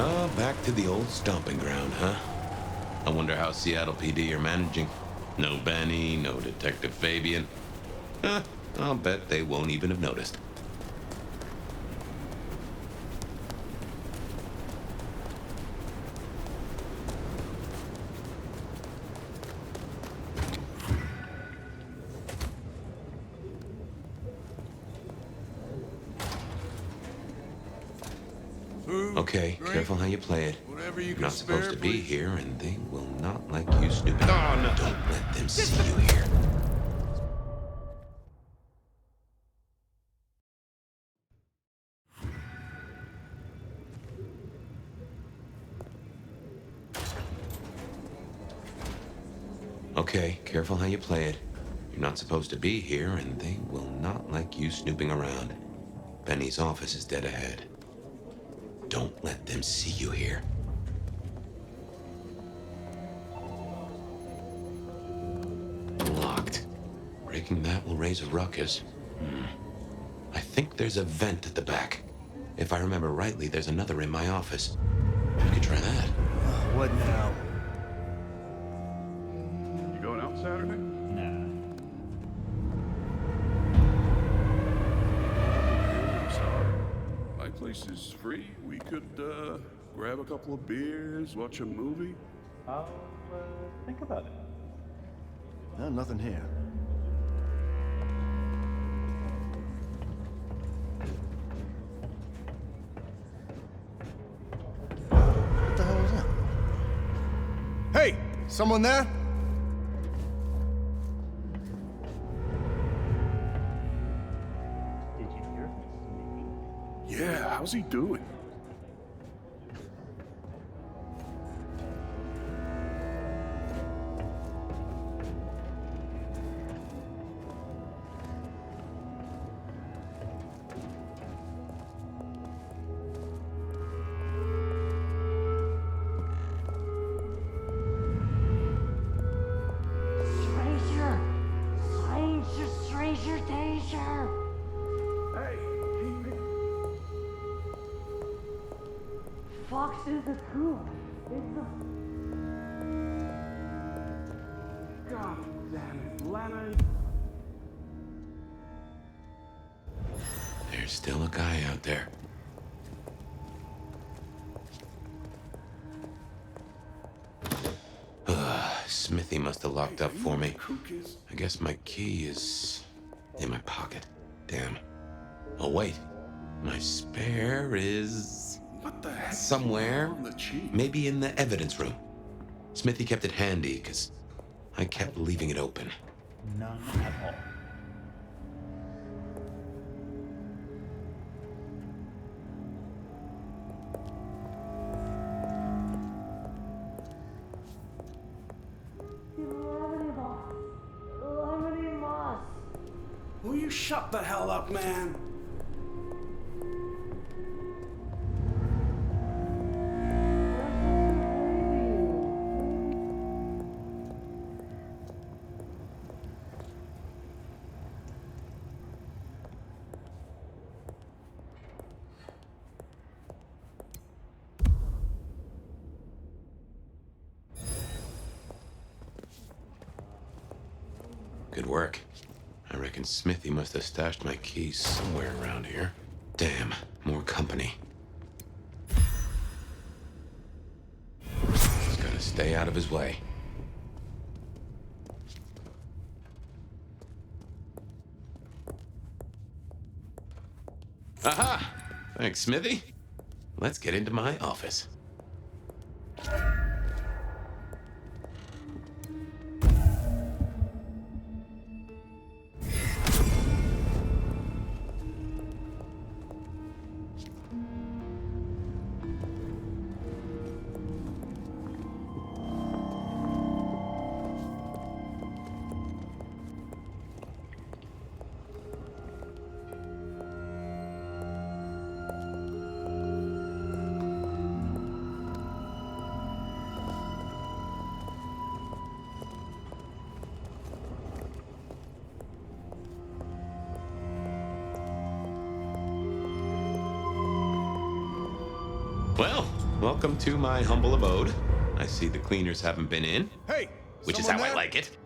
Oh, back to the old stomping ground, huh? I wonder how Seattle PD are managing. No Benny, no Detective Fabien. Huh, I'll bet they won't even have noticed. Okay, careful how you play it. You're not supposed to be here, and they will not like you snooping. Oh, no. Don't let them see you here. Okay, careful how you play it. You're not supposed to be here, and they will not like you snooping around. Benny's office is dead ahead. Don't let them see you here. Locked. Breaking that will raise a ruckus. I think there's a vent at the back. If I remember rightly, there's another in my office. We could try that. What now? You going out Saturday? Nah. Sorry. My place is free. We could, grab a couple of beers, watch a movie. I'll, think about it. No, nothing here. What the hell was that? Hey! Someone there? Did you hear this? Yeah, how's he doing? Stranger danger! Hey, Fox is the coop. It's a... God damn it, Lennon! There's still a guy out there. Smithy must have locked up for me. I guess my key is in my pocket. Damn. Oh, wait. My spare is... What the heck? somewhere. Maybe in the evidence room. Smithy kept it handy, because I kept leaving it open. None at all. Will you shut the hell up, man? Good work. I reckon Smithy must have stashed my keys somewhere around here. Damn, more company. Just gotta stay out of his way. Aha! Thanks, Smithy. Let's get into my office. Well, welcome to my humble abode. I see the cleaners haven't been in, Hey! which is someone how I there? like it.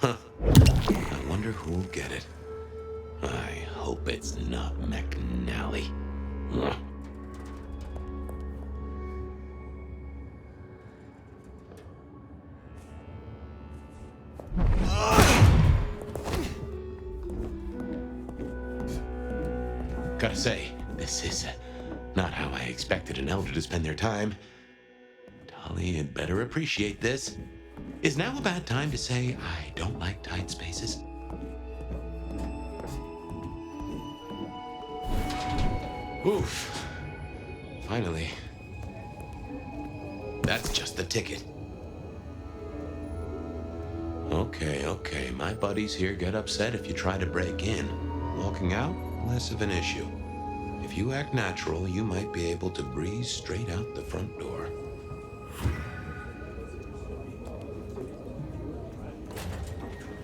Huh. I wonder who'll get it. I hope it's not McNally. Ugh. Gotta say, this is not how I expected an elder to spend their time. Tali had better appreciate this. Is now a bad time to say I don't like tight spaces? Oof. Finally. That's just the ticket. Okay. My buddies here get upset if you try to break in. Walking out, less of an issue. If you act natural, you might be able to breeze straight out the front door.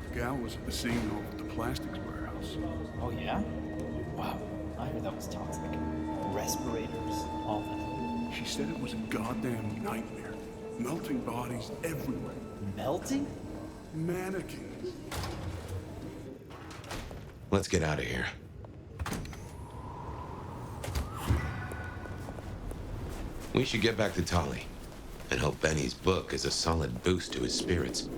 The gal was at the scene over at the plastics warehouse. Oh, yeah? Wow, I heard that was toxic. Respirators, all that. She said it was a goddamn nightmare. Melting bodies everywhere. Melting? Mannequins. Let's get out of here. We should get back to Tali and hope Benny's book is a solid boost to his spirits.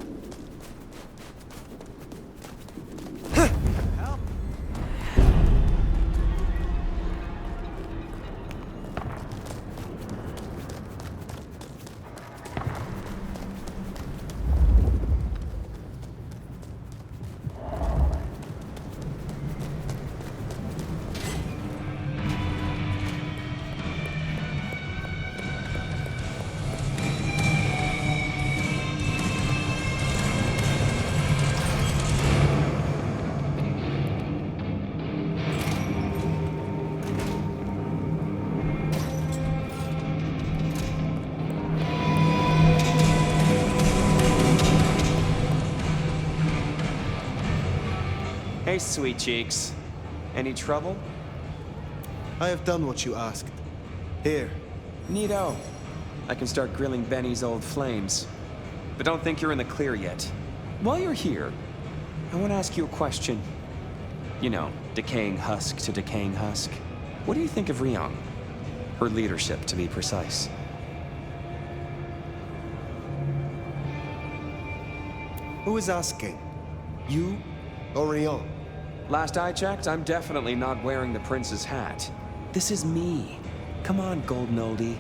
Hey, sweet cheeks. Any trouble? I have done what you asked. Here. Neato. I can start grilling Benny's old flames. But don't think you're in the clear yet. While you're here, I want to ask you a question. You know, decaying husk to decaying husk. What do you think of Ryong? Her leadership, to be precise. Who is asking? You or Rion? Last I checked, I'm definitely not wearing the prince's hat. This is me. Come on, golden oldie.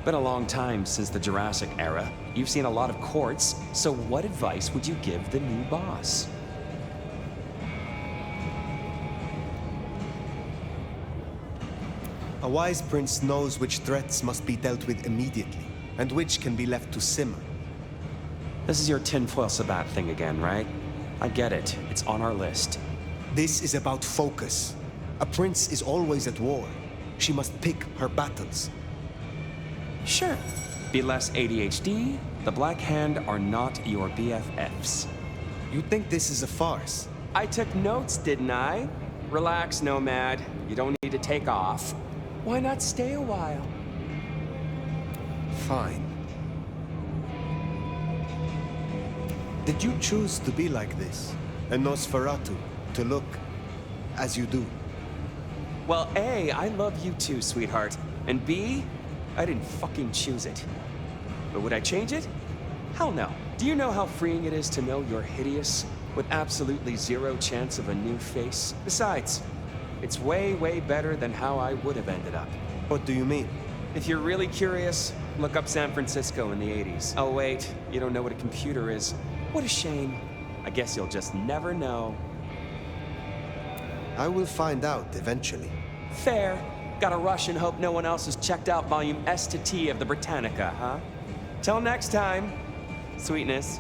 Been a long time since the Jurassic era. You've seen a lot of courts, so what advice would you give the new boss? A wise prince knows which threats must be dealt with immediately, and which can be left to simmer. This is your tinfoil sabbat thing again, right? I get it. It's on our list. This is about focus. A prince is always at war. She must pick her battles. Sure. Be less ADHD. The Black Hand are not your BFFs. You think this is a farce? I took notes, didn't I? Relax, Nomad. You don't need to take off. Why not stay a while? Fine. Did you choose to be like this? A Nosferatu, to look as you do? Well, A, I love you too, sweetheart. And B, I didn't fucking choose it. But would I change it? Hell no. Do you know how freeing it is to know you're hideous, with absolutely zero chance of a new face? Besides, it's way, way better than how I would have ended up. What do you mean? If you're really curious, look up San Francisco in the 80s. Oh wait, you don't know what a computer is. What a shame. I guess you'll just never know. I will find out eventually. Fair. Gotta rush and hope no one else has checked out volume S to T of the Britannica, huh? Till next time, sweetness.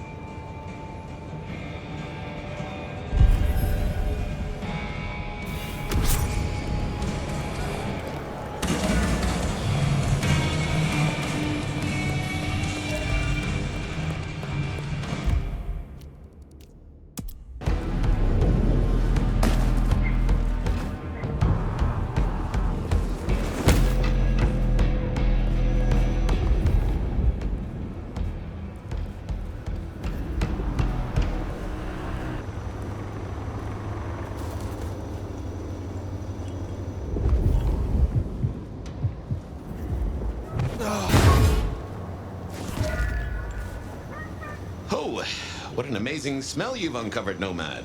What an amazing smell you've uncovered, Nomad.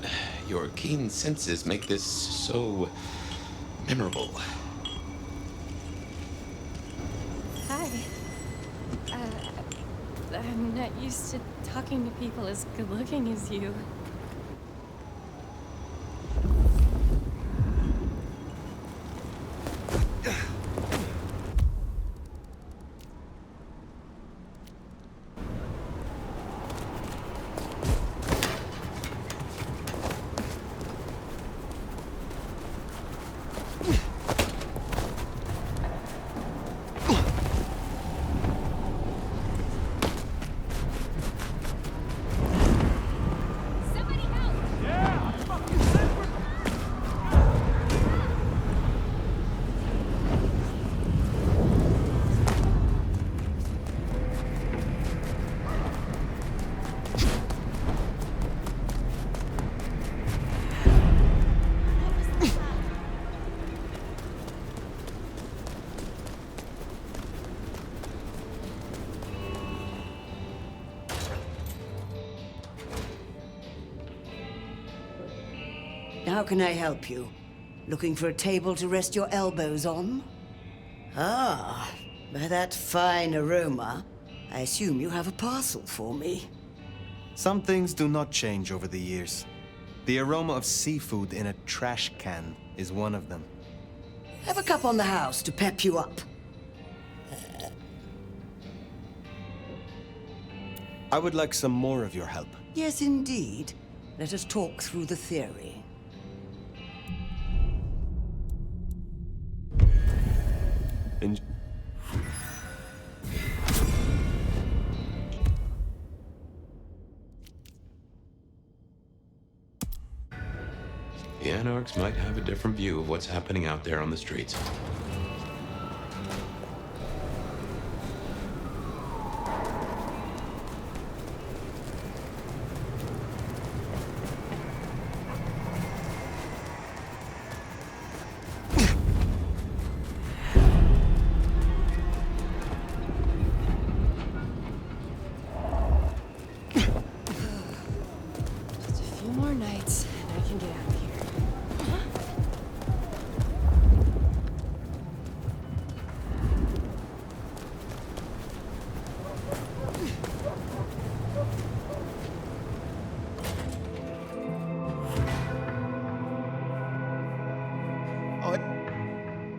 Your keen senses make this so memorable. Hi. I'm not used to talking to people as good looking as you. How can I help you? Looking for a table to rest your elbows on? Ah, by that fine aroma, I assume you have a parcel for me. Some things do not change over the years. The aroma of seafood in a trash can is one of them. Have a cup on the house to pep you up. I would like some more of your help. Yes, indeed. Let us talk through the theory. The Anarchs might have a different view of what's happening out there on the streets.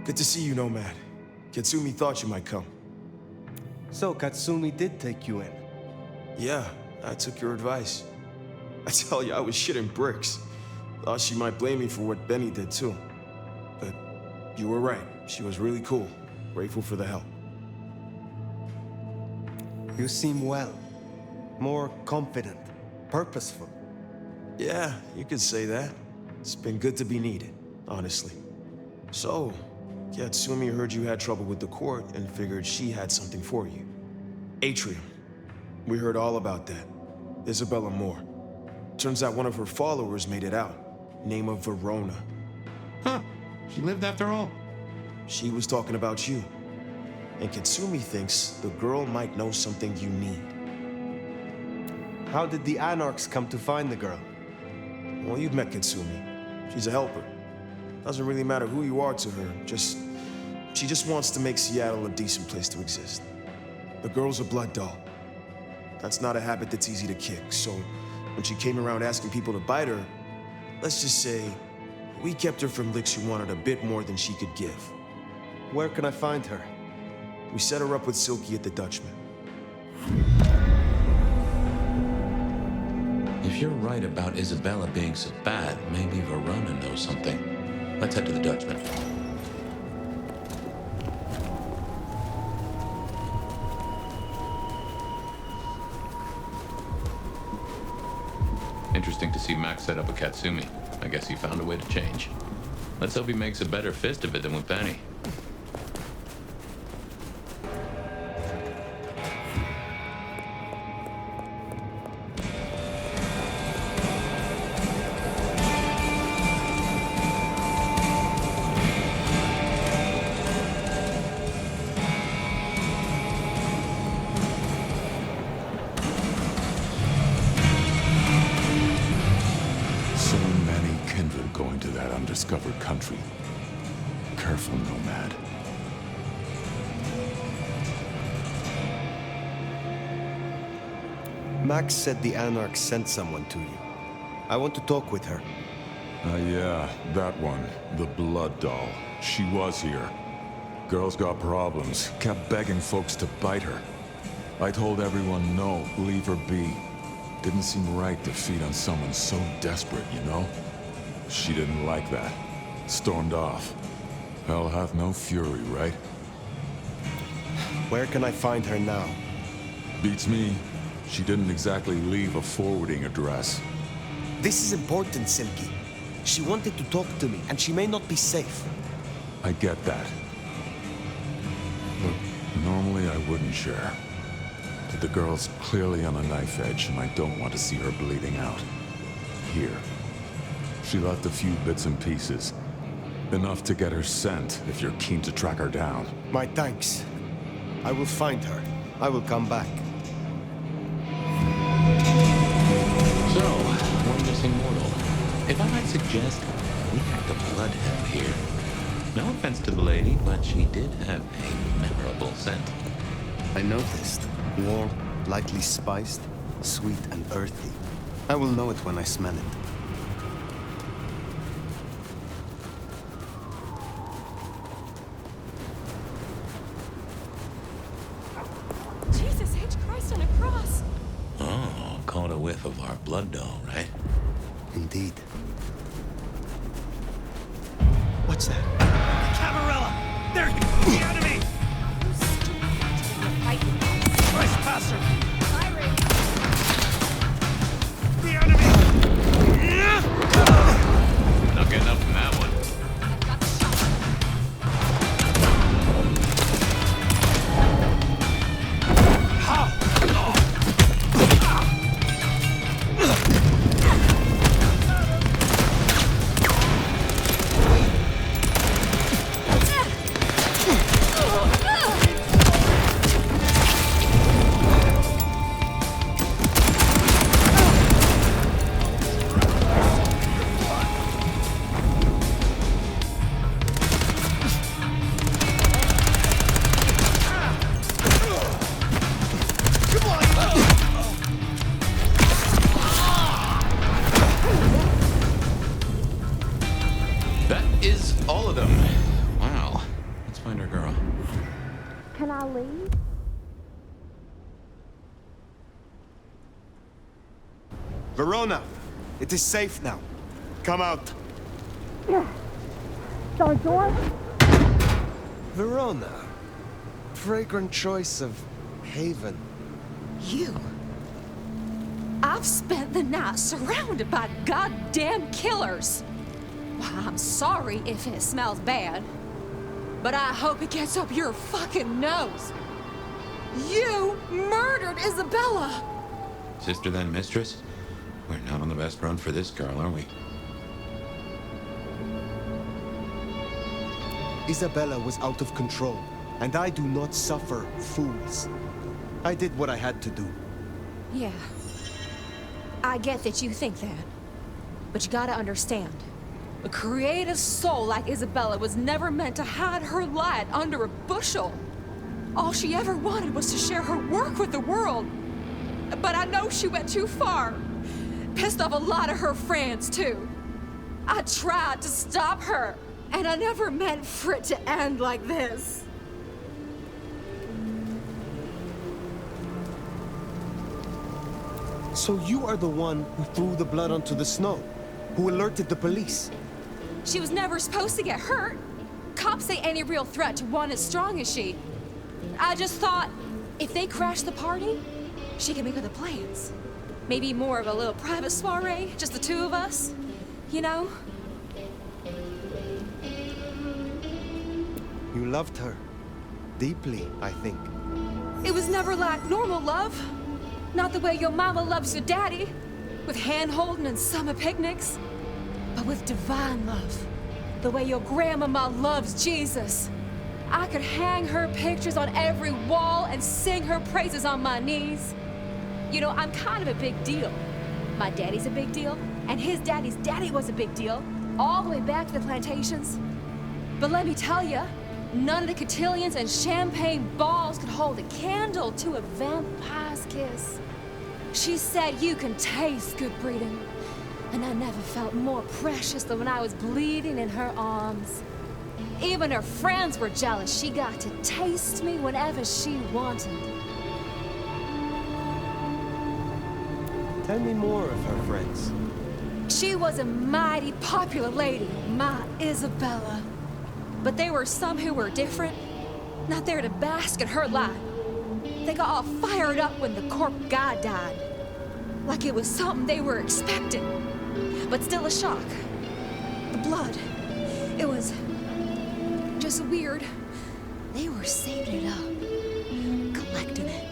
Good to see you, Nomad. Katsumi thought you might come. So, Katsumi did take you in? Yeah, I took your advice. I tell you, I was shitting bricks. Thought she might blame me for what Benny did, too. But you were right. She was really cool. Grateful for the help. You seem well. More confident. Purposeful. Yeah, you could say that. It's been good to be needed, honestly. So, Katsumi heard you had trouble with the court and figured she had something for you. Atrium. We heard all about that. Isabella Moore. Turns out one of her followers made it out. Name of Verona. Huh. She lived after all. She was talking about you. And Katsumi thinks the girl might know something you need. How did the Anarchs come to find the girl? Well, you've met Katsumi. She's a helper. Doesn't really matter who you are to her, she just wants to make Seattle a decent place to exist. The girl's a blood doll. That's not a habit that's easy to kick, so when she came around asking people to bite her, let's just say, we kept her from licks who wanted a bit more than she could give. Where can I find her? We set her up with Silky at the Dutchman. If you're right about Isabella being so bad, maybe Verona knows something. Let's head to the Dutchman. Interesting to see Max set up a Katsumi. I guess he found a way to change. Let's hope he makes a better fist of it than with Benny. that undiscovered country. Careful, nomad. Max said the Anarch sent someone to you. I want to talk with her. Yeah, that one. The Blood Doll. She was here. Girl's got problems. Kept begging folks to bite her. I told everyone no, leave her be. Didn't seem right to feed on someone so desperate, you know? She didn't like that. Stormed off. Hell hath no fury, right? Where can I find her now? Beats me. She didn't exactly leave a forwarding address. This is important, Silky. She wanted to talk to me, and she may not be safe. I get that. Look, normally I wouldn't share. But the girl's clearly on a knife edge, and I don't want to see her bleeding out. Here. She left a few bits and pieces. Enough to get her sent, if you're keen to track her down. My thanks. I will find her. I will come back. So, one missing mortal. If I might suggest, we hack a bloodhound here. No offense to the lady, but she did have a memorable scent. I noticed. Warm, lightly spiced, sweet and earthy. I will know it when I smell it. Jesus H. Christ on a cross! Oh, caught a whiff of our blood doll, right? Indeed. What's that? Camarilla! There you go! The enemy! Trespasser! The enemy! Not getting up from that one. Verona, it is safe now. Come out. Door? Verona. Fragrant choice of haven. You. I've spent the night surrounded by goddamn killers. Well, I'm sorry if it smells bad, but I hope it gets up your fucking nose. You murdered Isabella. Sister then mistress? We're not on the best run for this girl, are we? Isabella was out of control, and I do not suffer fools. I did what I had to do. Yeah. I get that you think that. But you gotta understand. A creative soul like Isabella was never meant to hide her light under a bushel. All she ever wanted was to share her work with the world. But I know she went too far. Pissed off a lot of her friends, too. I tried to stop her, and I never meant for it to end like this. So you are the one who threw the blood onto the snow, who alerted the police. She was never supposed to get hurt. Cops say any real threat to one as strong as she. I just thought, if they crash the party, she can make other plans. Maybe more of a little private soiree, just the two of us, you know? You loved her. Deeply, I think. It was never like normal love. Not the way your mama loves your daddy, with hand-holding and summer picnics. But with divine love. The way your grandmama loves Jesus. I could hang her pictures on every wall and sing her praises on my knees. You know, I'm kind of a big deal. My daddy's a big deal, and his daddy's daddy was a big deal. all the way back to the plantations. But let me tell you, none of the cotillions and champagne balls could hold a candle to a vampire's kiss. She said you can taste good breeding, and I never felt more precious than when I was bleeding in her arms. Even her friends were jealous. She got to taste me whenever she wanted. Tell me more of her friends. She was a mighty popular lady, my Isabella. But there were some who were different, not there to bask in her light. They got all fired up when the corp guy died. Like it was something they were expecting, but still a shock. The blood, it was just weird. They were saving it up, collecting it.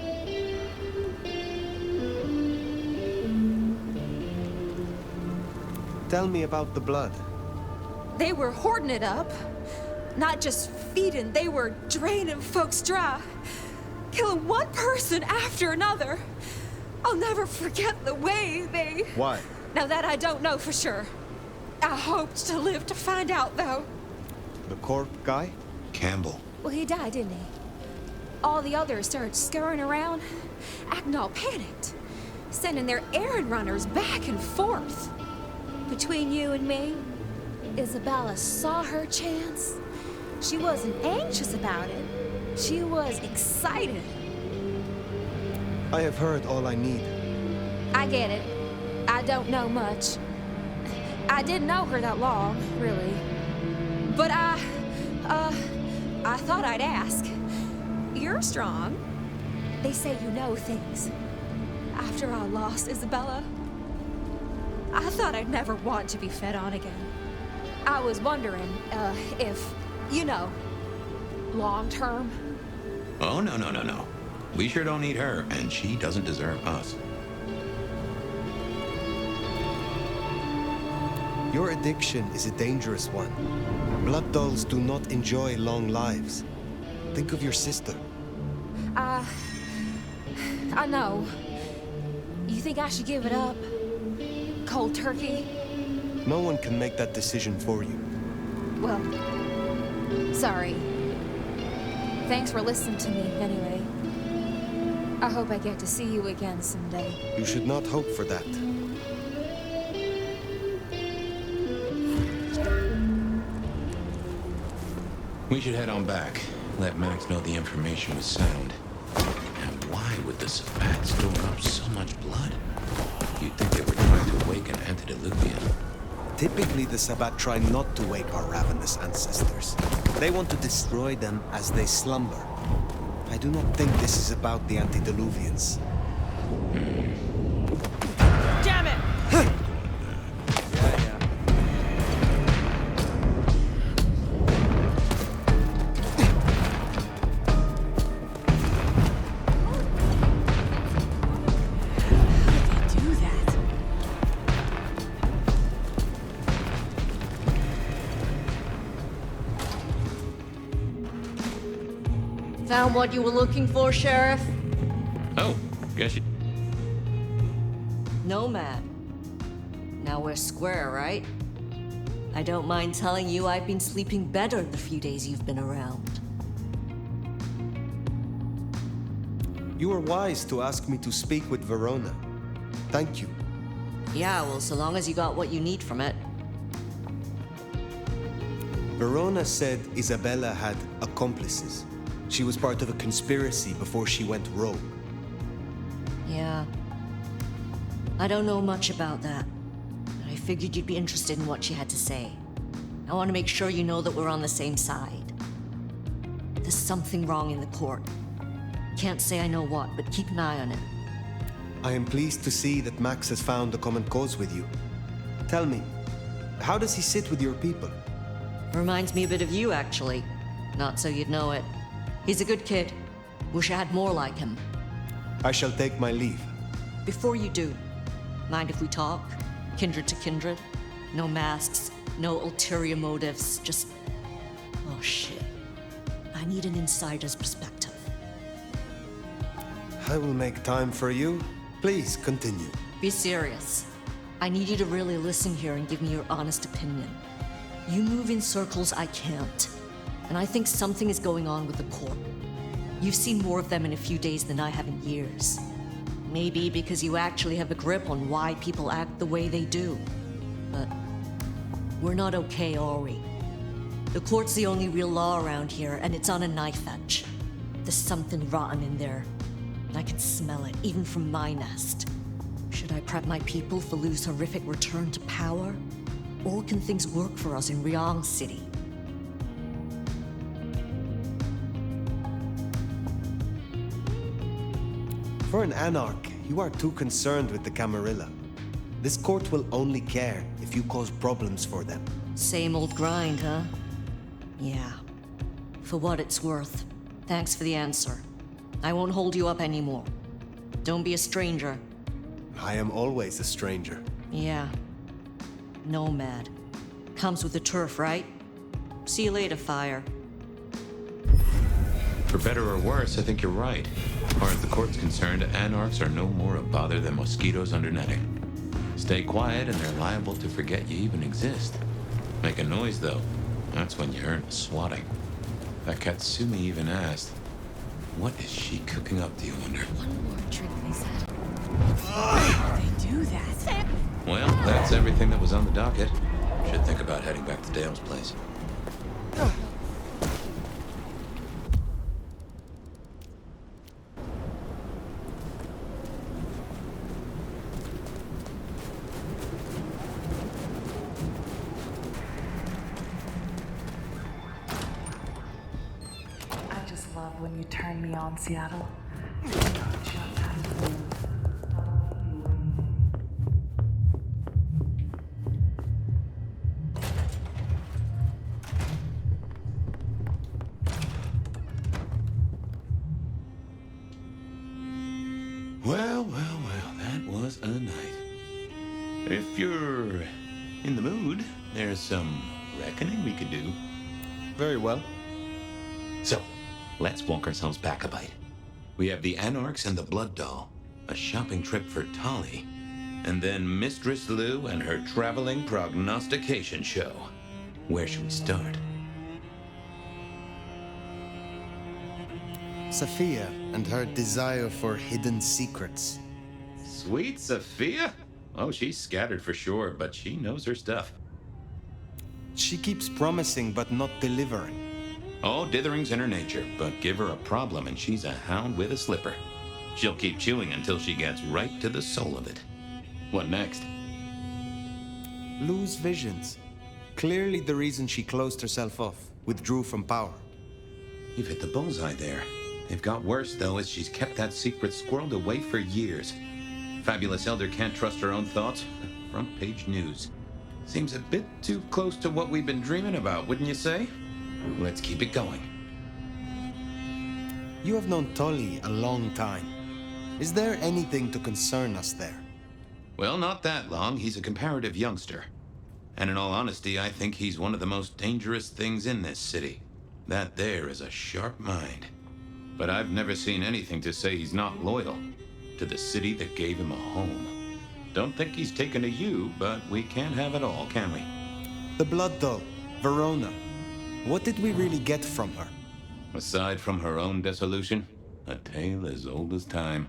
Tell me about the blood. They were hoarding it up. Not just feeding, they were draining folks dry. Killing one person after another. I'll never forget the way they... Why? Now that I don't know for sure. I hoped to live to find out, though. The corp guy? Campbell. Well, he died, didn't he? All the others started scurrying around, acting all panicked, sending their errand runners back and forth. Between you and me, Isabella saw her chance. She wasn't anxious about it. She was excited. I have heard all I need. I get it. I don't know much. I didn't know her that long, really. But I thought I'd ask. You're strong. They say you know things. After I lost Isabella, I thought I'd never want to be fed on again. I was wondering, if, you know, long term. Oh, no. We sure don't need her, and she doesn't deserve us. Your addiction is a dangerous one. Blood dolls do not enjoy long lives. Think of your sister. I know. You think I should give it up? Cold turkey? No one can make that decision for you. Well, sorry. Thanks for listening to me, anyway. I hope I get to see you again someday. You should not hope for that. We should head on back. Let Max know the information was sound. And why would the Sabbat store up so much blood? You'd think they were trying to awaken antediluvian. Typically, the Sabbat try not to wake our ravenous ancestors. They want to destroy them as they slumber. I do not think this is about the antediluvians. Damn it! Found what you were looking for, Sheriff? Oh, guess you... Nomad. Now we're square, right? I don't mind telling you I've been sleeping better the few days you've been around. You were wise to ask me to speak with Verona. Thank you. Yeah, well, so long as you got what you need from it. Verona said Isabella had accomplices. She was part of a conspiracy before she went rogue. Yeah. I don't know much about that, but I figured you'd be interested in what she had to say. I want to make sure you know that we're on the same side. There's something wrong in the court. Can't say I know what, but keep an eye on it. I am pleased to see that Max has found a common cause with you. Tell me, how does he sit with your people? Reminds me a bit of you, actually. Not so you'd know it. He's a good kid. Wish I had more like him. I shall take my leave. Before you do, mind if we talk? Kindred to kindred? No masks, no ulterior motives, just... Oh shit. I need an insider's perspective. I will make time for you. Please, continue. Be serious. I need you to really listen here and give me your honest opinion. You move in circles I can't, and I think something is going on with the Court. You've seen more of them in a few days than I have in years. Maybe because you actually have a grip on why people act the way they do. But we're not okay, are we? The Court's the only real law around here, and it's on a knife edge. There's something rotten in there, and I can smell it, even from my nest. Should I prep my people for Lu's horrific return to power? Or can things work for us in Ryong City? For an Anarch, you are too concerned with the Camarilla. This Court will only care if you cause problems for them. Same old grind, huh? Yeah. For what it's worth. Thanks for the answer. I won't hold you up anymore. Don't be a stranger. I am always a stranger. Yeah. Nomad. Comes with the turf, right? See you later, Fire. For better or worse, I think you're right. As far as the Court's concerned, Anarchs are no more a bother than mosquitoes under netting. Stay quiet and they're liable to forget you even exist. Make a noise, though. That's when you earn swatting. That Katsumi even asked, what is she cooking up, do you wonder? One more drink, they said. Why do they do that? Well, that's everything that was on the docket. Should think about heading back to Dale's place. I just love when you turn me on, Seattle. You know just how to move. Well, that was a night. If you're in the mood, there's some reckoning we could do. Very well. So, let's walk ourselves back a bite. We have the Anarchs and the Blood Doll, a shopping trip for Tali, and then Mistress Lu and her traveling prognostication show. Where should we start? Sophia and her desire for hidden secrets. Sweet Sophia? Oh, she's scattered for sure, but she knows her stuff. She keeps promising but not delivering. Oh, dithering's in her nature, but give her a problem and she's a hound with a slipper. She'll keep chewing until she gets right to the soul of it. What next? Lu's visions. Clearly the reason she closed herself off, withdrew from power. You've hit the bullseye there. They've got worse, though, as she's kept that secret squirreled away for years. Fabulous Elder can't trust her own thoughts. Front page news. Seems a bit too close to what we've been dreaming about, wouldn't you say? Let's keep it going. You have known Tolly a long time. Is there anything to concern us there? Well, not that long. He's a comparative youngster. And in all honesty, I think he's one of the most dangerous things in this city. That there is a sharp mind. But I've never seen anything to say he's not loyal to the city that gave him a home. Don't think he's taken to you, but we can't have it all, can we? The Blood Doll, Verona. What did we really get from her? Aside from her own dissolution, a tale as old as time.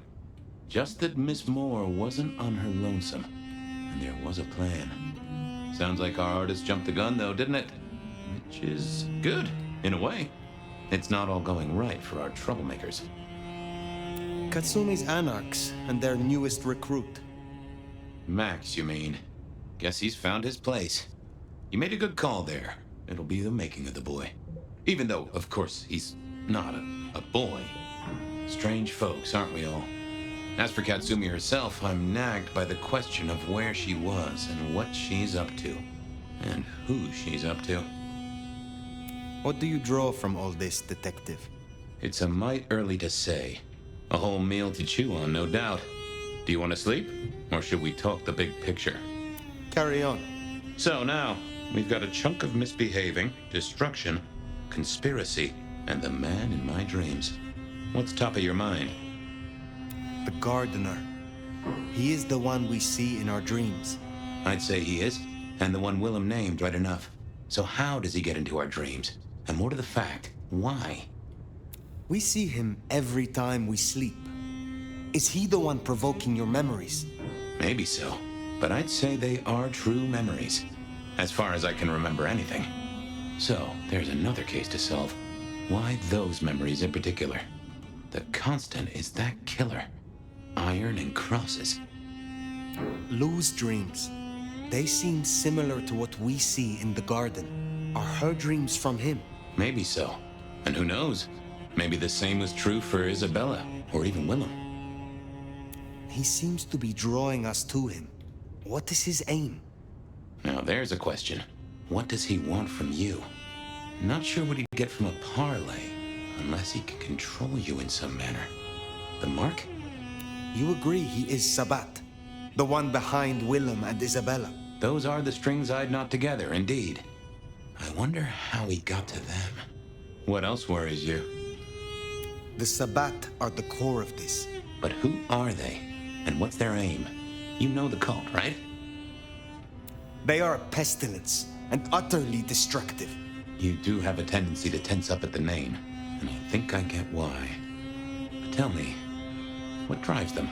Just that Miss Moore wasn't on her lonesome, and there was a plan. Sounds like our artist jumped the gun, though, didn't it? Which is good, in a way. It's not all going right for our troublemakers. Katsumi's Anarchs and their newest recruit. Max, you mean? Guess he's found his place. You made a good call there. It'll be the making of the boy. Even though, of course, he's not a boy. Strange folks, aren't we all? As for Katsumi herself, I'm nagged by the question of where she was and what she's up to. And who she's up to. What do you draw from all this, Detective? It's a mite early to say. A whole meal to chew on, no doubt. Do you want to sleep? Or should we talk the big picture? Carry on. So now, we've got a chunk of misbehaving, destruction, conspiracy, and the man in my dreams. What's top of your mind? The Gardener. He is the one we see in our dreams. I'd say he is, and the one Willem named right enough. So how does he get into our dreams? And more to the fact, why? We see him every time we sleep. Is he the one provoking your memories? Maybe so, but I'd say they are true memories, as far as I can remember anything. So, there's another case to solve. Why those memories in particular? The constant is that killer. Iron and crosses. Lou's dreams. They seem similar to what we see in the garden. Are her dreams from him? Maybe so. And who knows? Maybe the same was true for Isabella, or even Willem. He seems to be drawing us to him. What is his aim? Now there's a question. What does he want from you? Not sure what he'd get from a parlay, unless he can control you in some manner. The mark? You agree he is Sabbat, the one behind Willem and Isabella. Those are the strings I'd knot together, indeed. I wonder how he got to them. What else worries you? The Sabbat are the core of this. But who are they? And what's their aim? You know the cult, right? They are a pestilence and utterly destructive. You do have a tendency to tense up at the name, and I think I get why. But tell me, what drives them?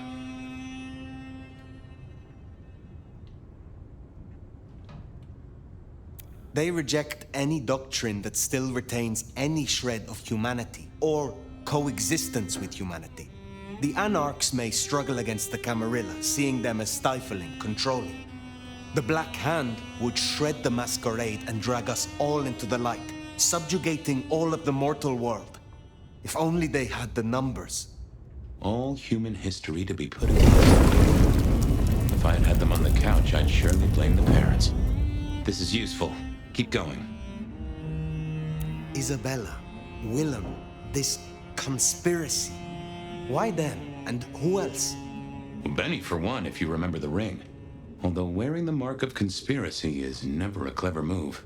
They reject any doctrine that still retains any shred of humanity or coexistence with humanity. The Anarchs may struggle against the Camarilla, seeing them as stifling, controlling. The Black Hand would shred the Masquerade and drag us all into the light, subjugating all of the mortal world. If only they had the numbers. All human history to be put in perspective. If I had had them on the couch, I'd surely blame the parents. This is useful. Keep going. Isabella, Willem, this conspiracy. Why them? And who else? Well, Benny, for one, if you remember the ring. Although wearing the mark of conspiracy is never a clever move.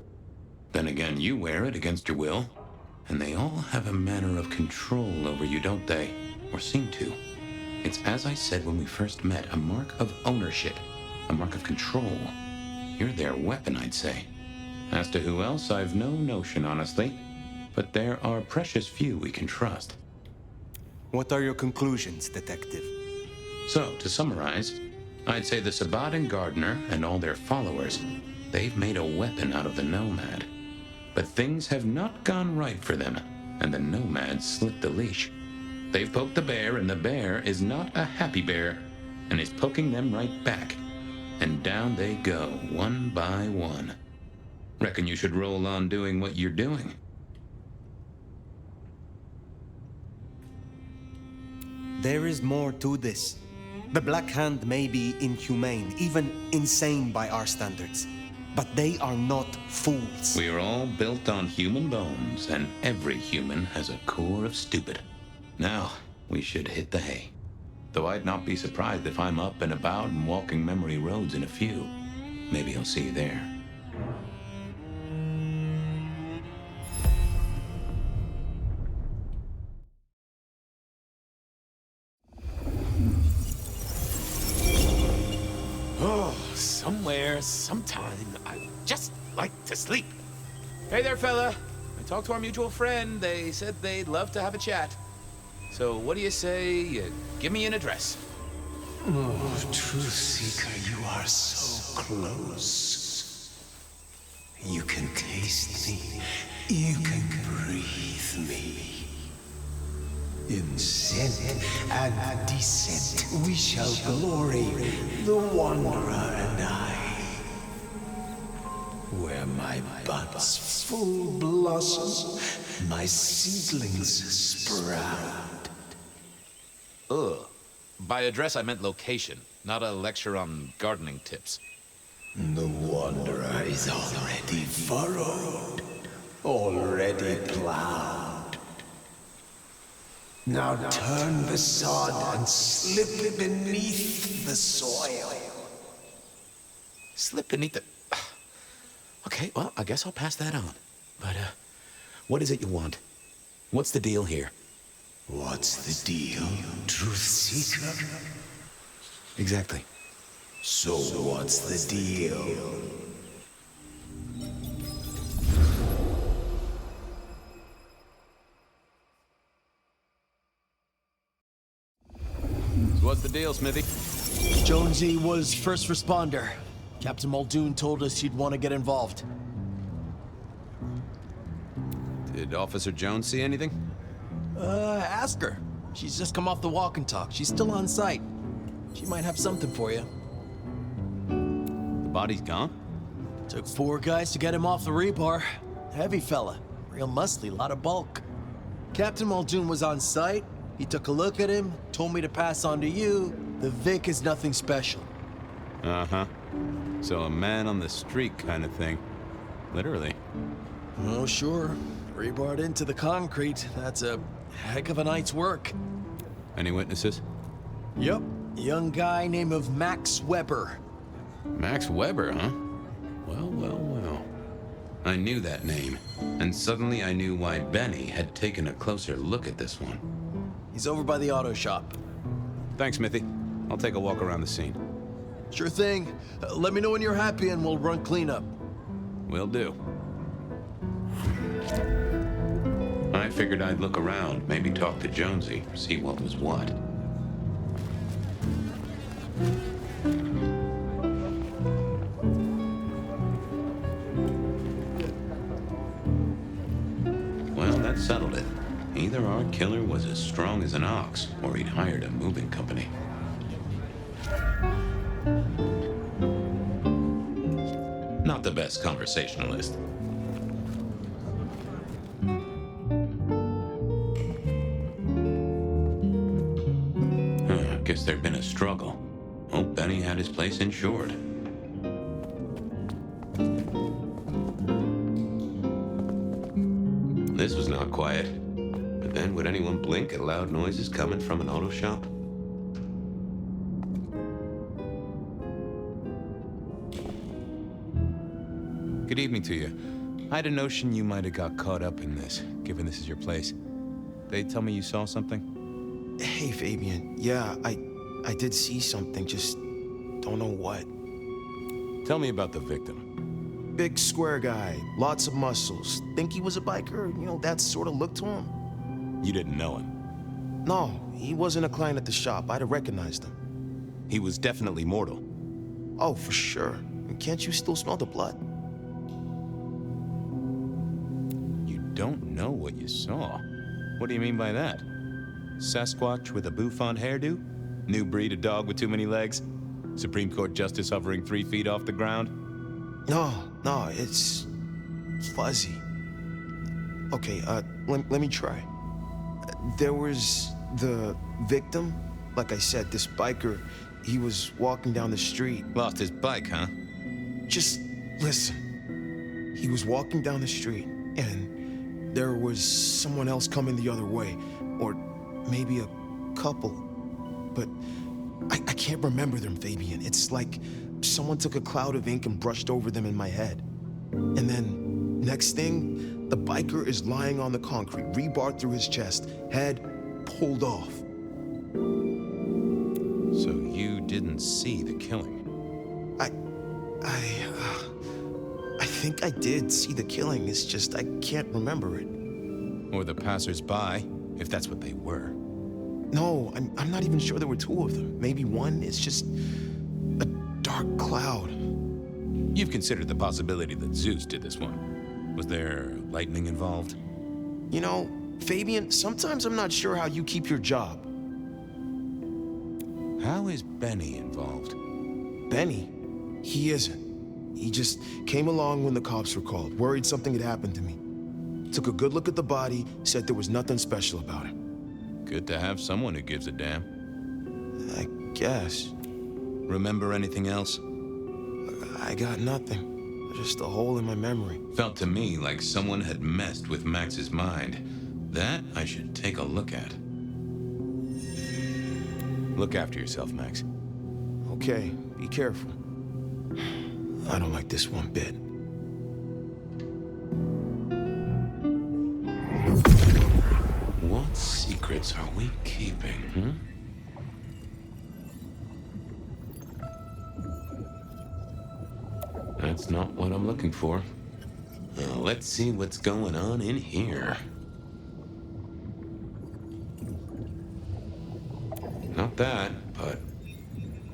Then again, you wear it against your will. And they all have a manner of control over you, don't they? Or seem to. It's as I said when we first met, a mark of ownership. A mark of control. You're their weapon, I'd say. As to who else, I've no notion, honestly. But there are precious few we can trust. What are your conclusions, Detective? So, to summarize, I'd say the Sabbat and Gardner and all their followers, they've made a weapon out of the Nomad. But things have not gone right for them, and the Nomad slipped the leash. They've poked the bear, and the bear is not a happy bear, and is poking them right back. And down they go, one by one. Reckon you should roll on doing what you're doing. There is more to this. The Black Hand may be inhumane, even insane by our standards. But they are not fools. We are all built on human bones, and every human has a core of stupid. Now, we should hit the hay. Though I'd not be surprised if I'm up and about and walking memory roads in a few. Maybe I'll see you there. Somewhere, sometime, I'd just like to sleep. Hey there, fella. I talked to our mutual friend. They said they'd love to have a chat. So what do you say you give me an address? Oh, Truth Seeker, you are so close. You can taste me. You can breathe me. In scent and descent we shall glory, the Wanderer and I. Where my buds full blossom, my seedlings sprout. Ugh. By address, I meant location, not a lecture on gardening tips. The Wanderer is already furrowed, already plowed. Now turn the sod and slip beneath the soil. Slip beneath the... Okay, well, I guess I'll pass that on. But, what is it you want? What's the deal here? What's the deal, Truth Seeker? Exactly. So what's the deal? So what's the deal, Smithy? Jonesy was first responder. Captain Muldoon told us he'd want to get involved. Did Officer Jones see anything? Ask her. She's just come off the walk and talk. She's still on site. She might have something for you. The body's gone? Took 4 guys to get him off the rebar. Heavy fella. Real muscly, lot of bulk. Captain Muldoon was on site. He took a look at him, told me to pass on to you. The Vic is nothing special. Uh-huh. So a man on the street kind of thing. Literally. Oh, sure. Rebarred into the concrete. That's a heck of a night's work. Any witnesses? Yep. A young guy named of Max Weber. Max Weber, huh? Well, well, well. I knew that name, and suddenly I knew why Benny had taken a closer look at this one. He's over by the auto shop. Thanks, Smithy. I'll take a walk around the scene. Sure thing. Let me know when you're happy and we'll run cleanup. Will do. I figured I'd look around, maybe talk to Jonesy, see what was what. Well, that settled it. Either our killer was as strong as an ox, or he'd hired a moving company. Not the best conversationalist. Guess there'd been a struggle. Hope Benny had his place insured. This was not quiet. But then, would anyone blink at loud noises coming from an auto shop? Good evening to you. I had a notion you might have got caught up in this, given this is your place. They tell me you saw something? Hey, Fabien. Yeah, I did see something, just don't know what. Tell me about the victim. Big square guy, lots of muscles. Think he was a biker? You know, that sort of look to him? You didn't know him? No, he wasn't a client at the shop. I'd have recognized him. He was definitely mortal. Oh, for sure. Can't you still smell the blood? You don't know what you saw? What do you mean by that? Sasquatch with a bouffant hairdo? New breed of dog with too many legs? Supreme Court justice hovering 3 feet off the ground? No, it's fuzzy. Okay, let me try. There was the victim. Like I said, this biker, he was walking down the street. Lost his bike, huh? Just listen. He was walking down the street, and there was someone else coming the other way. Or maybe a couple. But I can't remember them, Fabien. It's like someone took a cloud of ink and brushed over them in my head. And then, next thing, the biker is lying on the concrete, rebar through his chest, head pulled off. So you didn't see the killing? I think I did see the killing. It's just I can't remember it. Or the passers-by, if that's what they were. No, I'm not even sure there were 2 of them. Maybe one. It's just a dark cloud. You've considered the possibility that Zeus did this one. Was there lightning involved? You know, Fabien, sometimes I'm not sure how you keep your job. How is Benny involved? Benny? He isn't. He just came along when the cops were called, worried something had happened to me. Took a good look at the body, said there was nothing special about him. Good to have someone who gives a damn. I guess. Remember anything else? I got nothing. Just a hole in my memory. Felt to me like someone had messed with Max's mind. That I should take a look at. Look after yourself, Max. Okay, be careful. I don't like this one bit. What secrets are we keeping, That's not what I'm looking for. Now, let's see what's going on in here. Not that, but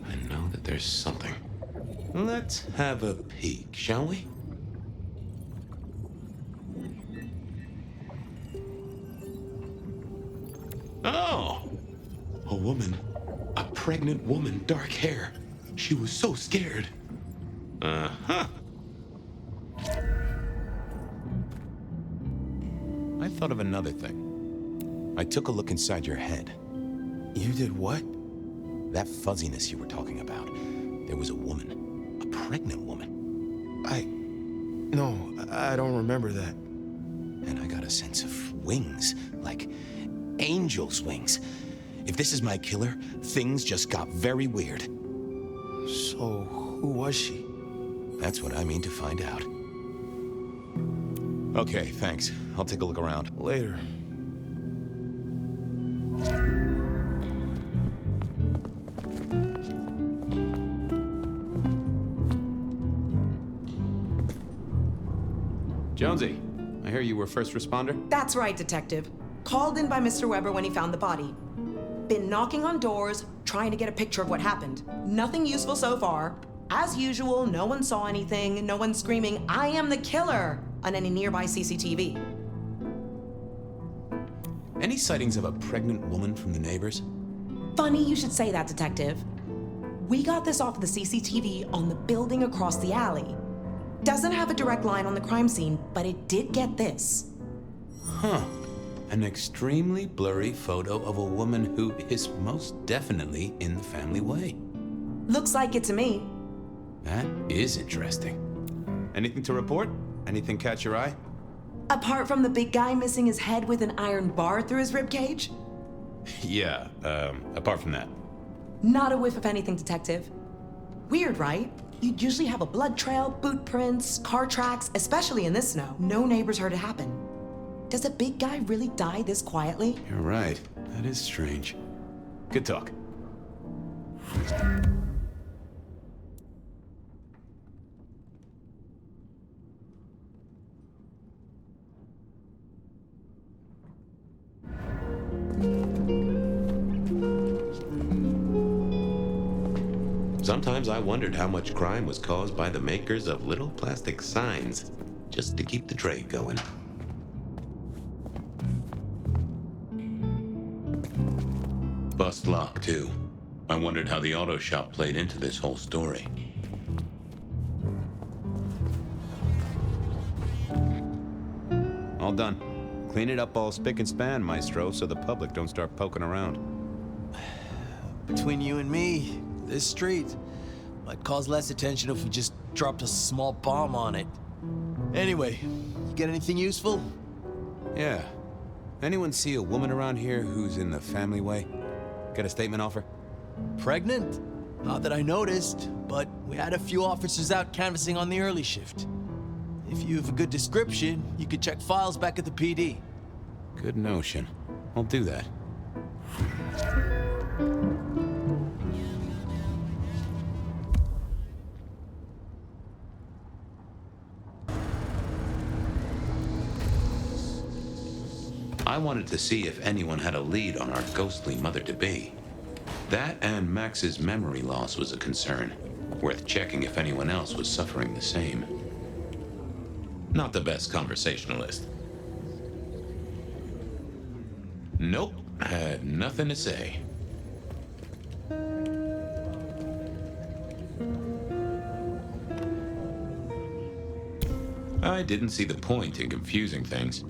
I know that there's something. Let's have a peek, shall we? Oh! A woman. A pregnant woman, dark hair. She was so scared. Uh-huh. I thought of another thing. I took a look inside your head. You did what? That fuzziness you were talking about. There was a woman. A pregnant woman. No, I don't remember that. And I got a sense of wings. Like angel's wings. If this is my killer, things just got very weird. So, who was she? That's what I mean to find out. Okay, thanks. I'll take a look around. Later. Jonesy, I hear you were first responder? That's right, Detective. Called in by Mr. Weber when he found the body. Been knocking on doors, trying to get a picture of what happened. Nothing useful so far. As usual, no one saw anything, no one screaming, "I am the killer!" on any nearby CCTV. Any sightings of a pregnant woman from the neighbors? Funny you should say that, Detective. We got this off of the CCTV on the building across the alley. Doesn't have a direct line on the crime scene, but it did get this. Huh. An extremely blurry photo of a woman who is most definitely in the family way. Looks like it to me. That is interesting. Anything to report? Anything catch your eye? Apart from the big guy missing his head with an iron bar through his ribcage? Yeah, apart from that. Not a whiff of anything, Detective. Weird, right? You'd usually have a blood trail, boot prints, car tracks, especially in this snow. No neighbors heard it happen. Does a big guy really die this quietly? You're right. That is strange. Good talk. Sometimes I wondered how much crime was caused by the makers of little plastic signs, just to keep the trade going. Bust lock, too. I wondered how the auto shop played into this whole story. All done. Clean it up all spick and span, Maestro, so the public don't start poking around. Between you and me, this street might cause less attention if we just dropped a small bomb on it. Anyway, you get anything useful? Yeah. Anyone see a woman around here who's in the family way? Got a statement offer? Pregnant? Not that I noticed, but we had a few officers out canvassing on the early shift. If you have a good description, you could check files back at the PD. Good notion. I'll do that. I wanted to see if anyone had a lead on our ghostly mother-to-be. That and Max's memory loss was a concern, worth checking if anyone else was suffering the same. Not the best conversationalist. Nope, had nothing to say. I didn't see the point in confusing things.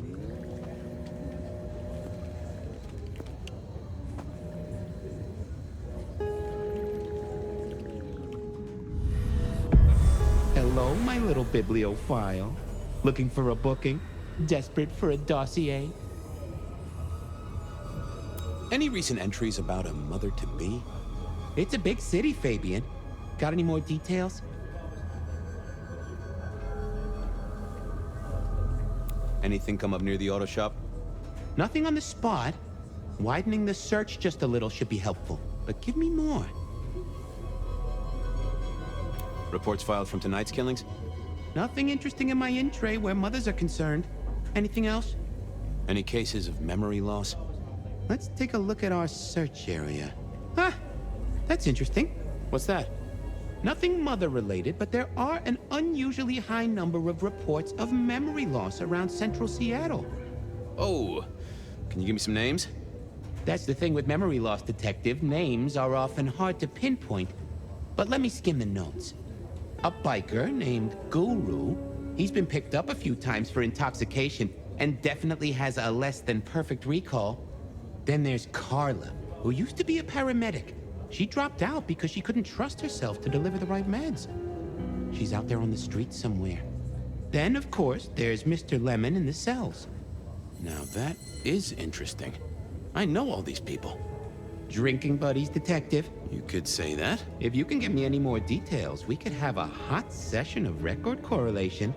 Hello, my little bibliophile. Looking for a booking? Desperate for a dossier? Any recent entries about a mother-to-be? It's a big city, Fabien. Got any more details? Anything come up near the auto shop? Nothing on the spot. Widening the search just a little should be helpful, but give me more. Reports filed from tonight's killings? Nothing interesting in my in-tray where mothers are concerned. Anything else? Any cases of memory loss? Let's take a look at our search area. Ah, that's interesting. What's that? Nothing mother-related, but there are an unusually high number of reports of memory loss around central Seattle. Oh, can you give me some names? That's the thing with memory loss, Detective. Names are often hard to pinpoint. But let me skim the notes. A biker named Guru. He's been picked up a few times for intoxication and definitely has a less than perfect recall. Then there's Carla, who used to be a paramedic. She dropped out because she couldn't trust herself to deliver the right meds. She's out there on the street somewhere. Then, of course, there's Mr. Lemon in the cells. Now that is interesting. I know all these people. Drinking buddies, Detective. You could say that. If you can give me any more details, we could have a hot session of record correlation.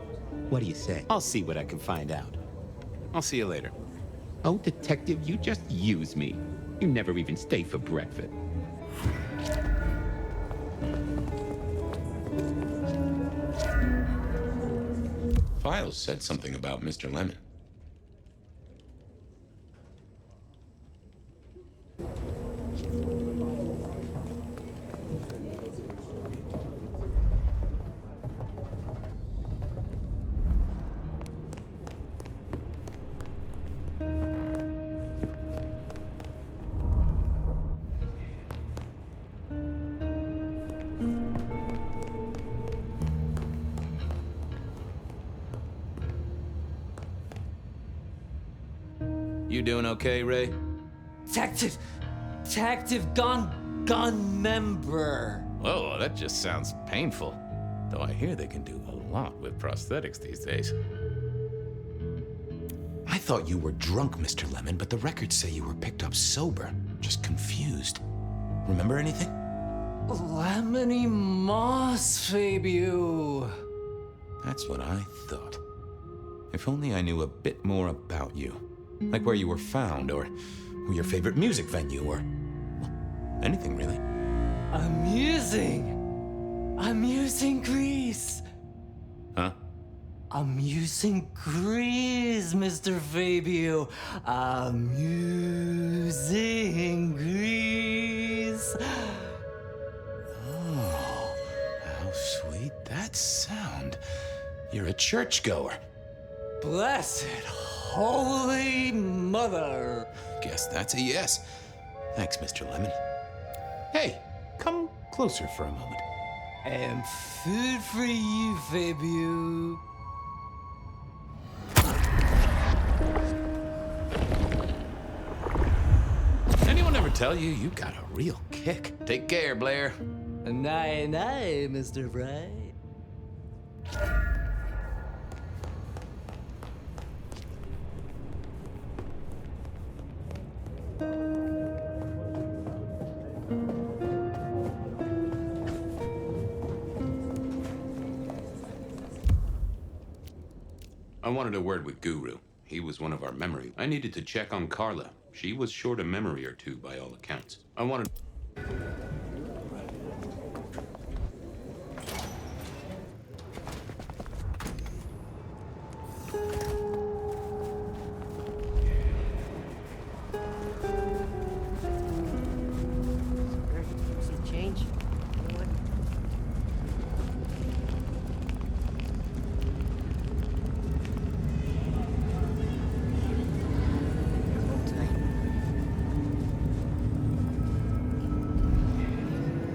What do you say? I'll see what I can find out. I'll see you later. Oh, Detective, you just use me. You never even stay for breakfast. Files said something about Mr. Lemon. You doing okay, Ray? Detective gun member. Whoa, that just sounds painful. Though I hear they can do a lot with prosthetics these days. I thought you were drunk, Mr. Lemon, but the records say you were picked up sober. Just confused. Remember anything? Lemony moss, Fabien. That's what I thought. If only I knew a bit more about you. Like where you were found, or your favorite music venue, or anything really. Amusing Grease. Huh? Amusing Grease, Mr. Fabien. Amusing Grease. Oh, how sweet that sound. You're a churchgoer. Blessed Holy Mother. Guess that's a yes. Thanks, Mr. Lemon. Hey, come closer for a moment. And food for you, Fabien. Anyone ever tell you you got a real kick? Take care, Blair. Night, Mr. Bright. I wanted a word with Guru. He was one of our memory. I needed to check on Carla. She was short a memory or two by all accounts. I wanted... Some change? Anyone?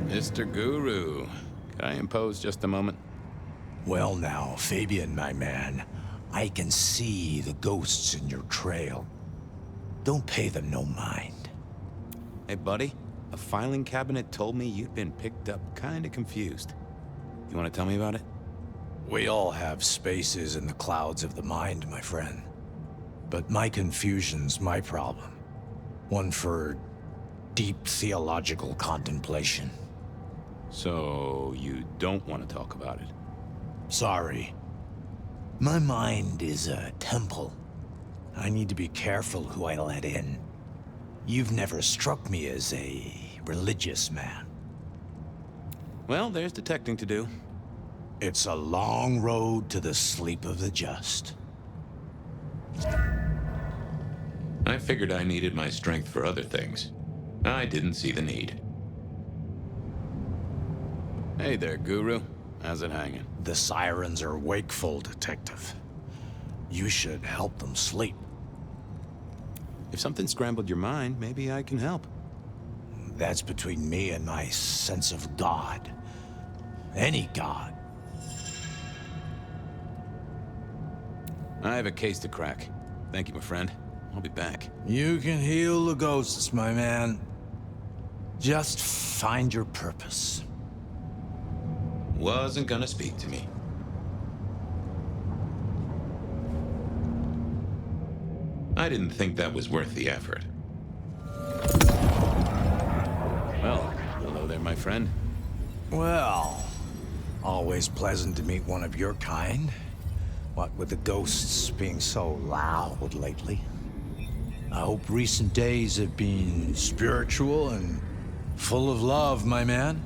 Mr. Guru, could I impose just a moment? Well now, Fabien, my man, I can see the ghosts in your trail. Don't pay them no mind. Hey, buddy. A filing cabinet told me you'd been picked up kinda confused. You wanna tell me about it? We all have spaces in the clouds of the mind, my friend. But my confusion's my problem. One for deep theological contemplation. So, you don't want to talk about it? Sorry. My mind is a temple. I need to be careful who I let in. You've never struck me as a religious man. Well, there's detecting to do. It's a long road to the sleep of the just. I figured I needed my strength for other things. I didn't see the need. Hey there, Guru. How's it hanging? The sirens are wakeful, Detective. You should help them sleep. If something scrambled your mind, maybe I can help. That's between me and my sense of God. Any God. I have a case to crack. Thank you, my friend. I'll be back. You can heal the ghosts, my man. Just find your purpose. Wasn't gonna speak to me. I didn't think that was worth the effort. Well, hello there, my friend. Well, always pleasant to meet one of your kind. What with the ghosts being so loud lately. I hope recent days have been spiritual and full of love, my man.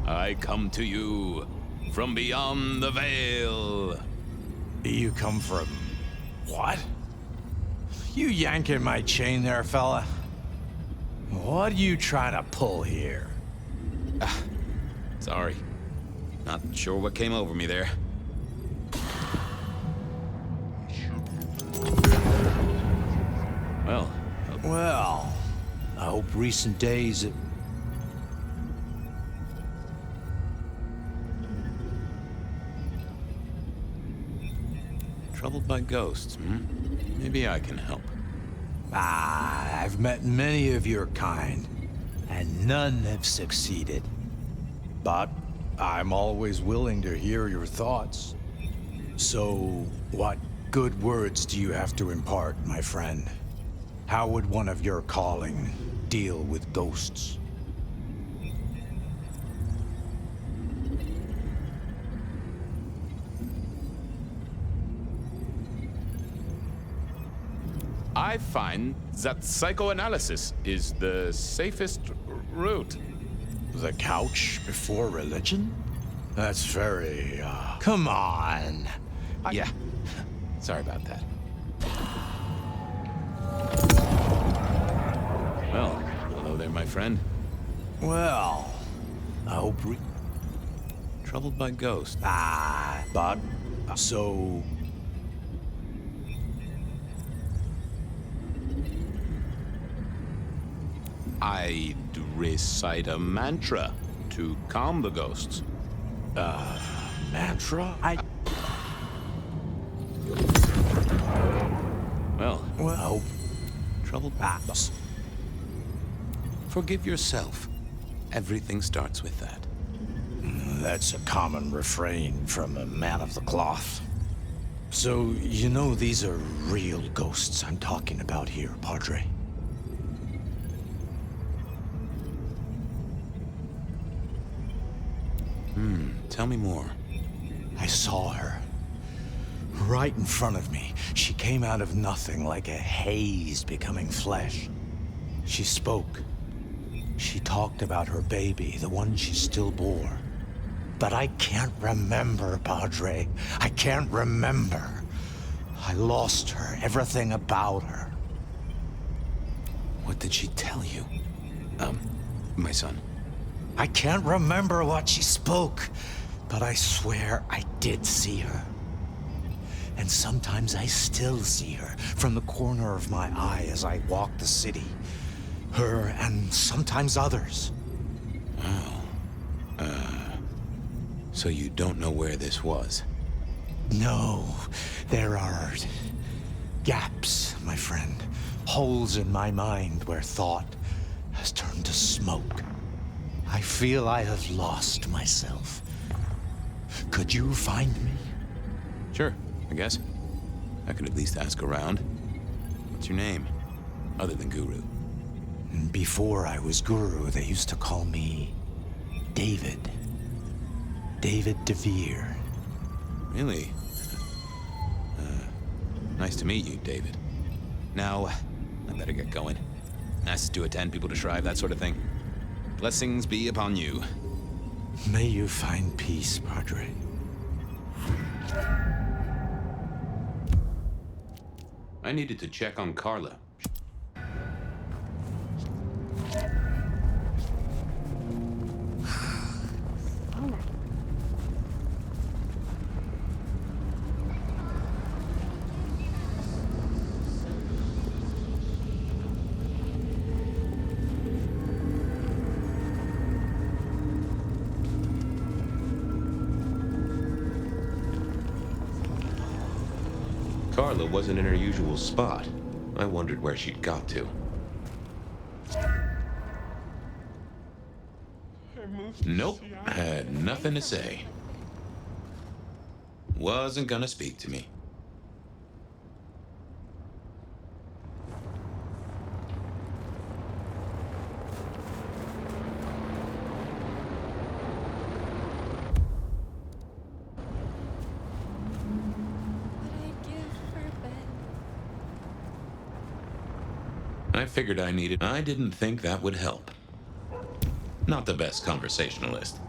I come to you from beyond the veil. You come from... what? You yanking my chain there, fella? What are you trying to pull here? Sorry. Not sure what came over me there. Well, I hope recent days have... Troubled by ghosts, hmm? Maybe I can help. I've met many of your kind, and none have succeeded. But I'm always willing to hear your thoughts. So, what good words do you have to impart, my friend? How would one of your calling deal with ghosts? I find that psychoanalysis is the safest route. The couch before religion? That's very, come on. Yeah. Sorry about that. Well, hello there, my friend. Well, I hope Troubled by ghosts. But, so... I'd recite a mantra to calm the ghosts. Mantra? Well, troubled. Forgive yourself. Everything starts with that. That's a common refrain from a man of the cloth. So, you know these are real ghosts I'm talking about here, Padre. Tell me more. I saw her. Right in front of me. She came out of nothing, like a haze becoming flesh. She spoke. She talked about her baby, the one she still bore. But I can't remember, Padre. I can't remember. I lost her, everything about her. What did she tell you? My son. I can't remember what she spoke, but I swear I did see her. And sometimes I still see her from the corner of my eye as I walk the city. Her and sometimes others. Oh. So you don't know where this was? No, there are gaps, my friend. Holes in my mind where thought has turned to smoke. I feel I have lost myself. Could you find me? Sure, I guess. I could at least ask around. What's your name? Other than Guru. Before I was Guru, they used to call me David. David DeVere. Really? Nice to meet you, David. Now, I better get going. Asked to attend, people to shrive, that sort of thing. Blessings be upon you. May you find peace, Padre. I needed to check on Carla. Carla wasn't in her usual spot. I wondered where she'd got to. Nope, had nothing to say. Wasn't gonna speak to me. I figured I didn't think that would help. Not the best conversationalist.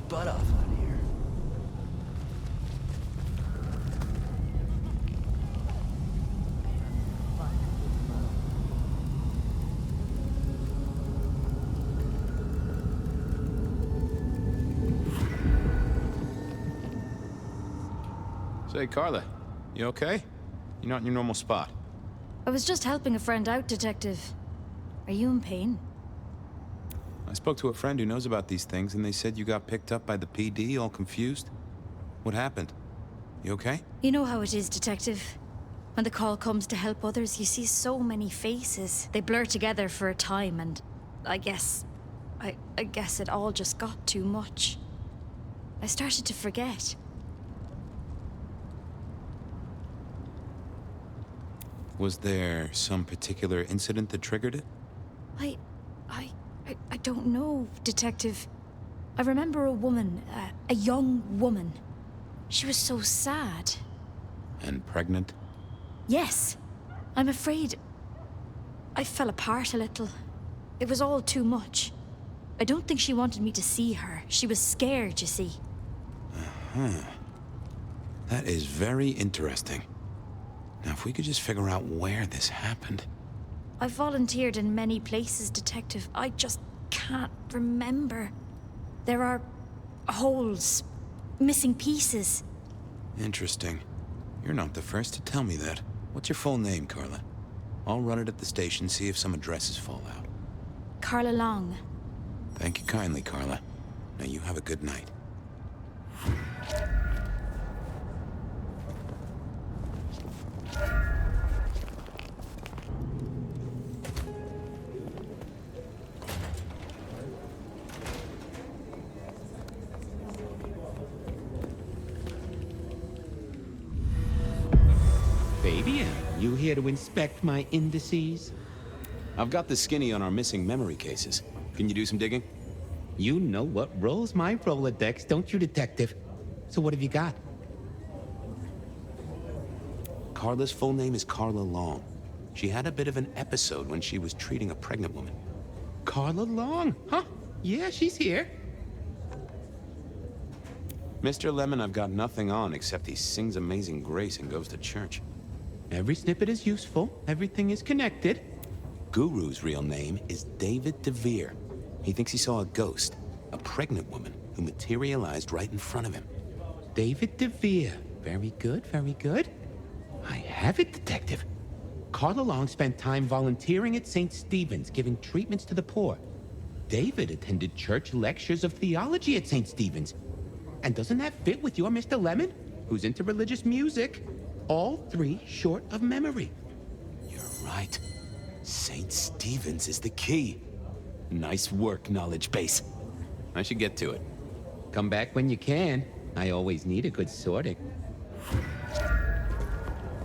Butt off out here. Say, Carla, you okay? You're not in your normal spot. I was just helping a friend out, Detective. Are you in pain? I spoke to a friend who knows about these things, and they said you got picked up by the PD, all confused. What happened? You okay? You know how it is, Detective. When the call comes to help others, you see so many faces. They blur together for a time, and I guess it all just got too much. I started to forget. Was there some particular incident that triggered it? I don't know, Detective. I remember a woman, a young woman. She was so sad. And pregnant? Yes. I'm afraid I fell apart a little. It was all too much. I don't think she wanted me to see her. She was scared, you see. Uh-huh. That is very interesting. Now, if we could just figure out where this happened. I've volunteered in many places, Detective. I just can't remember. There are holes, missing pieces. Interesting. You're not the first to tell me that. What's your full name, Carla? I'll run it at the station, see if some addresses fall out. Carla Long. Thank you kindly, Carla. Now you have a good night. Fabien, you here to inspect my indices? I've got the skinny on our missing memory cases. Can you do some digging? You know what rolls my Rolodex, don't you, Detective? So what have you got? Carla's full name is Carla Long. She had a bit of an episode when she was treating a pregnant woman. Carla Long? Huh? Yeah, she's here. Mr. Lemon, I've got nothing on except he sings Amazing Grace and goes to church. Every snippet is useful. Everything is connected. Guru's real name is David DeVere. He thinks he saw a ghost, a pregnant woman who materialized right in front of him. David DeVere. Very good, very good. I have it, Detective. Carla Long spent time volunteering at St. Stephen's, giving treatments to the poor. David attended church lectures of theology at St. Stephen's. And doesn't that fit with your Mr. Lemon, who's into religious music? All 3 short of memory. You're right. St. Stephen's is the key. Nice work, knowledge base. I should get to it. Come back when you can. I always need a good sorting.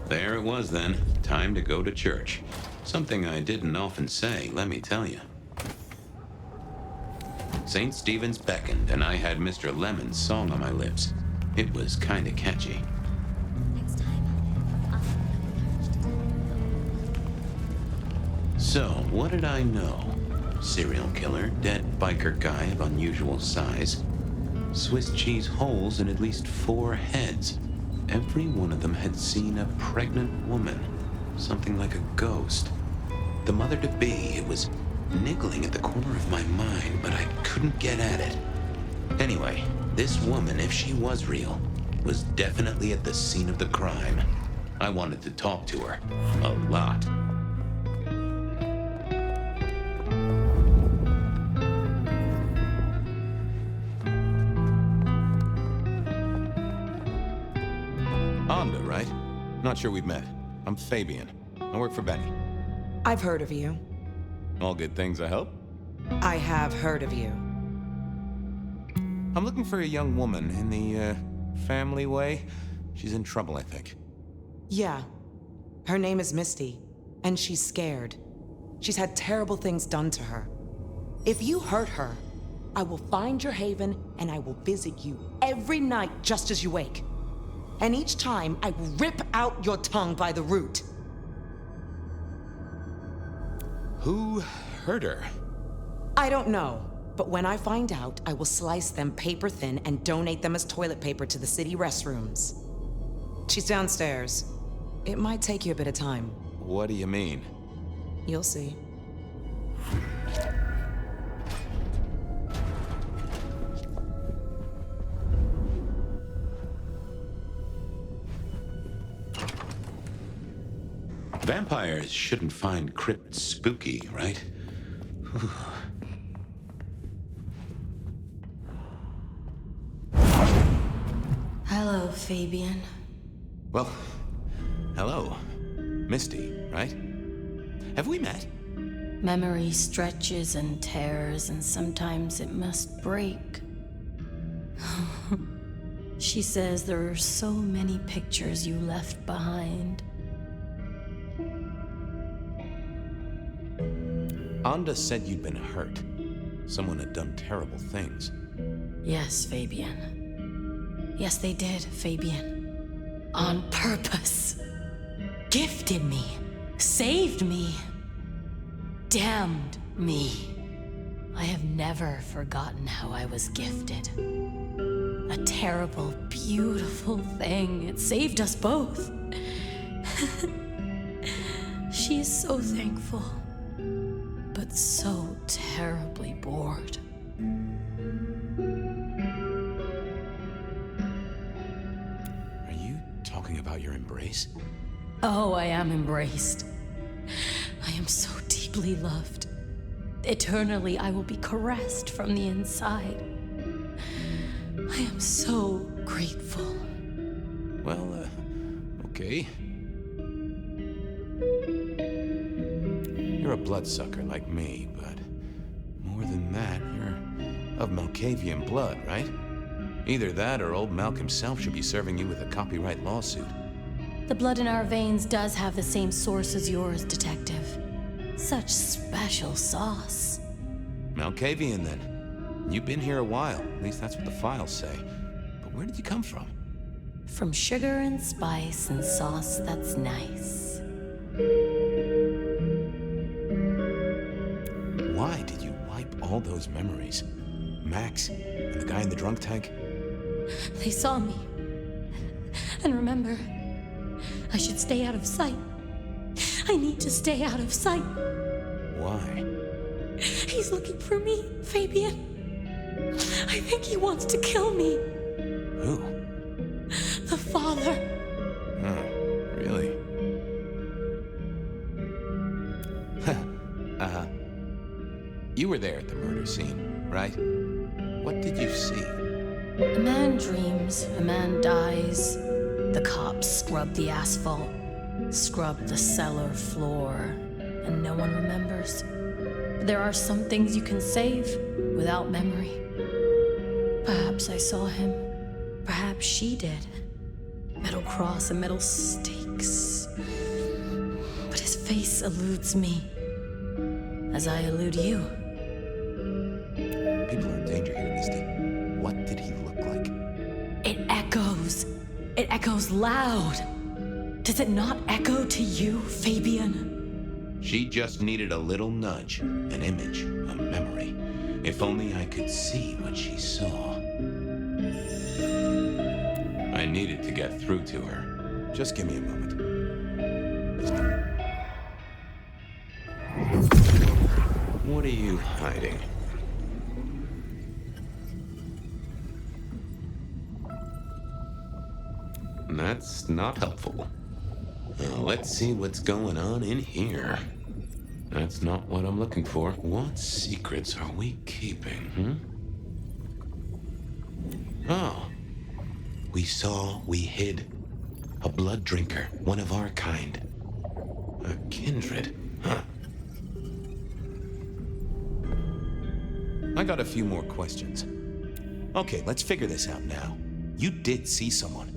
There it was then. Time to go to church. Something I didn't often say, let me tell you. St. Stephen's beckoned, and I had Mr. Lemon's song on my lips. It was kinda catchy. So, what did I know? Serial killer, dead biker guy of unusual size. Swiss cheese holes in at least 4 heads. Every one of them had seen a pregnant woman. Something like a ghost. The mother-to-be, it was niggling at the corner of my mind, but I couldn't get at it. Anyway, this woman, if she was real, was definitely at the scene of the crime. I wanted to talk to her. A lot. Onda, right? Not sure we've met. I'm Fabien. I work for Benny. I've heard of you. All good things, I hope? I have heard of you. I'm looking for a young woman in the, family way. She's in trouble, I think. Yeah. Her name is Misty, and she's scared. She's had terrible things done to her. If you hurt her, I will find your haven and I will visit you every night just as you wake. And each time, I will rip out your tongue by the root. Who hurt her? I don't know, but when I find out, I will slice them paper thin and donate them as toilet paper to the city restrooms. She's downstairs. It might take you a bit of time. What do you mean? You'll see. Vampires shouldn't find crypts spooky, right? Whew. Hello, Fabien. Well, hello. Misty, right? Have we met? Memory stretches and tears, and sometimes it must break. She says there are so many pictures you left behind. Onda said you'd been hurt. Someone had done terrible things. Yes, Fabien. Yes, they did, Fabien. On purpose. Gifted me. Saved me. Damned me. I have never forgotten how I was gifted. A terrible, beautiful thing. It saved us both. She is so thankful, but so terribly bored. Are you talking about your embrace? Oh, I am embraced. I am so deeply loved. Eternally, I will be caressed from the inside. I am so grateful. Well, okay. You're a bloodsucker like me, but more than that, you're of Malkavian blood, right? Either that or old Malk himself should be serving you with a copyright lawsuit. The blood in our veins does have the same source as yours, Detective. Such special sauce. Malkavian, then. You've been here a while. At least that's what the files say. But where did you come from? From sugar and spice and sauce that's nice. Why did you wipe all those memories? Max and the guy in the drunk tank? They saw me. And remember, I should stay out of sight. I need to stay out of sight. Why? He's looking for me, Fabien. I think he wants to kill me. Who? The father. Oh, really? You were there at the murder scene, right? What did you see? A man dreams, a man dies. The cops scrub the asphalt, scrub the cellar floor, and no one remembers. There are some things you can save without memory. Perhaps I saw him. Perhaps she did. Metal cross and metal stakes. But his face eludes me, as I elude you. People are in danger here, Misty. What did he look like? It echoes. It echoes loud. Does it not echo to you, Fabien? She just needed a little nudge, an image, a memory. If only I could see what she saw. I needed to get through to her. Just give me a moment. What are you hiding? That's not helpful. Let's see what's going on in here. That's not what I'm looking for. What secrets are we keeping, Oh. We hid. A blood drinker, one of our kind. A kindred, huh? I got a few more questions. Okay, let's figure this out now. You did see someone.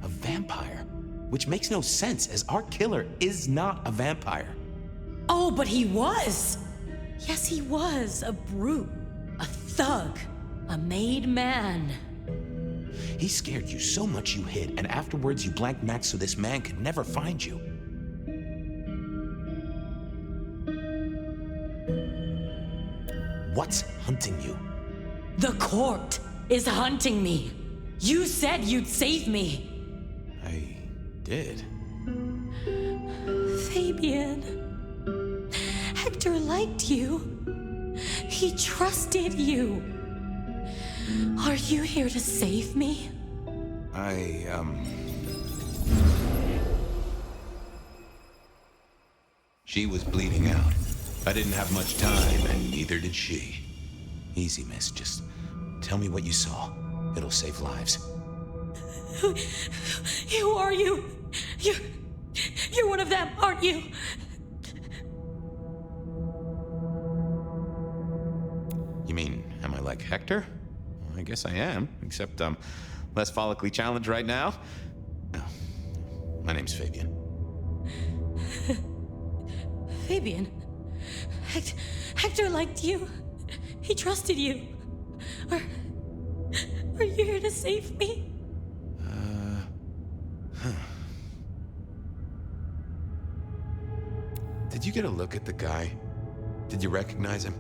A vampire. Which makes no sense, as our killer is not a vampire. Oh, but he was! Yes, he was. A brute. A thug. A made man. He scared you so much you hid, and afterwards you blanked Max so this man could never find you. What's hunting you? The court is hunting me. You said you'd save me. I did. Fabien. Hector liked you. He trusted you. Are you here to save me? She was bleeding out. I didn't have much time, and neither did she. Easy, miss. Just tell me what you saw. It'll save lives. Who are you? You're one of them, aren't you? You mean, am I like Hector? Well, I guess I am, except I'm less follically challenged right now. No, my name's Fabien. Fabien? Hector liked you. He trusted you. Are you here to save me? Did you get a look at the guy? Did you recognize him?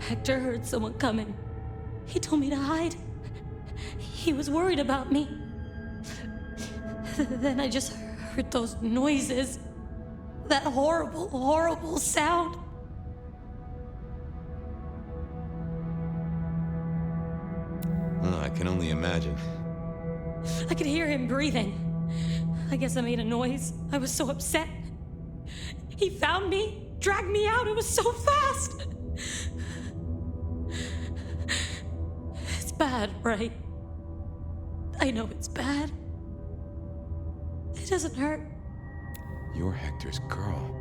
Hector heard someone coming. He told me to hide. He was worried about me. Then I just heard those noises. That horrible, horrible sound. Oh, I can only imagine. I could hear him breathing. I guess I made a noise. I was so upset. He found me, dragged me out. It was so fast. It's bad, right? I know it's bad. It doesn't hurt. You're Hector's girl.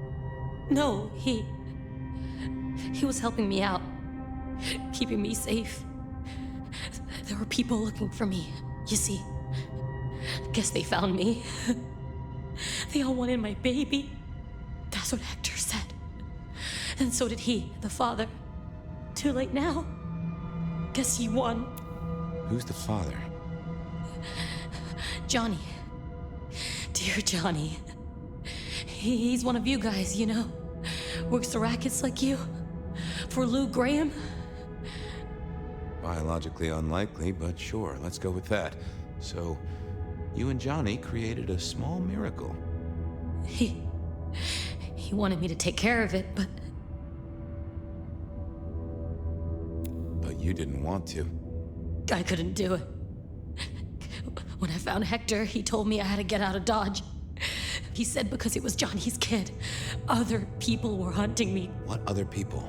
No, he was helping me out, keeping me safe. There were people looking for me, you see. Guess they found me. They all wanted my baby. That's what Hector said. And so did he, the father. Too late now. Guess he won. Who's the father? Johnny. Dear Johnny. He's one of you guys, you know. Works the rackets like you. For Lou Graham. Biologically unlikely, but sure, let's go with that. So, you and Johnny created a small miracle. He wanted me to take care of it, but you didn't want to. I couldn't do it. When I found Hector, he told me I had to get out of Dodge. He said because it was Johnny's kid, other people were hunting me. What other people?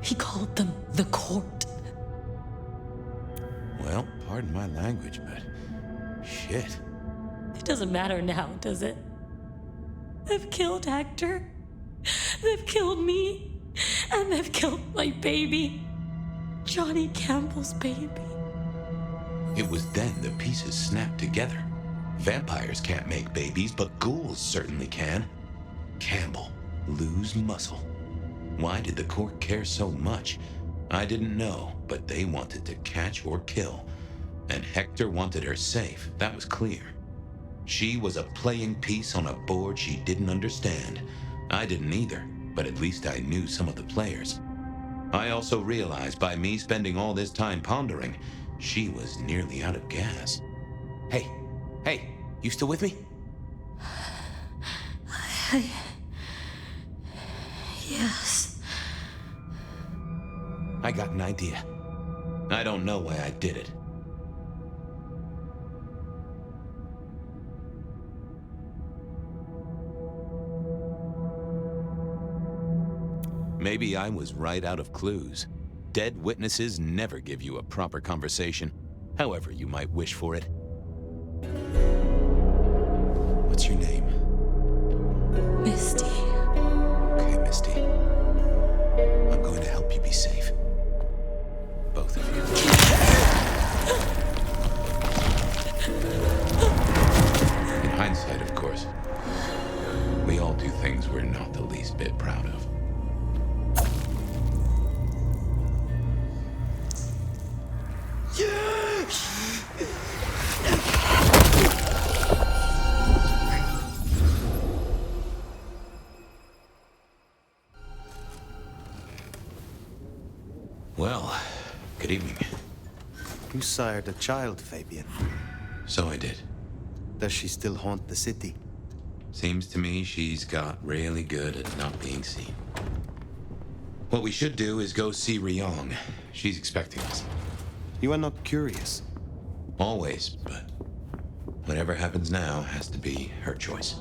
He called them the court. Well, pardon my language, but shit. It doesn't matter now, does it? They've killed Hector. They've killed me. And they've killed my baby. Johnny Campbell's baby. It was then the pieces snapped together. Vampires can't make babies, but ghouls certainly can. Campbell, lose muscle. Why did the court care so much? I didn't know, but they wanted to catch or kill. And Hector wanted her safe, that was clear. She was a playing piece on a board she didn't understand. I didn't either, but at least I knew some of the players. I also realized by me spending all this time pondering, she was nearly out of gas. Hey, you still with me? Yes. I got an idea. I don't know why I did it. Maybe I was right out of clues. Dead witnesses never give you a proper conversation, however you might wish for it. What's your name? Misty. Okay, Misty. I'm going to help you be safe. Both of you. In hindsight, of course. We all do things we're not the least bit proud of. Well, good evening. You sired a child, Fabien. So I did. Does she still haunt the city? Seems to me she's got really good at not being seen. What we should do is go see Ryong. She's expecting us. You are not curious? Always, but whatever happens now has to be her choice.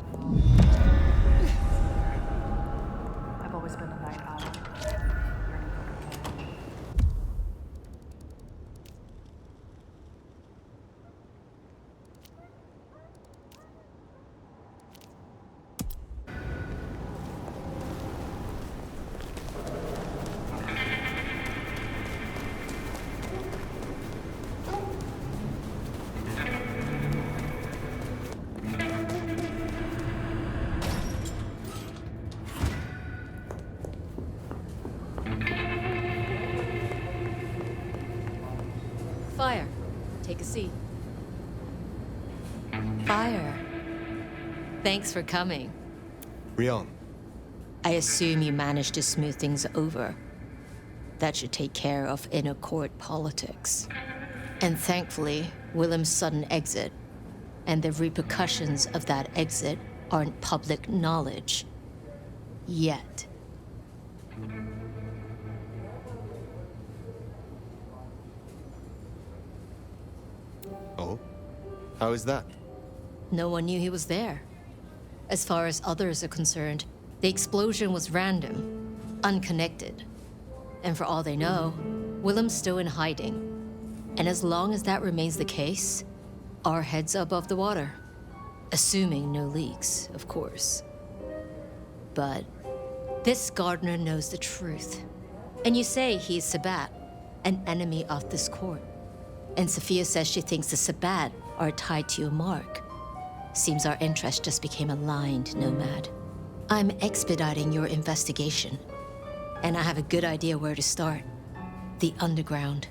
I've always been a night owl. Fire. Take a seat. Fire. Thanks for coming. Ryong. I assume you managed to smooth things over. That should take care of inner court politics. And thankfully, Willem's sudden exit and the repercussions of that exit aren't public knowledge. Yet. Oh? How is that? No one knew he was there. As far as others are concerned, the explosion was random, unconnected. And for all they know, Willem's still in hiding. And as long as that remains the case, our heads are above the water. Assuming no leaks, of course. But this gardener knows the truth. And you say he's Sabbat, an enemy of this court. And Sophia says she thinks the Sabbat are tied to your mark. Seems our interests just became aligned, Nomad. I'm expediting your investigation. And I have a good idea where to start. The underground.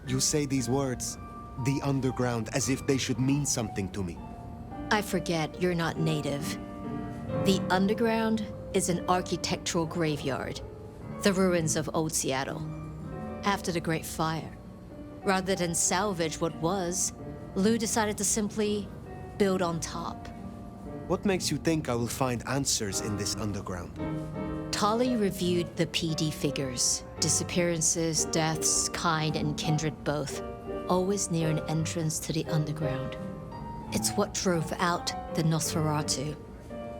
You say these words, the underground, as if they should mean something to me. I forget you're not native. The underground is an architectural graveyard. The ruins of old Seattle. After the Great Fire. Rather than salvage what was, Lou decided to simply build on top. What makes you think I will find answers in this underground? Tali reviewed the PD figures. Disappearances, deaths, kind and kindred both. Always near an entrance to the underground. It's what drove out the Nosferatu.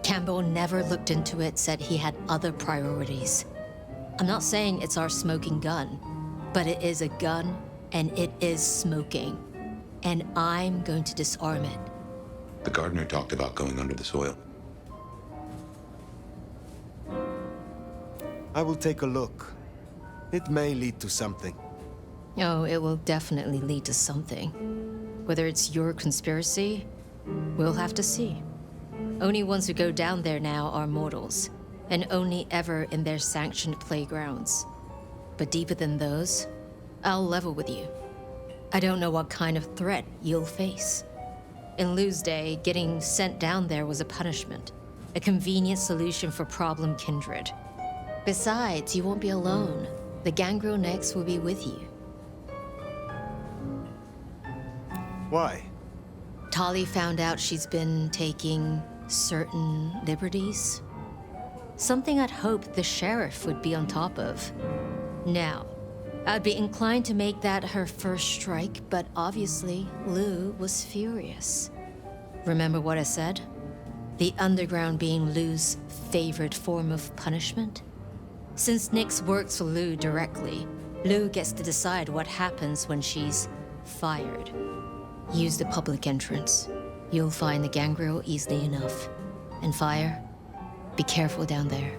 Campbell never looked into it, said he had other priorities. I'm not saying it's our smoking gun, but it is a gun and it is smoking. And I'm going to disarm it. The gardener talked about going under the soil. I will take a look. It may lead to something. Oh, it will definitely lead to something. Whether it's your conspiracy, we'll have to see. Only ones who go down there now are mortals, and only ever in their sanctioned playgrounds. But deeper than those, I'll level with you. I don't know what kind of threat you'll face. In Lou's day, getting sent down there was a punishment, a convenient solution for problem kindred. Besides, you won't be alone. The Gangrel next will be with you. Why? Tali found out she's been taking certain liberties. Something I'd hoped the sheriff would be on top of. Now, I'd be inclined to make that her first strike, but obviously, Lou was furious. Remember what I said? The underground being Lou's favorite form of punishment? Since Nyx works for Lou directly, Lou gets to decide what happens when she's fired. Use the public entrance. You'll find the Gangrel easily enough. And Fire, be careful down there.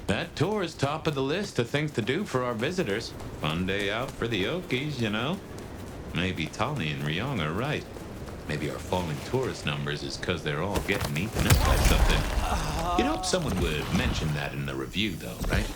That tour is top of the list of things to do for our visitors. Fun day out for the Okies, you know? Maybe Tali and Ryong are right. Maybe our falling tourist numbers is because they're all getting eaten up by something. You'd hope someone would mention that in the review, though, right?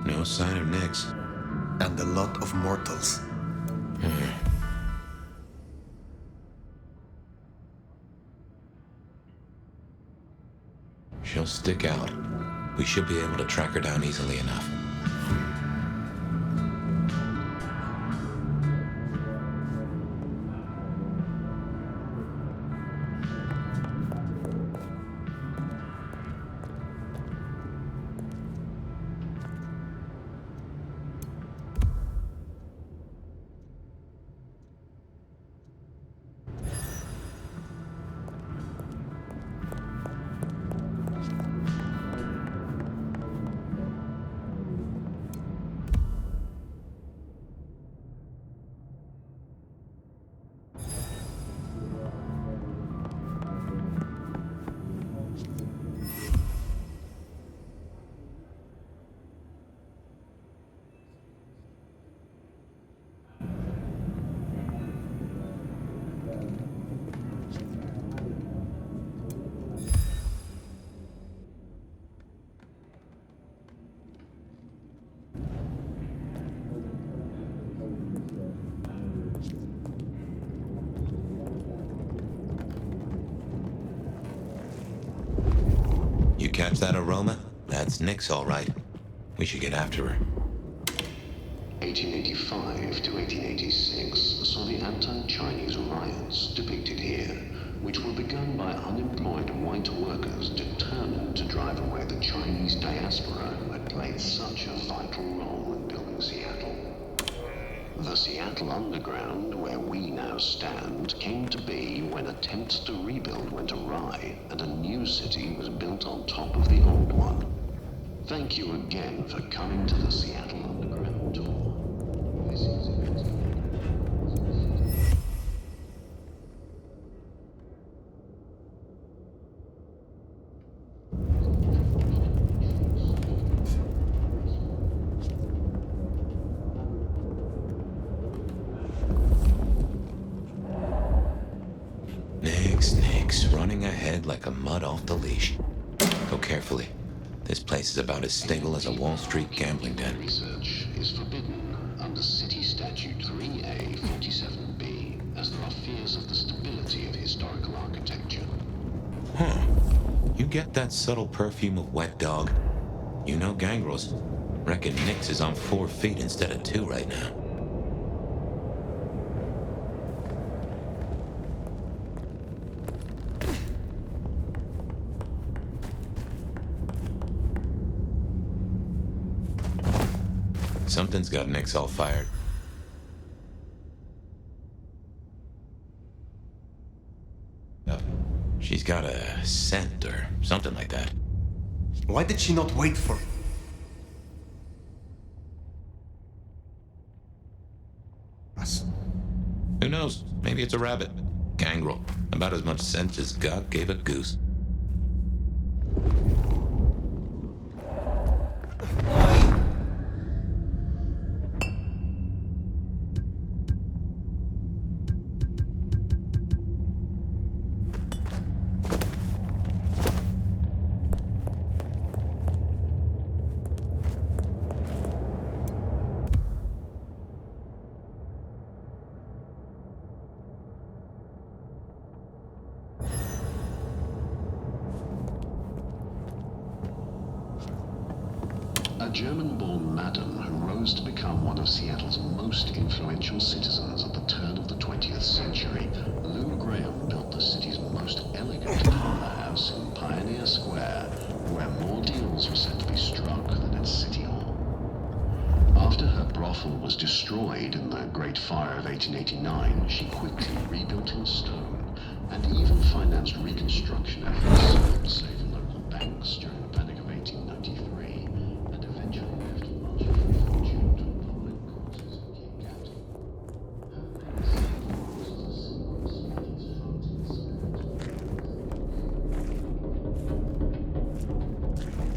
No sign of Nyx. And a lot of mortals. She'll stick out. We should be able to track her down easily enough. Catch that aroma? That's Nyx, all right. We should get after her. 1885 to 1886 saw the anti-Chinese riots depicted here, which were begun by unemployed white workers determined to drive away the Chinese diaspora who had played such a vital role in building Seattle. The Seattle Underground, where we now stand, came to be when attempts to rebuild went awry and a new city was built on top of the old one. Thank you again for coming to the Seattle Underground tour. This is Nyx, running ahead like a mud off the leash. Go carefully. This place is about as stable as a Wall Street gambling den. Research is forbidden under City Statute 3A 47B, as there are fears of the stability of historical architecture. Huh. You get that subtle perfume of wet dog? You know gangrels. Reckon Nyx is on 4 feet instead of 2 right now. Something's got Nyx all fired. She's got a scent or something like that. Why did she not wait for... us? Who knows? Maybe it's a rabbit. Gangrel. About as much scent as God gave a goose. A German-born madam who rose to become one of Seattle's most influential citizens at the turn of the 20th century, Lou Graham built the city's most elegant parlor house in Pioneer Square, where more deals were said to be struck than at City Hall. After her brothel was destroyed in the Great Fire of 1889, she quickly rebuilt in stone and even financed reconstruction efforts and saved local banks during the Panic of 1893.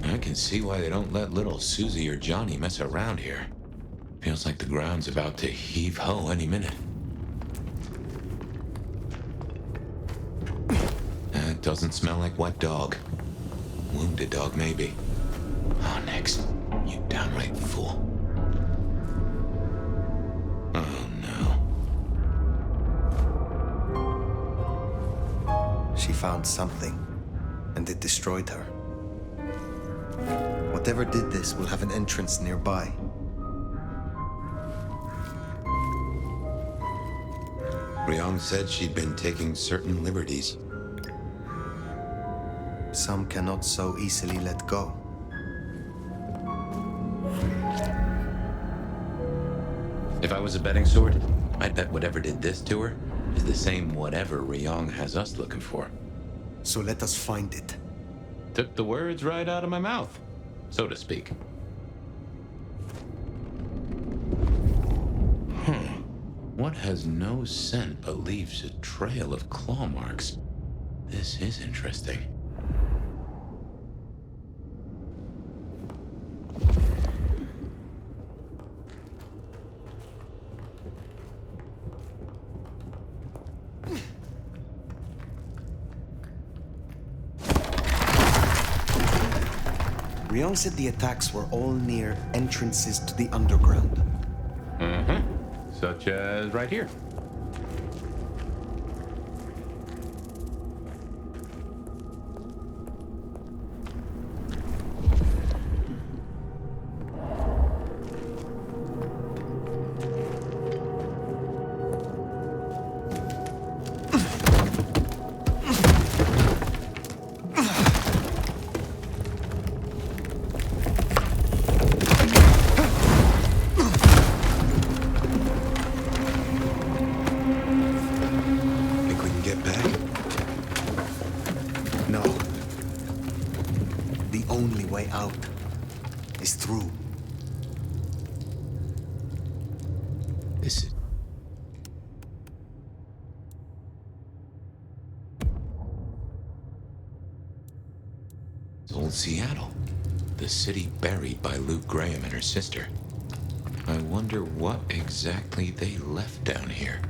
I can see why they don't let little Susie or Johnny mess around here. Feels like the ground's about to heave-ho any minute. That doesn't smell like wet dog. Wounded dog, maybe. Oh, Nyx, you downright fool. Oh, no. She found something, and it destroyed her. Whatever did this will have an entrance nearby. Ryong said she'd been taking certain liberties. Some cannot so easily let go. If I was a betting sword, I'd bet whatever did this to her is the same whatever Ryong has us looking for. So let us find it. Took the words right out of my mouth, so to speak. What has no scent but leaves a trail of claw marks? This is interesting. Ryong said the attacks were all near entrances to the underground. Such as right here. way out is through. This is... It's old Seattle. The city buried by Luke Graham and her sister. I wonder what exactly they left down here.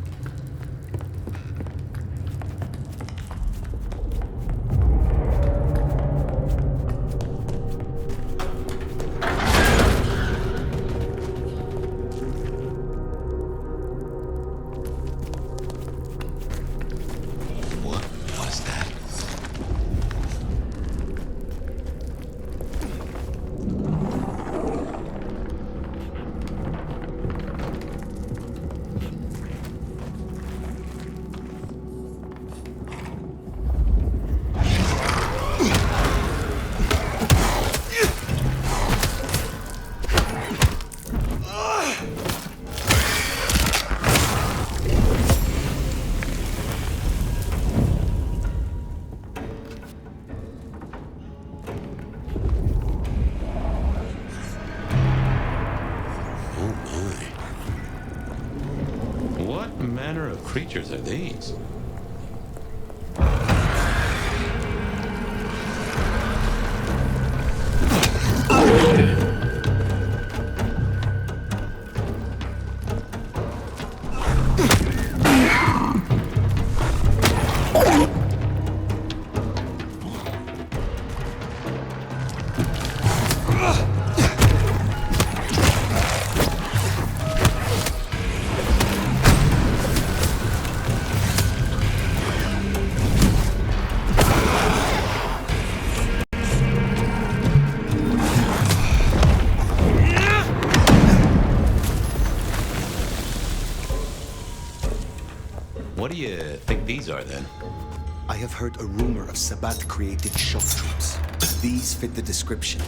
Creatures are these? What do you think these are, then? I have heard a rumor of Sabbath-created shock troops. These fit the description.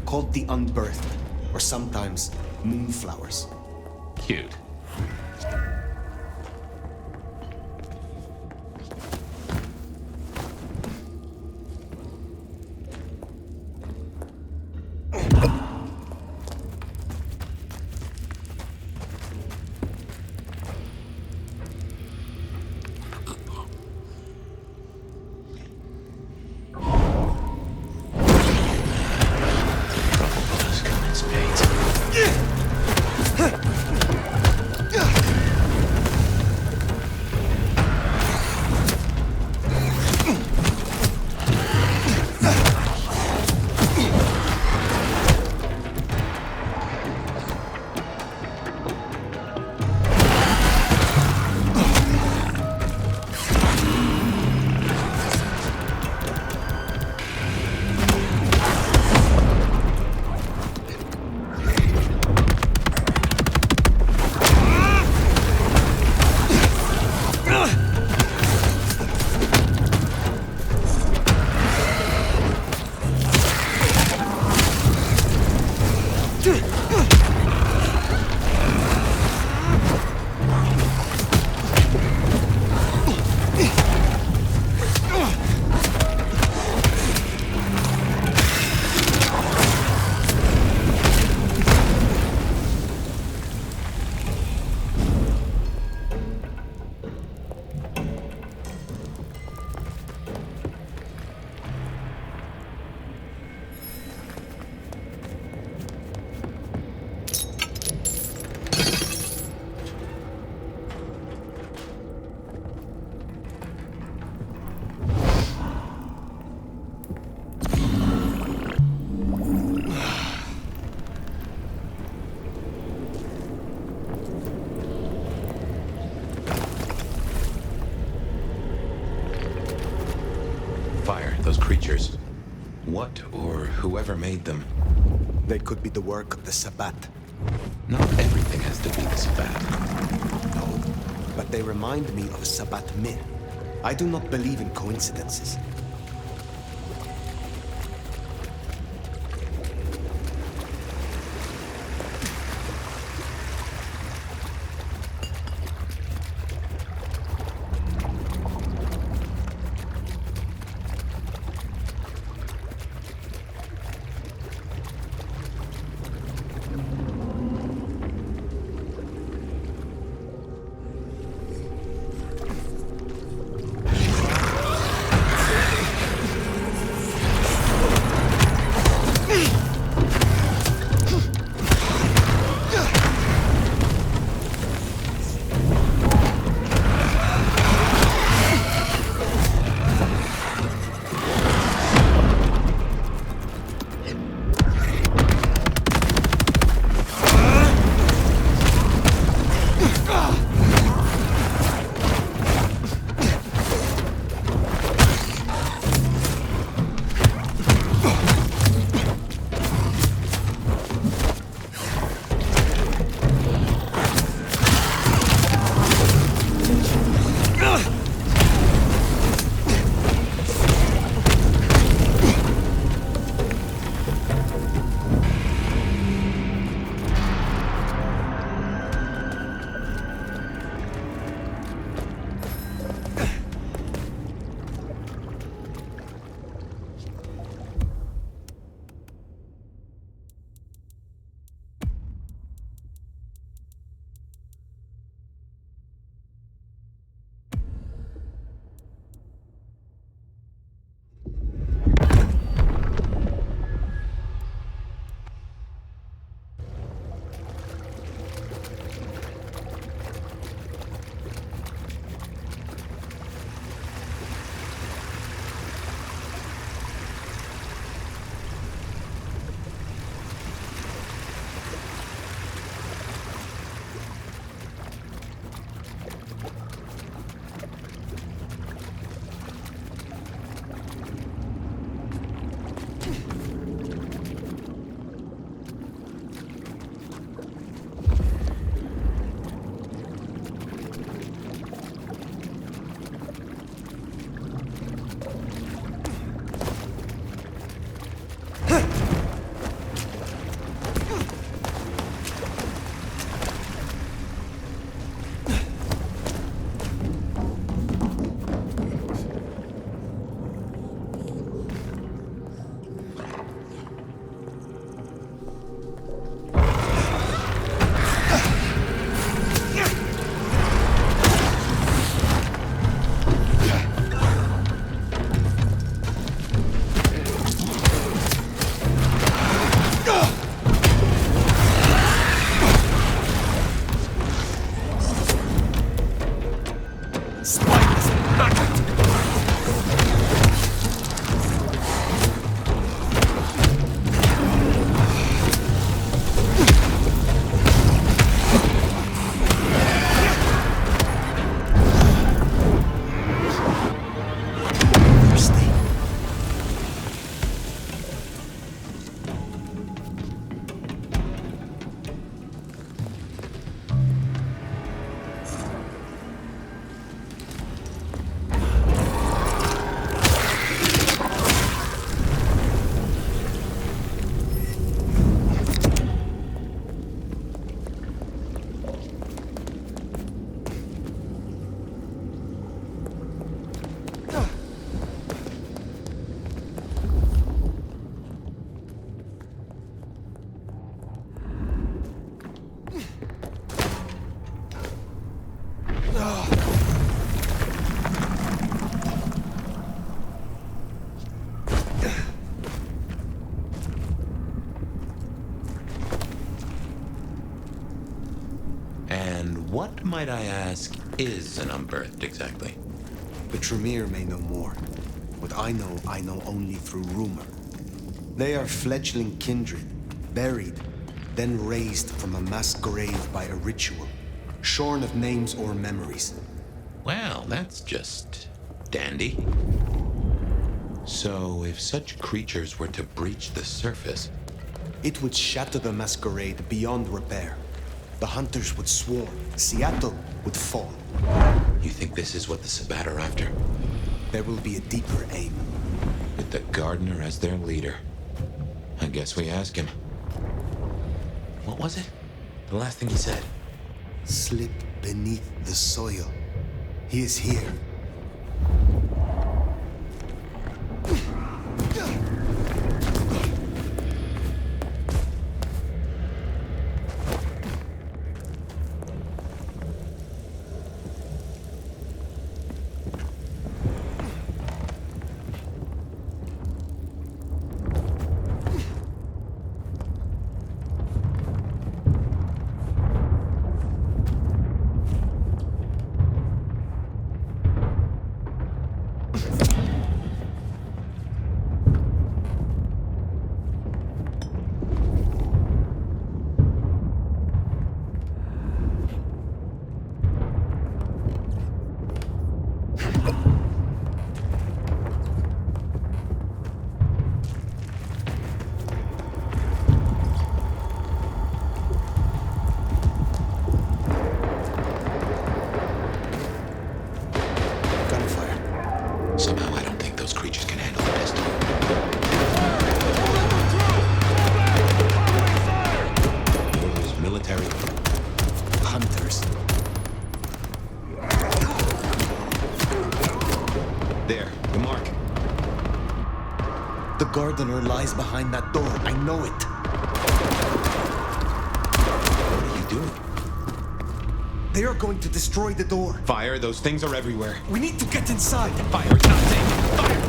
Called the Unbirthed, or sometimes Moonflowers. Cute. Those creatures. What or whoever made them? They could be the work of the Sabbath. Not everything has to be the Sabbath. No, but they remind me of a Sabbath myth. I do not believe in coincidences. And what, might I ask, is an Unbirthed exactly? The Tremere may know more. What I know only through rumor. They are fledgling kindred, buried, then raised from a masquerade by a ritual, shorn of names or memories. Well, that's just dandy. So, if such creatures were to breach the surface... It would shatter the masquerade beyond repair. The hunters would swarm. Seattle would fall. You think this is what the Sabbat are after? There will be a deeper aim. With the gardener as their leader. I guess we ask him. What was it? The last thing he said? Slip beneath the soil. He is here. Somehow I don't think those creatures can handle the pistol. Orders military. Hunters. There, the mark. The gardener lies behind that door. I know it. What are you doing? They are going to destroy the door. Fire, those things are everywhere. We need to get inside. Fire is not safe. Fire!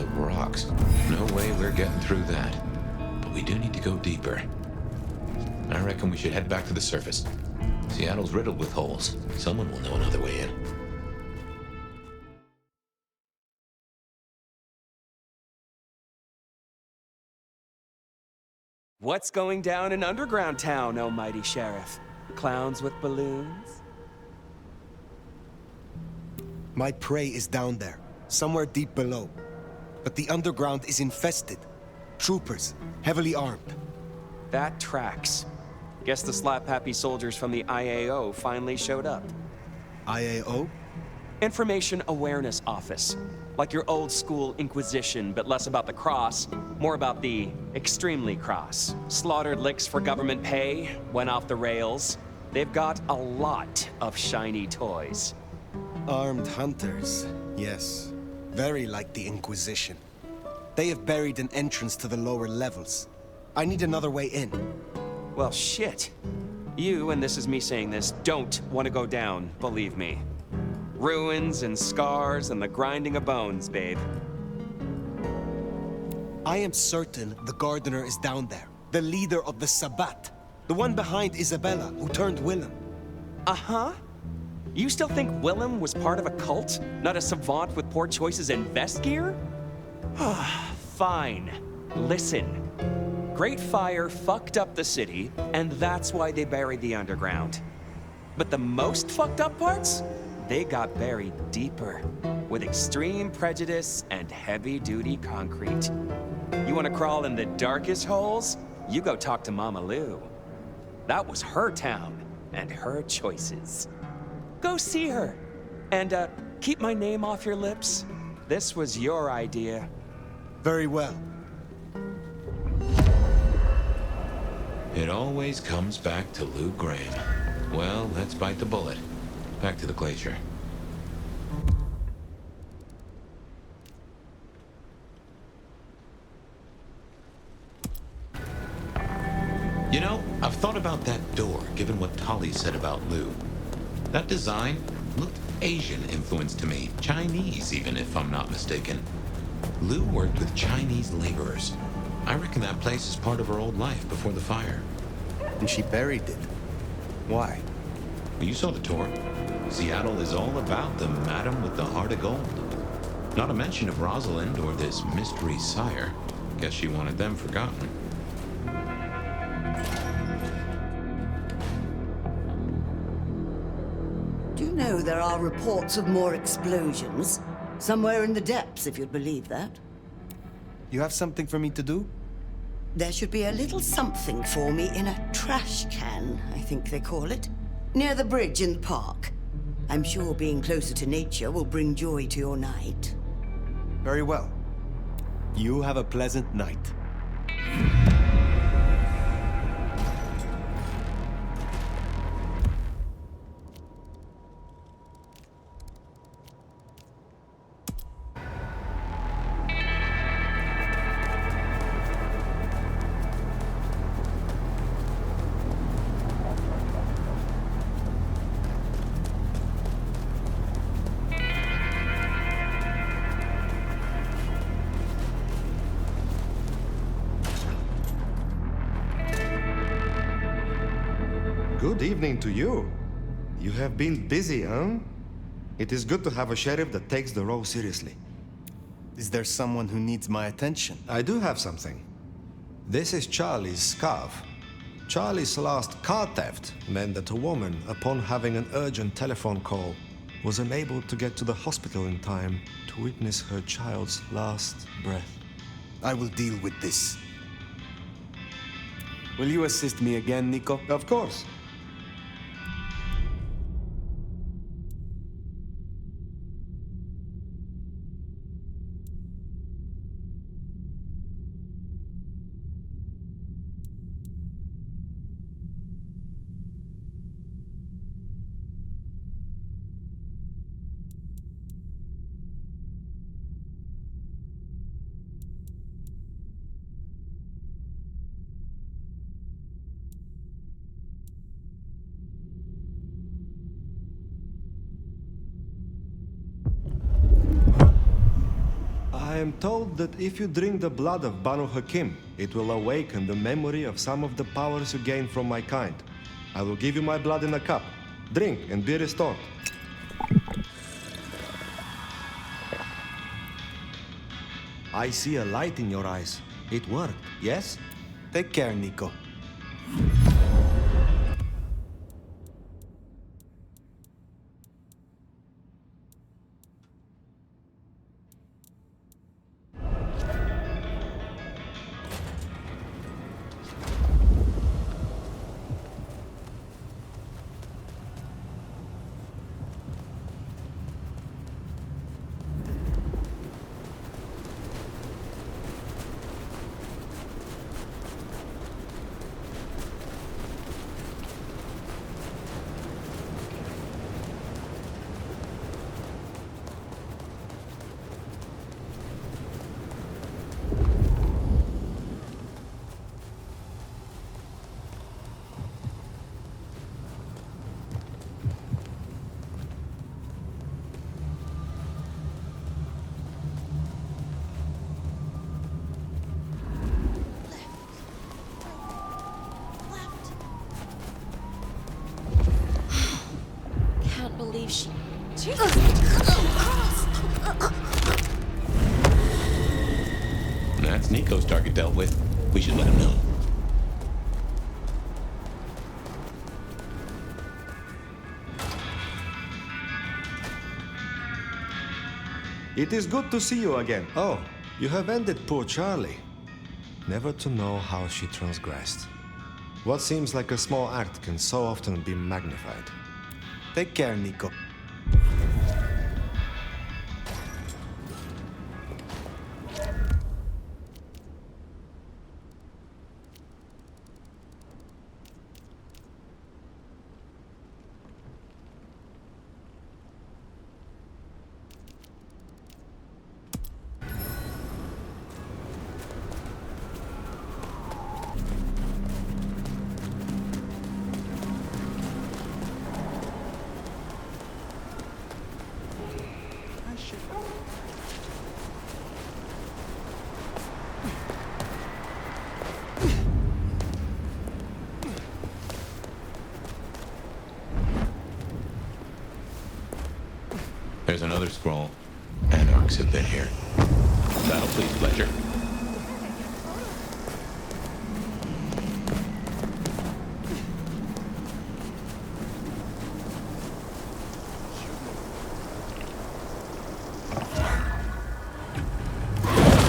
the rocks. No way we're getting through that. But we do need to go deeper. I reckon we should head back to the surface. Seattle's riddled with holes. Someone will know another way in. What's going down in Underground Town, oh mighty sheriff? Clowns with balloons? My prey is down there, somewhere deep below. But the underground is infested. Troopers, heavily armed. That tracks. Guess the slap-happy soldiers from the IAO finally showed up. IAO? Information Awareness Office. Like your old school Inquisition, but less about the cross, more about the extremely cross. Slaughtered licks for government pay, went off the rails. They've got a lot of shiny toys. Armed hunters, yes. Very like the Inquisition. They have buried an entrance to the lower levels. I need another way in. Well, shit. You, and this is me saying this, don't want to go down, believe me. Ruins and scars and the grinding of bones, babe. I am certain the gardener is down there. The leader of the Sabbat. The one behind Isabella, who turned Willem. Uh-huh. You still think Willem was part of a cult? Not a savant with poor choices in vest gear? Fine. Listen. Great Fire fucked up the city, and that's why they buried the underground. But the most fucked up parts? They got buried deeper, with extreme prejudice and heavy-duty concrete. You want to crawl in the darkest holes? You go talk to Mama Lou. That was her town, and her choices. Go see her. And, keep my name off your lips. This was your idea. Very well. It always comes back to Lou Graham. Well, let's bite the bullet. Back to the glacier. You know, I've thought about that door, given what Tali said about Lou. That design looked Asian influenced to me. Chinese, even, if I'm not mistaken. Lou worked with Chinese laborers. I reckon that place is part of her old life before the fire. And she buried it. Why? Well, you saw the tour. Seattle is all about the madam with the heart of gold. Not a mention of Rosalind or this mystery sire. Guess she wanted them forgotten. Do you know there are reports of more explosions? Somewhere in the depths, if you'd believe that. You have something for me to do? There should be a little something for me in a trash can, I think they call it, near the bridge in the park. I'm sure being closer to nature will bring joy to your night. Very well. You have a pleasant night. Good evening to you. You have been busy, huh? It is good to have a sheriff that takes the role seriously. Is there someone who needs my attention? I do have something. This is Charlie's scarf. Charlie's last car theft meant that a woman, upon having an urgent telephone call, was unable to get to the hospital in time to witness her child's last breath. I will deal with this. Will you assist me again, Nico? Of course. am told that if you drink the blood of Banu Hakim, it will awaken the memory of some of the powers you gain from my kind. I will give you my blood in a cup. Drink and be restored. I see a light in your eyes. It worked, yes? Take care, Nico. Believe she. That's Nico's target dealt with. We should let him know. It is good to see you again. Oh, you have ended poor Charlie. Never to know how she transgressed. What seems like a small act can so often be magnified. Take care, Nico. There's another scroll. Anarchs have been here. That'll please Fletcher.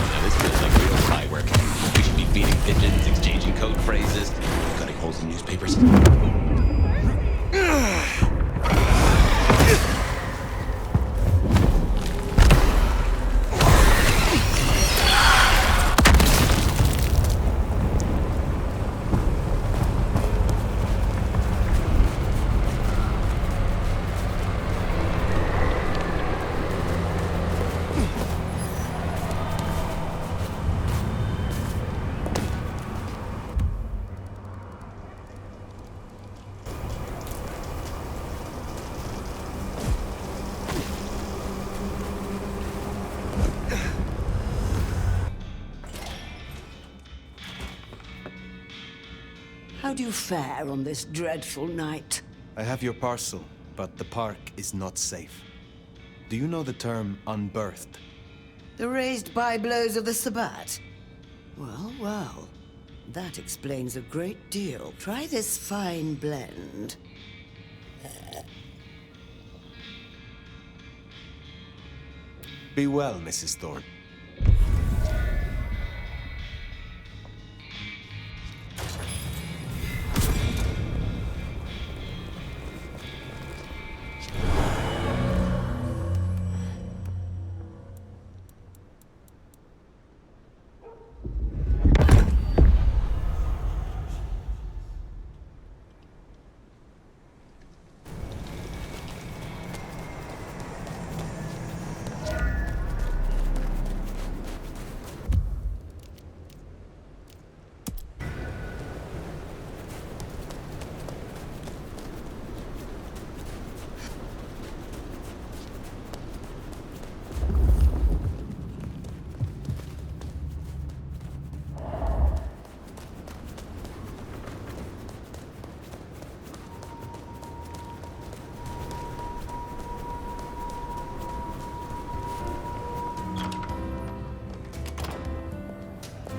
Now this feels like real spy work. We should be feeding pigeons, exchanging code phrases, cutting holes in newspapers. How do you fare on this dreadful night? I have your parcel, but the park is not safe. Do you know the term unbirthed? The raised by-blows of the Sabbat? Well, well. That explains a great deal. Try this fine blend. Be well, Mrs. Thorne.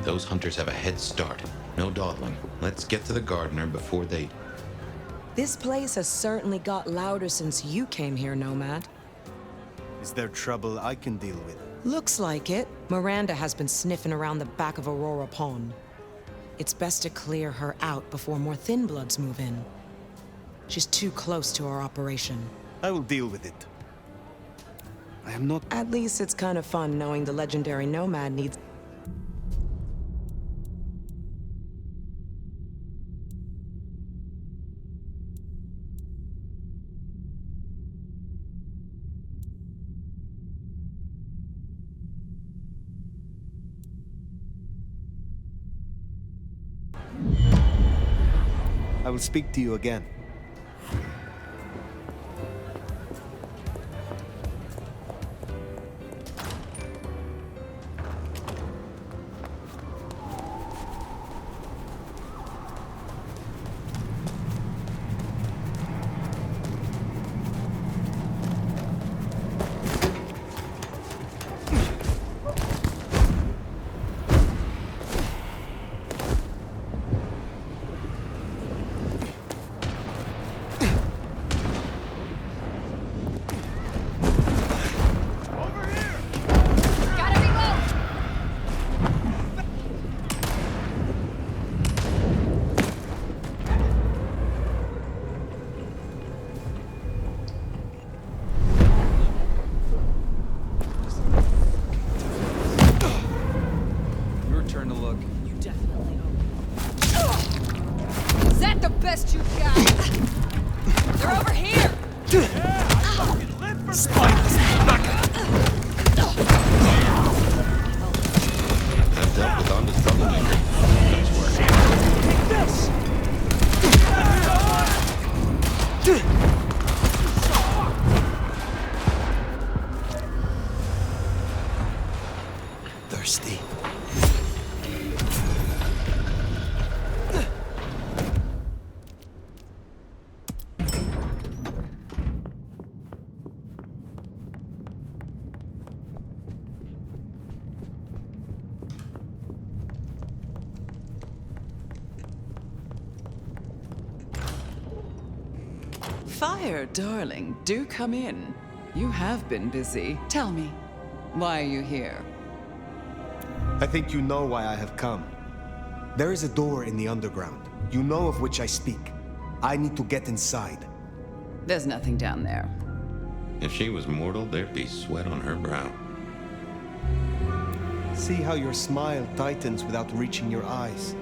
Those hunters have a head start. No dawdling. Let's get to the gardener before they... This place has certainly got louder since you came here, Nomad. Is there trouble I can deal with? Looks like it. Miranda has been sniffing around the back of Aurora Pond. It's best to clear her out before more Thin Bloods move in. She's too close to our operation. I will deal with it. I am not... At least it's kind of fun knowing the legendary Nomad needs... I will speak to you again. Fire, darling, do come in. You have been busy. Tell me, why are you here? I think you know why I have come. There is a door in the underground. You know of which I speak. I need to get inside. There's nothing down there. If she was mortal, there'd be sweat on her brow. See how your smile tightens without reaching your eyes.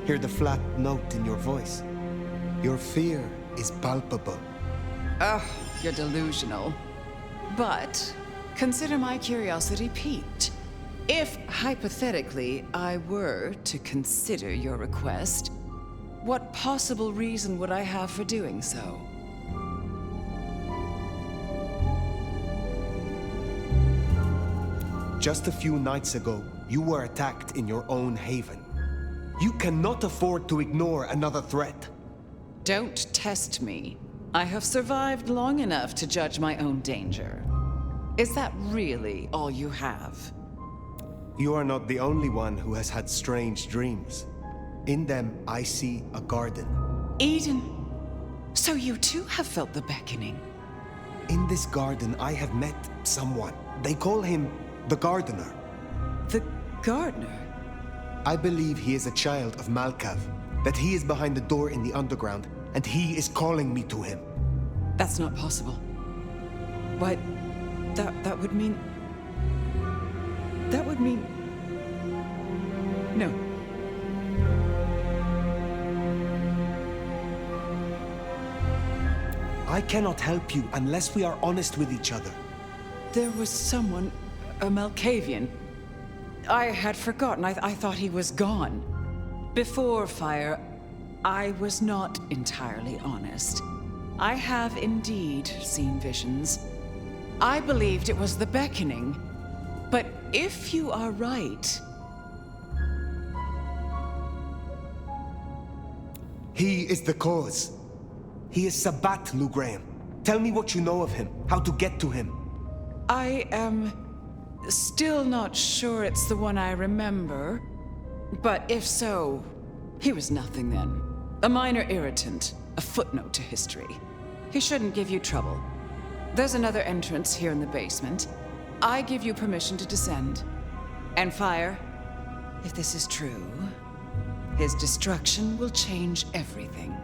Hear the flat note in your voice. Your fear is palpable. Ugh, you're delusional. But consider my curiosity piqued. If, hypothetically, I were to consider your request, what possible reason would I have for doing so? Just a few nights ago, you were attacked in your own haven. You cannot afford to ignore another threat. Don't test me. I have survived long enough to judge my own danger. Is that really all you have? You are not the only one who has had strange dreams. In them, I see a garden. Eden, so you too have felt the beckoning. In this garden, I have met someone. They call him the Gardener. The Gardener? I believe he is a child of Malkav, that he is behind the door in the underground, and he is calling me to him. That's not possible. Why, that would mean... That would mean... No. I cannot help you unless we are honest with each other. There was someone, a Malkavian. I had forgotten. I thought he was gone. Before Fire, I was not entirely honest. I have indeed seen visions. I believed it was the beckoning. But if you are right... He is the cause. He is Sabat, Lou Graham. Tell me what you know of him, how to get to him. I am still not sure it's the one I remember. But if so, he was nothing then. A minor irritant, a footnote to history. He shouldn't give you trouble. There's another entrance here in the basement. I give you permission to descend. And Fire, if this is true, his destruction will change everything.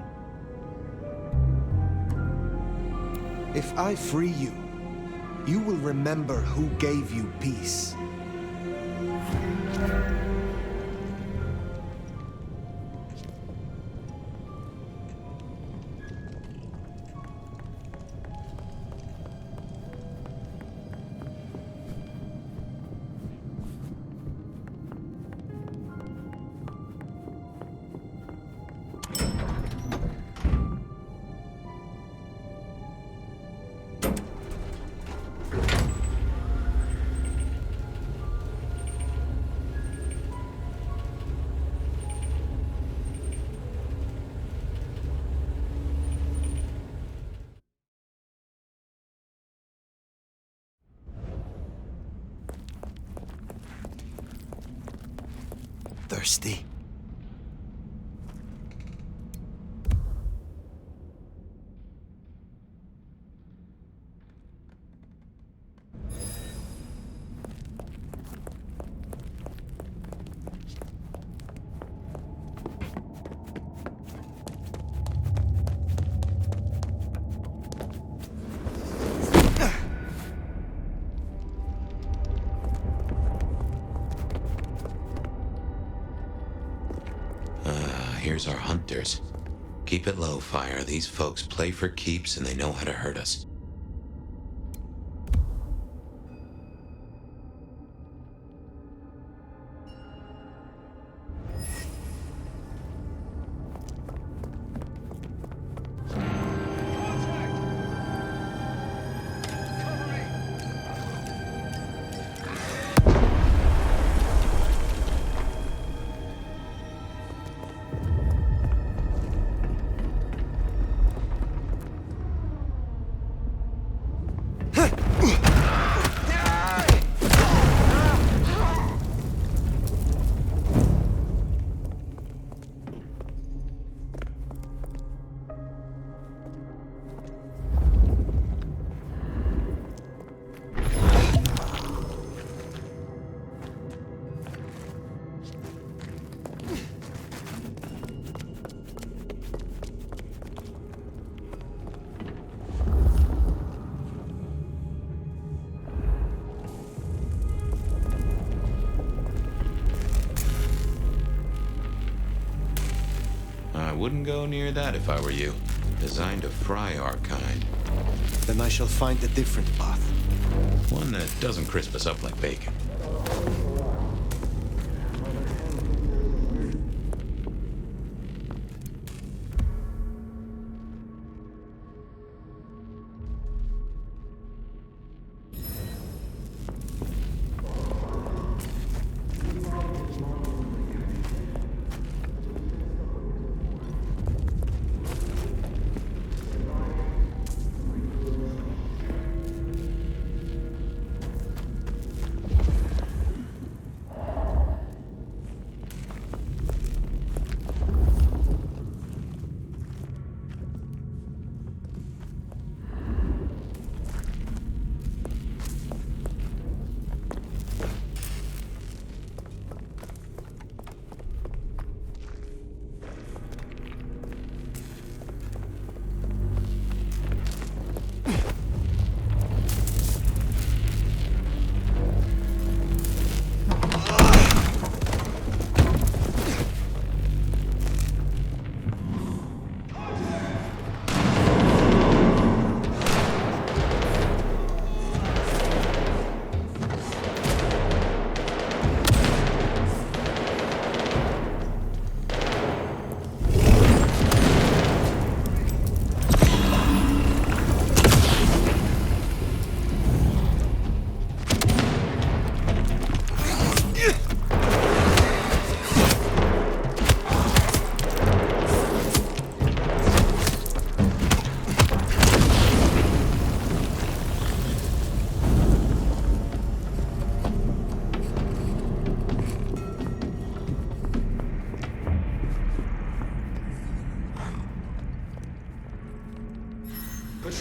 If I free you, you will remember who gave you peace. Thirsty? Here's our hunters. Keep it low, Fire. These folks play for keeps and they know how to hurt us. I wouldn't go near that if I were you. Designed to fry our kind. Then I shall find a different path. One that doesn't crisp us up like bacon.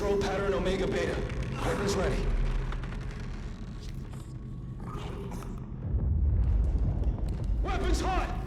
Control pattern Omega Beta. Weapons ready. Weapons hot!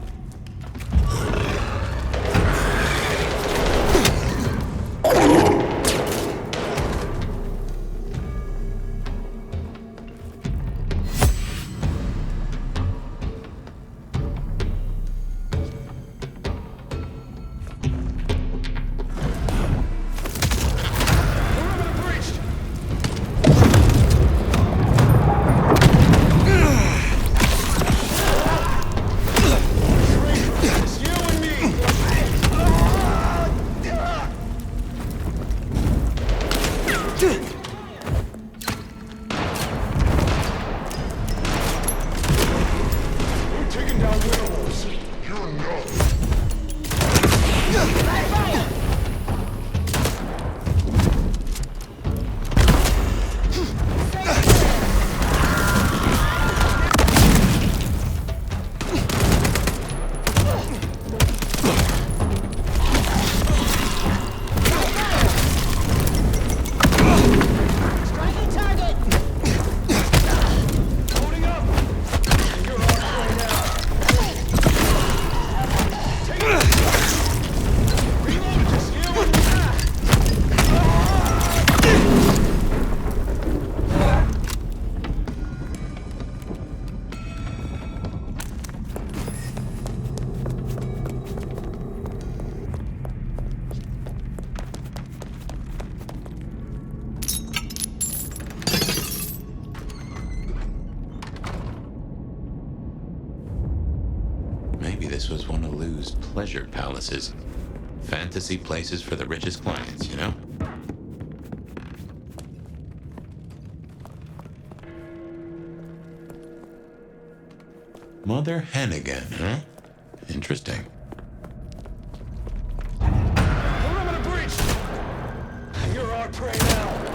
This was one of Lou's pleasure palaces. Fantasy places for the richest clients, you know? Mother Hannigan, huh? Interesting. Perimeter breached! You're our prey now!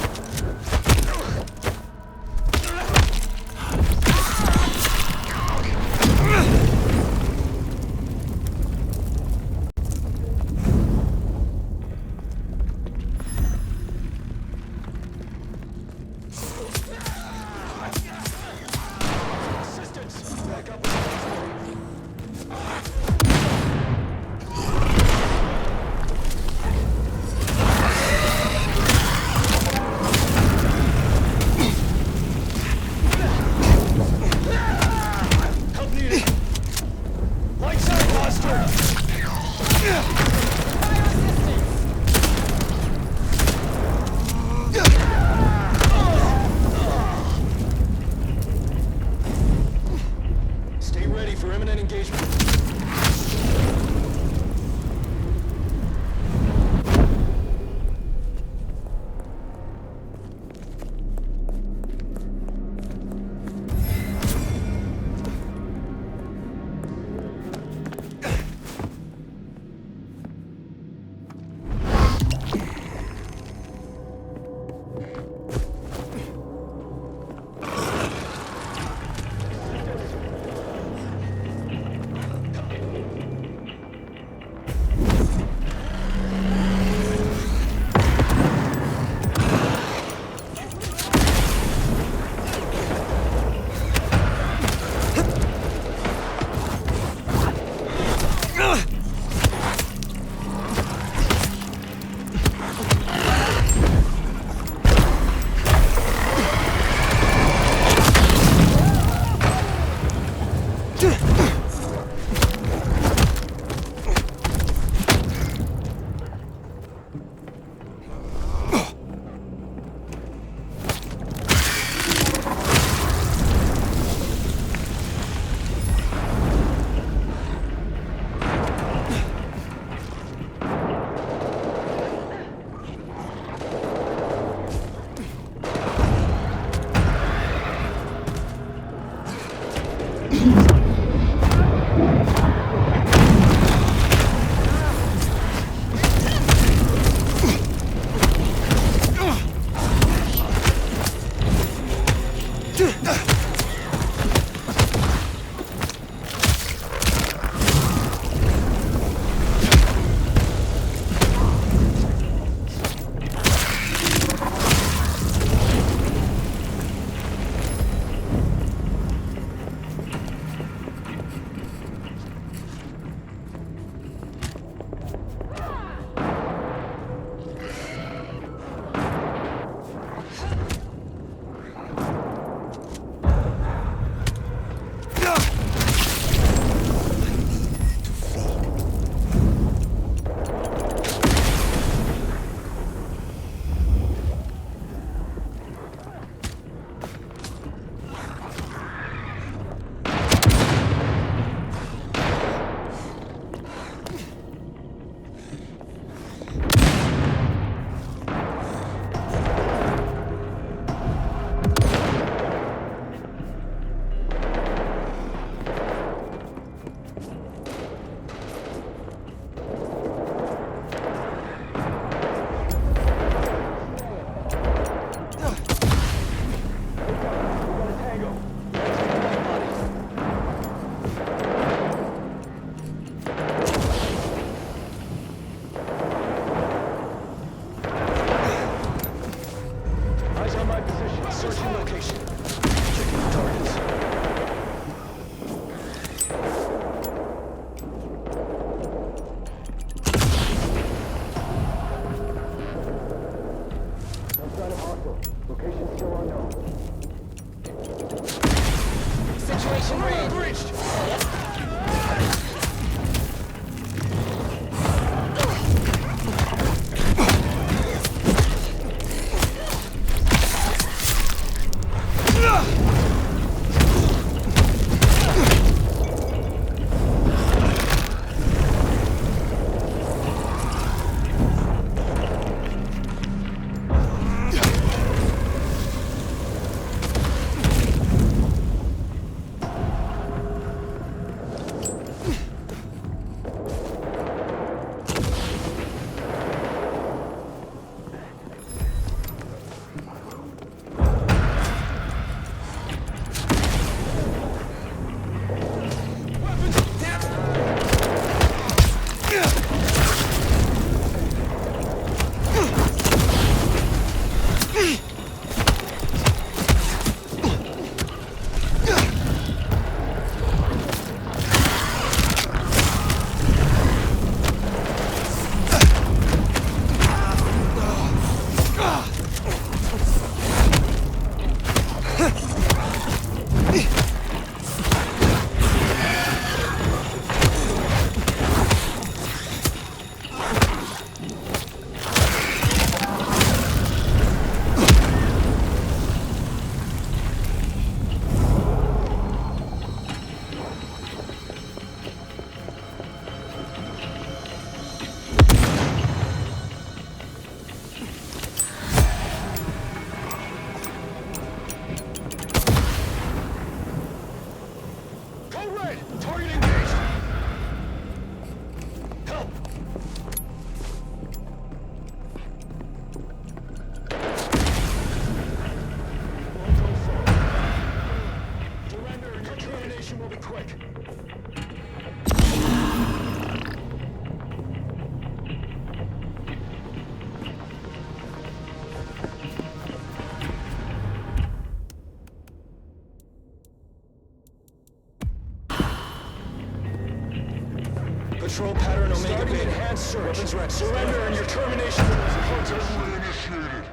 Patrol pattern Omega Beta. Enhanced search. Weapons ready. Surrender and your termination. Contact reinitiated.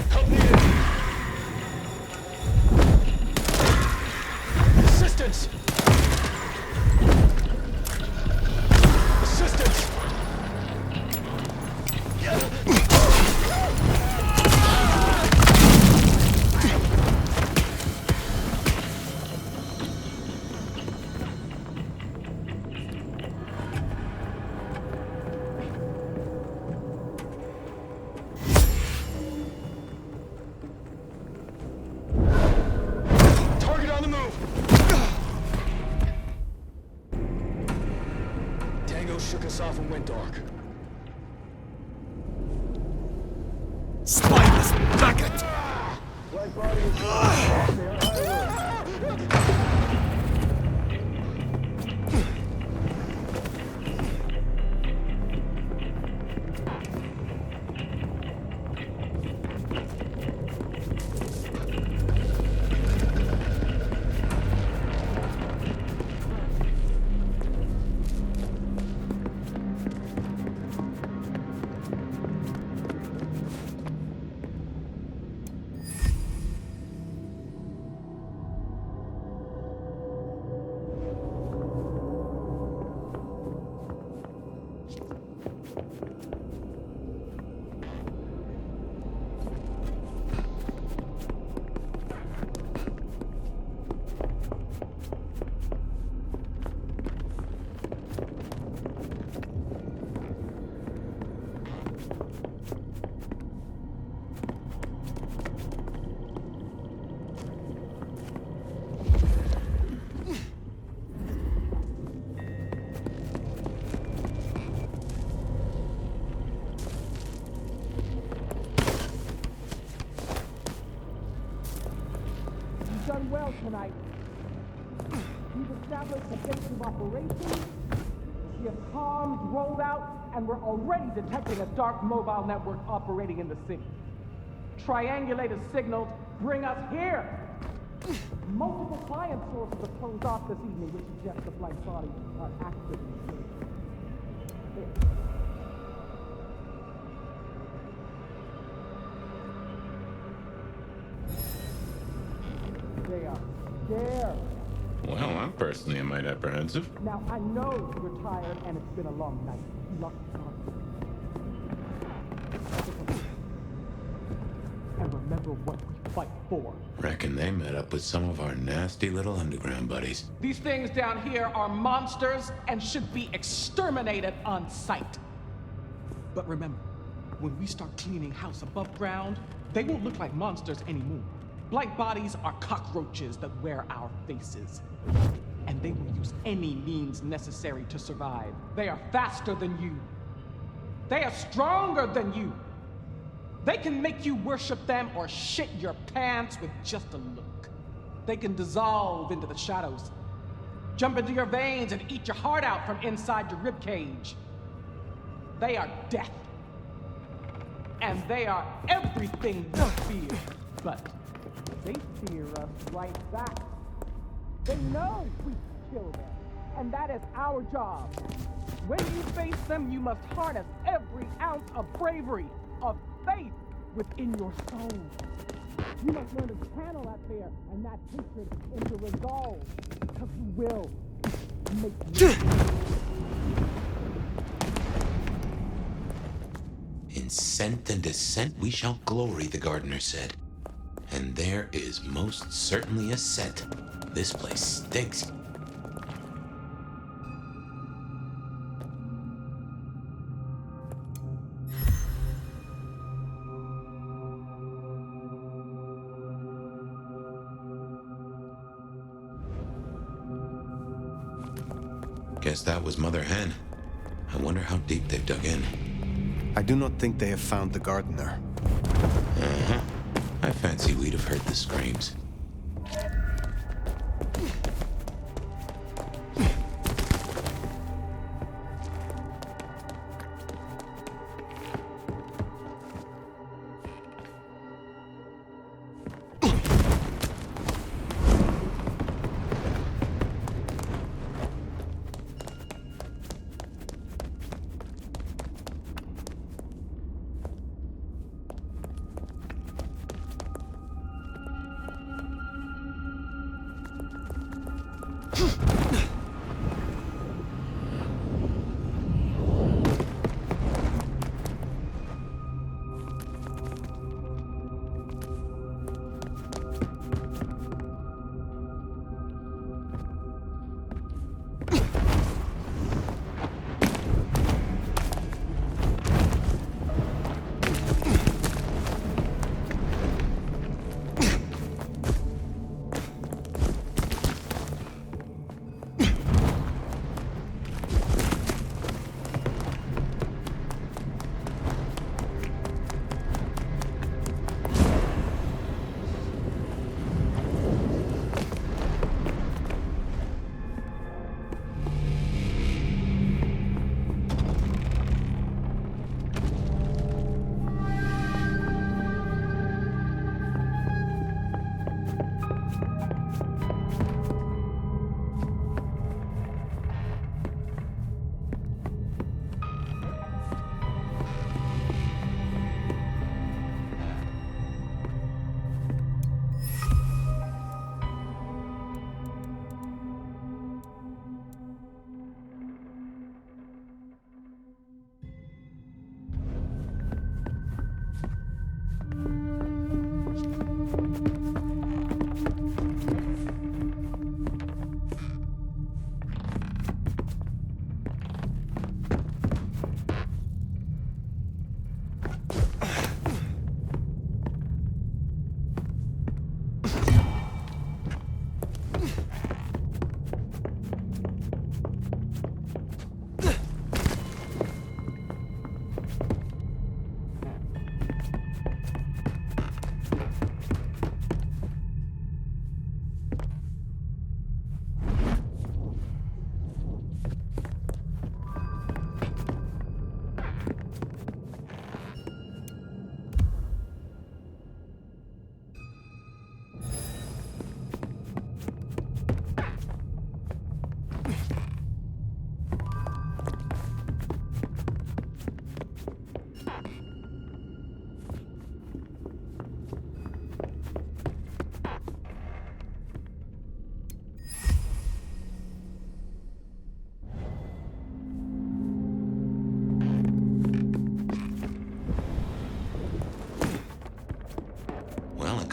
Help needed. Assistance. Assistance. Target on the move. Tango shook us off and went dark. Spineless maggot! Done well tonight. We've established a base of operations. We have comms rolled out, and we're already detecting a dark mobile network operating in the city. Triangulated signals bring us here. Multiple client sources are closed off this evening, which suggests the flight bodies are active in the city. They are scared. Well, I'm personally a mite apprehensive. Now, I know you're tired and it's been a long night. And remember what we fight for. Reckon they met up with some of our nasty little underground buddies. These things down here are monsters and should be exterminated on sight. But remember, when we start cleaning house above ground, they won't look like monsters anymore. Blight bodies are cockroaches that wear our faces. And they will use any means necessary to survive. They are faster than you. They are stronger than you. They can make you worship them or shit your pants with just a look. They can dissolve into the shadows, jump into your veins and eat your heart out from inside your ribcage. They are death. And they are everything we fear. But they fear us right back. They know we kill them, and that is our job. When you face them, you must harness every ounce of bravery, of faith within your soul. You must learn to channel that fear and that hatred into resolve, because you will make you. In scent and descent we shall glory, the gardener said. And there is most certainly a scent. This place stinks. Guess that was Mother Hen. I wonder how deep they've dug in. I do not think they have found the gardener. Uh-huh. I fancy we'd have heard the screams.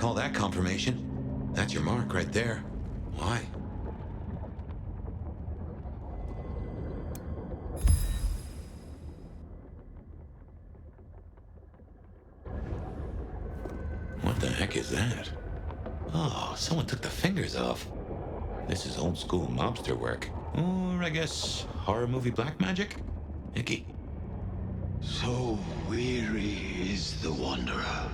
Call that confirmation. That's your mark right there. Why? What the heck is that? Oh, someone took the fingers off. This is old school mobster work. Or I guess horror movie black magic? Icky. So weary is the wanderer.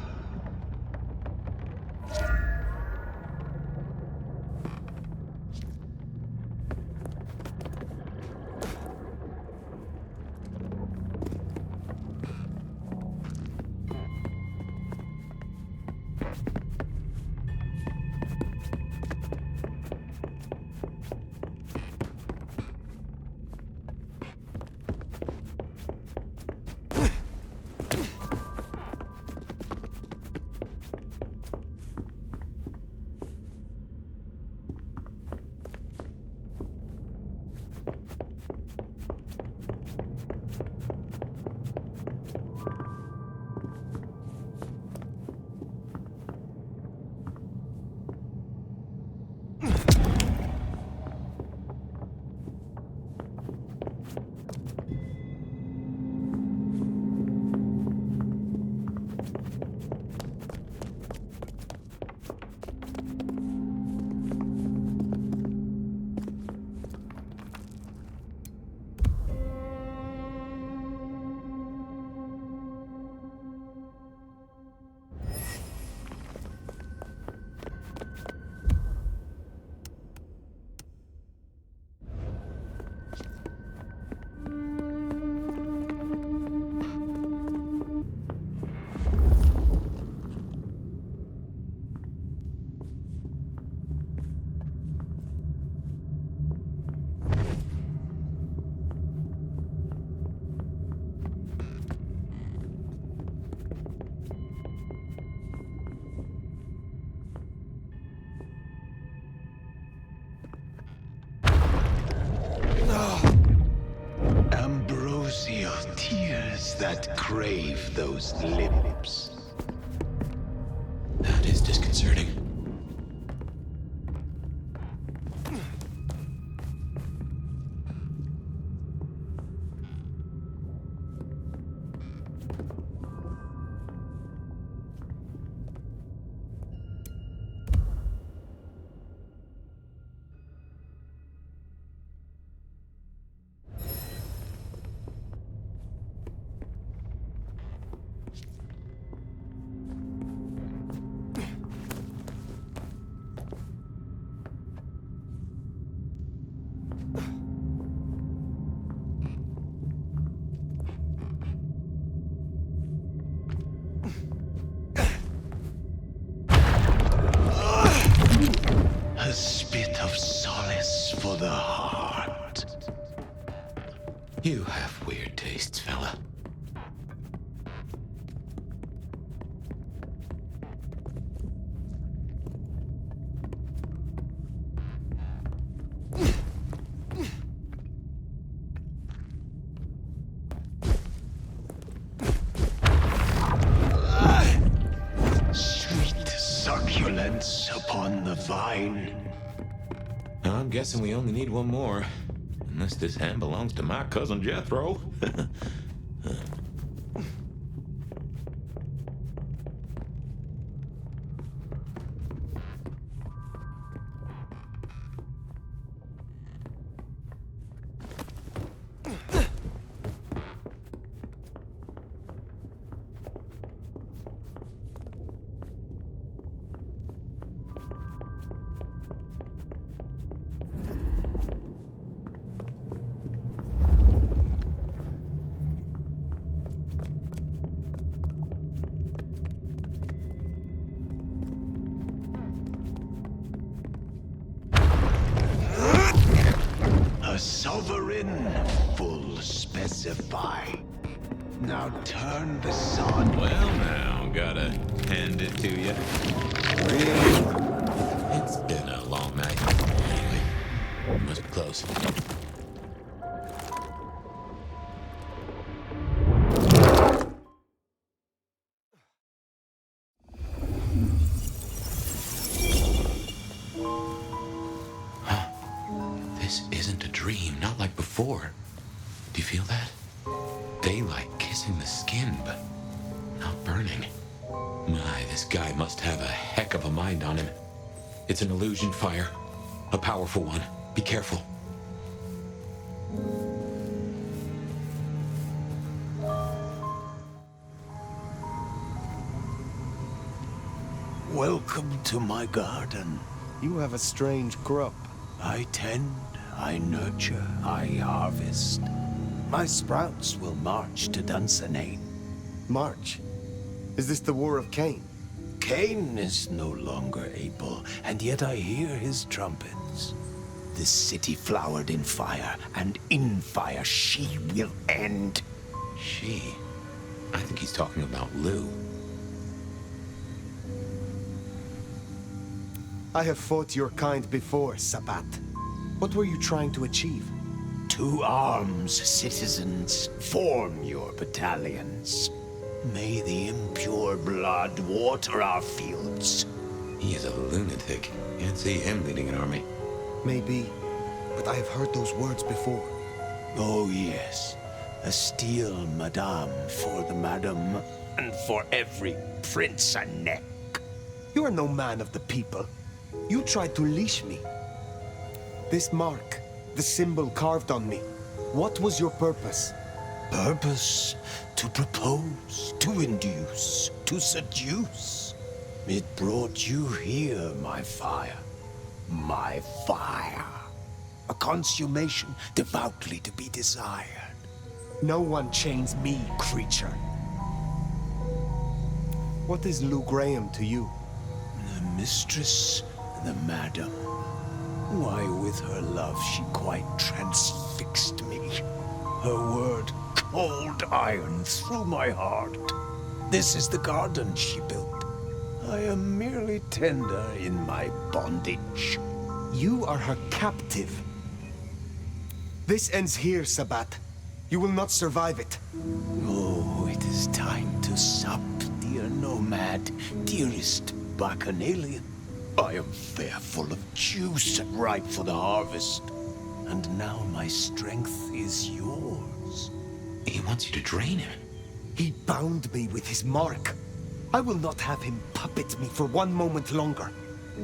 that crave those lips. That is disconcerting. A spit of solace for the heart. You have weird tastes, fella. Sweet succulence upon the vine. I'm guessing we only need one more. Unless this hand belongs to my cousin Jethro. A sovereign full specify. Now turn the sun. Well, now, gotta hand it to you. Really? It's been a long night. Anyway, must be close. This isn't a dream, not like before. Do you feel that? Daylight kissing the skin, but not burning. My, this guy must have a heck of a mind on him. It's an illusion fire. A powerful one. Be careful. Welcome to my garden. You have a strange crop. I tend, I nurture, I harvest. My sprouts will march to Dunsinane. March? Is this the War of Cain? Cain is no longer able, and yet I hear his trumpets. This city flowered in fire, and in fire she will end. She? I think he's talking about Lou. I have fought your kind before, Sabbat. What were you trying to achieve? To arms, citizens. Form your battalions. May the impure blood water our fields. He is a lunatic. Can't see him leading an army. Maybe, but I have heard those words before. Oh yes. A steel madame for the madam, and for every prince a neck. You are no man of the people. You tried to leash me. This mark, the symbol carved on me, what was your purpose? Purpose? To propose, to induce, to seduce. It brought you here, my fire. My fire. A consummation devoutly to be desired. No one chains me, creature. What is Lou Graham to you? The mistress, the madam. Why, with her love, she quite transfixed me. Her word, cold iron through my heart. This is the garden she built. I am merely tender in my bondage. You are her captive. This ends here, Sabbat. You will not survive it. Oh, it is time to sup, dear nomad, dearest bacchanalian. I am fair full of juice and ripe for the harvest. And now my strength is yours. He wants you to drain him. He bound me with his mark. I will not have him puppet me for one moment longer.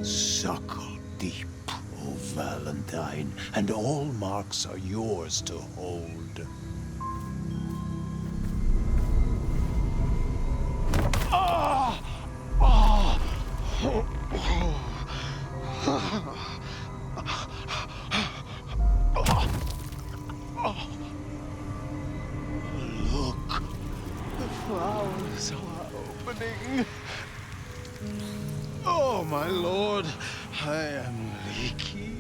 Suckle deep, O Valentine, and all marks are yours to hold. Ah! Ah! Look, the flowers are opening. Oh, my lord, I am leaky.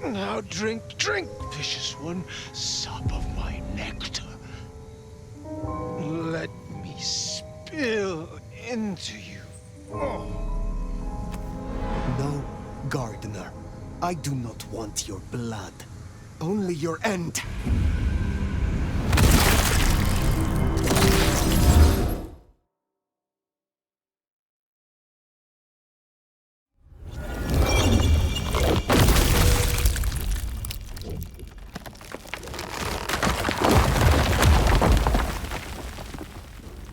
Now drink, drink, vicious one, sup of my nectar. Let me spill into you. Oh. No, gardener. I do not want your blood. Only your end.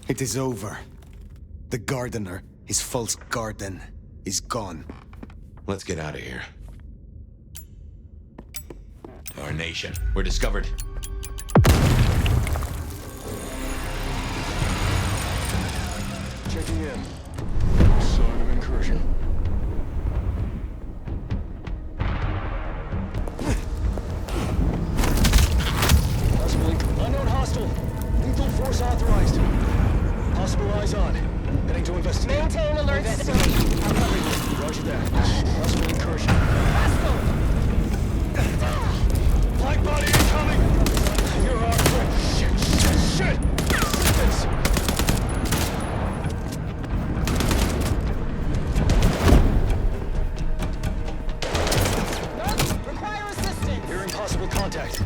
It is over. The gardener, his false garden, is gone. Let's get out of here. Darnation. We're discovered. Checking in. Sign of incursion. Possibly unknown hostile. Lethal force authorized. Possible eyes on. Heading to investigate. Maintain alert state. I'll cover you. Roger that. Possible incursion. Black body incoming! You're off quick. Shit! Assistance! Require assistance. Hearing possible contact.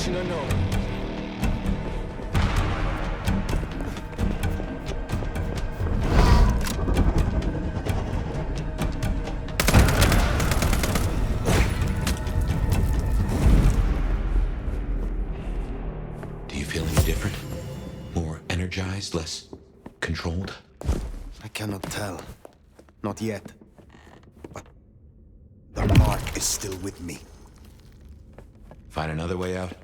Location unknown. Do you feel any different? More energized, less controlled? I cannot tell. Not yet. But the mark is still with me. Find another way out?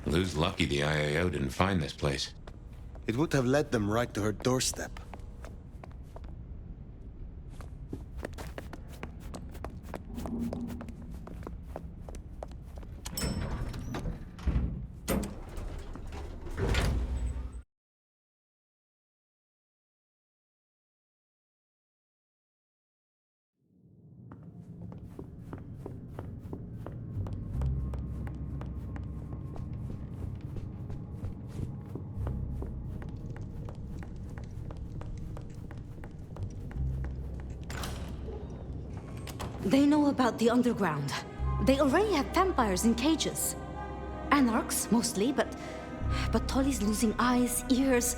Lou's lucky the IAO didn't find this place. It would have led them right to her doorstep. They know about the underground. They already have vampires in cages. Anarchs, mostly, but Tolly's losing eyes, ears...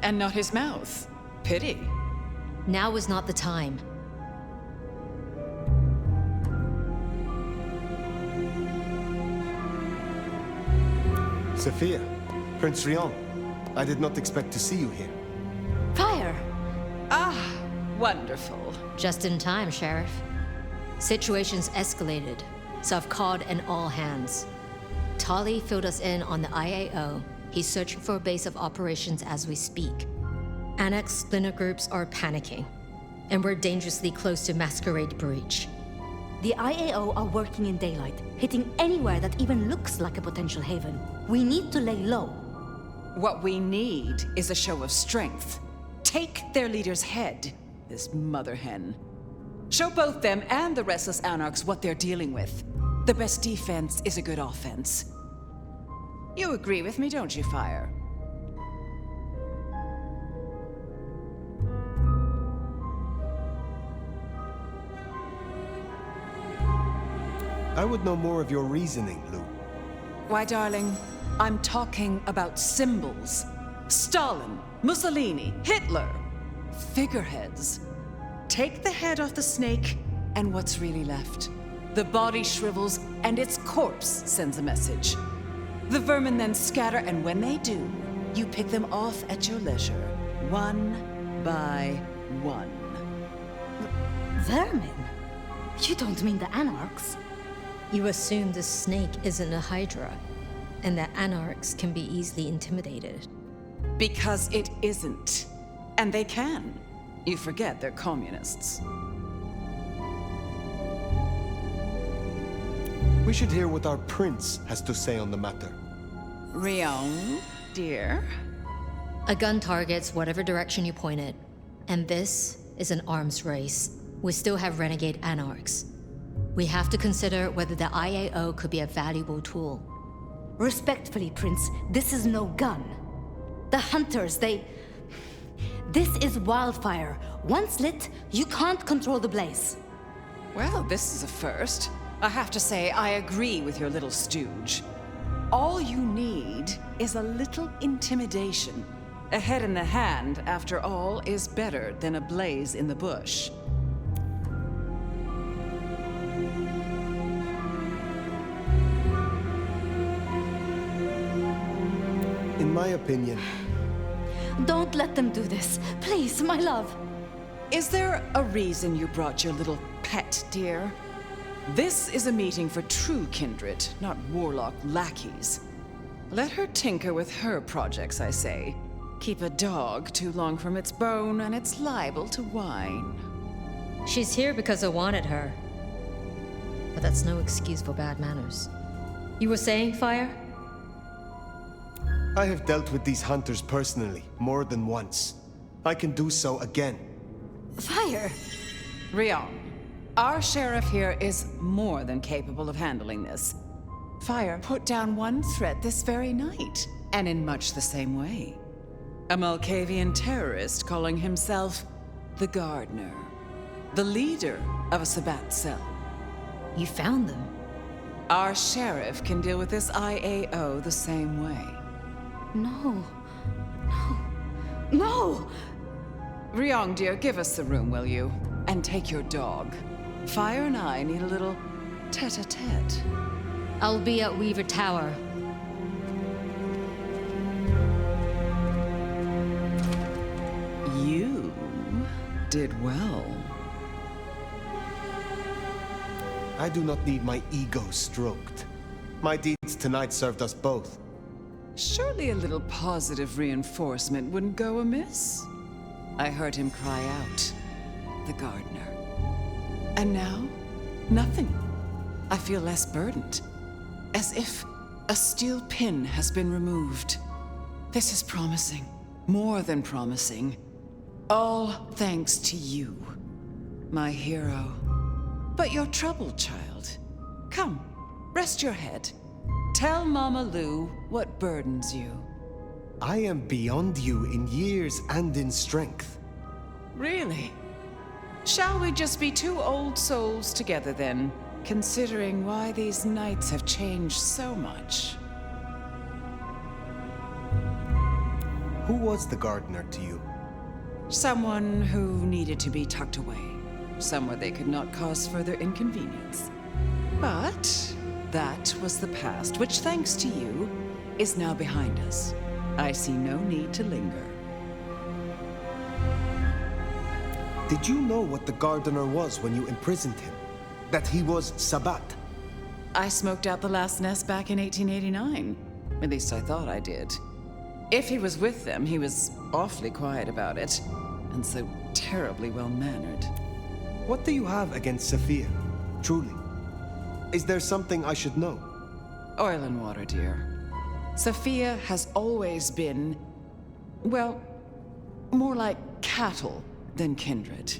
And not his mouth. Pity. Now is not the time. Sophia, Prince Rion, I did not expect to see you here. Fire! Ah, wonderful. Just in time, Sheriff. Situation's escalated, so I've called an all-hands. Tolly filled us in on the IAO. He's searching for a base of operations as we speak. Annex splinter groups are panicking, and we're dangerously close to Masquerade breach. The IAO are working in daylight, hitting anywhere that even looks like a potential haven. We need to lay low. What we need is a show of strength. Take their leader's head, this mother hen. Show both them and the restless Anarchs what they're dealing with. The best defense is a good offense. You agree with me, don't you, Fire? I would know more of your reasoning, Lou. Why, darling, I'm talking about symbols. Stalin, Mussolini, Hitler. Figureheads. Take the head off the snake, and what's really left? The body shrivels, and its corpse sends a message. The vermin then scatter, and when they do, you pick them off at your leisure, one by one. Vermin? You don't mean the Anarchs? You assume the snake isn't a Hydra, and that Anarchs can be easily intimidated. Because it isn't. And they can. You forget they're communists. We should hear what our prince has to say on the matter. Rion, dear? A gun targets whatever direction you point it. And this is an arms race. We still have renegade Anarchs. We have to consider whether the IAO could be a valuable tool. Respectfully, Prince, this is no gun. The hunters, This is wildfire. Once lit, you can't control the blaze. Well, this is a first. I have to say, I agree with your little stooge. All you need is a little intimidation. A head in the hand, after all, is better than a blaze in the bush. my opinion. Don't let them do this. Please, my love. Is there a reason you brought your little pet, dear? This is a meeting for true kindred, not warlock lackeys. Let her tinker with her projects, I say. Keep a dog too long from its bone, and it's liable to whine. She's here because I wanted her. But that's no excuse for bad manners. You were saying, Fire? I have dealt with these hunters personally, more than once. I can do so again. Fire! Rion, our sheriff here is more than capable of handling this. Fire put down one threat this very night, and in much the same way. A Malkavian terrorist calling himself the Gardener, the leader of a Sabbat cell. You found them? Our sheriff can deal with this IAO the same way. No. No! Ryong, dear, give us the room, will you? And take your dog. Fire and I need a little tete-a-tete. I'll be at Weaver Tower. You did well. I do not need my ego stroked. My deeds tonight served us both. Surely a little positive reinforcement wouldn't go amiss? I heard him cry out, the gardener. And now, nothing. I feel less burdened, as if a steel pin has been removed. This is promising, more than promising. All thanks to you, my hero. But you're troubled, child. Come, rest your head. Tell Mama Lou what burdens you. I am beyond you in years and in strength. Really? Shall we just be two old souls together then, considering why these nights have changed so much? Who was the gardener to you? Someone who needed to be tucked away, somewhere they could not cause further inconvenience. But that was the past, which, thanks to you, is now behind us. I see no need to linger. Did you know what the gardener was when you imprisoned him? That he was Sabbat? I smoked out the last nest back in 1889. At least I thought I did. If he was with them, he was awfully quiet about it, and so terribly well-mannered. What do you have against Sophia? Truly. Is there something I should know? Oil and water, dear. Sophia has always been, well, more like cattle than kindred.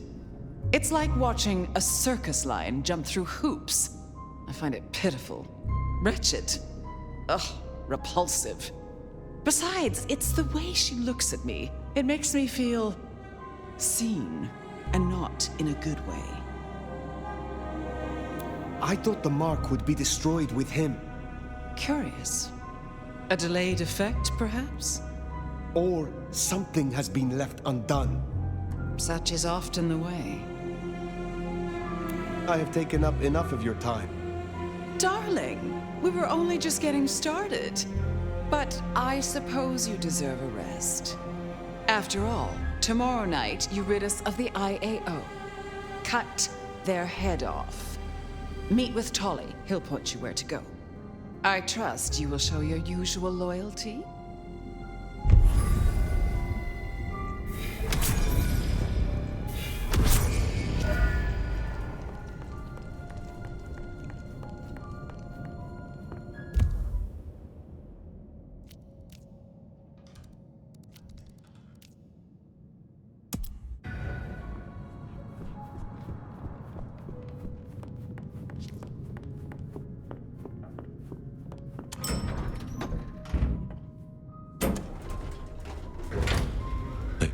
It's like watching a circus lion jump through hoops. I find it pitiful, wretched, repulsive. Besides, it's the way she looks at me. It makes me feel seen, and not in a good way. I thought the mark would be destroyed with him. Curious. A delayed effect, perhaps? Or something has been left undone. Such is often the way. I have taken up enough of your time. Darling, we were only just getting started. But I suppose you deserve a rest. After all, tomorrow night you rid us of the IAO. Cut their head off. Meet with Tolly. He'll point you where to go. I trust you will show your usual loyalty.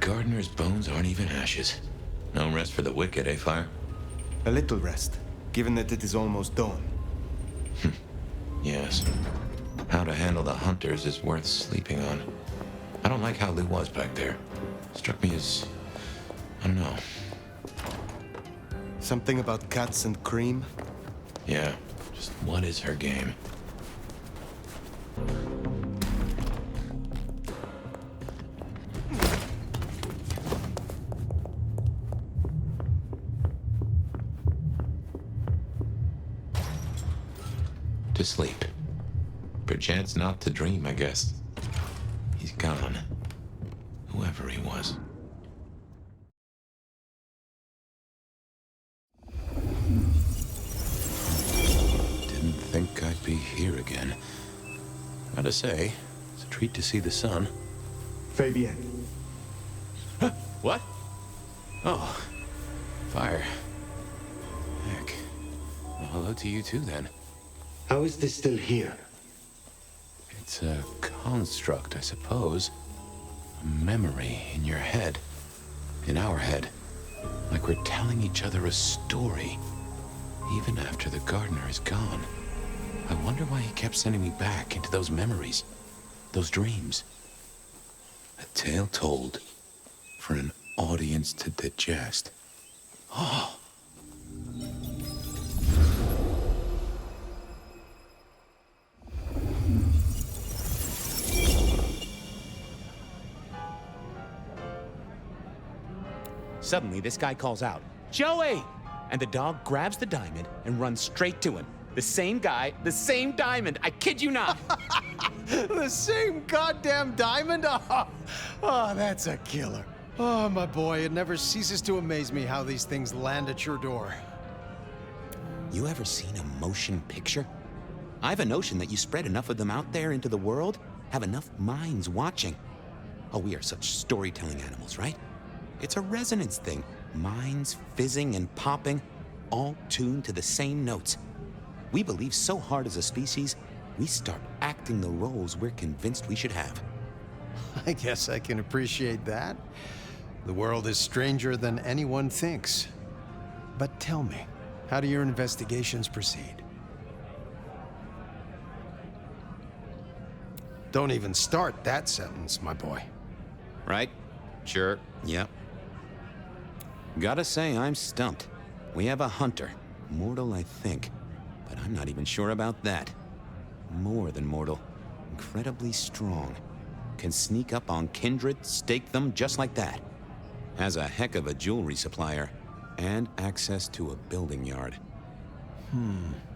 Gardener's bones aren't even ashes. No rest for the wicked, eh, Fire? A little rest, given that it is almost dawn. Yes. How to handle the hunters is worth sleeping on. I don't like how Lou was back there. Struck me as... I don't know. Something about cats and cream? Yeah, just what is her game? to sleep. Perchance not to dream, I guess. He's gone. Whoever he was. Didn't think I'd be here again. Gotta say, it's a treat to see the sun. Fabien. Huh? What? Oh. Fire. Heck. Well, hello to you too, then. How is this still here? It's a construct, I suppose. A memory in your head. In our head. Like we're telling each other a story. Even after the gardener is gone. I wonder why he kept sending me back into those memories. Those dreams. A tale told for an audience to digest. Oh. Suddenly, this guy calls out, "Joey!" And the dog grabs the diamond and runs straight to him. The same guy, the same diamond. I kid you not. The same goddamn diamond? Oh, that's a killer. Oh, my boy, it never ceases to amaze me how these things land at your door. You ever seen a motion picture? I have a notion that you spread enough of them out there into the world, have enough minds watching. Oh, we are such storytelling animals, right? It's a resonance thing. Minds fizzing and popping, all tuned to the same notes. We believe so hard as a species, we start acting the roles we're convinced we should have. I guess I can appreciate that. The world is stranger than anyone thinks. But tell me, how do your investigations proceed? Don't even start that sentence, my boy. Right? Sure. Yep. Gotta say, I'm stumped. We have a hunter. Mortal, I think. But I'm not even sure about that. More than mortal. Incredibly strong. Can sneak up on kindred, stake them just like that. Has a heck of a jewelry supplier. And access to a building yard.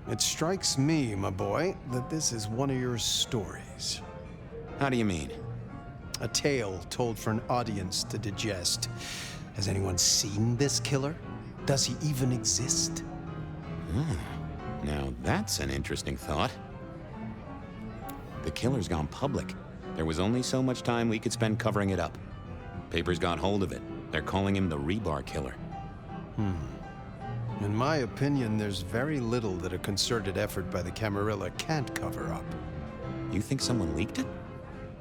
It strikes me, my boy, that this is one of your stories. How do you mean? A tale told for an audience to digest. Has anyone seen this killer? Does he even exist? Now that's an interesting thought. The killer's gone public. There was only so much time we could spend covering it up. Papers got hold of it. They're calling him the Rebar Killer. In my opinion, there's very little that a concerted effort by the Camarilla can't cover up. You think someone leaked it?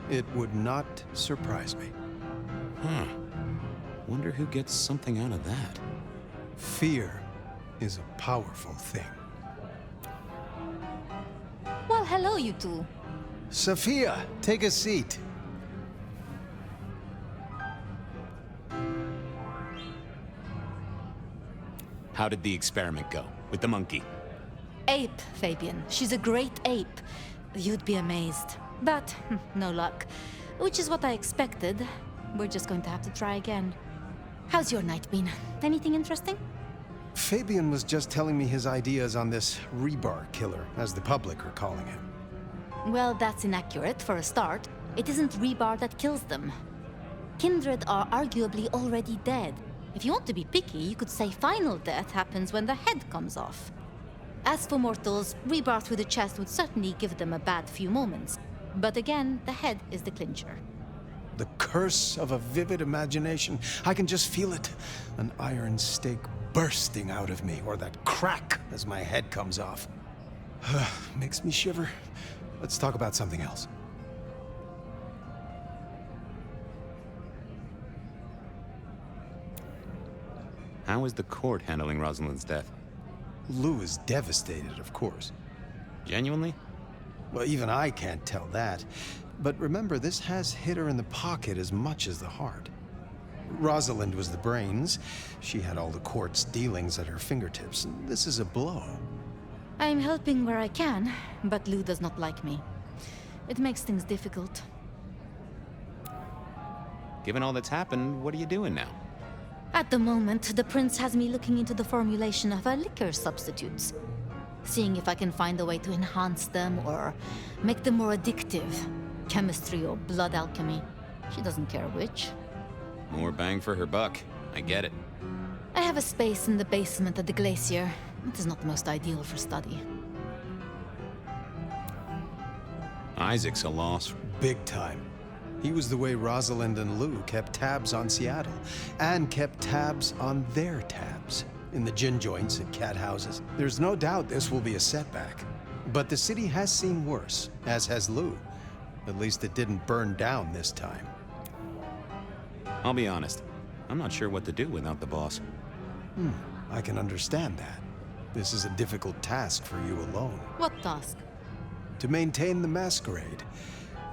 It would not surprise me. Wonder who gets something out of that. Fear is a powerful thing. Well, hello, you two. Sophia, take a seat. How did the experiment go with the monkey? Ape, Fabien. She's a great ape. You'd be amazed. But no luck. Which is what I expected. We're just going to have to try again. How's your night been? Anything interesting? Fabien was just telling me his ideas on this Rebar Killer, as the public are calling him. Well, that's inaccurate for a start. It isn't Rebar that kills them. Kindred are arguably already dead. If you want to be picky, you could say final death happens when the head comes off. As for mortals, Rebar through the chest would certainly give them a bad few moments. But again, the head is the clincher. The curse of a vivid imagination. I can just feel it. An iron stake bursting out of me, or that crack as my head comes off. Makes me shiver. Let's talk about something else. How is the court handling Rosalind's death? Lou is devastated, of course. Genuinely? Well, even I can't tell that. But remember, this has hit her in the pocket as much as the heart. Rosalind was the brains. She had all the court's dealings at her fingertips. This is a blow. I'm helping where I can, but Lou does not like me. It makes things difficult. Given all that's happened, what are you doing now? At the moment, the prince has me looking into the formulation of a liquor substitutes. seeing if I can find a way to enhance them or make them more addictive. Chemistry or blood alchemy. She doesn't care which. More bang for her buck. I get it. I have a space in the basement at the glacier. It is not the most ideal for study. Isaac's a loss. Big time. He was the way Rosalind and Lou kept tabs on Seattle, and kept tabs on their tabs in the gin joints and cat houses. There's no doubt this will be a setback. But the city has seen worse, as has Lou. At least it didn't burn down this time. I'll be honest. I'm not sure what to do without the boss. I can understand that. This is a difficult task for you alone. What task? To maintain the Masquerade.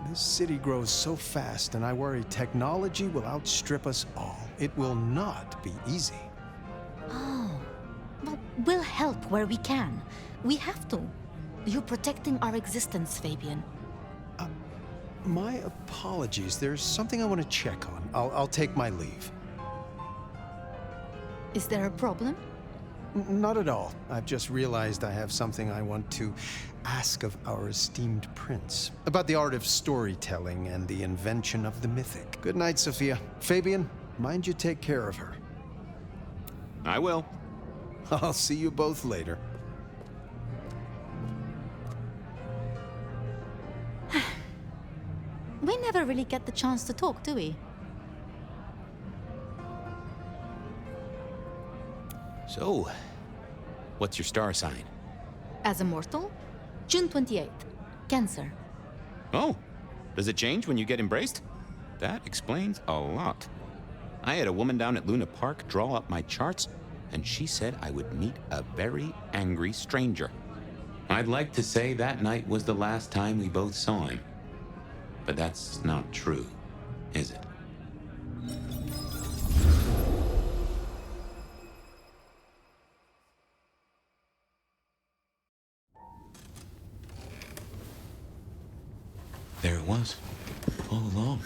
This city grows so fast, and I worry technology will outstrip us all. It will not be easy. Oh. Well, we'll help where we can. We have to. You're protecting our existence, Fabien. My apologies. There's something I want to check on. I'll take my leave. Is there a problem? Not at all. I've just realized I have something I want to ask of our esteemed prince. About the art of storytelling and the invention of the mythic. Good night, Sophia. Fabien, mind you take care of her. I will. I'll see you both later. We never really get the chance to talk, do we? So, what's your star sign? As a mortal? June 28th. Cancer. Oh, does it change when you get embraced? That explains a lot. I had a woman down at Luna Park draw up my charts, and she said I would meet a very angry stranger. I'd like to say that night was the last time we both saw him. But that's not true, is it? There it was, all along.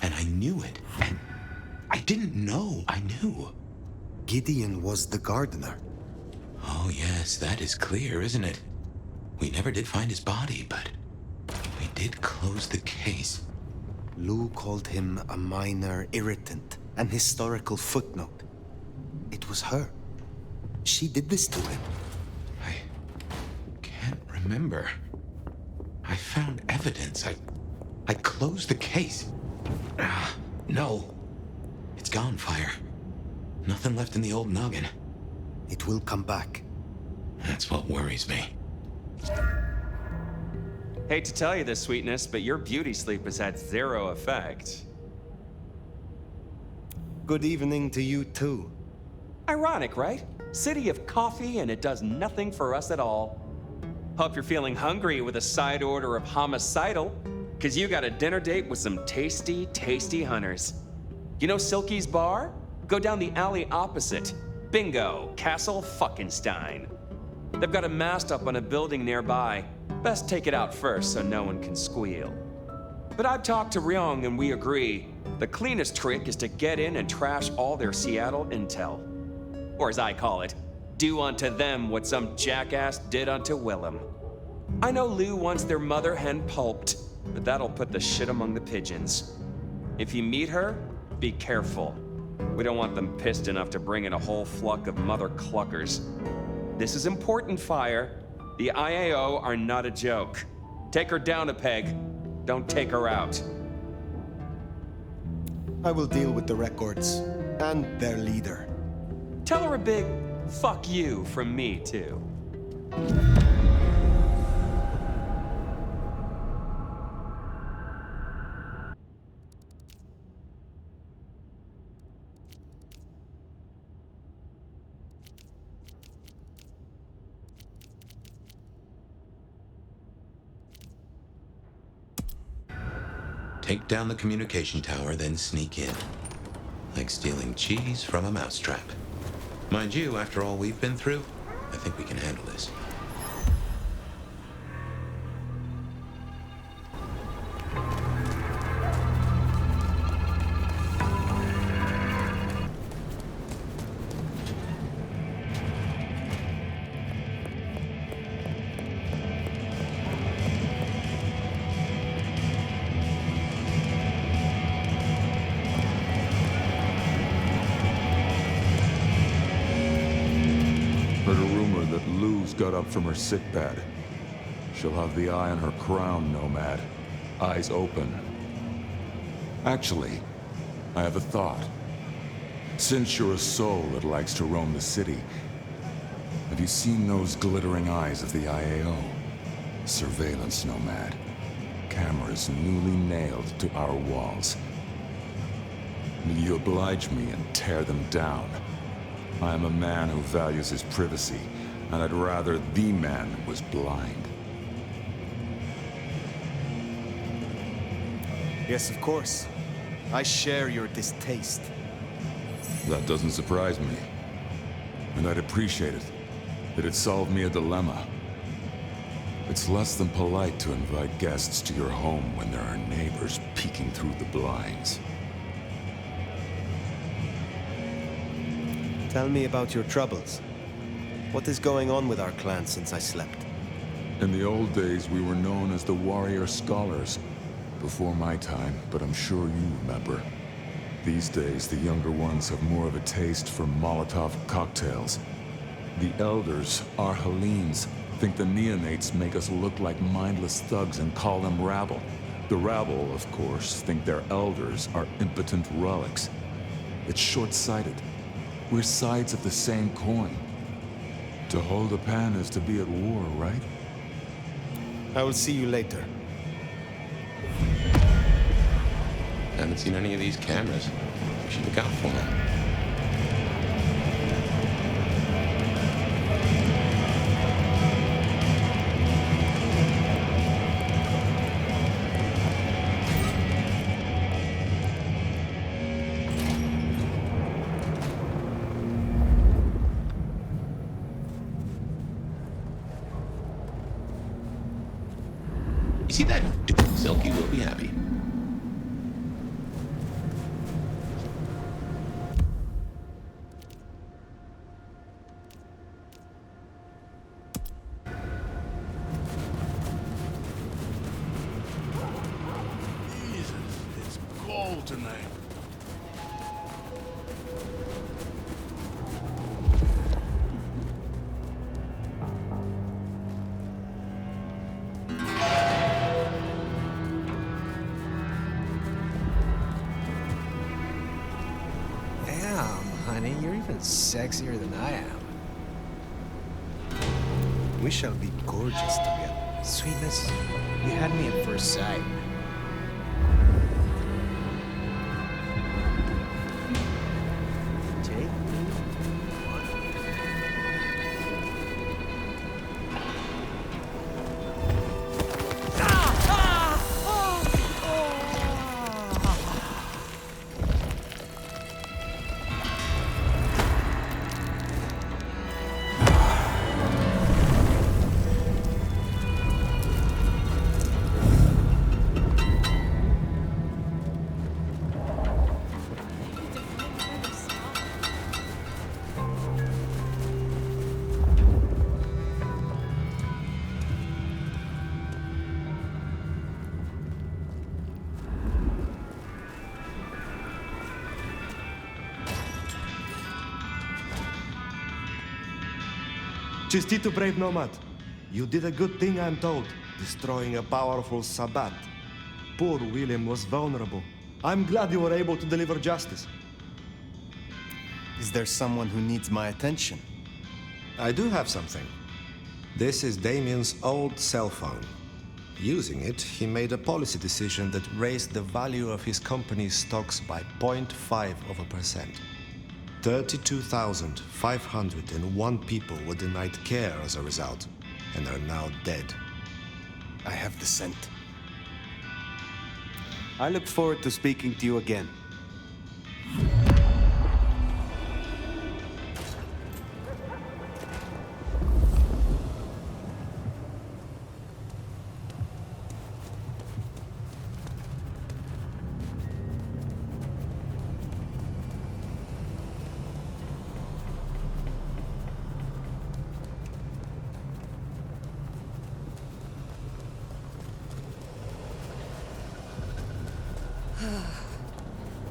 And I knew it. And I didn't know I knew. Gideon was the gardener. Oh, yes, that is clear, isn't it? We never did find his body, but we did close the case. Lou called him a minor irritant, an historical footnote. It was her. She did this to him. I can't remember. I found evidence. I closed the case. No. It's gone, Fire. Nothing left in the old noggin. It will come back. That's what worries me. Hate to tell you this, sweetness, but your beauty sleep has had zero effect. Good evening to you, too. Ironic, right? City of coffee, and it does nothing for us at all. Hope you're feeling hungry with a side order of homicidal, because you got a dinner date with some tasty, tasty hunters. You know Silky's bar? Go down the alley opposite. Bingo, Castle Fuckenstein. They've got a mast up on a building nearby. Best take it out first so no one can squeal. But I've talked to Ryong and we agree. The cleanest trick is to get in and trash all their Seattle intel. Or as I call it, do unto them what some jackass did unto Willem. I know Lou wants their mother hen pulped, but that'll put the shit among the pigeons. If you meet her, be careful. We don't want them pissed enough to bring in a whole flock of mother cluckers. This is important, Fire. The IAO are not a joke. Take her down a peg. Don't take her out. I will deal with the records and their leader. Tell her a big fuck you from me, too. Take down the communication tower, then sneak in. Like stealing cheese from a mousetrap. Mind you, after all we've been through, I think we can handle this. just got up from her sickbed. She'll have the eye on her crown, Nomad. Eyes open. Actually, I have a thought. Since you're a soul that likes to roam the city, have you seen those glittering eyes of the IAO? Surveillance, Nomad. Cameras newly nailed to our walls. Will you oblige me and tear them down? I am a man who values his privacy, and I'd rather the man was blind. Yes, of course. I share your distaste. That doesn't surprise me. And I'd appreciate it. It'd solve me a dilemma. It's less than polite to invite guests to your home when there are neighbors peeking through the blinds. Tell me about your troubles. What is going on with our clan since I slept? In the old days, we were known as the Warrior Scholars. Before my time, but I'm sure you remember. These days, the younger ones have more of a taste for Molotov cocktails. The elders, our Hellenes, think the neonates make us look like mindless thugs and call them rabble. The rabble, of course, think their elders are impotent relics. It's short-sighted. We're sides of the same coin. To hold a pen is to be at war, right? I will see you later. Haven't seen any of these cameras. We should look out for them. You see that? Silky will be happy. Tonight. Damn, honey, you're even sexier than I am. We shall be gorgeous together. Sweetness, you had me at first sight. Chistito, brave nomad. You did a good thing, I'm told, destroying a powerful Sabbat. Poor William was vulnerable. I'm glad you were able to deliver justice. Is there someone who needs my attention? I do have something. This is Damien's old cell phone. Using it, he made a policy decision that raised the value of his company's stocks by 0.5%. 32,501 people were denied care as a result, and are now dead. I have the scent. I look forward to speaking to you again.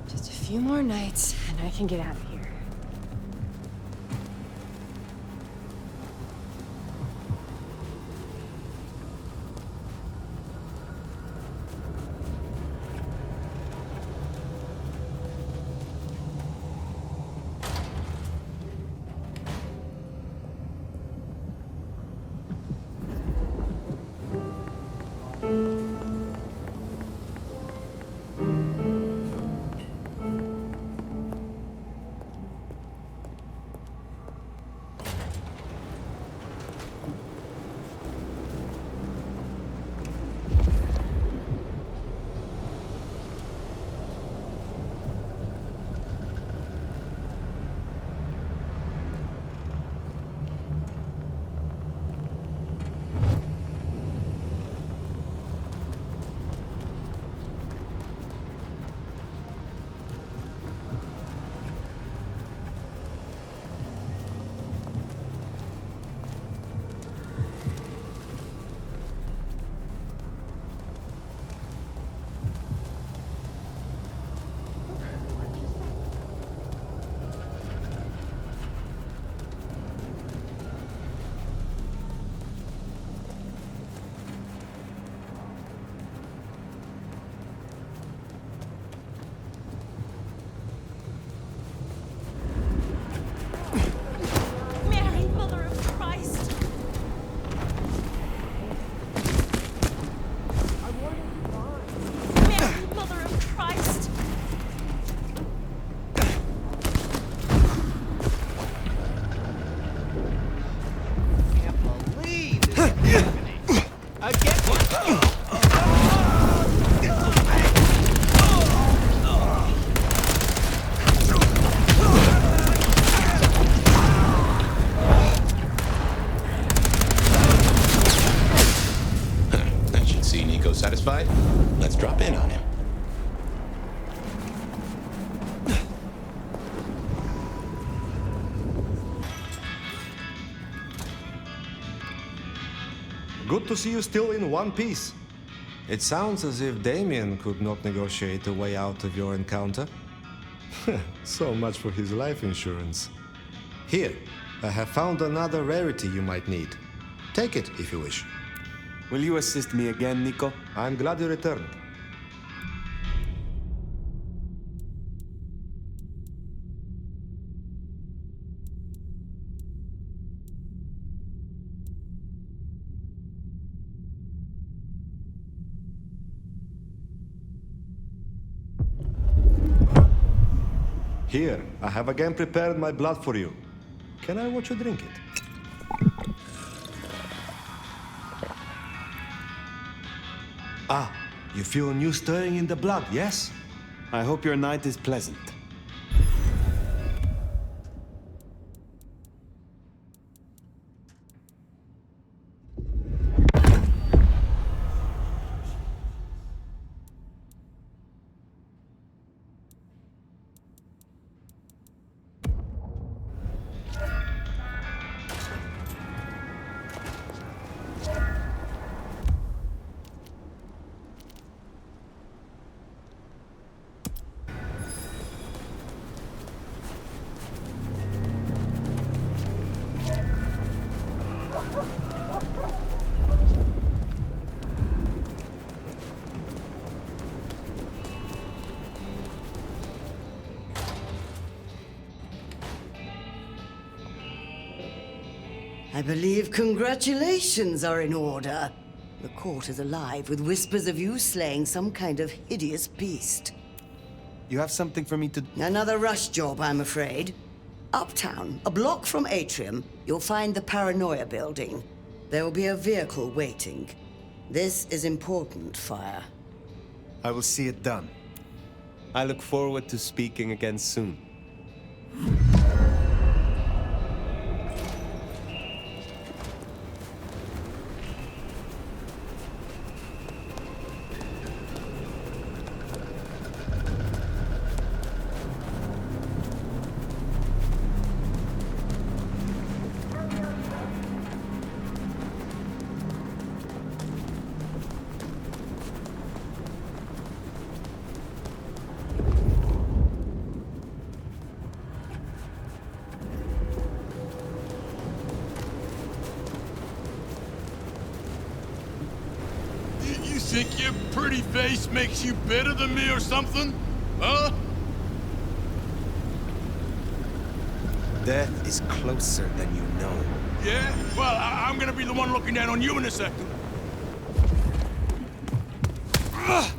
Just a few more nights, and I can get out of here. satisfied? Let's drop in on him. Good to see you still in one piece. It sounds as if Damien could not negotiate a way out of your encounter. So much for his life insurance. Here, I have found another rarity you might need. Take it if you wish. Will you assist me again, Nico? I'm glad you returned. Here, I have again prepared my blood for you. Can I watch you drink it? Ah, you feel a new stirring in the blood, yes? I hope your night is pleasant. I believe congratulations are in order. The court is alive with whispers of you slaying some kind of hideous beast. You have something for me to... Another rush job, I'm afraid. Uptown, a block from Atrium, you'll find the Paranoia building. There will be a vehicle waiting. This is important, Fire. I will see it done. I look forward to speaking again soon. You think your pretty face makes you better than me or something? Huh? Death is closer than you know. Yeah? Well, I'm gonna be the one looking down on you in a second. Ugh!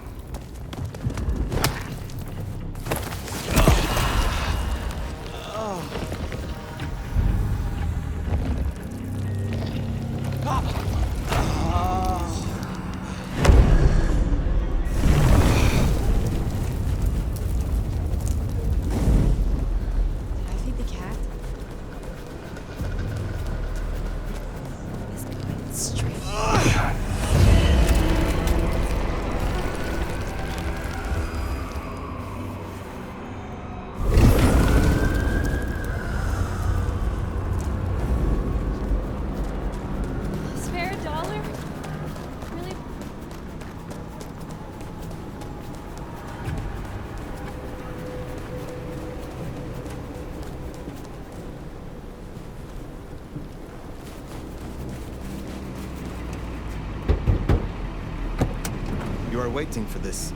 You are waiting for this.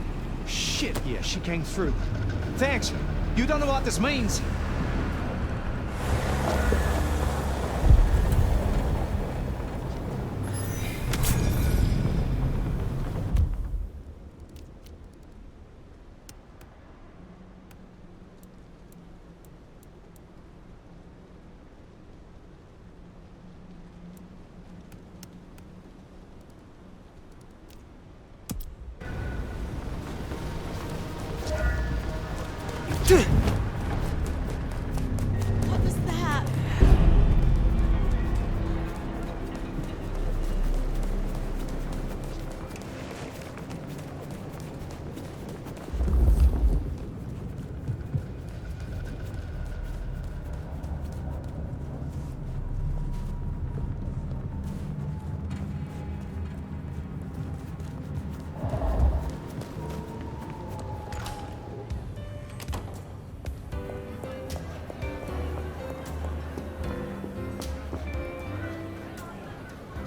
Shit, yeah, she came through. Thanks. You don't know what this means.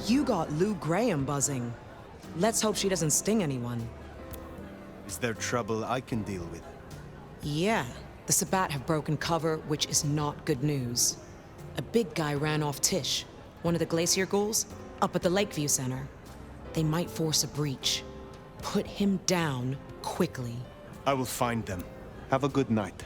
You got Lou Graham buzzing. Let's hope she doesn't sting anyone. Is there trouble I can deal with? Yeah, the Sabbat have broken cover, which is not good news. A big guy ran off Tish, one of the Glacier ghouls, up at the Lakeview Center. They might force a breach. Put him down quickly. I will find them. Have a good night.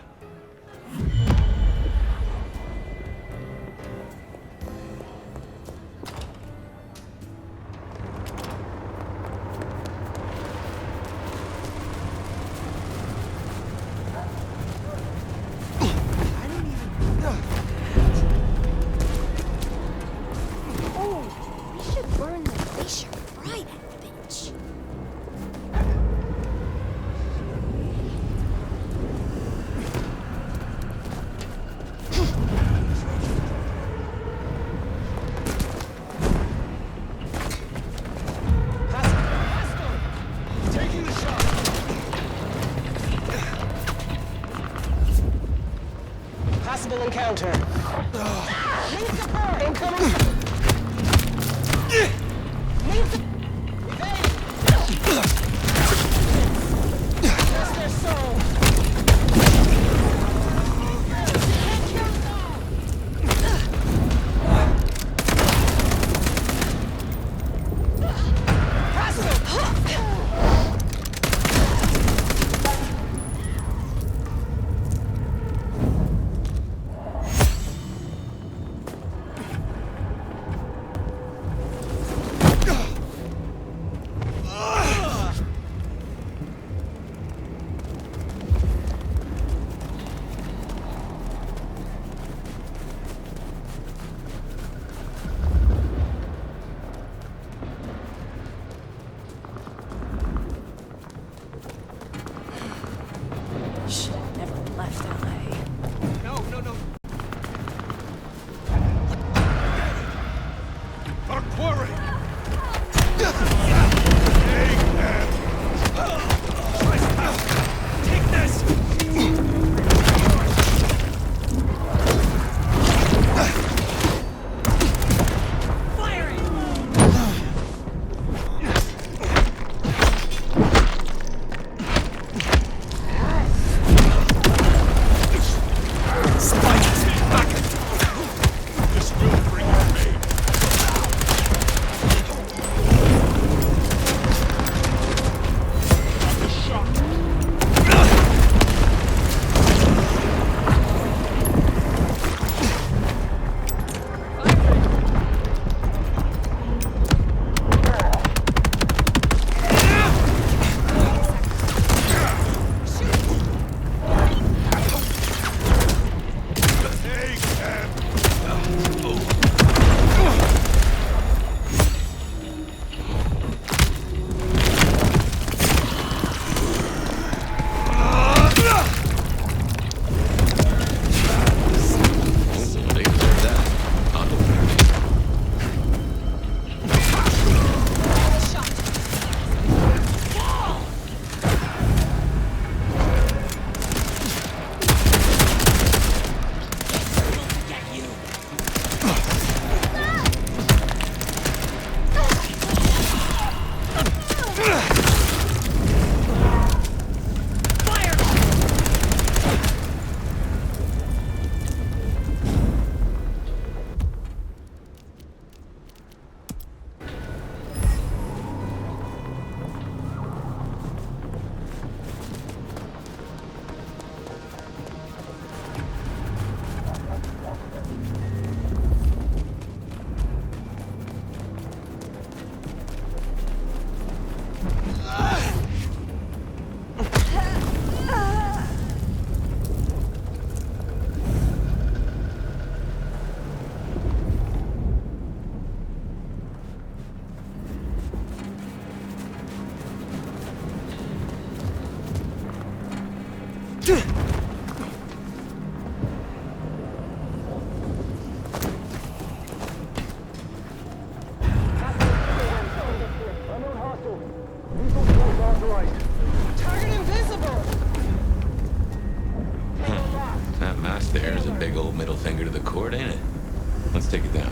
Possible encounter. Incoming. That's their soul. Big old middle finger to the court, ain't it? Let's take it down.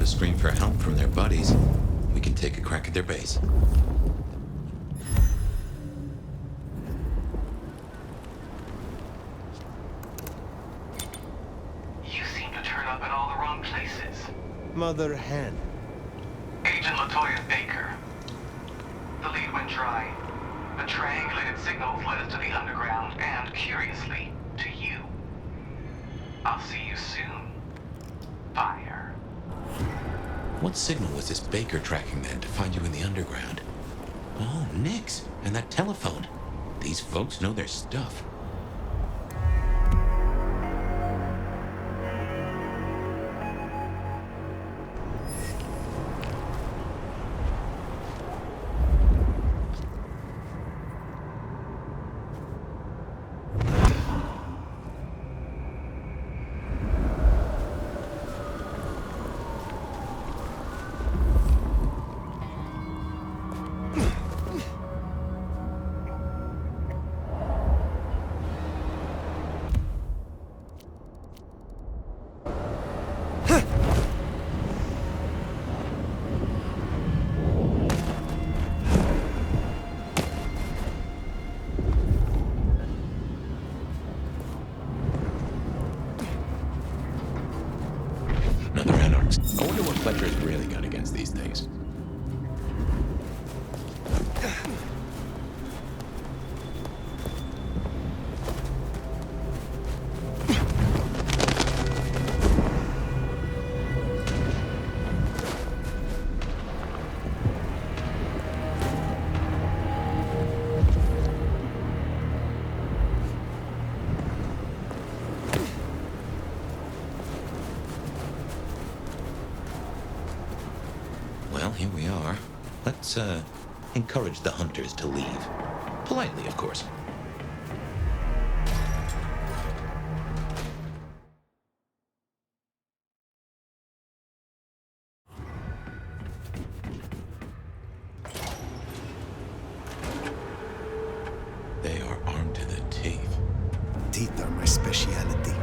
scream for help from their buddies, we can take a crack at their base. You seem to turn up at all the wrong places. Mother hen. Agent LaToya Baker. The lead went dry. The triangulated signals led us to the underground and, curiously, to you. I'll see you soon. Fire. What signal was this Baker tracking then to find you in the underground? Oh, Nix, and that telephone. These folks know their stuff. I wonder what Fletcher's really got against these things. Well, here we are. Let's, encourage the hunters to leave. Politely, of course. They are armed to the teeth. Teeth are my speciality.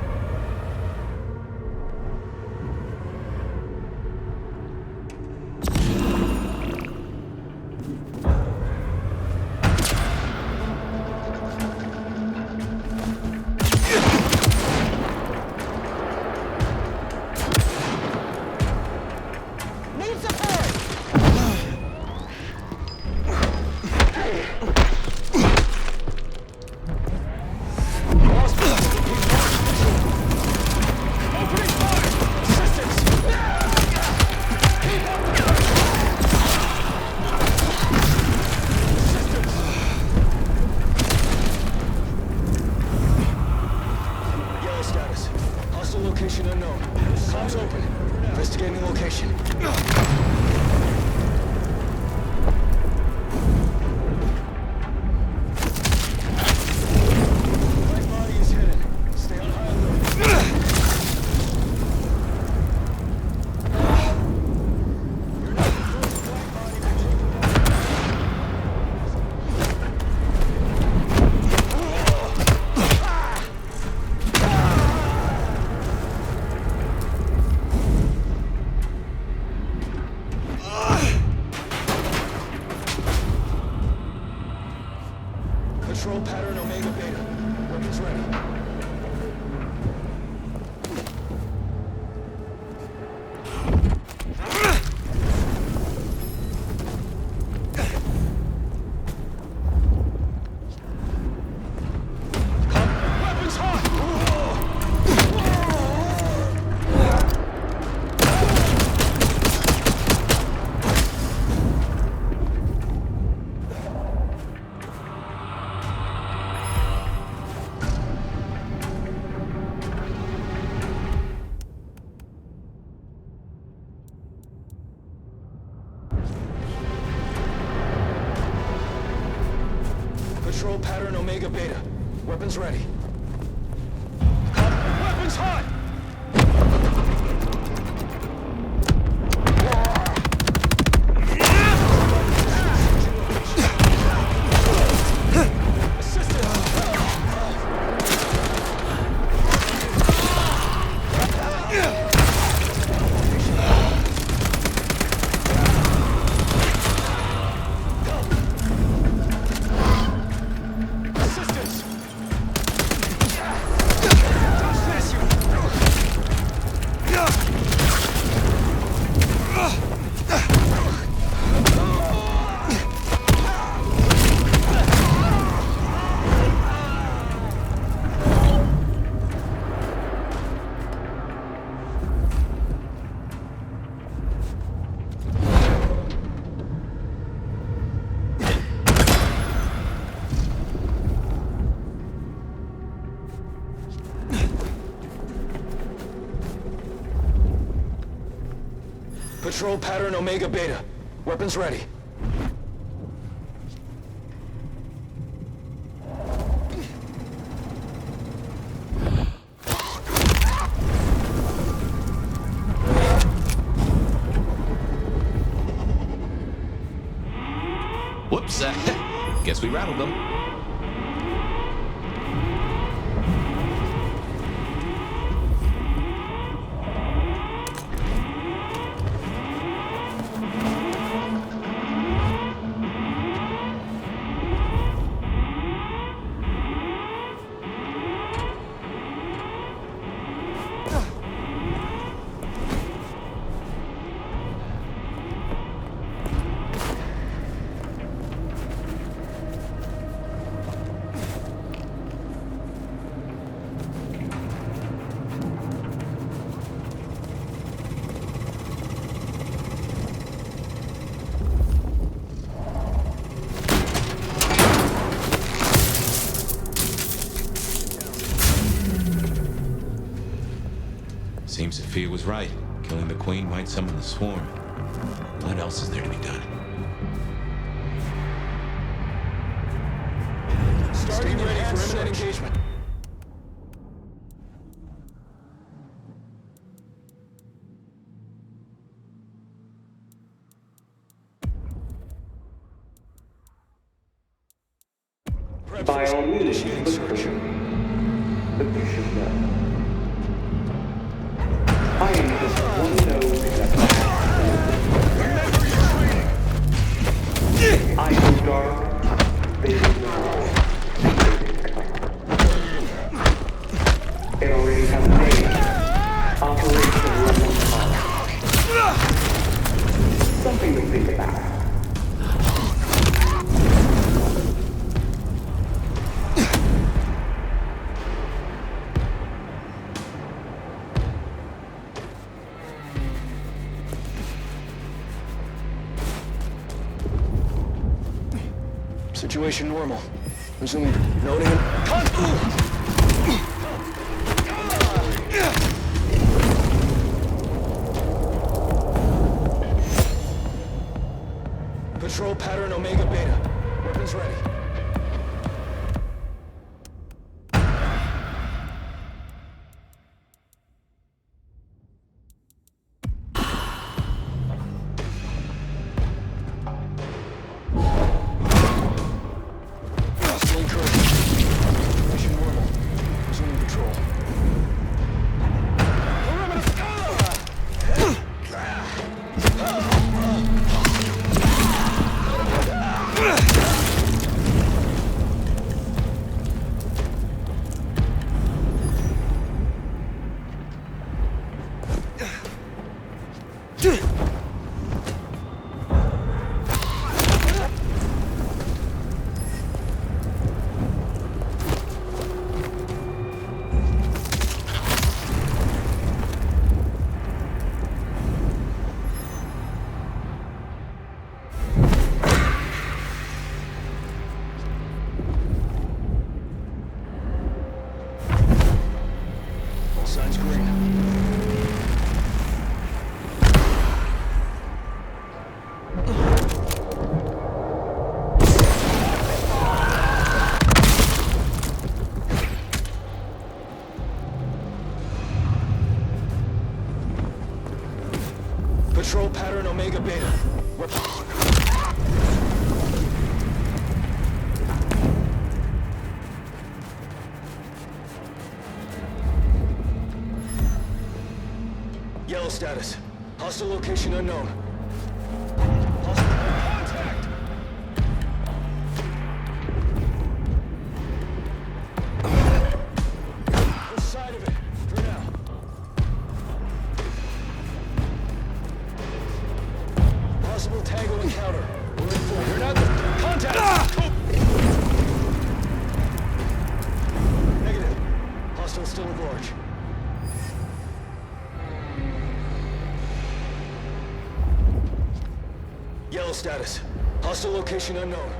Control pattern Omega Beta. Weapons ready. Control pattern Omega Beta. Weapons ready. Weapons hot! Patrol pattern Omega Beta. Weapons ready. Whoops, guess we rattled them. Seems Sophia was right. Killing the Queen might summon the swarm. What else is there to be done? Starting ready for imminent engagement. By all means, subscription. But you should know. I am just one nose in a I am dark, they do not. It already has a name. Operation Level 5. Something to think about. Situation normal. Resuming noting Patrol pattern Omega Beta. Weapons ready. Patrol pattern Omega Beta. Yellow status. Hostile location unknown. Hostile contact. This side of it, for now. Possible tango encounter. We're in for. You're not the contact. Negative. Hostile still at large. Yellow status. Hostile location unknown.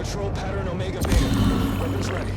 Patrol pattern Omega Beta. Weapons ready.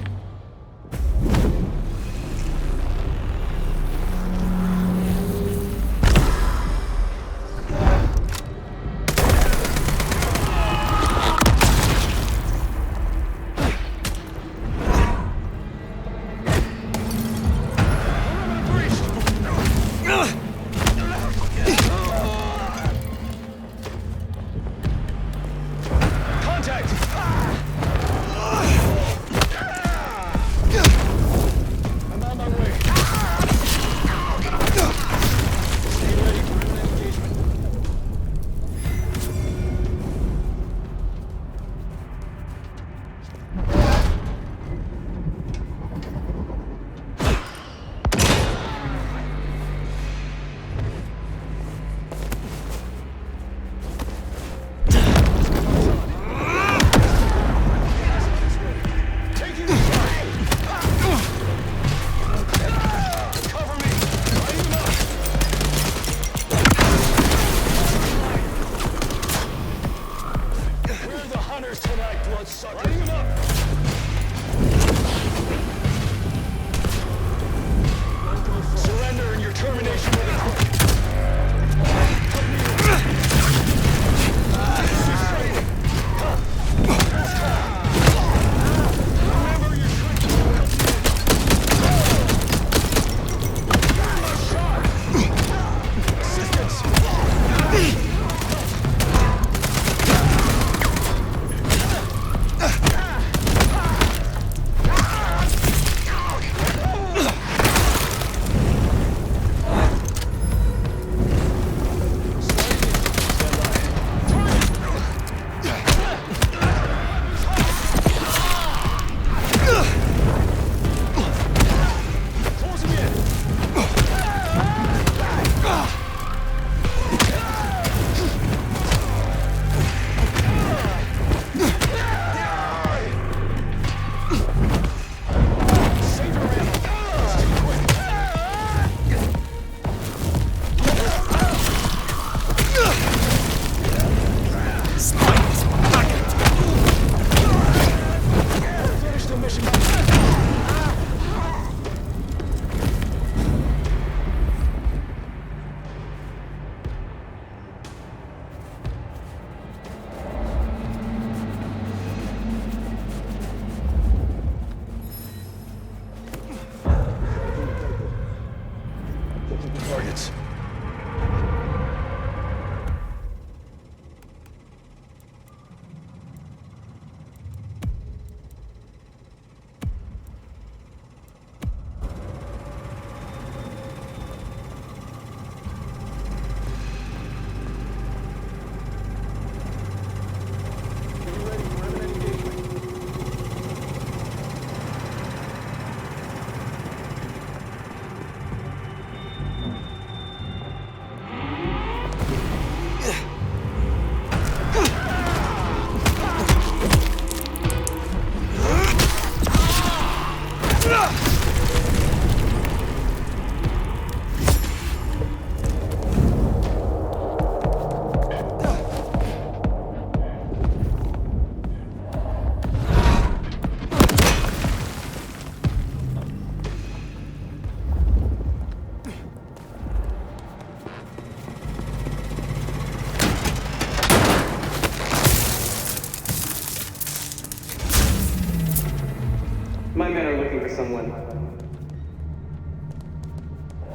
My men are looking for someone.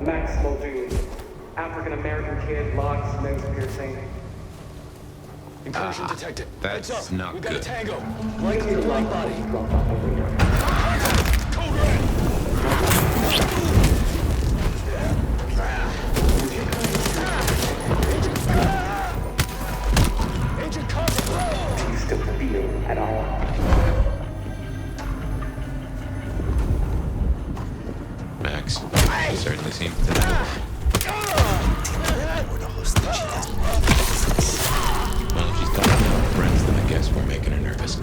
Max Muldoon. African-American kid, locks, nose piercing. Incursion detected. That's Heads up. not We've got good. a tango. Likely a black body. Code red! Agent contact! Do you still feel at all? Max certainly seems to know. Well, if she's talking to her friends, then I guess we're making her nervous.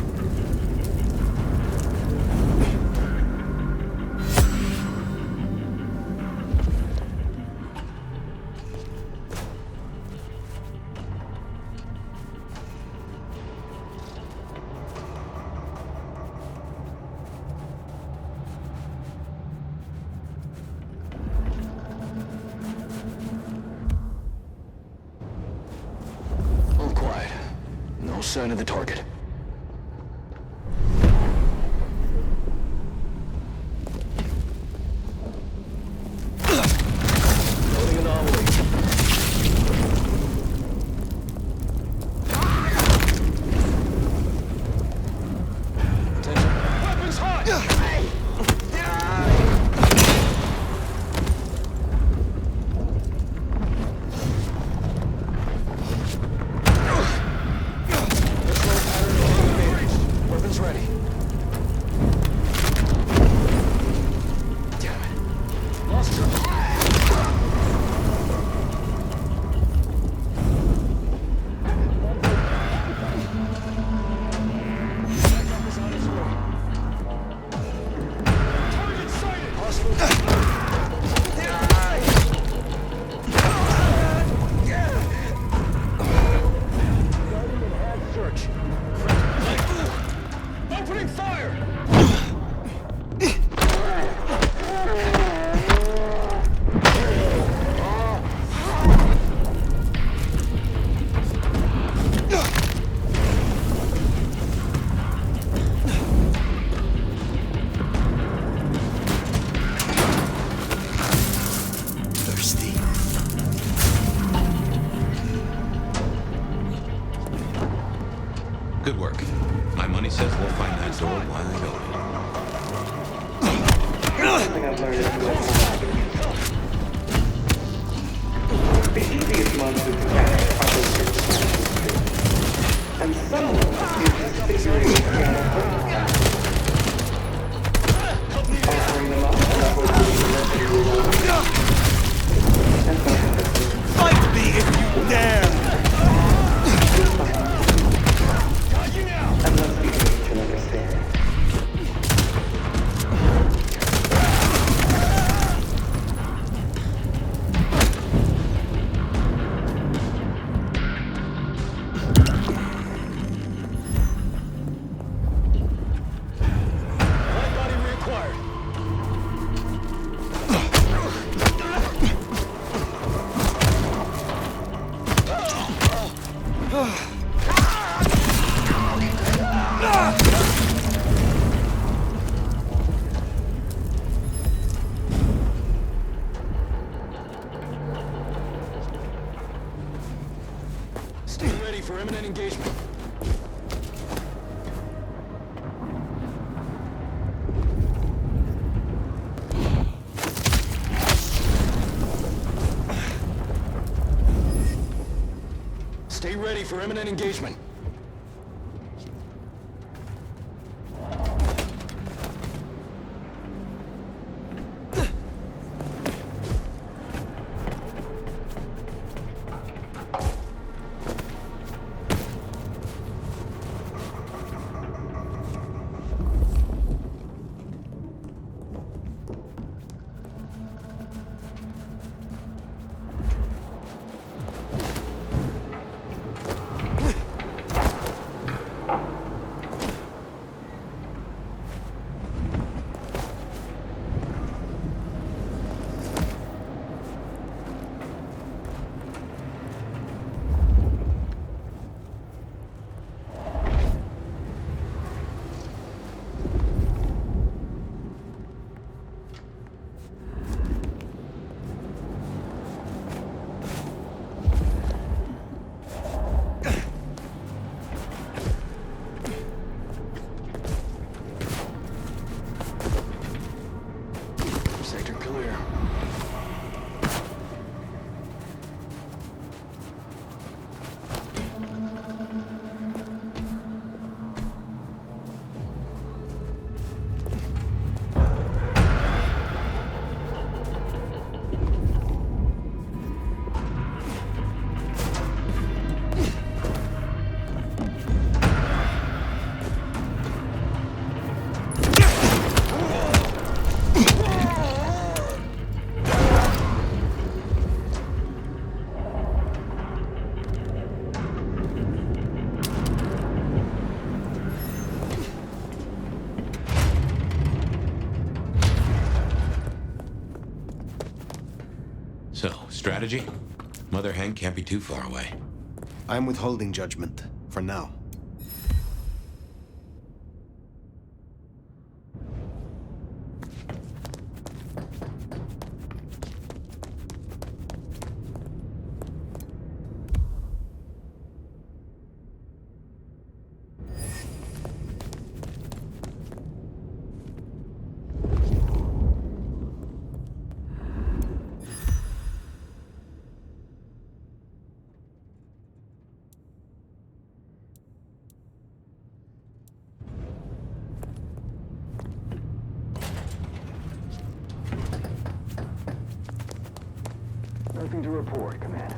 sign of the target. Loading anomaly. Attention. Weapons hot! Weapons ready. Damn it. Lost her. Backup is on its way. Target sighted. Hospital. Search. Opening fire! Thirsty. Good work. My money says we'll find that door wide open. Something I've learned is the easiest monsters to catch are those that smash the street. And someone is figuring out offering them up that will be the rest of your life. Fight me if you dare! And let's be quick to understand. Light body reacquired. Stay ready for imminent engagement. Stay ready for imminent engagement. Sector clear. So, strategy? Mother Hen can't be too far away. I'm withholding judgment, for now. Nothing to report, Command.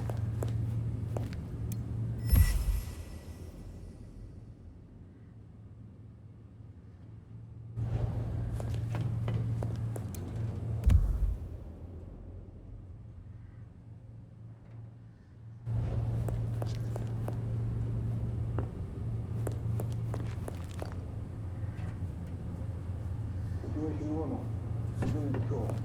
Situation normal. Civilian patrol.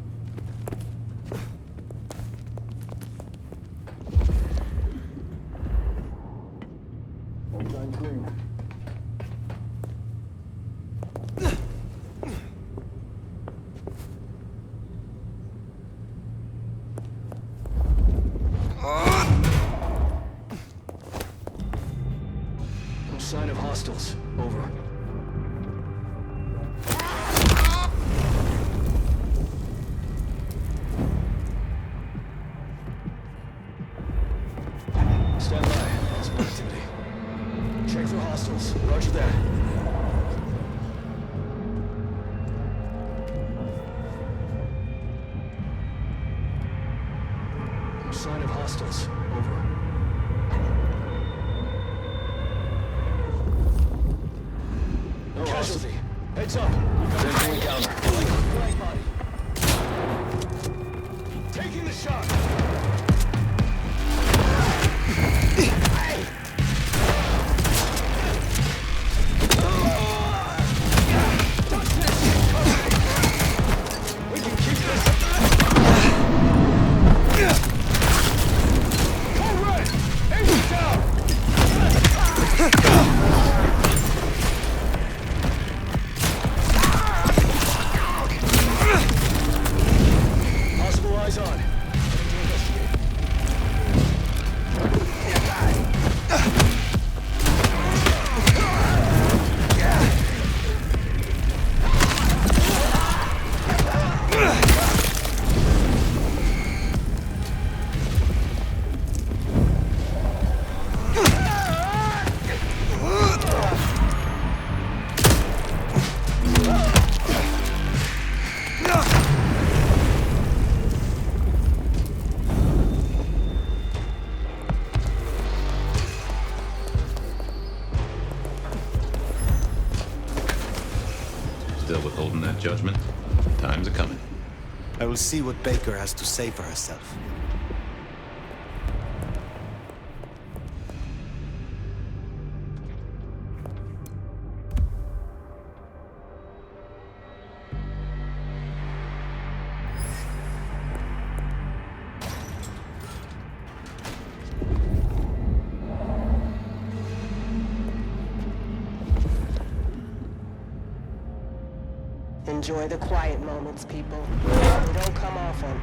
Outside clean. No sign of hostiles. Over. Stand by. Hostile activity. Check for hostiles. Roger that. No sign of hostiles. Over. No casualty. Heads up. Potential encounter. Flank body. Taking the shot. Possible eyes on. Still withholding that judgment? Time's a coming. I will see what Baker has to say for herself. Enjoy the quiet moments, people. They don't come often.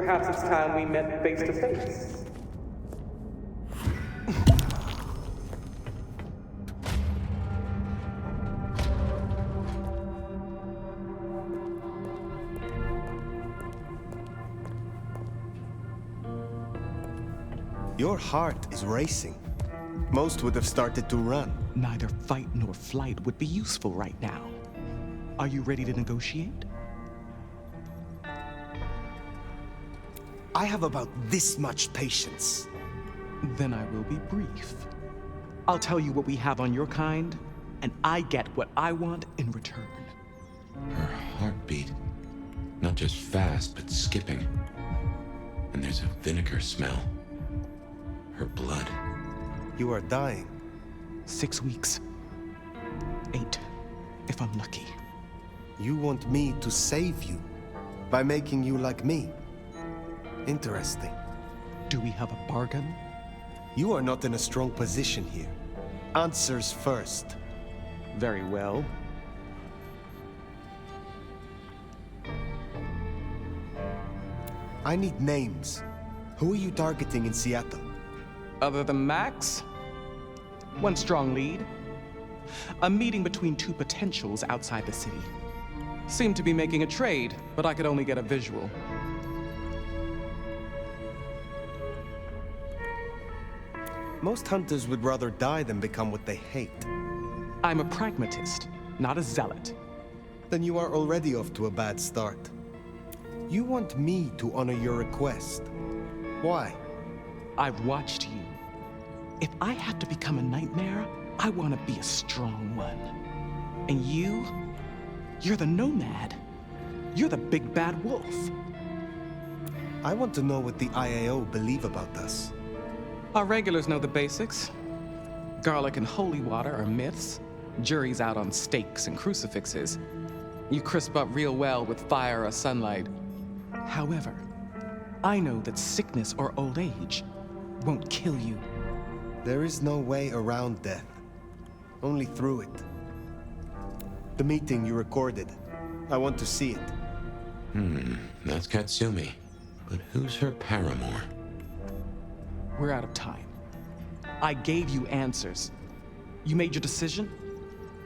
perhaps it's time we met face to face. Your heart is racing. Most would have started to run. Neither fight nor flight would be useful right now. Are you ready to negotiate? I have about this much patience. Then I will be brief. I'll tell you what we have on your kind, and I get what I want in return. Her heartbeat. Not just fast, but skipping. And there's a vinegar smell. Her blood. You are dying. 6 weeks. 8, if I'm lucky. You want me to save you by making you like me. Interesting. Do we have a bargain? You are not in a strong position here. Answers first. Very well. I need names. Who are you targeting in Seattle? Other than Max? One strong lead. A meeting between two potentials outside the city. Seemed to be making a trade, but I could only get a visual. Most hunters would rather die than become what they hate. I'm a pragmatist, not a zealot. Then you are already off to a bad start. You want me to honor your request. Why? I've watched you. If I have to become a nightmare, I want to be a strong one. And you're the nomad. You're the big bad wolf. I want to know what the IAO believe about us. Our regulars know the basics. Garlic and holy water are myths. Jury's out on stakes and crucifixes. You crisp up real well with fire or sunlight. However, I know that sickness or old age won't kill you. There is no way around death. Only through it. The meeting you recorded. I want to see it. That's Katsumi. But who's her paramour? We're out of time. I gave you answers. You made your decision?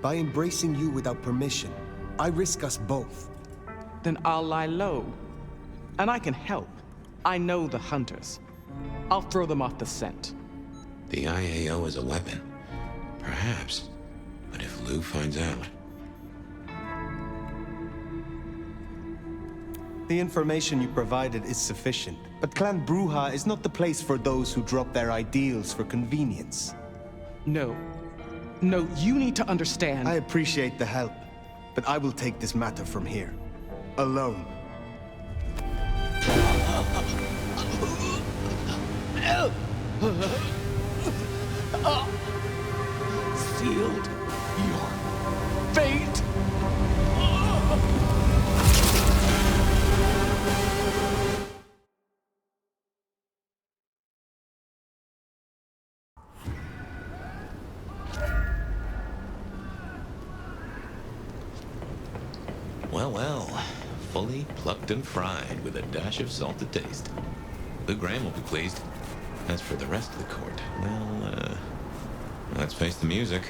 By embracing you without permission, I risk us both. Then I'll lie low. And I can help. I know the hunters. I'll throw them off the scent. The IAO is a weapon. Perhaps. But if Lou finds out... The information you provided is sufficient, but Clan Bruja is not the place for those who drop their ideals for convenience. No, you need to understand. I appreciate the help, but I will take this matter from here. Alone. Sealed your fate. Well, fully plucked and fried with a dash of salt to taste. Lou Graham will be pleased. As for the rest of the court, well, let's face the music.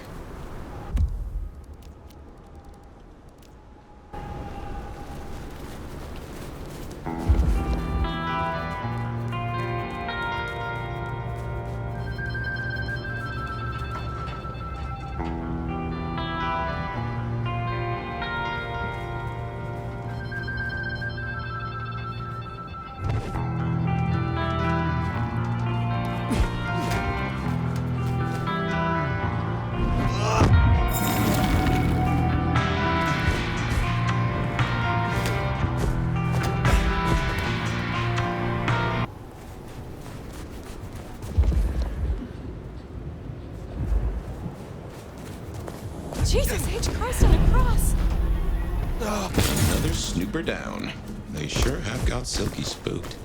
Jesus H. Christ on a cross! Another snooper down. They sure have got Silky spooked.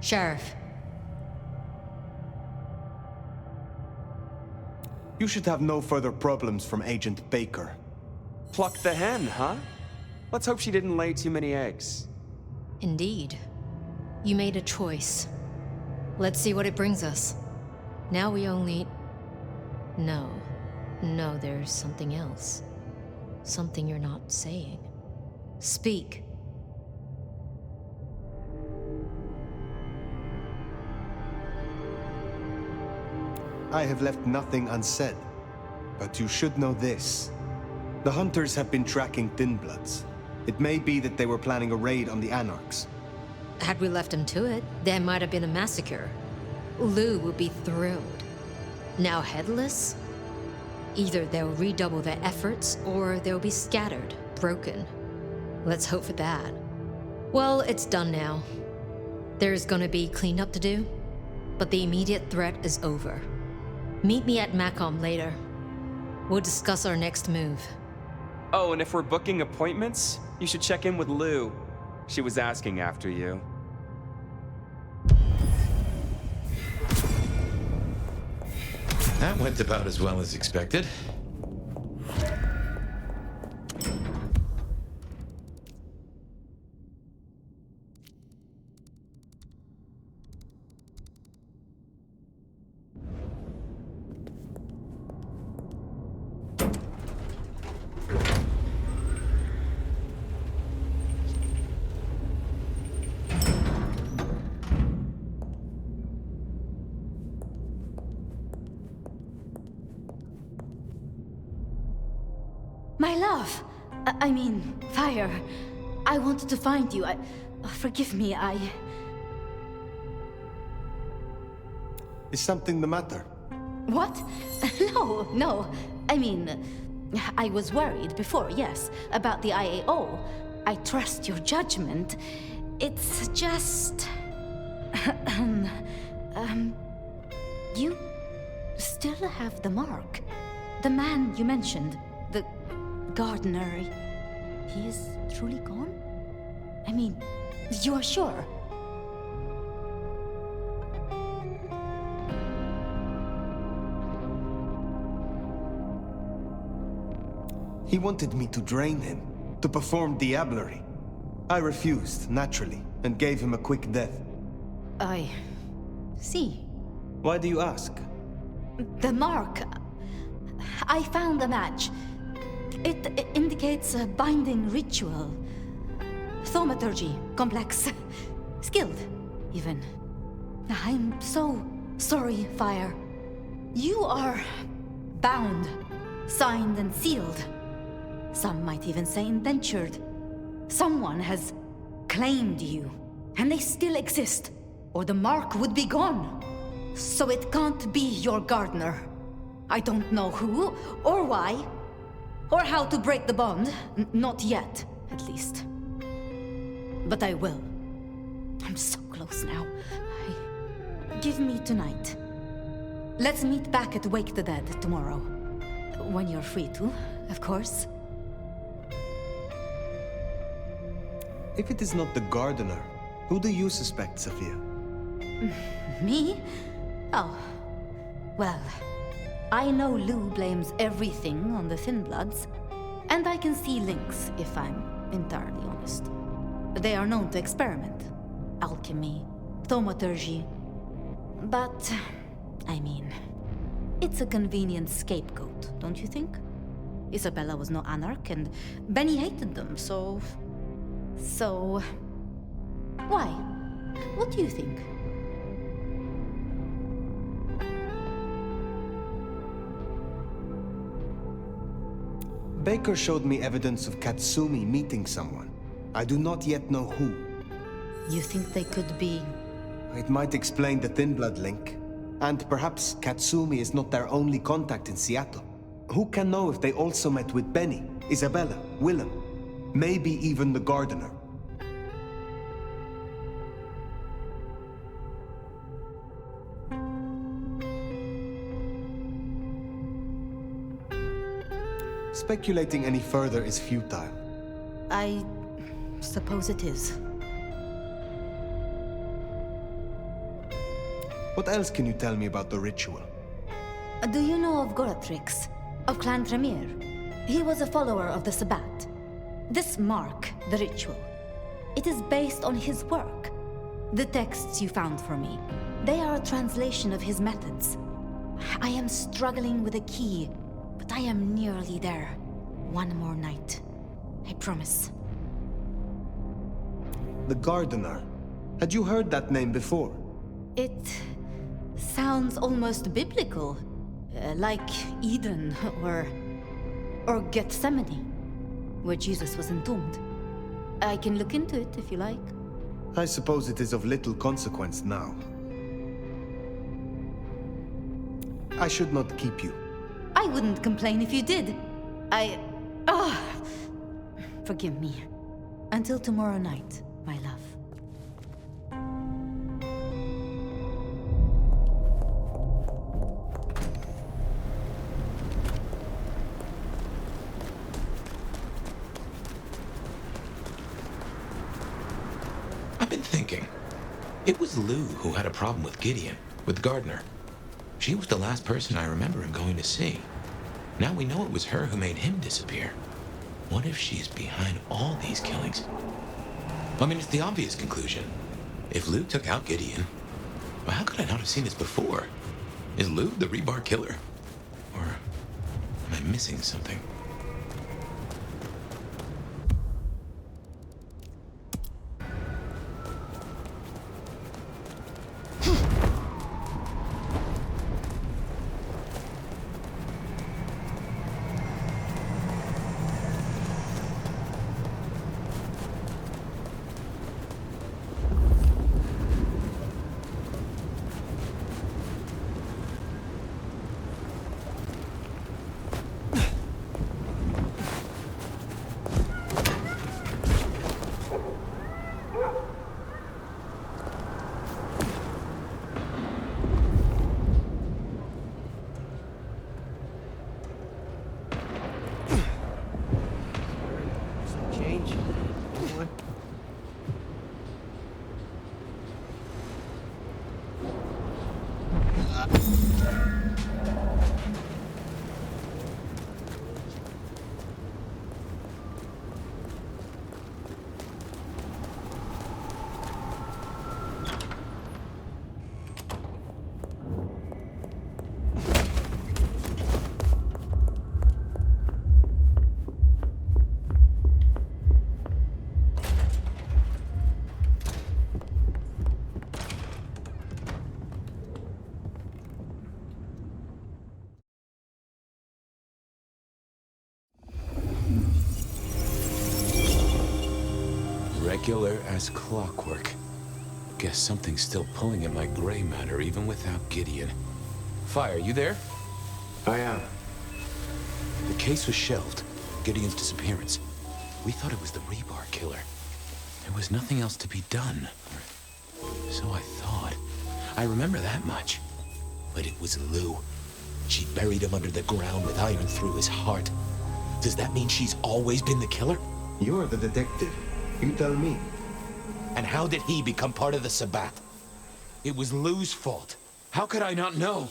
Sheriff. You should have no further problems from Agent Baker. Pluck the hen, huh? Let's hope she didn't lay too many eggs. Indeed. You made a choice. Let's see what it brings us. Now we only... No, there's something else. Something you're not saying. Speak. I have left nothing unsaid, but you should know this. The hunters have been tracking Thin Bloods. It may be that they were planning a raid on the Anarchs. Had we left him to it, there might have been a massacre. Lou would be thrilled. Now headless? Either they'll redouble their efforts, or they'll be scattered, broken. Let's hope for that. Well, it's done now. There's gonna be cleanup to do, but the immediate threat is over. Meet me at Macomb later. We'll discuss our next move. Oh, and if we're booking appointments, you should check in with Lou. She was asking after you. That went about as well as expected. My love! I mean, Fire. I wanted to find you. Forgive me, Is something the matter? What? No. I mean, I was worried before, yes, about the IAO. I trust your judgment. It's just... You still have the mark. The man you mentioned, the gardener, he is truly gone? I mean, you are sure? He wanted me to drain him, to perform diablerie. I refused, naturally, and gave him a quick death. I see. Why do you ask? The mark. I found a match. It indicates a binding ritual. Thaumaturgy, complex. Skilled, even. I'm so sorry, Fire. You are bound, signed and sealed. Some might even say indentured. Someone has claimed you, and they still exist, or the mark would be gone. So it can't be your gardener. I don't know who, or why, or how to break the bond. Not yet, at least. But I will. I'm so close now. Give me tonight. Let's meet back at Wake the Dead tomorrow. When you're free to, of course. If it is not the gardener, who do you suspect, Sophia? Me? Oh. Well, I know Lou blames everything on the Thin Bloods, and I can see links, if I'm entirely honest. They are known to experiment. Alchemy, thaumaturgy. But, I mean, it's a convenient scapegoat, don't you think? Isabella was no anarch, and Benny hated them, so... Why? What do you think? Baker showed me evidence of Katsumi meeting someone. I do not yet know who. You think they could be... It might explain the Thin Blood link. And perhaps Katsumi is not their only contact in Seattle. Who can know if they also met with Benny, Isabella, Willem, maybe even the gardener? Speculating any further is futile. I suppose it is. What else can you tell me about the ritual? Do you know of Goratrix, of Clan Tremere? He was a follower of the Sabbat. This mark, the ritual, it is based on his work. The texts you found for me, they are a translation of his methods. I am struggling with a key, but I am nearly there. One more night. I promise. The Gardener. Had you heard that name before? It sounds almost biblical. Like Eden or Gethsemane, where Jesus was entombed. I can look into it if you like. I suppose it is of little consequence now. I should not keep you. I wouldn't complain if you did. Forgive me. Until tomorrow night, my love. I've been thinking. It was Lou who had a problem with Gideon, with Gardner. She was the last person I remember him going to see. Now we know it was her who made him disappear. What if she's behind all these killings? I mean, it's the obvious conclusion. If Lou took out Gideon, well, how could I not have seen this before? Is Lou the rebar killer? Or am I missing something? Regular as clockwork. Guess something's still pulling at my gray matter even without Gideon. Fire, you there? I am. The case was shelved. Gideon's disappearance. We thought it was the rebar killer. There was nothing else to be done. So I thought. I remember that much. But it was Lou. She buried him under the ground with iron through his heart. Does that mean she's always been the killer? You're the detective. You tell me. And how did he become part of the Sabbat? It was Lou's fault. How could I not know?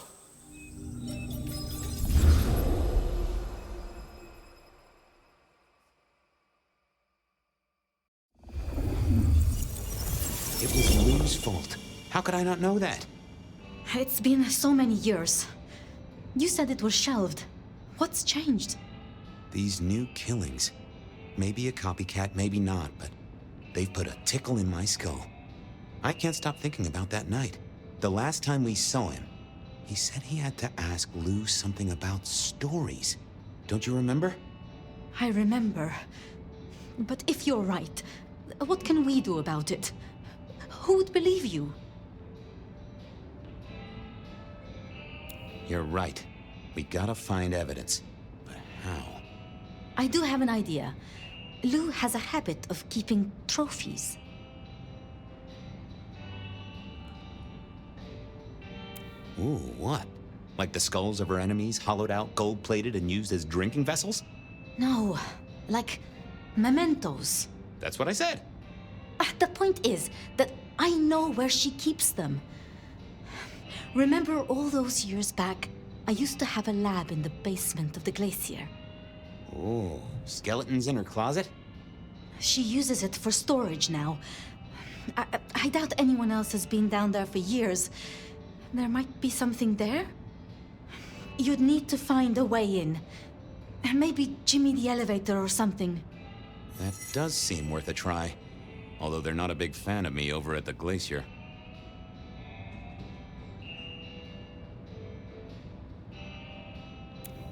It was Lou's fault. How could I not know that? It's been so many years. You said it was shelved. What's changed? These new killings. Maybe a copycat, maybe not, but they've put a tickle in my skull. I can't stop thinking about that night. The last time we saw him, he said he had to ask Lou something about stories. Don't you remember? I remember. But if you're right, what can we do about it? Who would believe you? You're right. We gotta find evidence. But how? I do have an idea. Lou has a habit of keeping trophies. Ooh, what? Like the skulls of her enemies, hollowed out, gold-plated, and used as drinking vessels? No, like mementos. That's what I said. The point is that I know where she keeps them. Remember all those years back, I used to have a lab in the basement of the glacier. Oh, skeletons in her closet? She uses it for storage now. I doubt anyone else has been down there for years. There might be something there. You'd need to find a way in. Maybe Jimmy the elevator or something. That does seem worth a try. Although they're not a big fan of me over at the glacier.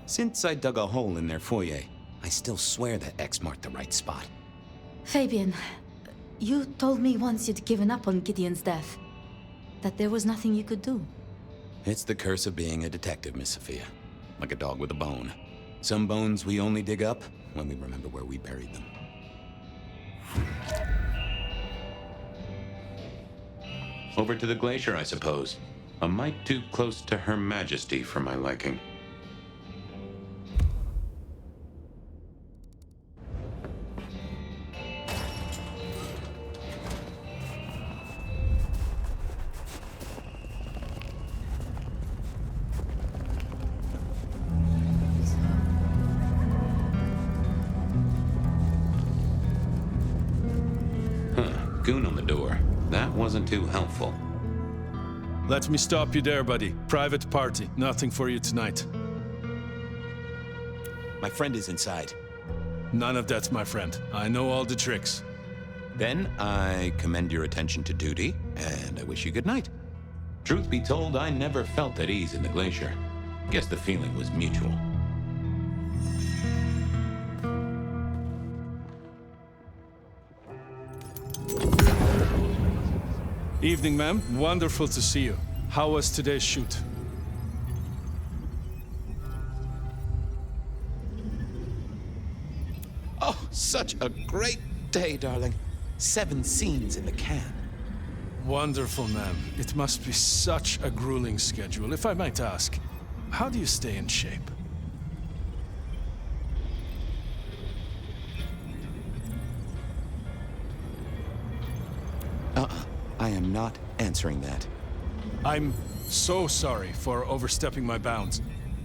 Since I dug a hole in their foyer, I still swear that X marked the right spot. Fabien, you told me once you'd given up on Gideon's death. That there was nothing you could do. It's the curse of being a detective, Miss Sophia. Like a dog with a bone. Some bones we only dig up when we remember where we buried them. Over to the glacier, I suppose. A mite too close to Her Majesty for my liking. Goon on the door. That wasn't too helpful. Let me stop you there, buddy. Private party. Nothing for you tonight. My friend is inside. None of that, my friend. I know all the tricks. Then I commend your attention to duty, and I wish you good night. Truth be told, I never felt at ease in the glacier. Guess the feeling was mutual. Evening, ma'am. Wonderful to see you. How was today's shoot? Oh, such a great day, darling. 7 scenes in the can. Wonderful, ma'am. It must be such a grueling schedule. If I might ask, how do you stay in shape? I am not answering that. I'm so sorry for overstepping my bounds.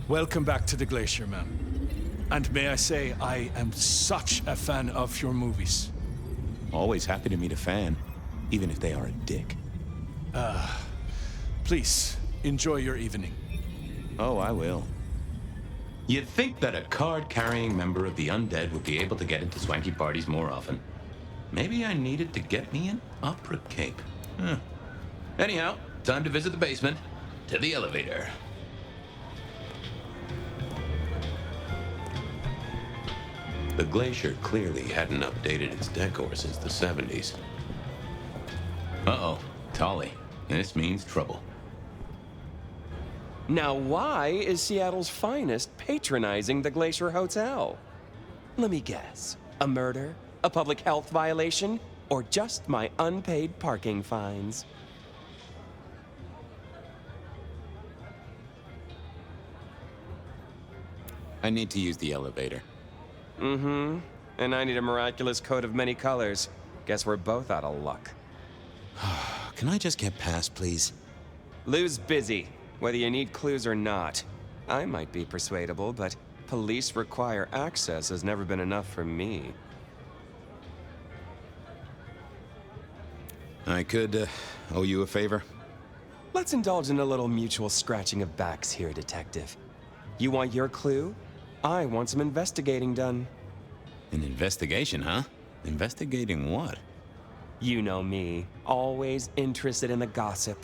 Welcome back to the glacier, ma'am. And may I say, I am such a fan of your movies. Always happy to meet a fan, even if they are a dick. Please, enjoy your evening. Oh, I will. You'd think that a card-carrying member of the undead would be able to get into swanky parties more often. Maybe I needed to get me an opera cape. Anyhow, time to visit the basement. To the elevator. The glacier clearly hadn't updated its decor since the 70s. Uh-oh, Tolly. This means trouble. Now why is Seattle's finest patronizing the Glacier Hotel? Let me guess. A murder? A public health violation? Or just my unpaid parking fines? I need to use the elevator. Mm-hmm. And I need a miraculous coat of many colors. Guess we're both out of luck. Can I just get past, please? Lou's busy, whether you need clues or not. I might be persuadable, but police require access has never been enough for me. I could owe you a favor. Let's indulge in a little mutual scratching of backs here, Detective. You want your clue? I want some investigating done. An investigation, huh? Investigating what? You know me, always interested in the gossip.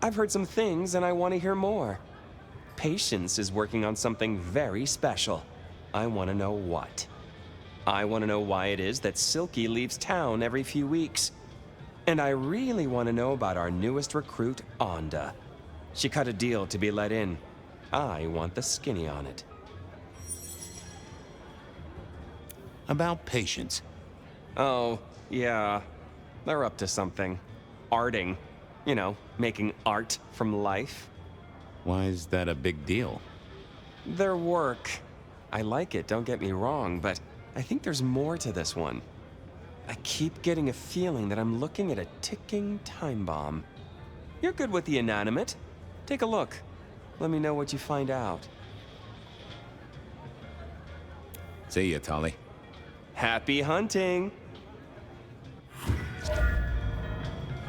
I've heard some things and I want to hear more. Patience is working on something very special. I want to know what. I want to know why it is that Silky leaves town every few weeks. And I really want to know about our newest recruit, Onda. She cut a deal to be let in. I want the skinny on it. About Patience. Oh, yeah. They're up to something. Arting. You know, making art from life. Why is that a big deal? Their work. I like it, don't get me wrong, but I think there's more to this one. I keep getting a feeling that I'm looking at a ticking time bomb. You're good with the inanimate. Take a look. Let me know what you find out. See ya, Tolly. Happy hunting!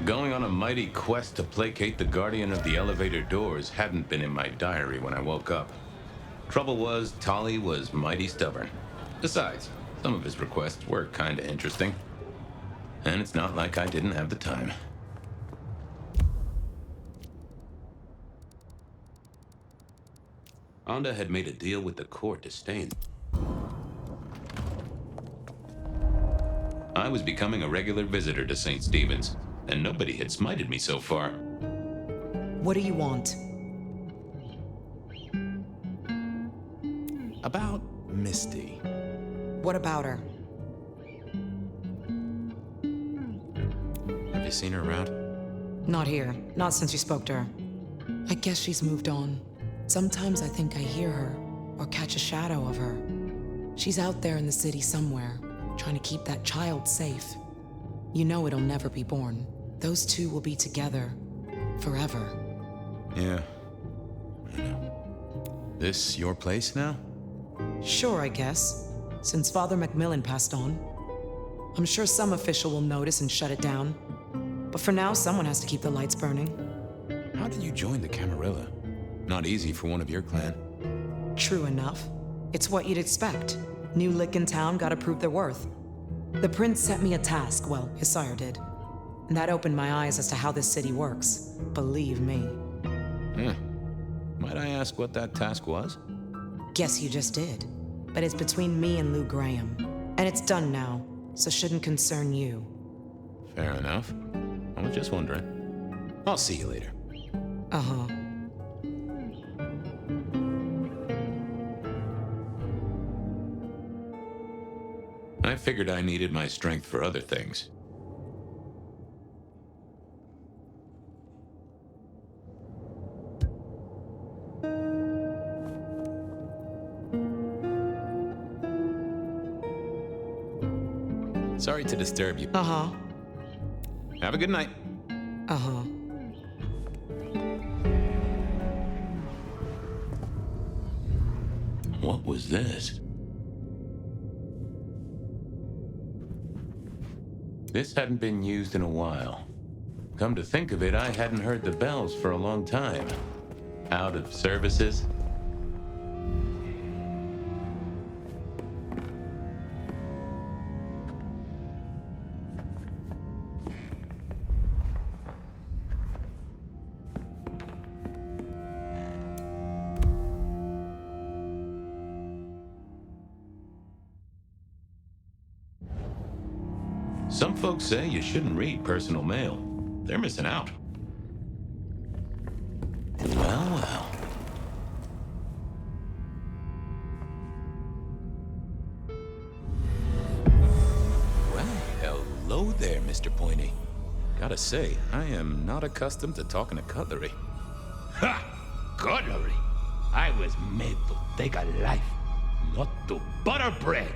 Going on a mighty quest to placate the guardian of the elevator doors hadn't been in my diary when I woke up. Trouble was, Tolly was mighty stubborn. Besides, some of his requests were kinda interesting. And it's not like I didn't have the time. Onda had made a deal with the court to stay in. I was becoming a regular visitor to St. Stephen's, and nobody had smited me so far. What do you want? About Misty. What about her? Have you seen her around? Not here. Not since you spoke to her. I guess she's moved on. Sometimes I think I hear her, or catch a shadow of her. She's out there in the city somewhere, trying to keep that child safe. You know it'll never be born. Those two will be together, forever. Yeah, I know. This your place now? Sure, I guess. Since Father Macmillan passed on. I'm sure some official will notice and shut it down. But for now, someone has to keep the lights burning. How did you join the Camarilla? Not easy for one of your clan. True enough. It's what you'd expect. New lick in town, gotta prove their worth. The prince set me a task, well, his sire did. And that opened my eyes as to how this city works. Believe me. Might I ask what that task was? Guess you just did. But it's between me and Lou Graham. And it's done now, so shouldn't concern you. Fair enough. I was just wondering. I'll see you later. Uh-huh. I figured I needed my strength for other things. Sorry to disturb you. Uh-huh. Have a good night. Uh-huh. What was this? This hadn't been used in a while. Come to think of it, I hadn't heard the bells for a long time. Out of services? Some folks say you shouldn't read personal mail. They're missing out. Well, well. Well, hello there, Mr. Pointy. Gotta say, I am not accustomed to talking to cutlery. Ha! Cutlery? I was made to take a life, not to butter bread.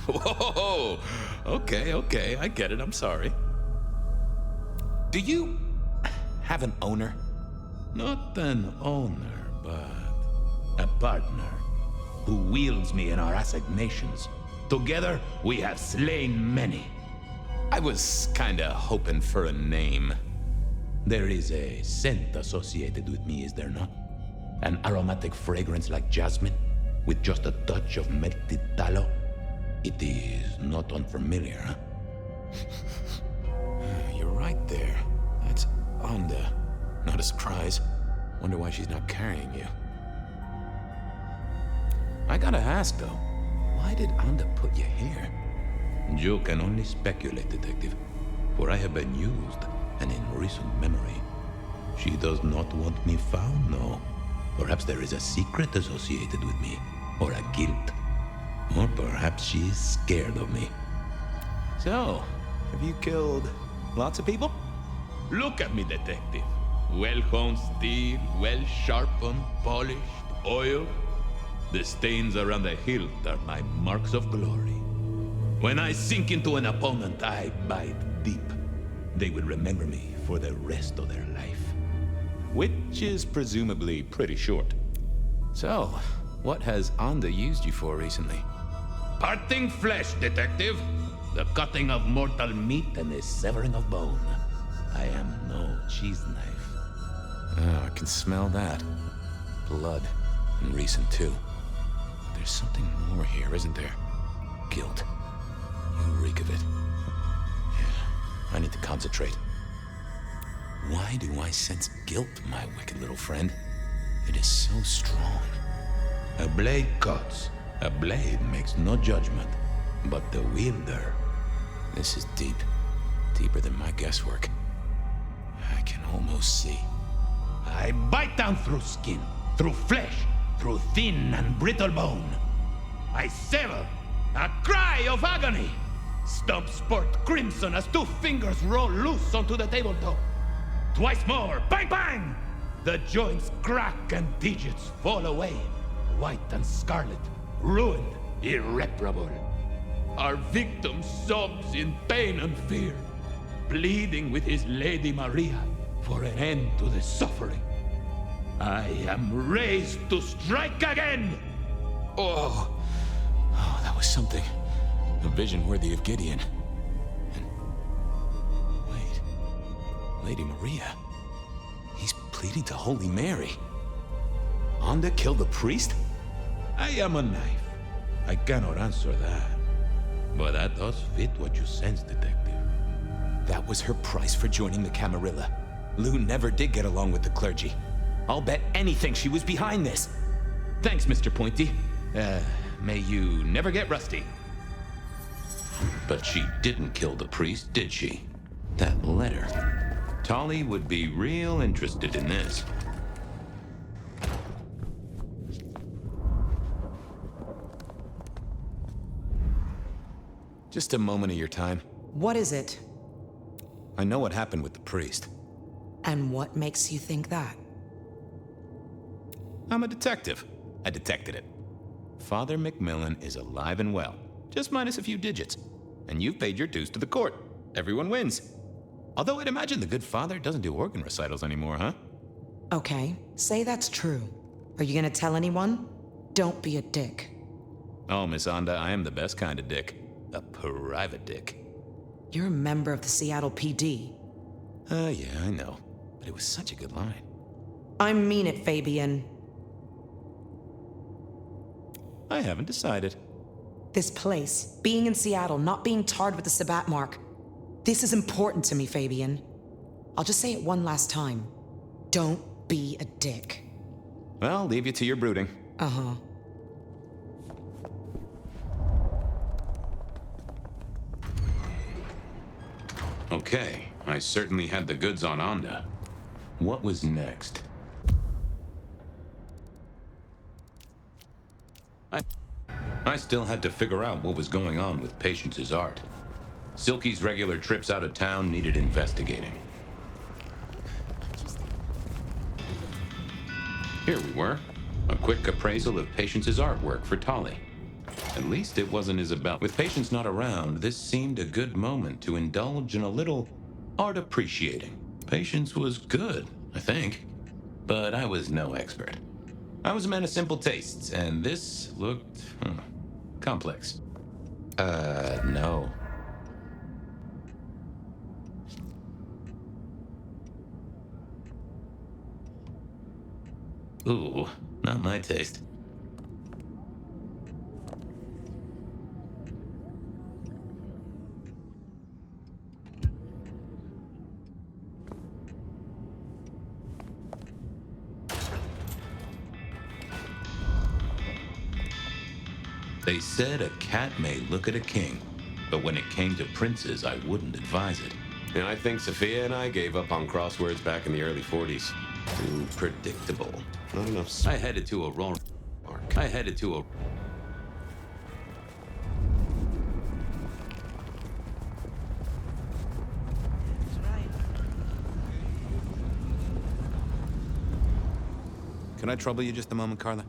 Whoa! Okay, I get it, I'm sorry. Do you have an owner? Not an owner, but a partner who wields me in our assignations. Together, we have slain many. I was kinda hoping for a name. There is a scent associated with me, is there not? An aromatic fragrance like jasmine, with just a touch of melted tallow. It is not unfamiliar, huh? You're right there. That's Onda. Not a surprise. Wonder why she's not carrying you. I gotta ask, though, why did Onda put you here? You can only speculate, Detective, for I have been used, and in recent memory. She does not want me found, no. Perhaps there is a secret associated with me, or a guilt. Or perhaps she is scared of me. So, have you killed lots of people? Look at me, Detective. Well-honed steel, well-sharpened, polished, oiled. The stains around the hilt are my marks of glory. When I sink into an opponent, I bite deep. They will remember me for the rest of their life. which is presumably pretty short. So, what has Onda used you for recently? Parting flesh, detective. The cutting of mortal meat and the severing of bone. I am no cheese knife. Oh, I can smell that. Blood. And recent, too. There's something more here, isn't there? Guilt. You reek of it. Yeah, I need to concentrate. Why do I sense guilt, my wicked little friend? It is so strong. A blade cuts. A blade makes no judgment, but the wielder. This is deep. Deeper than my guesswork. I can almost see. I bite down through skin, through flesh, through thin and brittle bone. I sever, a cry of agony. Stumps spurt crimson as 2 fingers roll loose onto the tabletop. Twice more, bang bang! The joints crack and digits fall away, white and scarlet, ruined, irreparable. Our victim sobs in pain and fear, pleading with his Lady Maria for an end to the suffering. I am raised to strike again! Oh, that was something. A vision worthy of Gideon. And... wait. Lady Maria. He's pleading to Holy Mary. Onda killed the priest? I am a knife. I cannot answer that. But that does fit what you sense, detective. That was her price for joining the Camarilla. Lou never did get along with the clergy. I'll bet anything she was behind this. Thanks, Mr. Pointy. May you never get rusty. But she didn't kill the priest, did she? That letter. Tolly would be real interested in this. Just a moment of your time. What is it? I know what happened with the priest. And what makes you think that? I'm a detective. I detected it. Father McMillan is alive and well, just minus a few digits. And you've paid your dues to the court. Everyone wins. Although I'd imagine the good father doesn't do organ recitals anymore, huh? Okay, say that's true. Are you gonna tell anyone? Don't be a dick. Oh, Miss Onda, I am the best kind of dick. A private dick. You're a member of the Seattle PD. Yeah, I know. But it was such a good line. I mean it, Fabien. I haven't decided. This place, being in Seattle, not being tarred with the Sabbat mark. This is important to me, Fabien. I'll just say it one last time. Don't be a dick. Well, I'll leave you to your brooding. Uh-huh. Okay, I certainly had the goods on Onda. What was next? I still had to figure out what was going on with Patience's art. Silky's regular trips out of town needed investigating. Here we were. A quick appraisal of Patience's artwork for Tolly. At least it wasn't Isabel. With Patience not around, this seemed a good moment to indulge in a little art appreciating. Patience was good, I think. But I was no expert. I was a man of simple tastes, and this looked complex. No. Ooh, not my taste. They said a cat may look at a king, but when it came to princes, I wouldn't advise it. And I think Sophia and I gave up on crosswords back in the early 40s. Too predictable. Not enough. I headed to a roll. I headed to a. Can I trouble you just a moment, Carla?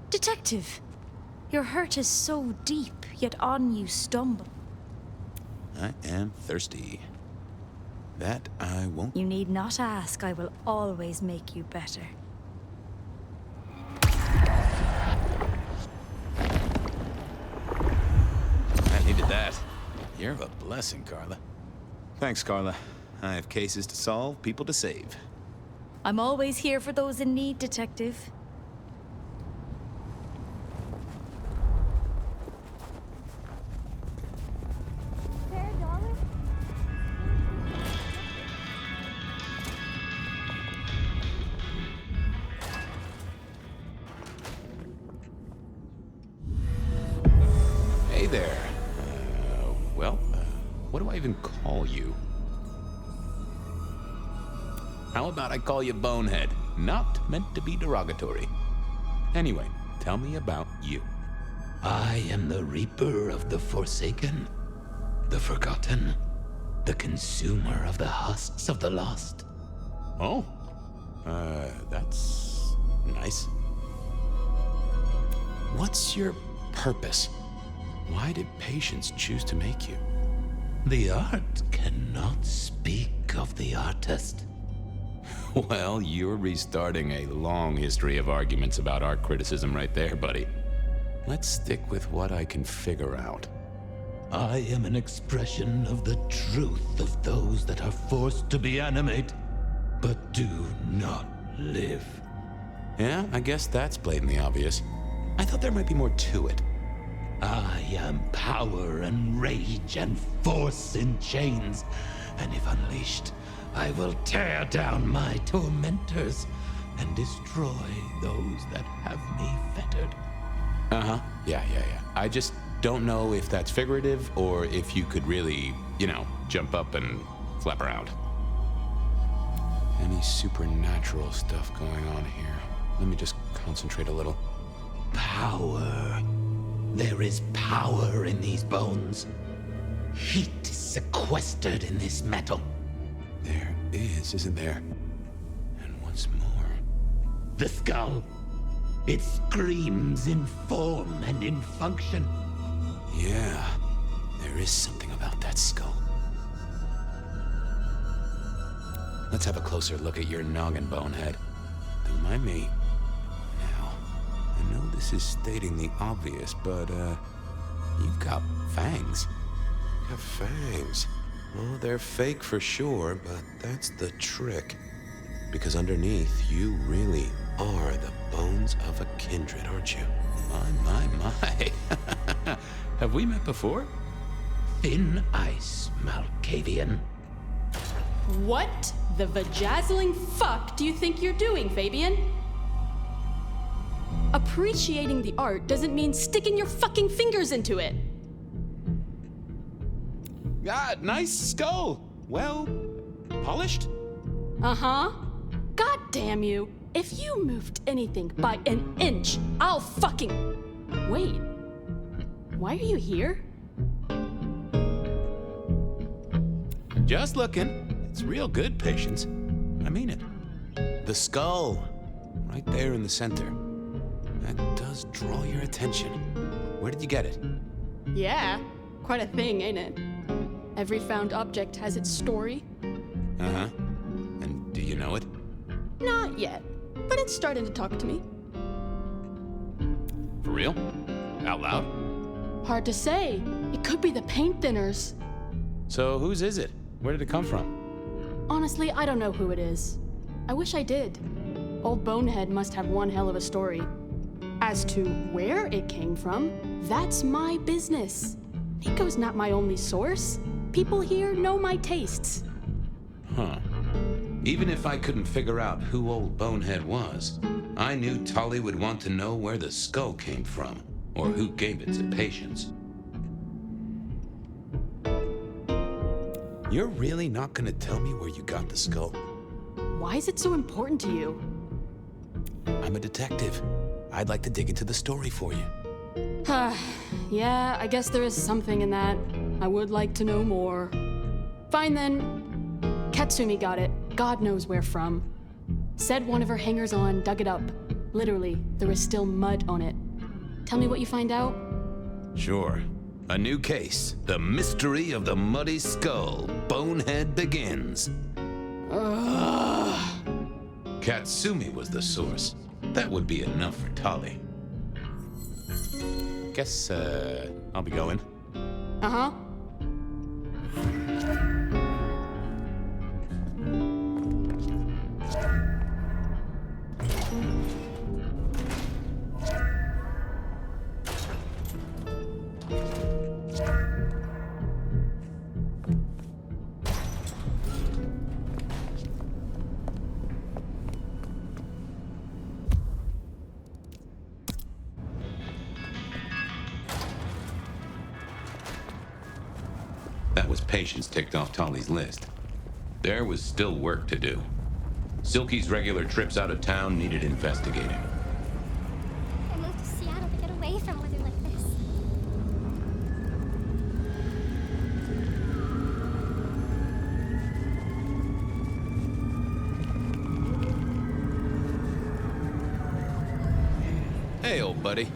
Detective, your hurt is so deep, yet on you stumble. I am thirsty. That I won't. You need not ask. I will always make you better. I needed that. You're a blessing, Carla. Thanks, Carla. I have cases to solve, people to save. I'm always here for those in need, Detective. Hey there. What do I even call you? How about I call you Bonehead? Not meant to be derogatory. Anyway, tell me about you. I am the Reaper of the Forsaken, the Forgotten, the Consumer of the husks of the lost. Oh, that's nice. What's your purpose? Why did patience choose to make you? The art cannot speak of the artist. Well, you're restarting a long history of arguments about art criticism right there, buddy. Let's stick with what I can figure out. I am an expression of the truth of those that are forced to be animate, but do not live. Yeah, I guess that's blatantly obvious. I thought there might be more to it. I am power and rage and force in chains, and if unleashed, I will tear down my tormentors and destroy those that have me fettered. Uh-huh. Yeah. I just don't know if that's figurative or if you could really, jump up and flap around. Any supernatural stuff going on here? Let me just concentrate a little. Power. There is power in these bones. Heat is sequestered in this metal. There is, isn't there? And what's more? The skull. It screams in form and in function. Yeah, there is something about that skull. Let's have a closer look at your noggin, Bonehead. Don't mind me. Now, I know this is stating the obvious, but, you've got fangs. You have fangs. Well, they're fake for sure, but that's the trick. Because underneath, you really are the bones of a kindred, aren't you? My. Have we met before? Thin ice, Malkavian. What the vajazzling fuck do you think you're doing, Fabien? Appreciating the art doesn't mean sticking your fucking fingers into it. Ah, nice skull. Well, polished? Uh-huh. God damn you. If you moved anything by an inch, I'll fucking... Wait. Why are you here? Just looking. It's real good, Patience. I mean it. The skull. Right there in the center. That does draw your attention. Where did you get it? Yeah. Quite a thing, ain't it? Every found object has its story. Uh-huh. And do you know it? Not yet, but it's starting to talk to me. For real? Out loud? Hard to say. It could be the paint thinners. So whose is it? Where did it come from? Honestly, I don't know who it is. I wish I did. Old Bonehead must have one hell of a story. As to where it came from, that's my business. Nico's not my only source. People here know my tastes. Huh. Even if I couldn't figure out who old Bonehead was, I knew Tully would want to know where the skull came from, or who gave it to Patience. You're really not gonna tell me where you got the skull? Why is it so important to you? I'm a detective. I'd like to dig into the story for you. Yeah, I guess there is something in that. I would like to know more. Fine then. Katsumi got it. God knows where from. Said one of her hangers-on dug it up. Literally, there was still mud on it. Tell me what you find out? Sure. A new case. The mystery of the Muddy Skull. Bonehead begins. Katsumi was the source. That would be enough for Tali. Guess, I'll be going. Uh-huh. That was patience ticked off Tali's list. There was still work to do. Silky's regular trips out of town needed investigating. I moved to Seattle to get away from weather like this. Hey, old buddy.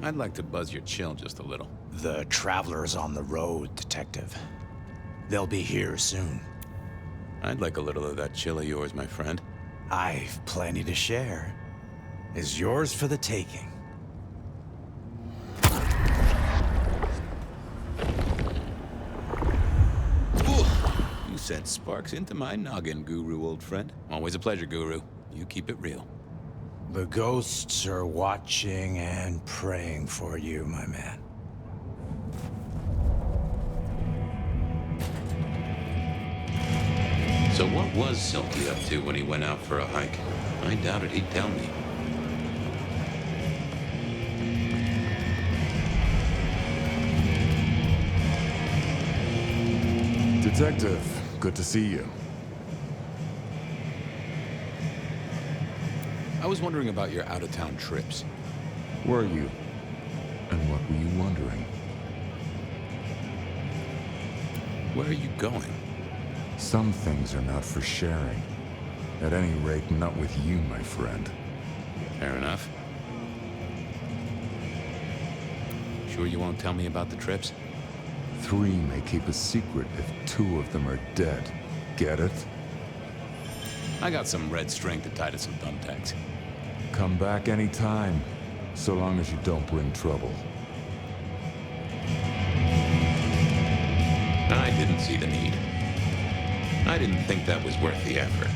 I'd like to buzz your chill just a little. The traveler's on the road, Detective. They'll be here soon. I'd like a little of that chill of yours, my friend. I've plenty to share. Is yours for the taking. You sent sparks into my noggin, Guru, old friend. Always a pleasure, Guru. You keep it real. The ghosts are watching and praying for you, my man. So what was Silky up to when he went out for a hike? I doubted he'd tell me. Detective, good to see you. I was wondering about your out-of-town trips. Were you? And what were you wondering? Where are you going? Some things are not for sharing. At any rate, not with you, my friend. Fair enough. Sure you won't tell me about the trips? 3 may keep a secret if 2 of them are dead. Get it? I got some red string to tie to some thumbtacks. Come back anytime, so long as you don't bring trouble. I didn't see the need. I didn't think that was worth the effort.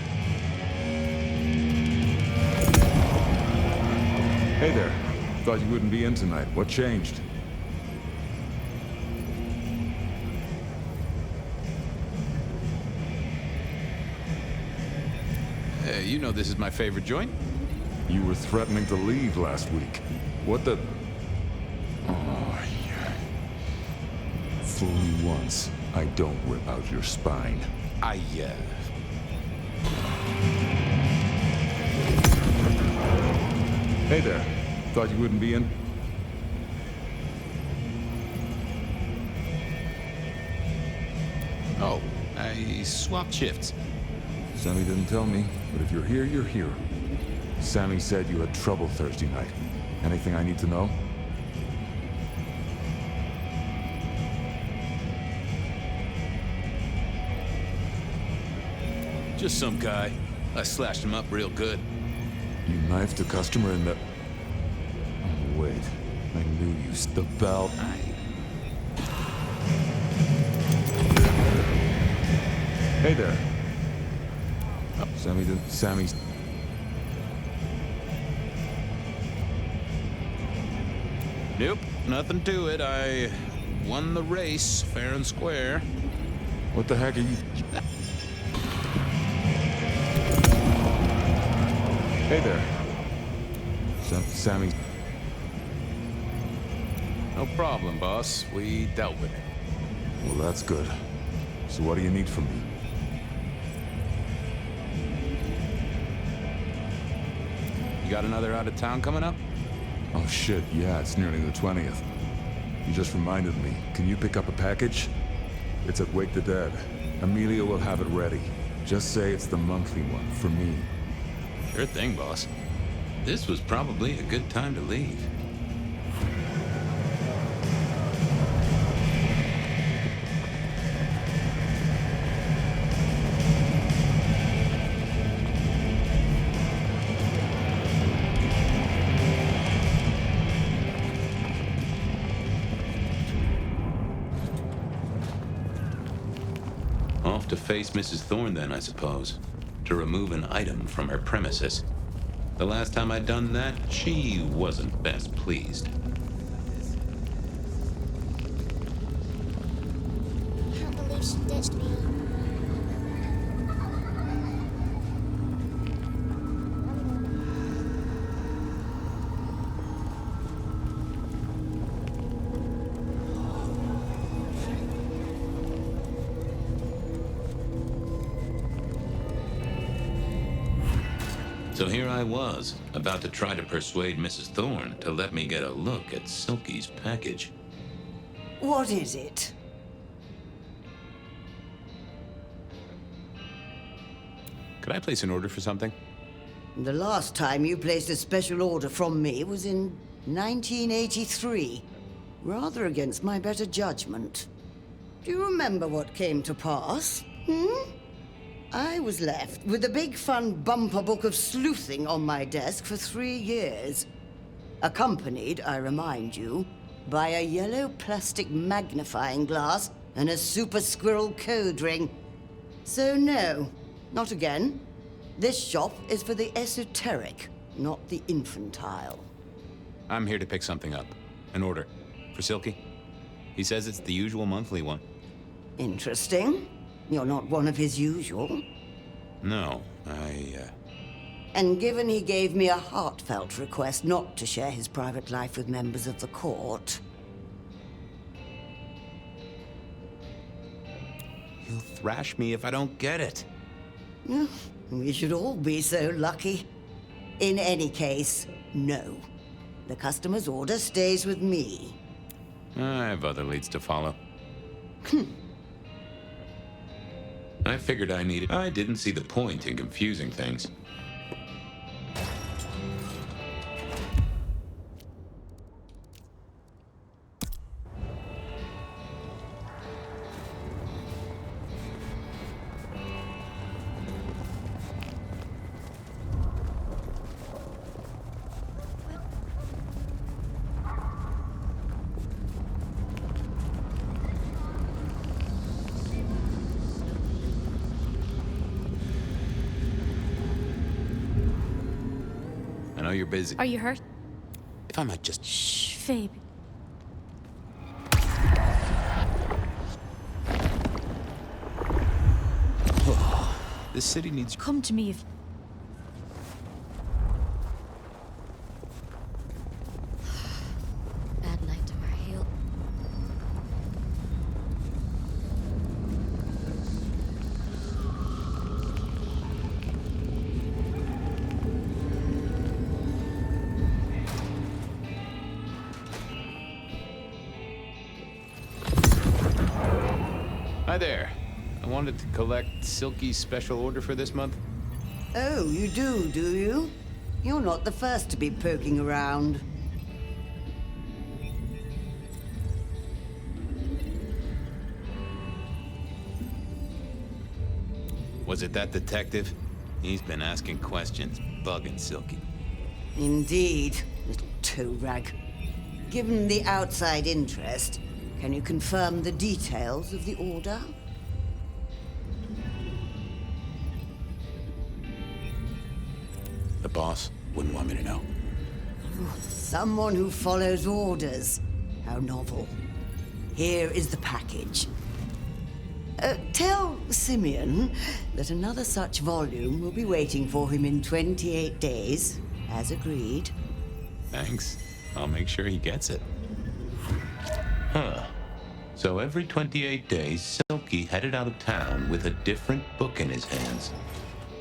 Hey there. Thought you wouldn't be in tonight. What changed? Hey, you know this is my favorite joint. You were threatening to leave last week. What the... Oh, yeah. Fool me once, I don't rip out your spine. Hey there. Thought you wouldn't be in? Oh, I swapped shifts. Sammy didn't tell me, but if you're here, you're here. Sammy said you had trouble Thursday night. Anything I need to know? Just some guy. I slashed him up real good. You knifed a customer in the... Oh, wait. I knew you. The bell... Hey there. Oh, Sammy's... Nope, nothing to it. I won the race, fair and square. What the heck are you... Hey there. Sammy... No problem, boss. We dealt with it. Well, that's good. So what do you need from me? You got another out of town coming up? Oh shit, yeah, it's nearly the 20th. You just reminded me. Can you pick up a package? It's at Wake the Dead. Amelia will have it ready. Just say it's the monthly one, for me. Sure thing, boss. This was probably a good time to leave. off to face Mrs. Thorne then, I suppose. To remove an item from her premises. The last time I'd done that, she wasn't best pleased. I can't believe she ditched me. So here I was, about to try to persuade Mrs. Thorne to let me get a look at Silky's package. What is it? Could I place an order for something? The last time you placed a special order from me was in 1983. Rather against my better judgment. Do you remember what came to pass? I was left with a big fun bumper book of sleuthing on my desk for 3 years. Accompanied, I remind you, by a yellow plastic magnifying glass and a super squirrel code ring. So no, not again. This shop is for the esoteric, not the infantile. I'm here to pick something up. An order. For Silky. He says it's the usual monthly one. Interesting. You're not one of his usual. No, And given he gave me a heartfelt request not to share his private life with members of the court... He'll thrash me if I don't get it. We should all be so lucky. In any case, no. The customer's order stays with me. I have other leads to follow. I figured I didn't see the point in confusing things. I know you're busy. Are you hurt? If I might just... Shh, Fabe. This city needs... Come to me if... Bad night to our heel. Hi there. I wanted to collect Silky's special order for this month. Oh, you do you? You're not the first to be poking around. Was it that detective? He's been asking questions, bugging Silky. Indeed, little toe rag. Given the outside interest, can you confirm the details of the order? The boss wouldn't want me to know. Someone who follows orders. How novel. Here is the package. Tell Simeon that another such volume will be waiting for him in 28 days, as agreed. Thanks. I'll make sure he gets it. Huh. So every 28 days, Silky headed out of town with a different book in his hands.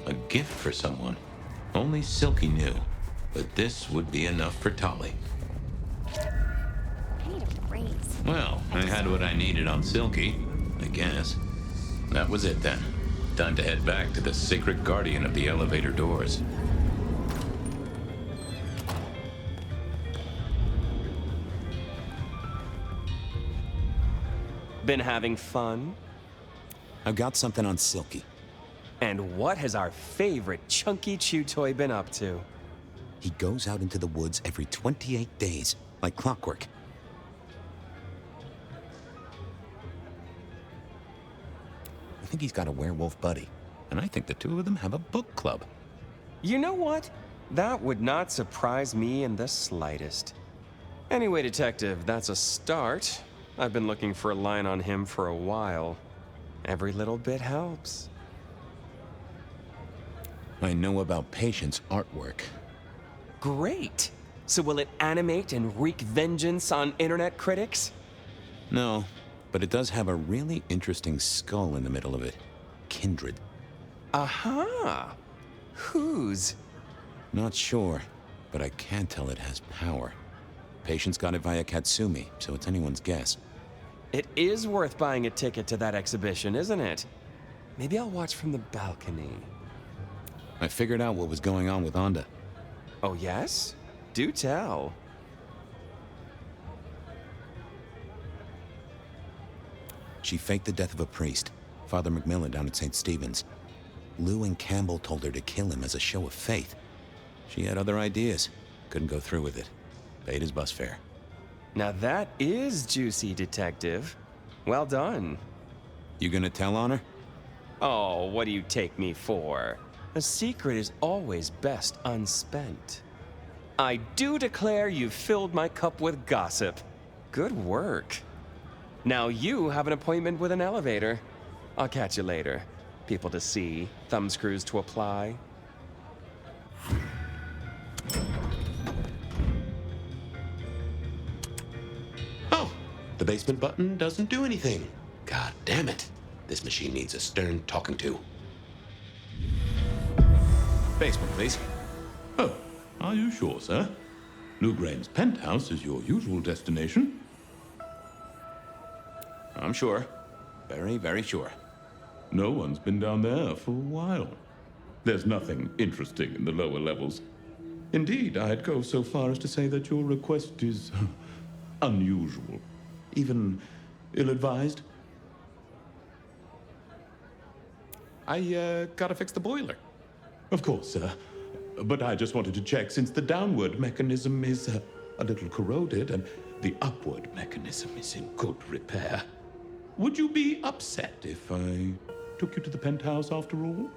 A gift for someone. Only Silky knew. But this would be enough for Tolly. I need a raise. Well, I had what I needed on Silky, I guess. That was it then. Time to head back to the sacred guardian of the elevator doors. Been having fun? I've got something on Silky. And what has our favorite chunky chew toy been up to? He goes out into the woods every 28 days, like clockwork. think he's got a werewolf buddy. And I think the two of them have a book club. You know what? That would not surprise me in the slightest. Anyway, Detective, that's a start. I've been looking for a line on him for a while. Every little bit helps. I know about Patient's artwork. Great! So will it animate and wreak vengeance on internet critics? No, but it does have a really interesting skull in the middle of it. Kindred. Aha! Whose? Not sure, but I can tell it has power. Patient's got it via Katsumi, so it's anyone's guess. It is worth buying a ticket to that exhibition, isn't it? Maybe I'll watch from the balcony. I figured out what was going on with Onda. Oh, yes? Do tell. She faked the death of a priest, Father Macmillan down at St. Stephen's. Lou and Campbell told her to kill him as a show of faith. She had other ideas. Couldn't go through with it. Paid his bus fare. Now that is juicy, Detective. Well done. You gonna tell on her? Oh, what do you take me for? A secret is always best unspent. I do declare you've filled my cup with gossip. Good work. Now you have an appointment with an elevator. I'll catch you later. People to see, thumbscrews to apply. Oh, the basement button doesn't do anything. God damn it. This machine needs a stern talking to. Basement, please. Oh, are you sure, sir? Newgrain's penthouse is your usual destination? I'm sure. Very, very sure. No one's been down there for a while. There's nothing interesting in the lower levels. Indeed, I'd go so far as to say that your request is unusual, even ill-advised. I gotta fix the boiler. Of course, sir. But I just wanted to check, since the downward mechanism is a little corroded and the upward mechanism is in good repair. Would you be upset if I took you to the penthouse after all?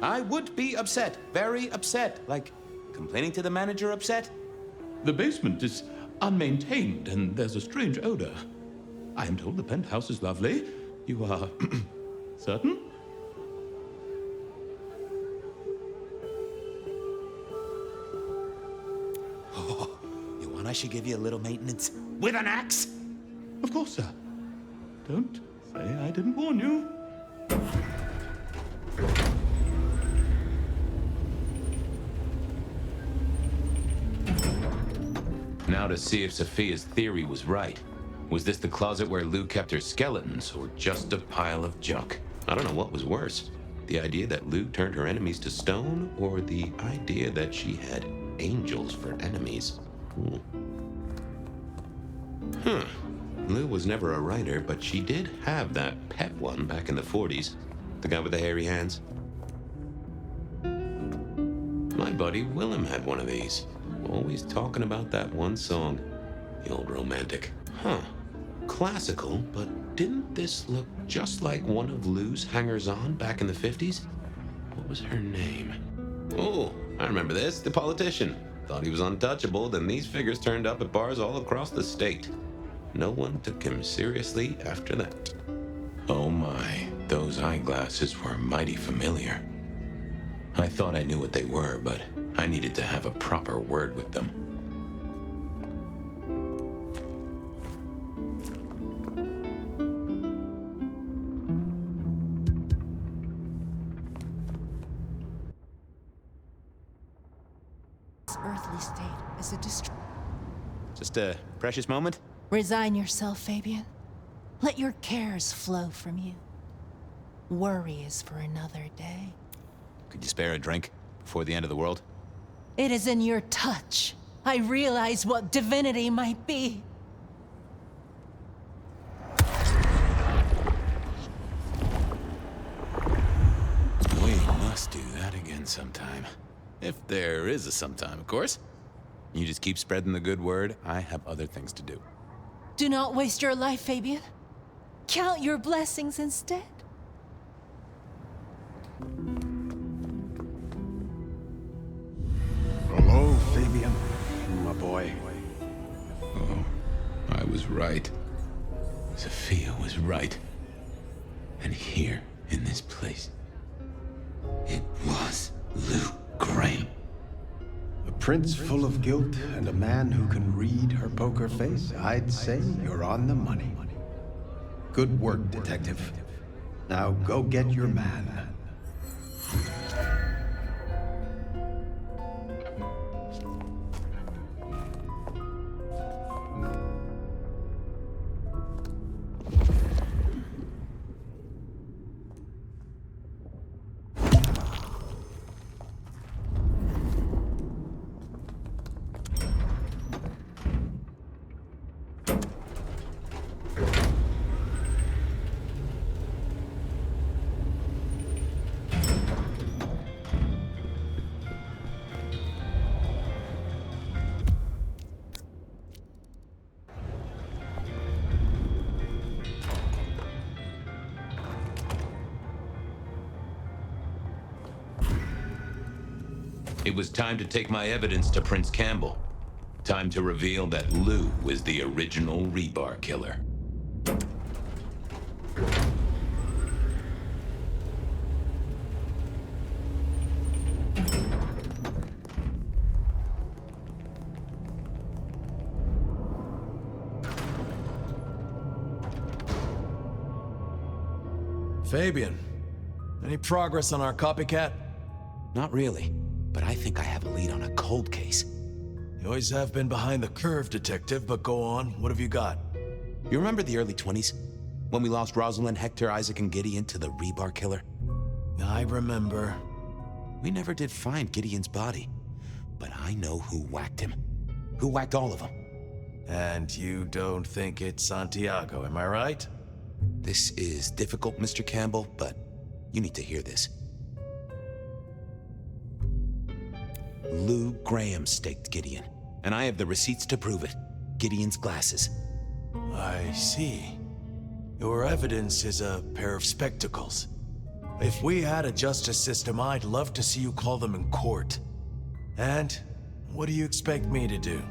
I would be upset. Very upset. Like, complaining to the manager upset? The basement is unmaintained and there's a strange odor. I am told the penthouse is lovely. You are certain? Oh, you want I should give you a little maintenance? With an axe? Of course, sir. Don't say I didn't warn you. Now to see if Sophia's theory was right. Was this the closet where Lou kept her skeletons, or just a pile of junk? I don't know what was worse. The idea that Lou turned her enemies to stone, or the idea that she had angels for enemies? Lou was never a writer, but she did have that pet one back in the 40s. The guy with the hairy hands. My buddy Willem had one of these. Always talking about that one song. The old romantic. Classical, but didn't this look just like one of Lou's hangers-on back in the 50s? What was her name? Oh, I remember this. The politician. Thought he was untouchable, then these figures turned up at bars all across the state. No one took him seriously after that. Oh my, those eyeglasses were mighty familiar. I thought I knew what they were, but I needed to have a proper word with them. This earthly state is a Just a precious moment? Resign yourself, Fabien. Let your cares flow from you. Worry is for another day. Could you spare a drink before the end of the world? It is in your touch. I realize what divinity might be. We must do that again sometime. If there is a sometime, of course. You just keep spreading the good word. I have other things to do. Do not waste your life, Fabien. Count your blessings instead. Hello, Fabien, my boy. Oh, I was right. Sophia was right. And here, in this place, it was Luke Graham. A prince full of guilt and a man who can read her poker face. I'd say you're on the money. Good work, detective. Now go get your man. It was time to take my evidence to Prince Campbell. Time to reveal that Lou was the original rebar killer. Fabien, any progress on our copycat? Not really, but I think I have a lead on a cold case. You always have been behind the curve, detective, but go on. What have you got? You remember the early 20s? When we lost Rosalind, Hector, Isaac, and Gideon to the rebar killer? I remember. We never did find Gideon's body, but I know who whacked him. Who whacked all of them. And you don't think it's Santiago, am I right? This is difficult, Mr. Campbell, but you need to hear this. Lou Graham staked Gideon, and I have the receipts to prove it. Gideon's glasses. I see. Your evidence is a pair of spectacles. If we had a justice system, I'd love to see you call them in court. And what do you expect me to do?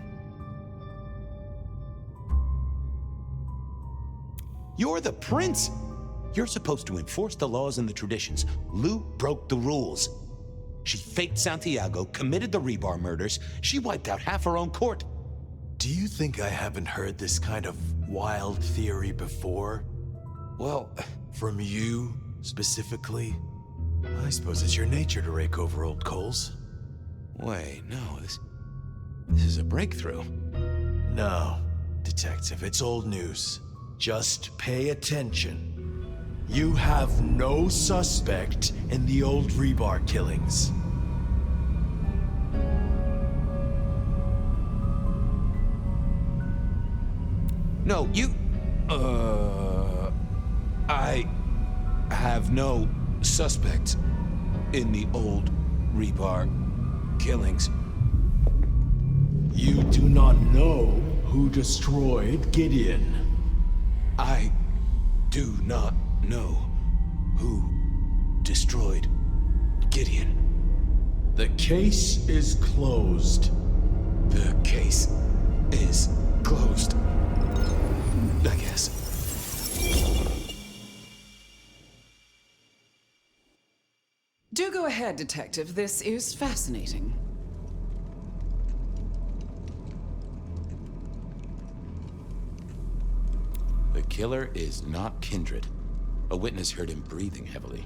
You're the prince! You're supposed to enforce the laws and the traditions. Lou broke the rules. She faked Santiago, committed the rebar murders. She wiped out half her own court. Do you think I haven't heard this kind of wild theory before? Well, from you, specifically? I suppose it's your nature to rake over old coals. Wait, no, this is a breakthrough. No, detective, it's old news. Just pay attention. You have no suspect in the old rebar killings. No, you... I have no suspect in the old rebar killings. You do not know who destroyed Gideon. I do not know who destroyed Gideon. The case is closed. The case is closed. I guess. Do go ahead, Detective. This is fascinating. The killer is not Kindred. A witness heard him breathing heavily.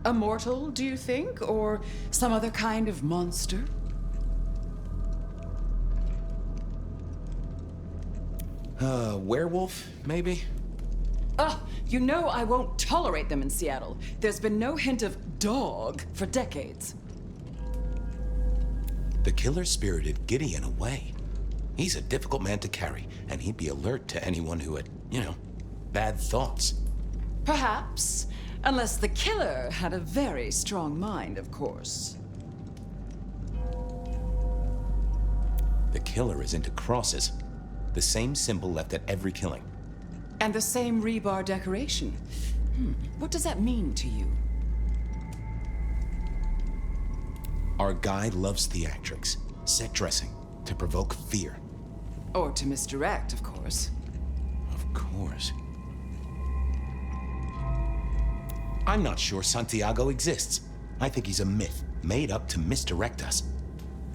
A mortal, do you think? Or some other kind of monster? Werewolf, maybe? You know I won't tolerate them in Seattle. There's been no hint of dog for decades. The killer spirited Gideon away. He's a difficult man to carry, and he'd be alert to anyone who had, bad thoughts. Perhaps. Unless the killer had a very strong mind, of course. The killer is into crosses. The same symbol left at every killing. And the same rebar decoration. What does that mean to you? Our guy loves theatrics, set dressing, to provoke fear. Or to misdirect, of course. Of course. I'm not sure Santiago exists. I think he's a myth, made up to misdirect us.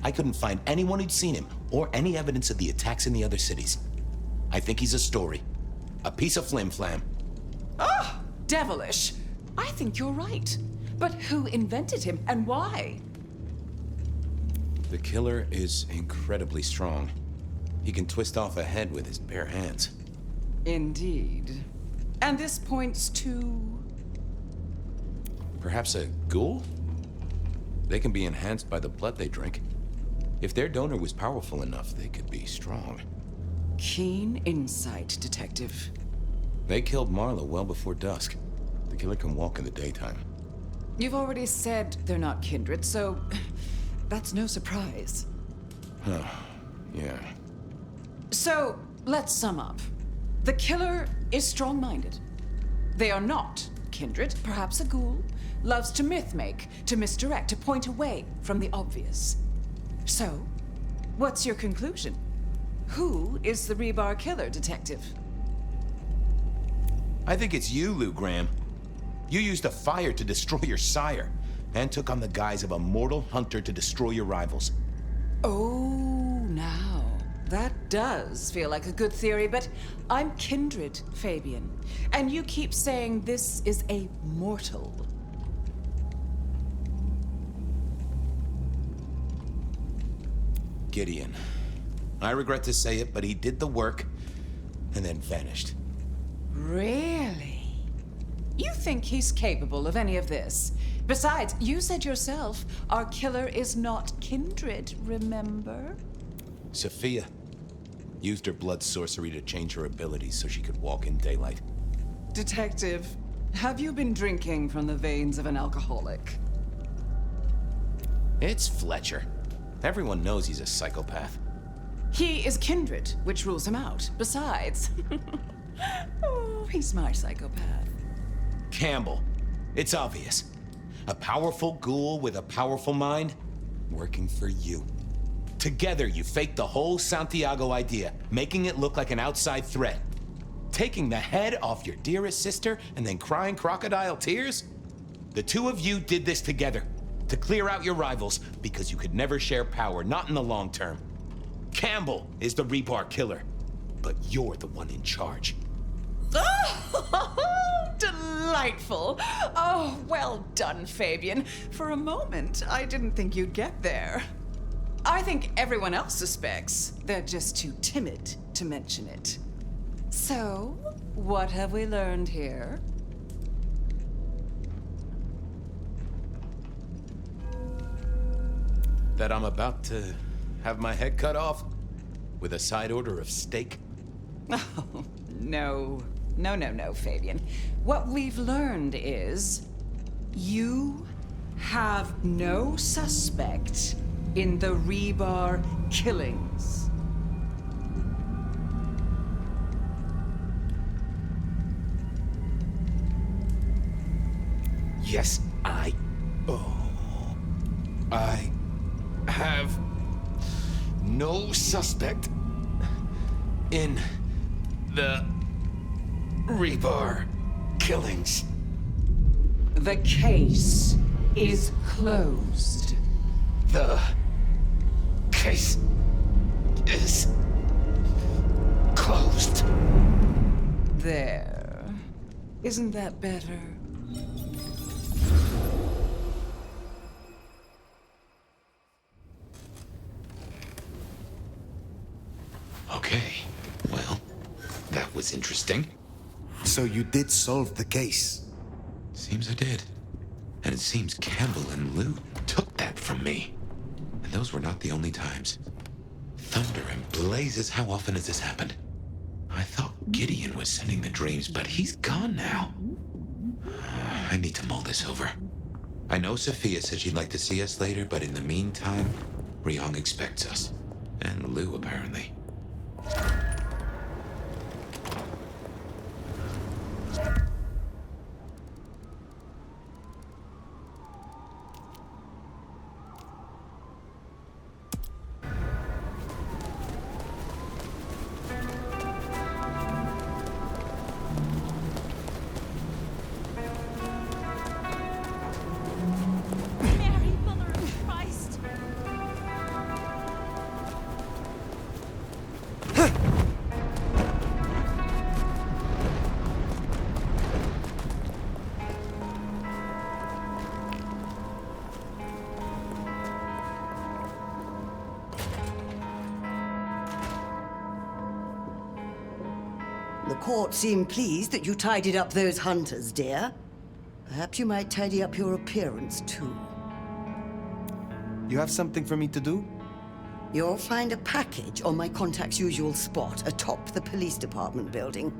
I couldn't find anyone who'd seen him, or any evidence of the attacks in the other cities. I think he's a story. A piece of flim-flam. Ah, devilish. I think you're right. But who invented him, and why? The killer is incredibly strong. He can twist off a head with his bare hands. Indeed. And this points to... Perhaps a ghoul? They can be enhanced by the blood they drink. If their donor was powerful enough, they could be strong. Keen insight, Detective. They killed Marla well before dusk. The killer can walk in the daytime. You've already said they're not kindred, so that's no surprise. Oh, yeah. So, let's sum up. The killer is strong-minded. They are not kindred, perhaps a ghoul, loves to myth-make, to misdirect, to point away from the obvious. So, what's your conclusion? Who is the rebar killer, Detective? I think it's you, Lou Graham. You used a fire to destroy your sire, and took on the guise of a mortal hunter to destroy your rivals. Oh, now. That does feel like a good theory, but I'm kindred, Fabien. And you keep saying this is a mortal. Gideon. I regret to say it, but he did the work, and then vanished. Really? You think he's capable of any of this? Besides, you said yourself, our killer is not kindred, remember? Sophia used her blood sorcery to change her abilities so she could walk in daylight. Detective, have you been drinking from the veins of an alcoholic? It's Fletcher. Everyone knows he's a psychopath. He is kindred, which rules him out. Besides, oh, he's my psychopath. Campbell. It's obvious. A powerful ghoul with a powerful mind, working for you. Together, you faked the whole Santiago idea, making it look like an outside threat. Taking the head off your dearest sister and then crying crocodile tears? The two of you did this together, to clear out your rivals, because you could never share power, not in the long term. Campbell is the rebar killer, but you're the one in charge. Oh, delightful. Oh, well done, Fabien. For a moment, I didn't think you'd get there. I think everyone else suspects. They're just too timid to mention it. So, what have we learned here? That I'm about to have my head cut off with a side order of steak? Oh, no. No, Fabien. What we've learned is you have no suspect in the rebar killings. Yes, I have no suspect in the rebar killings. The case is closed. The case is closed. There. Isn't that better? Okay, well, that was interesting. So you did solve the case? Seems I did. And it seems Campbell and Lou took that from me. And those were not the only times. Thunder and blazes, how often has this happened? I thought Gideon was sending the dreams, but he's gone now. I need to mull this over. I know Sophia said she'd like to see us later, but in the meantime, Ryong expects us. And Lou, apparently. The court seemed pleased that you tidied up those hunters, dear. Perhaps you might tidy up your appearance, too. You have something for me to do? You'll find a package on my contact's usual spot atop the police department building.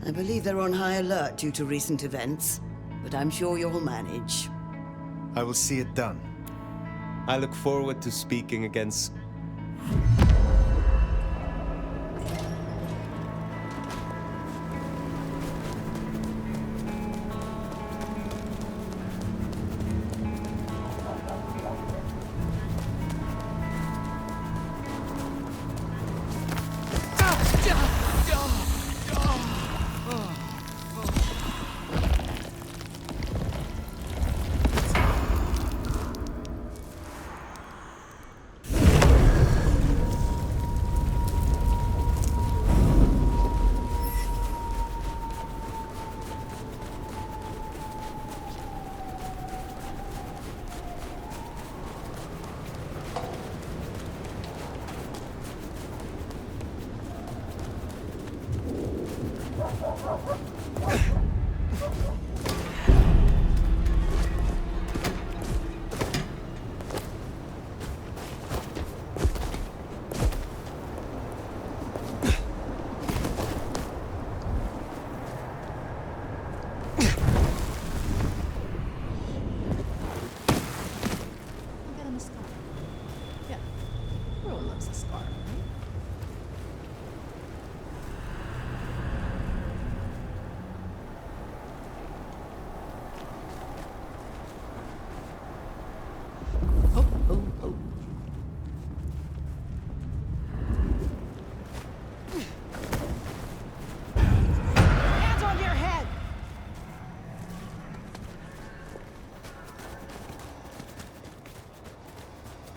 I believe they're on high alert due to recent events, but I'm sure you'll manage. I will see it done. I look forward to speaking against...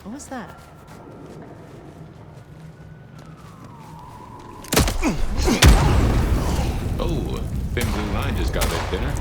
What was that? Oh, Thin Blue Line just got their dinner.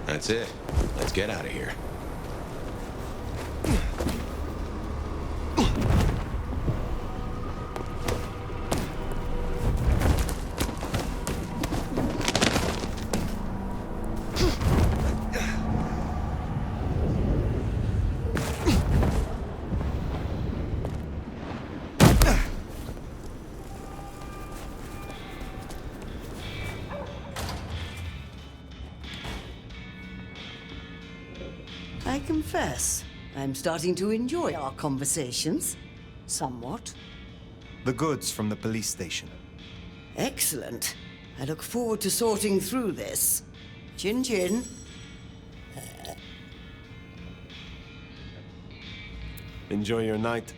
That's it. Let's get out of here. I confess, I'm starting to enjoy our conversations. Somewhat. The goods from the police station. Excellent. I look forward to sorting through this. Chin chin. Enjoy your night.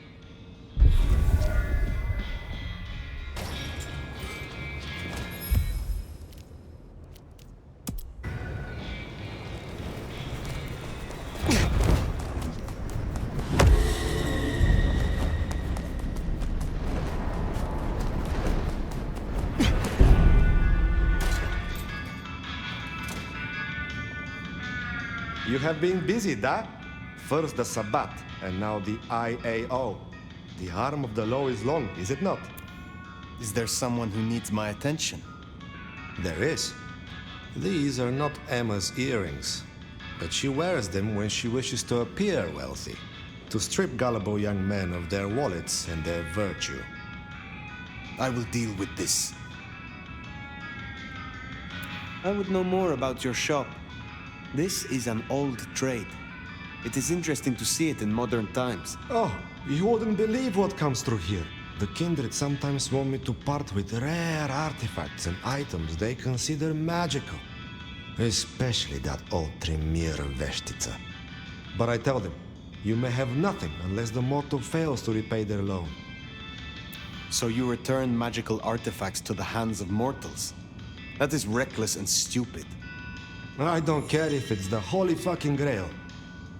You have been busy, da? First the Sabbat, and now the IAO. The arm of the law is long, is it not? Is there someone who needs my attention? There is. These are not Emma's earrings, but she wears them when she wishes to appear wealthy, to strip gullible young men of their wallets and their virtue. I will deal with this. I would know more about your shop. This is an old trade. It is interesting to see it in modern times. Oh, you wouldn't believe what comes through here. The kindred sometimes want me to part with rare artifacts and items they consider magical. Especially that old Tremere Veshtica. But I tell them, you may have nothing unless the mortal fails to repay their loan. So you return magical artifacts to the hands of mortals? That is reckless and stupid. I don't care if it's the holy fucking grail.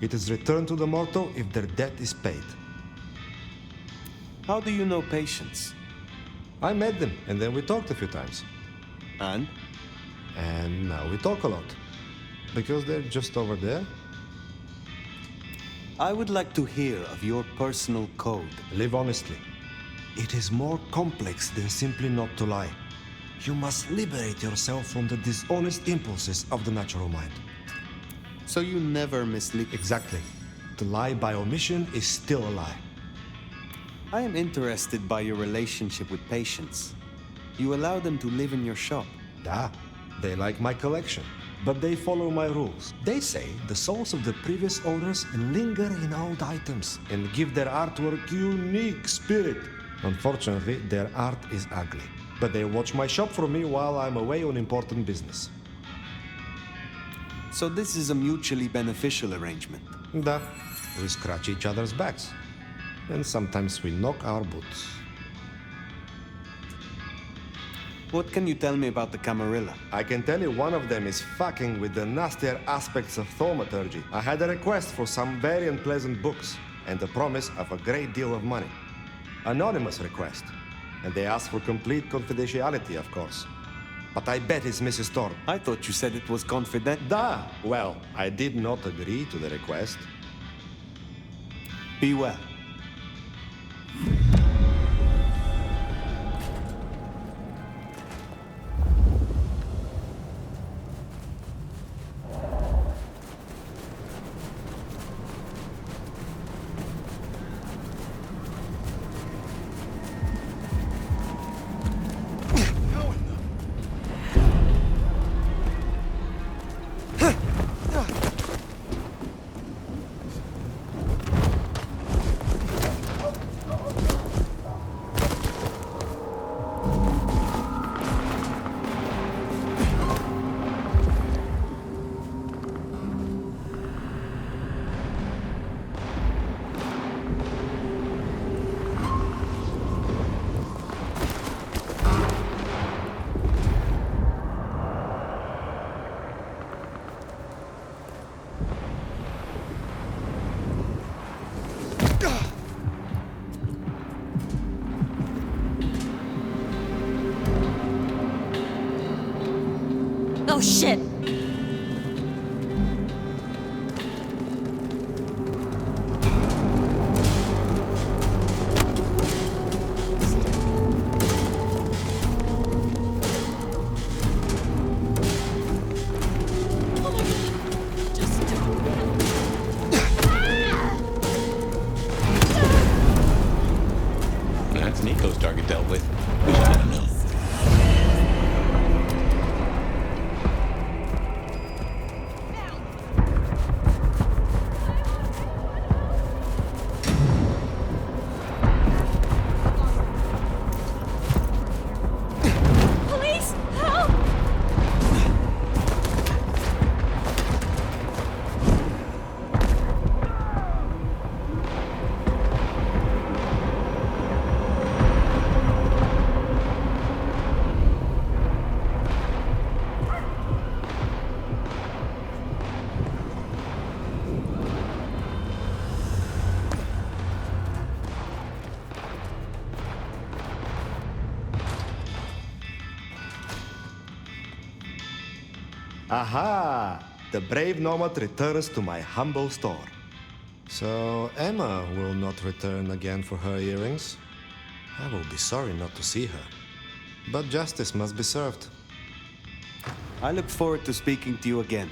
It is returned to the mortal if their debt is paid. How do you know patience? I met them, and then we talked a few times. And? And now we talk a lot. Because they're just over there. I would like to hear of your personal code. Live honestly. It is more complex than simply not to lie. You must liberate yourself from the dishonest impulses of the natural mind. So you never mislead? Exactly. To lie by omission is still a lie. I am interested by your relationship with patients. You allow them to live in your shop. Da, they like my collection, but they follow my rules. They say the souls of the previous owners linger in old items and give their artwork unique spirit. Unfortunately, their art is ugly, but they watch my shop for me while I'm away on important business. So this is a mutually beneficial arrangement? Da, we scratch each other's backs. And sometimes we knock our boots. What can you tell me about the Camarilla? I can tell you one of them is fucking with the nastier aspects of thaumaturgy. I had a request for some very unpleasant books, and the promise of a great deal of money. Anonymous request. And they asked for complete confidentiality, of course. But I bet it's Mrs. Thorne. I thought you said it was confident. Da! Well, I did not agree to the request. Be well. Oh shit! That's Nico's target dealt with. Wish I had known. Aha! the brave nomad returns to my humble store. So Emma will not return again for her earrings? I will be sorry not to see her. But justice must be served. I look forward to speaking to you again.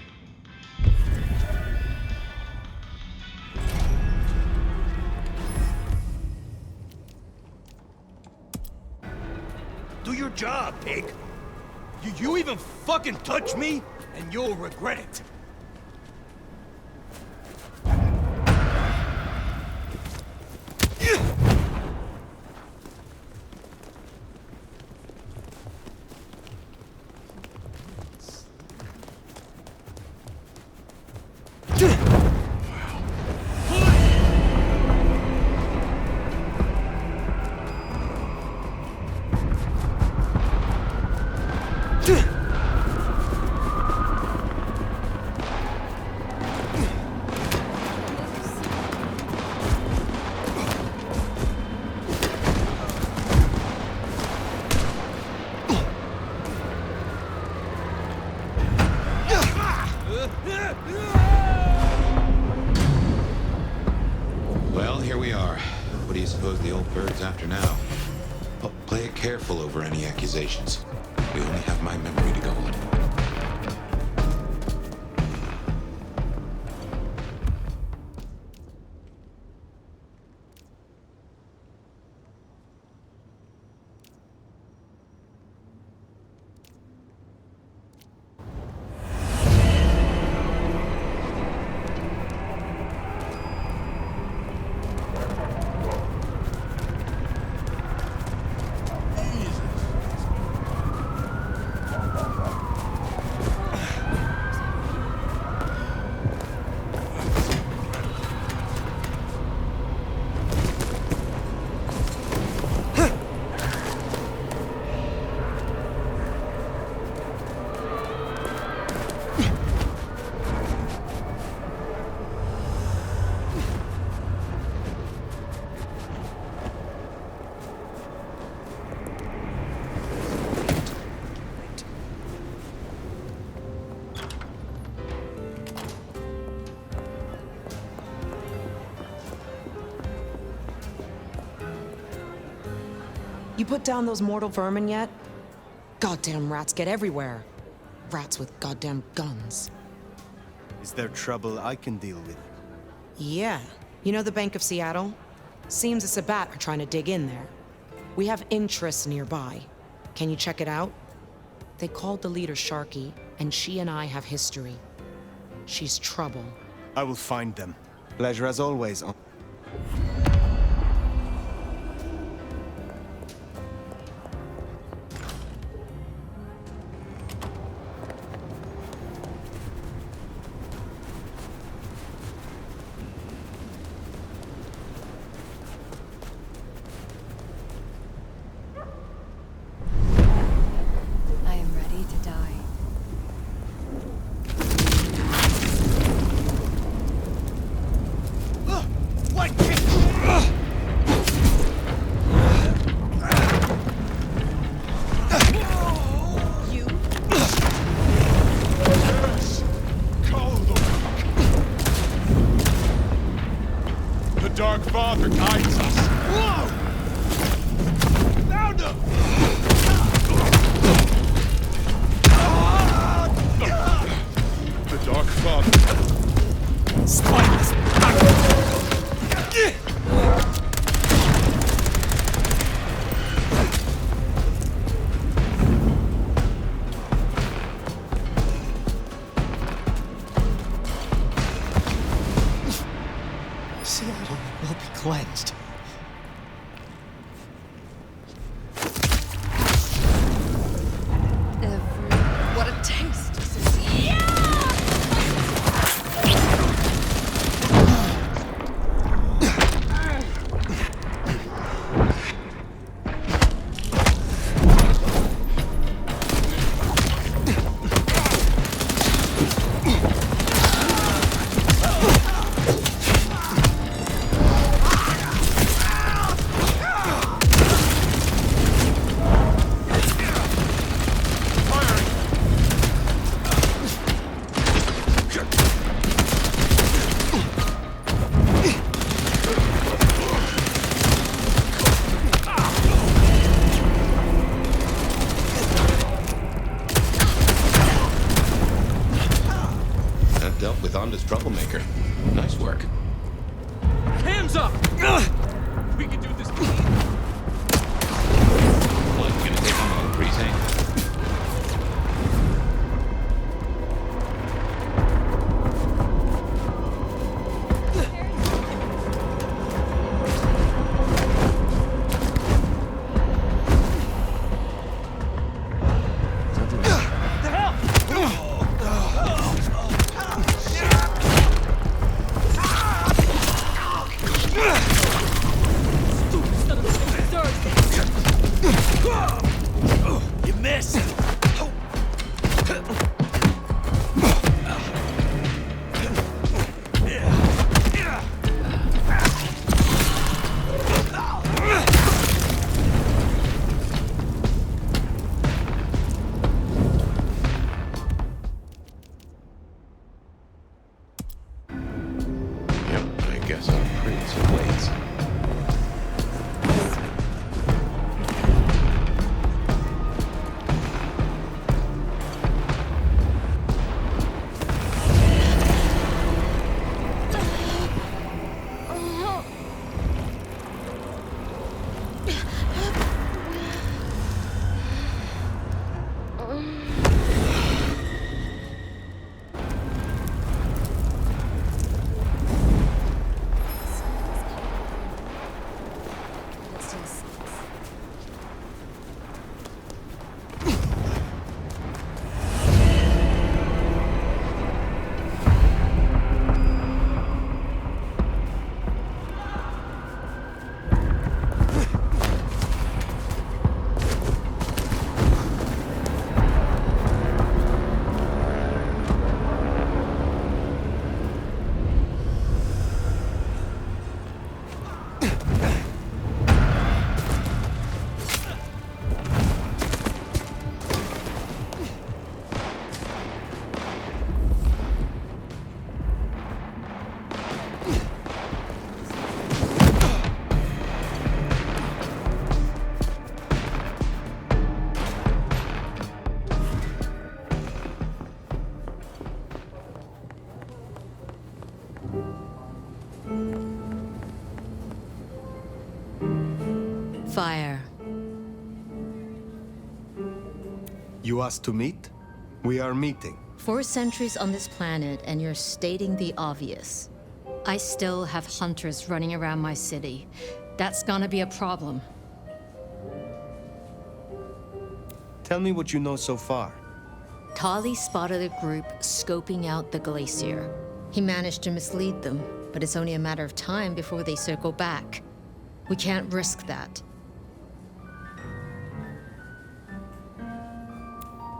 Do your job, pig! You even fucking touch me, and you'll regret it. Well, here we are. What do you suppose the old bird's after now? Oh, play it careful over any accusations. We only have my memory to go on. You put down those mortal vermin yet? Goddamn rats get everywhere. Rats with goddamn guns. Is there trouble I can deal with? Yeah. You know the Bank of Seattle? Seems the Sabbat are trying to dig in there. We have interests nearby. Can you check it out? They called the leader Sharky, and she and I have history. She's trouble. I will find them. Pleasure as always. I am ready to die. What? fondest troublemaker. Nice work. Hands up! We can do this. What, gonna take on the whole precinct? Fire. You asked to meet? We are meeting. 4 centuries on this planet, and you're stating the obvious. I still have hunters running around my city. That's gonna be a problem. Tell me what you know so far. Tali spotted a group scoping out the glacier. He managed to mislead them, but it's only a matter of time before they circle back. We can't risk that.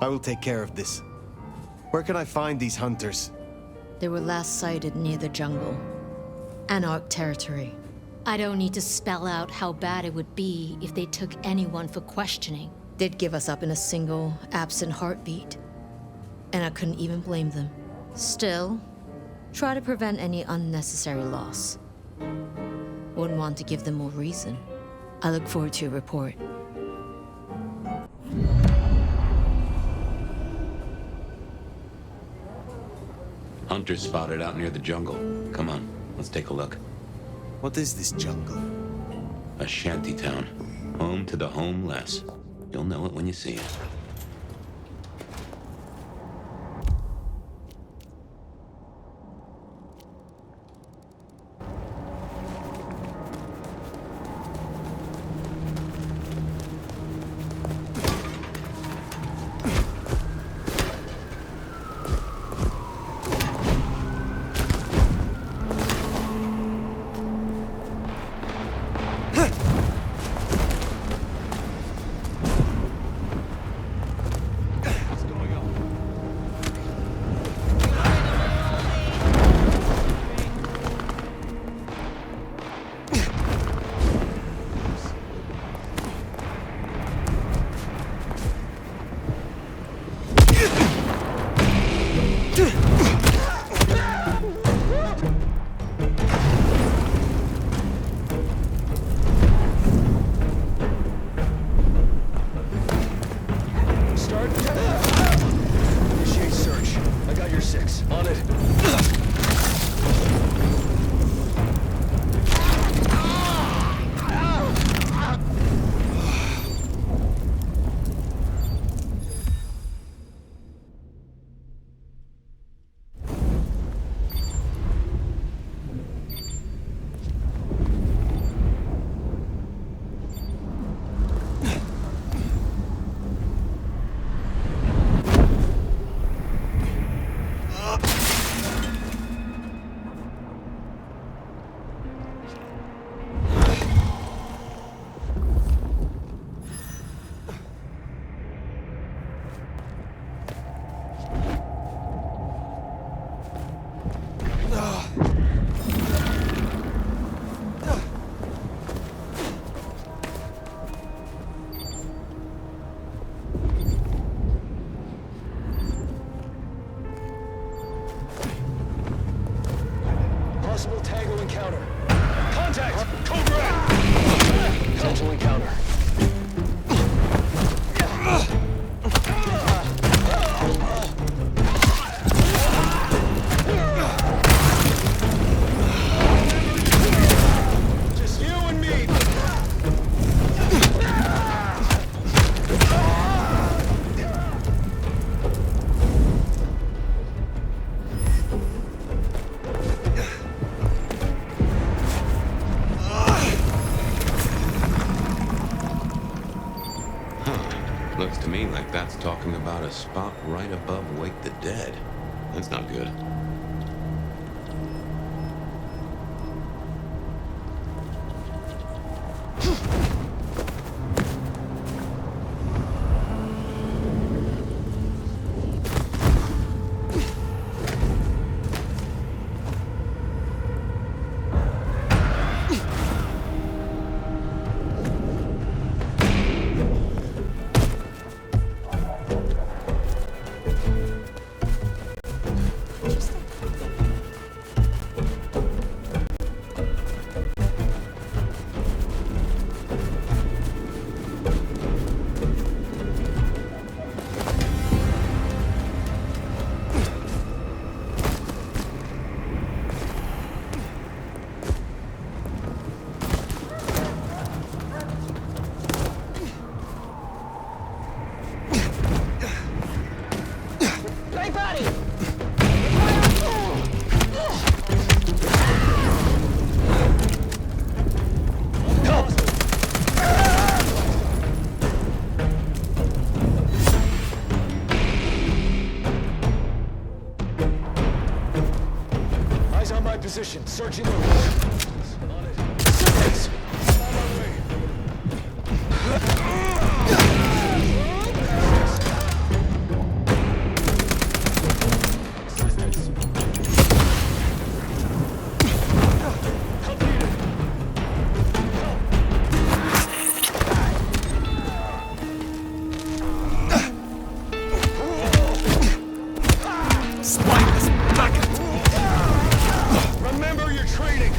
I will take care of this. Where can I find these hunters? They were last sighted near the jungle. Anarch territory. I don't need to spell out how bad it would be if they took anyone for questioning. They'd give us up in a single, absent heartbeat. And I couldn't even blame them. Still, try to prevent any unnecessary loss. Wouldn't want to give them more reason. I look forward to your report. Hunters spotted out near the jungle. Come on, let's take a look. What is this jungle? A shanty town. Home to the homeless. You'll know it when you see it. Looks to me like that's talking about a spot right above Wake the Dead. That's not good. Position, searching the room. On it. Assistance! I'm on my way. Assistance! Help needed. Help! Spineless maggot! Remember your training!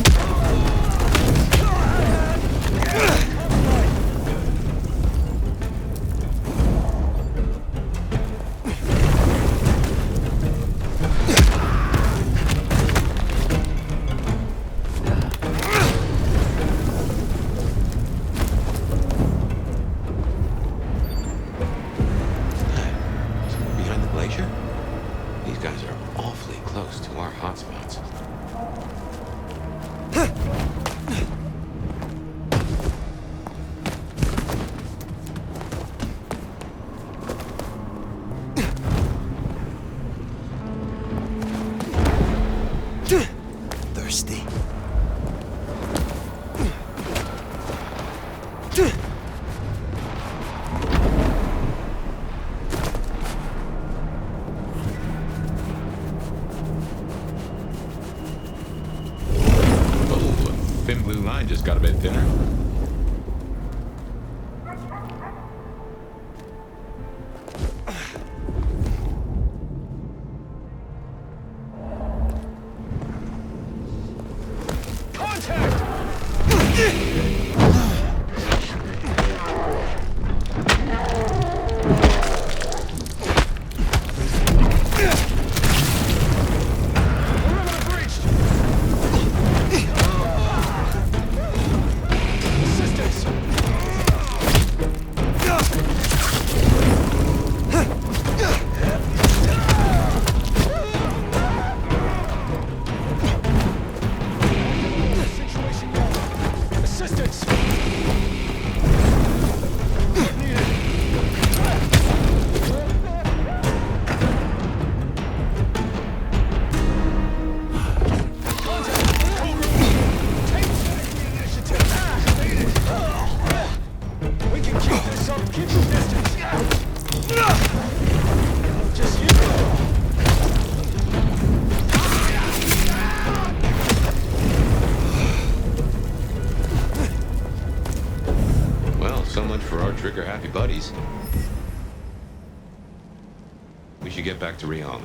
Behind the glacier? These guys are awfully close to our hotspots. Thirsty. Thin blue line just got a bit thinner. Trigger-happy buddies. We should get back to Riom.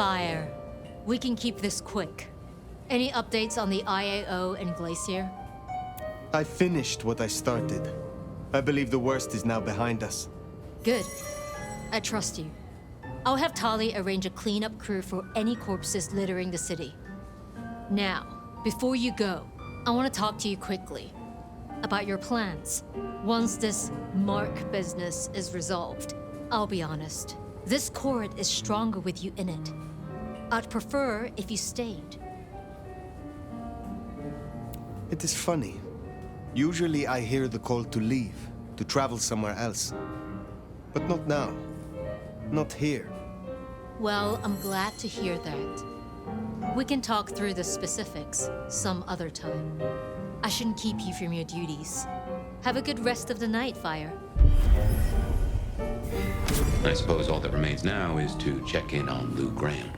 Fire. We can keep this quick. Any updates on the IAO and Glacier? I finished what I started. I believe the worst is now behind us. Good. I trust you. I'll have Tali arrange a cleanup crew for any corpses littering the city. Now, before you go, I want to talk to you quickly about your plans. Once this Mark business is resolved, I'll be honest, this court is stronger with you in it. I'd prefer if you stayed. It is funny. Usually I hear the call to leave, to travel somewhere else. But not now. Not here. Well, I'm glad to hear that. We can talk through the specifics some other time. I shouldn't keep you from your duties. Have a good rest of the night, Fire. I suppose all that remains now is to check in on Lou Graham.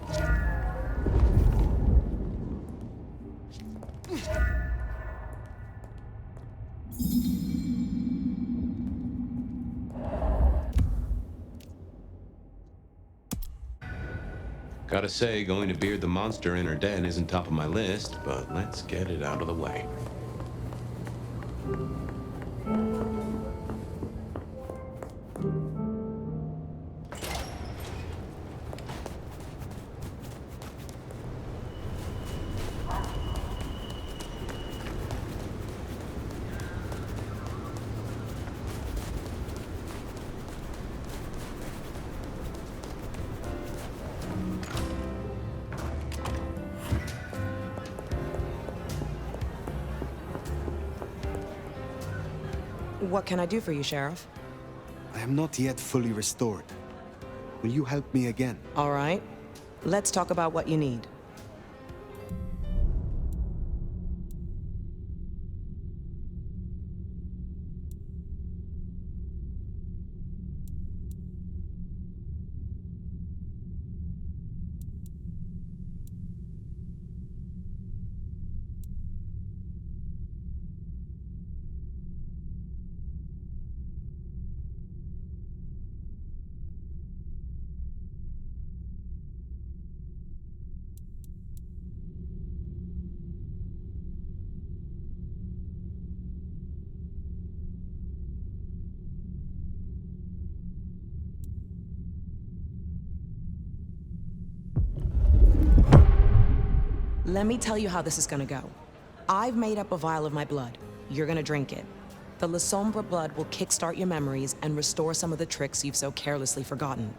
Gotta say, going to beard the monster in her den isn't top of my list, but let's get it out of the way. What can I do for you, Sheriff? I am not yet fully restored. Will you help me again? All right. Let's talk about what you need. Let me tell you how this is gonna go. I've made up a vial of my blood. You're gonna drink it. The La Sombra blood will kickstart your memories and restore some of the tricks you've so carelessly forgotten.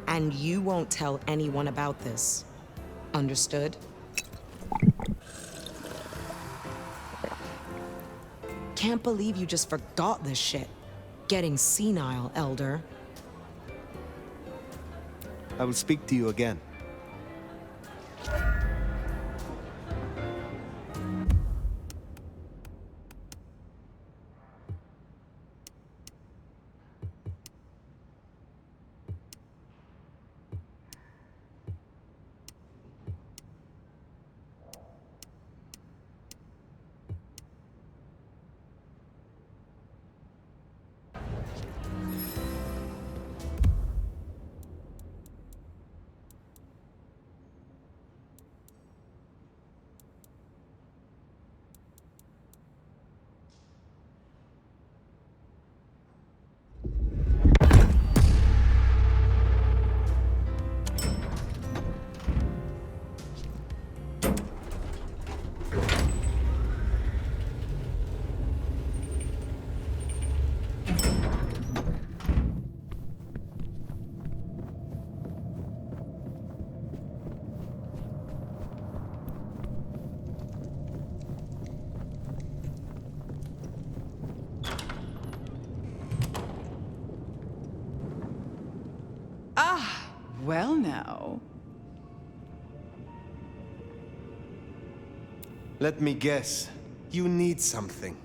And you won't tell anyone about this. Understood? Can't believe you just forgot this shit. Getting senile, Elder. I will speak to you again. Well now. Let me guess. You need something.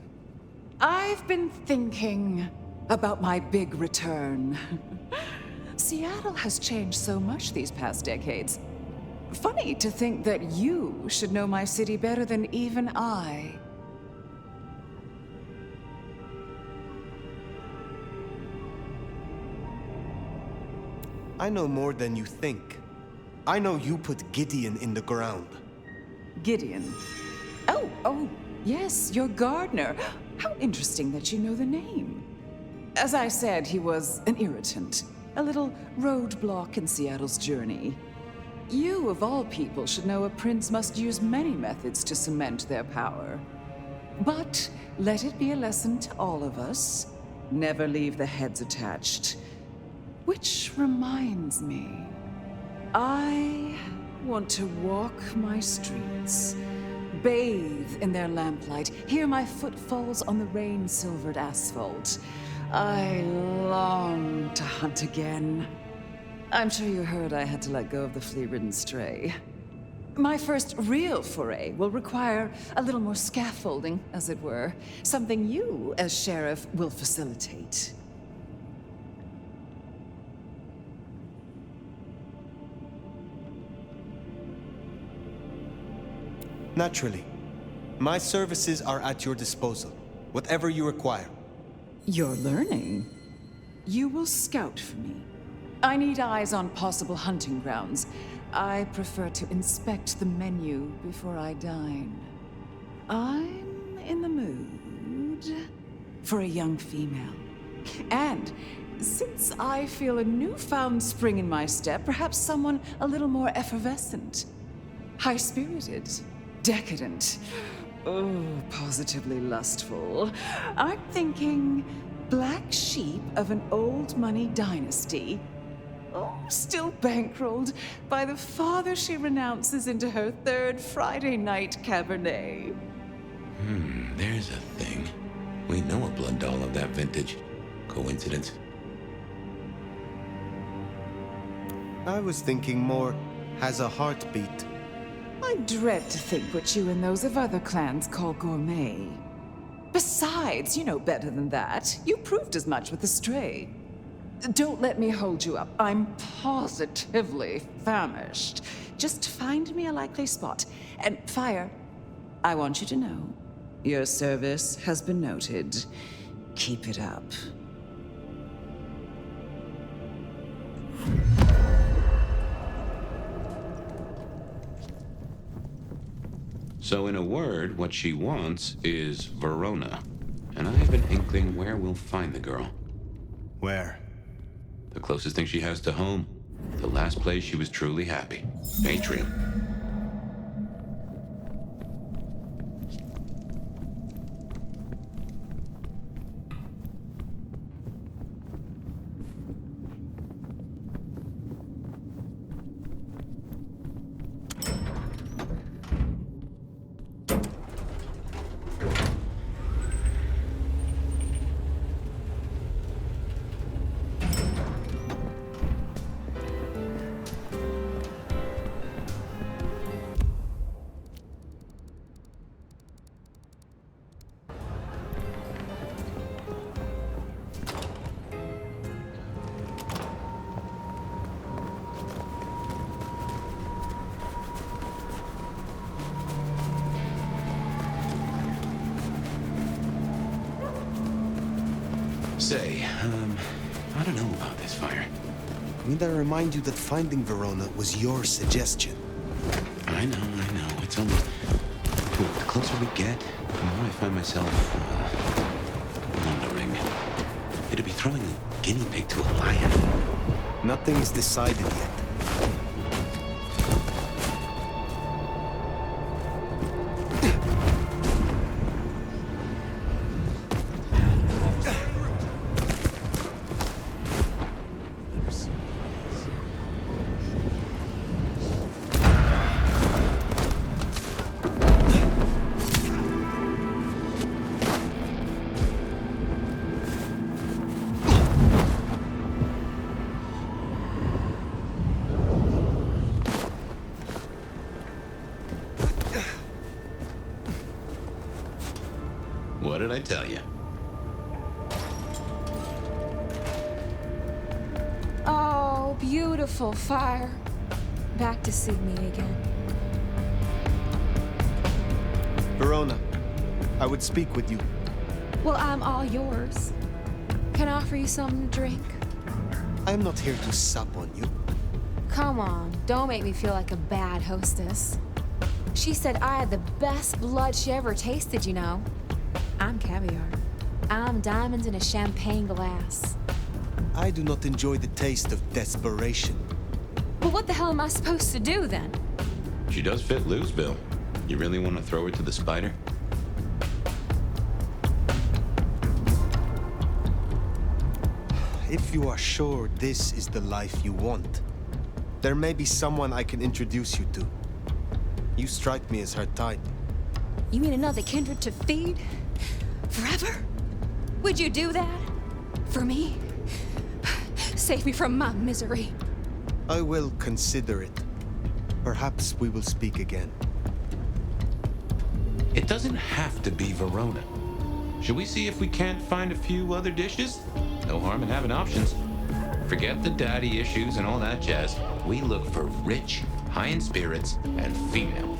I've been thinking about my big return. Seattle has changed so much these past decades. Funny to think that you should know my city better than even I. I know more than you think. I know you put Gideon in the ground. Gideon. Oh, yes, your gardener. How interesting that you know the name. As I said, he was an irritant, a little roadblock in Seattle's journey. You, of all people, should know a prince must use many methods to cement their power. But let it be a lesson to all of us. Never leave the heads attached. Which reminds me, I want to walk my streets, bathe in their lamplight, hear my footfalls on the rain-silvered asphalt. I long to hunt again. I'm sure you heard I had to let go of the flea-ridden stray. My first real foray will require a little more scaffolding, as it were. Something you, as sheriff, will facilitate. Naturally. My services are at your disposal. Whatever you require. You're learning. You will scout for me. I need eyes on possible hunting grounds. I prefer to inspect the menu before I dine. I'm in the mood for a young female. And since I feel a newfound spring in my step, perhaps someone a little more effervescent. High-spirited. Decadent. Oh, positively lustful. I'm thinking black sheep of an old money dynasty. Oh, still bankrolled by the father she renounces into her third Friday night Cabernet. There's a thing. We know a blood doll of that vintage. Coincidence? I was thinking more has a heartbeat. I dread to think what you and those of other clans call gourmet. Besides, you know better than that. You proved as much with the stray. Don't let me hold you up. I'm positively famished. Just find me a likely spot. And Fire, I want you to know, your service has been noted. Keep it up. So in a word, what she wants is Verona. And I have an inkling where we'll find the girl. Where? The closest thing she has to home. The last place she was truly happy. Atrium. Say, I don't know about this, Fire. Need I remind you that finding Verona was your suggestion? I know. It's only... Look, the closer we get, the more I find myself, wondering. It'd be throwing a guinea pig to a lion. Nothing is decided yet. What did I tell you? Oh, beautiful, Fire. Back to see me again. Verona, I would speak with you. Well, I'm all yours. Can I offer you something to drink? I am not here to sup on you. Come on, don't make me feel like a bad hostess. She said I had the best blood she ever tasted, you know. I'm caviar. I'm diamonds in a champagne glass. I do not enjoy the taste of desperation. Well, what the hell am I supposed to do then? She does fit Lou's bill. You really want to throw her to the spider? If you are sure this is the life you want, there may be someone I can introduce you to. You strike me as her type. You mean another kindred to feed? Forever? Would you do that? For me? Save me from my misery. I will consider it. Perhaps we will speak again. It doesn't have to be Verona. Should we see if we can't find a few other dishes? No harm in having options. Forget the daddy issues and all that jazz. We look for rich, high in spirits, and female.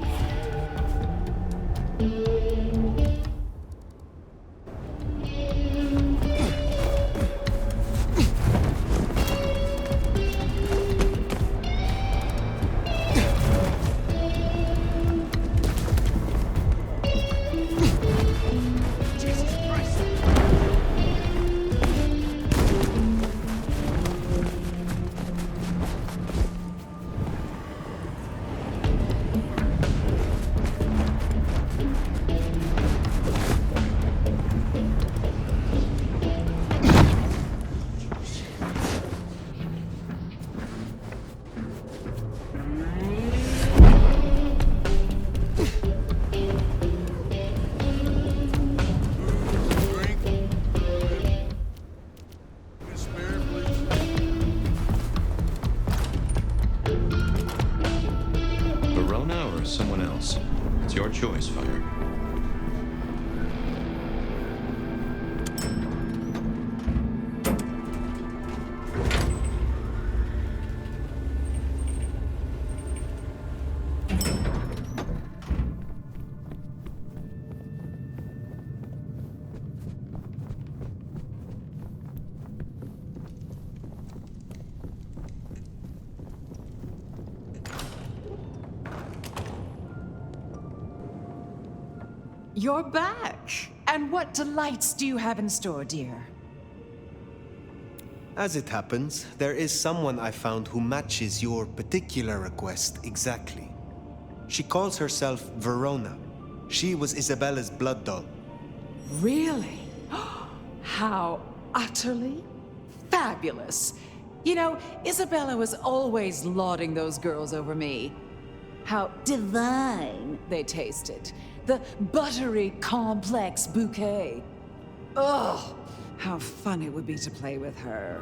Choice, Fire. You're back! And what delights do you have in store, dear? As it happens, there is someone I found who matches your particular request exactly. She calls herself Verona. She was Isabella's blood doll. Really? How utterly fabulous! You know, Isabella was always lauding those girls over me. How divine they tasted. The buttery, complex bouquet. Ugh, how fun it would be to play with her.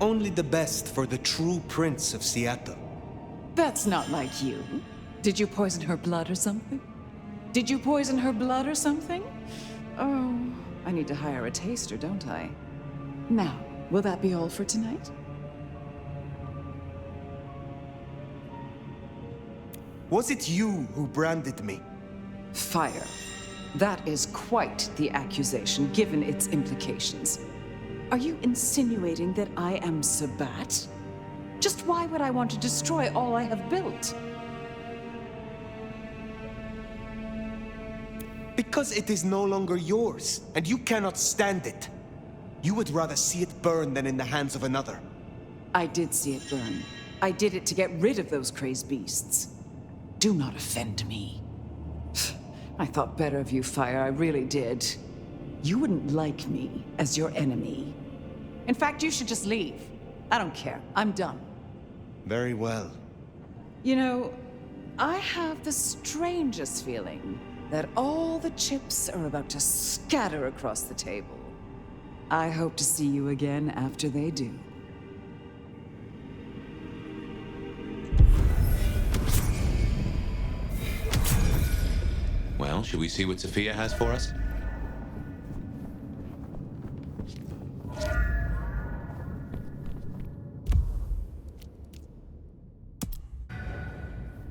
Only the best for the true prince of Seattle. That's not like you. Did you poison her blood or something? Did you poison her blood or something? Oh, I need to hire a taster, don't I? Now, will that be all for tonight? Was it you who branded me? Fire. That is quite the accusation, given its implications. Are you insinuating that I am Sabat? Just why would I want to destroy all I have built? Because it is no longer yours, and you cannot stand it. You would rather see it burn than in the hands of another. I did see it burn. I did it to get rid of those crazed beasts. Do not offend me. I thought better of you, Fire, I really did. You wouldn't like me as your enemy. In fact, you should just leave. I don't care. I'm done. Very well. You know, I have the strangest feeling that all the chips are about to scatter across the table. I hope to see you again after they do. Well, should we see what Sophia has for us?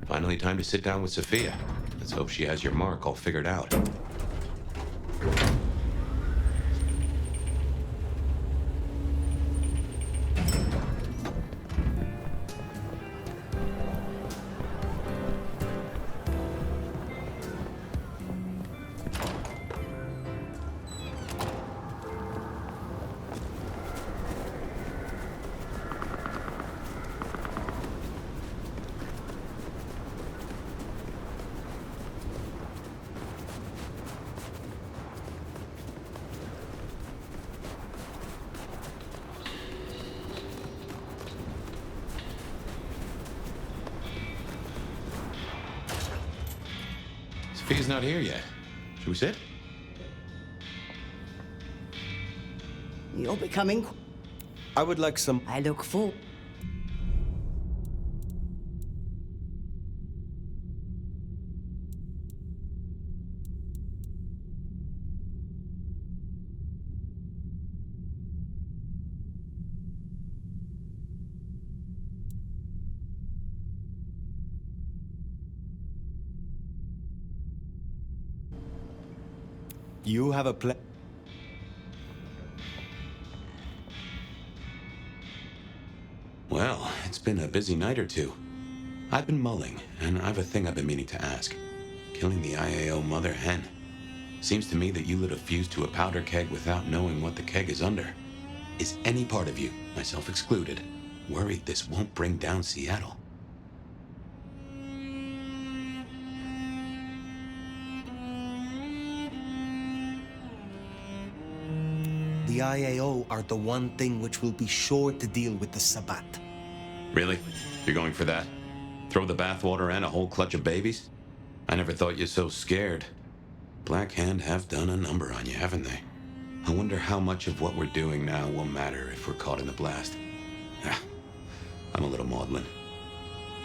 Finally time to sit down with Sophia. Let's hope she has your mark all figured out. Fee's not here yet. Should we sit? You're becoming... I would like some... I look for... You have a Well, it's been a busy night or two. I've been mulling, and I've a thing I've been meaning to ask. Killing the IAO mother hen. Seems to me that you lit a fuse to a powder keg without knowing what the keg is under. Is any part of you, myself excluded, worried this won't bring down Seattle? The IAO are the one thing which will be sure to deal with the Sabbat. Really? You're going for that? Throw the bathwater and a whole clutch of babies? I never thought you so scared. Black Hand have done a number on you, haven't they? I wonder how much of what we're doing now will matter if we're caught in the blast. I'm a little maudlin.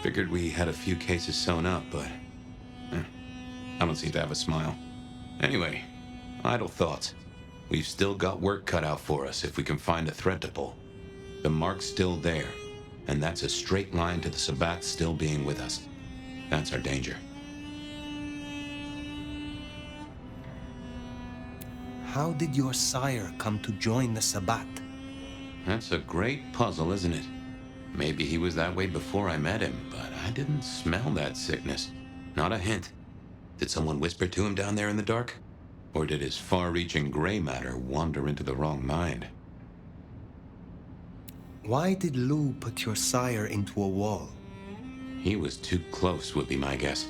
Figured we had a few cases sewn up, but... I don't seem to have a smile. Anyway, idle thoughts. We've still got work cut out for us if we can find a thread to pull. The mark's still there, and that's a straight line to the Sabbat still being with us. That's our danger. How did your sire come to join the Sabbat? That's a great puzzle, isn't it? Maybe he was that way before I met him, but I didn't smell that sickness. Not a hint. Did someone whisper to him down there in the dark? Or did his far-reaching gray matter wander into the wrong mind? Why did Lou put your sire into a wall? He was too close, would be my guess.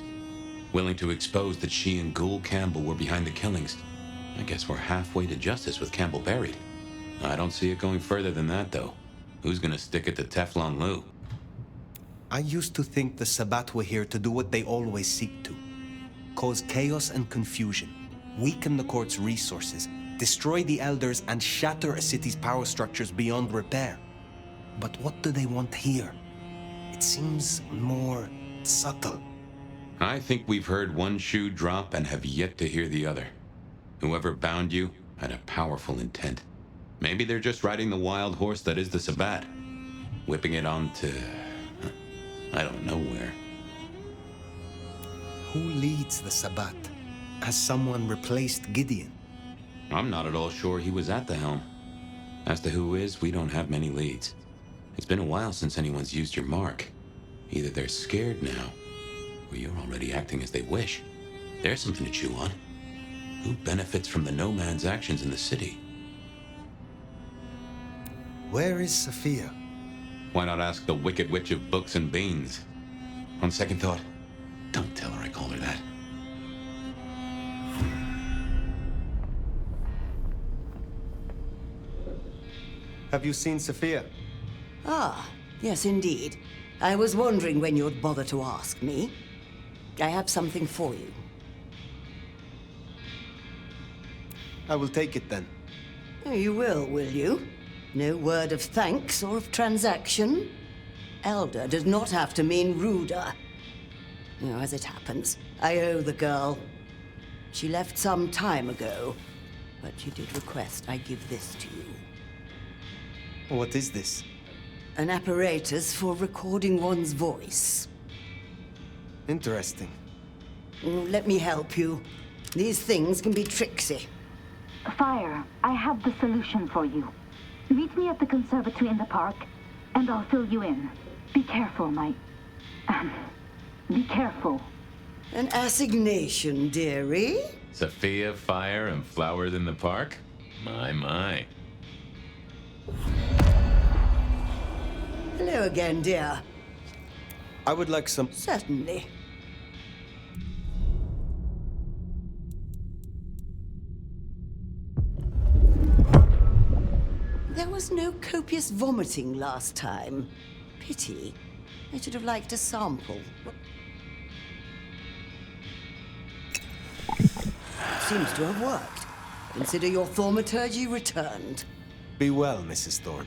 Willing to expose that she and Ghoul Campbell were behind the killings. I guess we're halfway to justice with Campbell buried. I don't see it going further than that, though. Who's gonna stick it to Teflon Lou? I used to think the Sabbat were here to do what they always seek to. Cause chaos and confusion. Weaken the court's resources, destroy the elders, and shatter a city's power structures beyond repair. But what do they want here? It seems more subtle. I think we've heard one shoe drop and have yet to hear the other. Whoever bound you had a powerful intent. Maybe they're just riding the wild horse that is the Sabbat, whipping it onto... I don't know where. Who leads the Sabbat? Has someone replaced Gideon? I'm not at all sure he was at the helm. As to who is, we don't have many leads. It's been a while since anyone's used your mark. Either they're scared now, or you're already acting as they wish. There's something to chew on. Who benefits from the nomad's actions in the city? Where is Sophia? Why not ask the Wicked Witch of Books and Beans? On second thought, don't tell her I called her that. Have you seen Sophia? Ah, yes indeed. I was wondering when you'd bother to ask me. I have something for you. I will take it then. Oh, you will you? No word of thanks or of transaction? Elder does not have to mean ruder. You know, as it happens, I owe the girl. She left some time ago, but she did request I give this to you. What is this? An apparatus for recording one's voice. Interesting. Let me help you. These things can be tricksy. Fire, I have the solution for you. Meet me at the conservatory in the park, and I'll fill you in. Be careful, be careful. An assignation, dearie? Sophia, fire, and flowers in the park? My. Hello again, dear. I would like some... Certainly. There was no copious vomiting last time. Pity. I should have liked a sample. seems to have worked. Consider your thaumaturgy returned. Be well, Mrs. Thorne.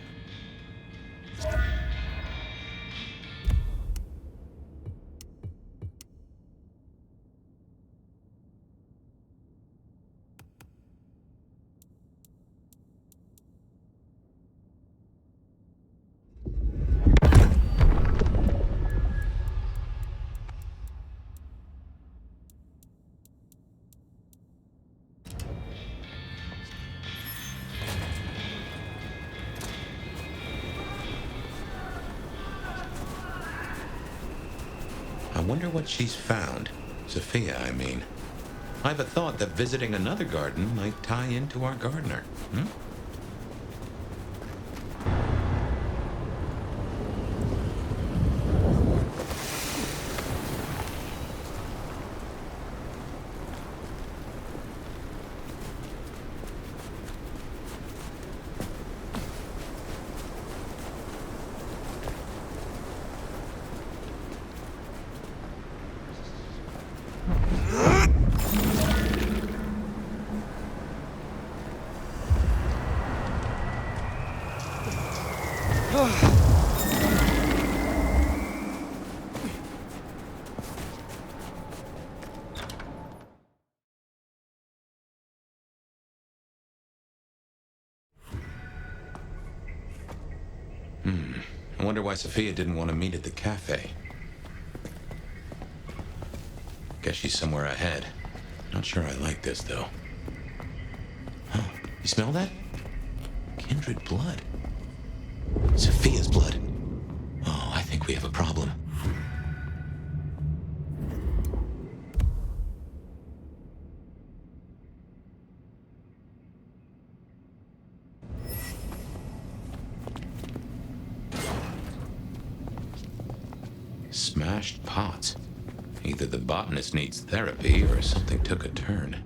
I wonder what she's found. Sophia, I mean. I've a thought that visiting another garden might tie into our gardener. I wonder why Sophia didn't want to meet at the cafe. Guess she's somewhere ahead. Not sure I like this, though. Huh? You smell that? Kindred blood. Sophia's blood. Oh, I think we have a problem. Smashed pots. Either the botanist needs therapy or something took a turn.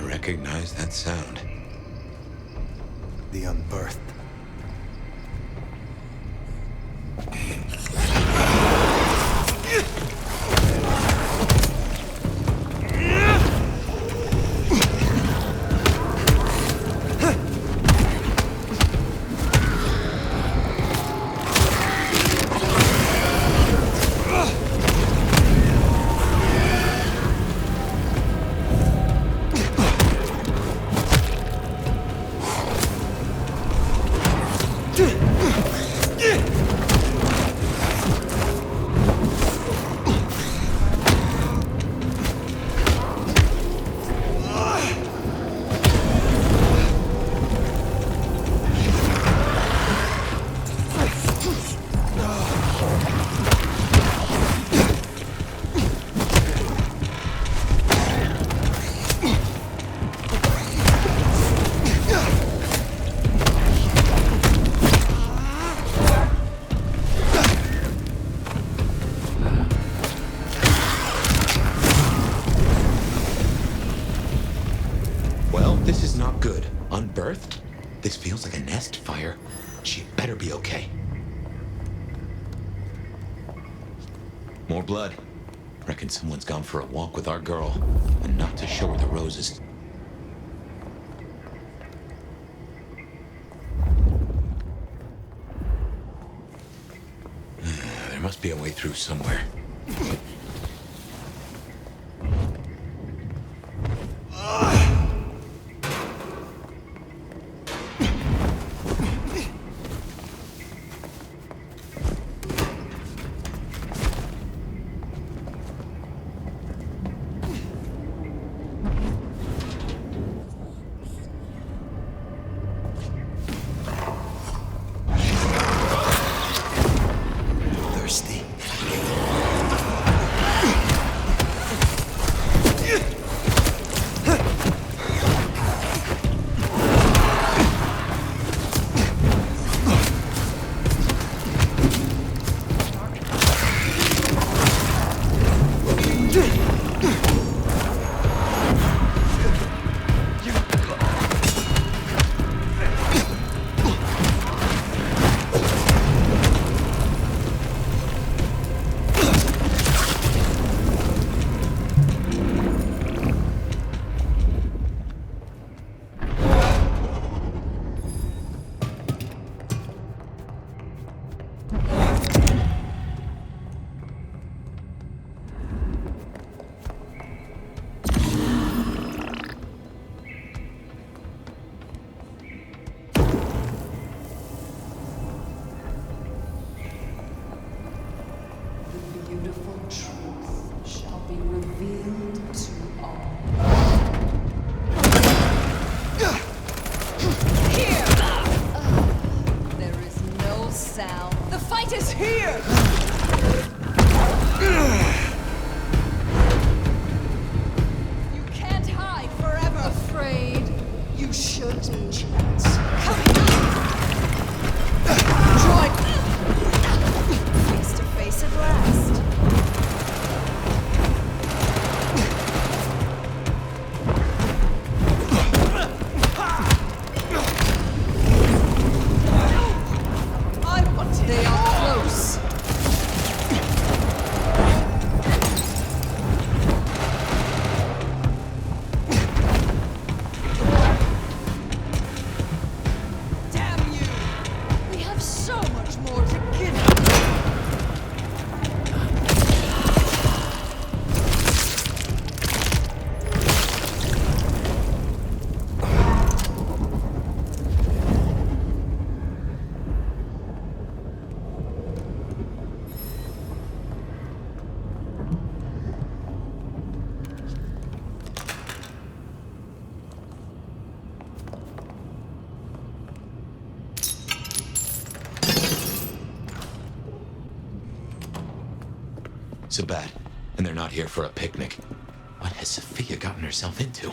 Recognize that sound. The unbirthed. This is not good. Unbirthed? This feels like a nest fire. She better be okay. More blood. Reckon someone's gone for a walk with our girl, and not to show her the roses. There must be a way through somewhere. So bad, and they're not here for a picnic. What has Sophia gotten herself into?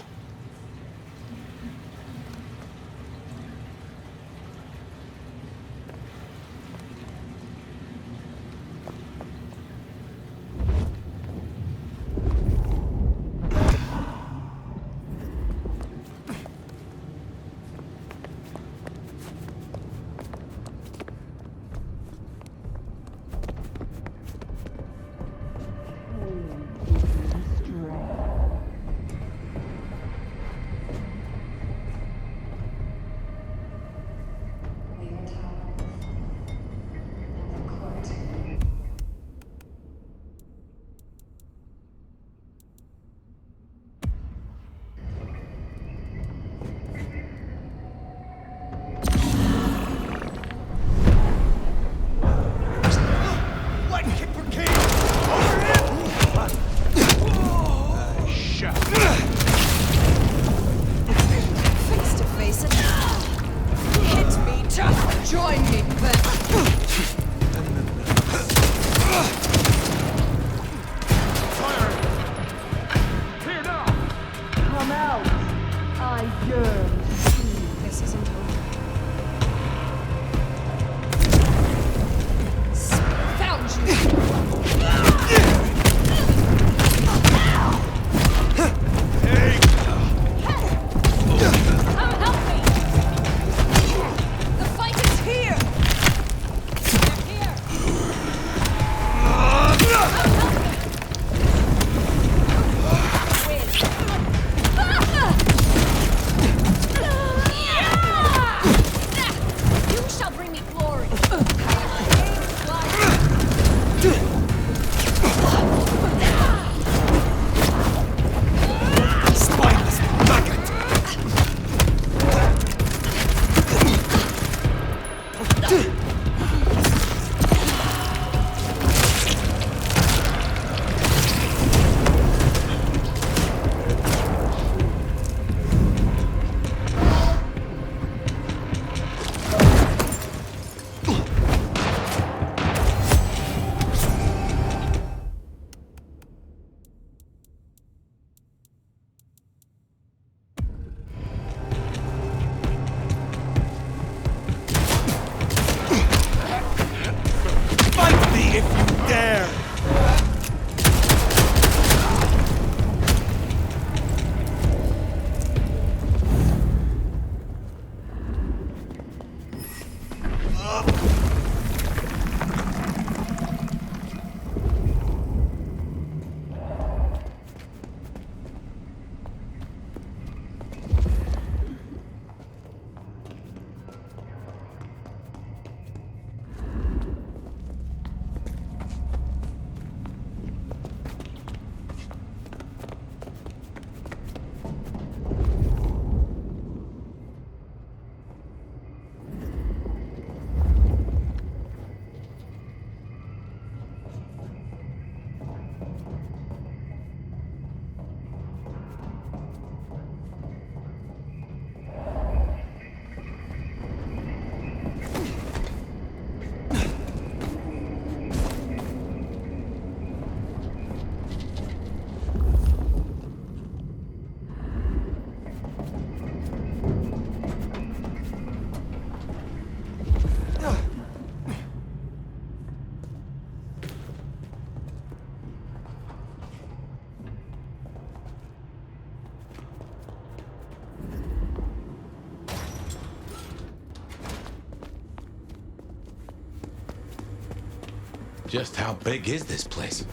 Just how big is this place?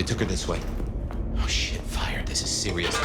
took her this way. Oh shit, fire. This is serious.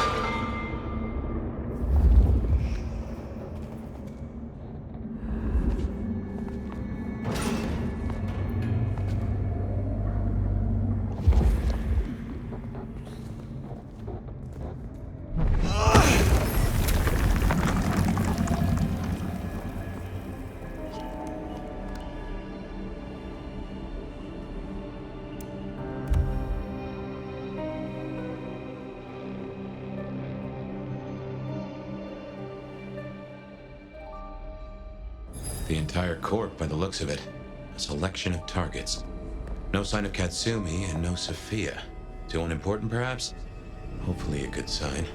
The entire court, by the looks of it. A selection of targets. No sign of Katsumi and no Sophia. Too unimportant, perhaps? Hopefully a good sign.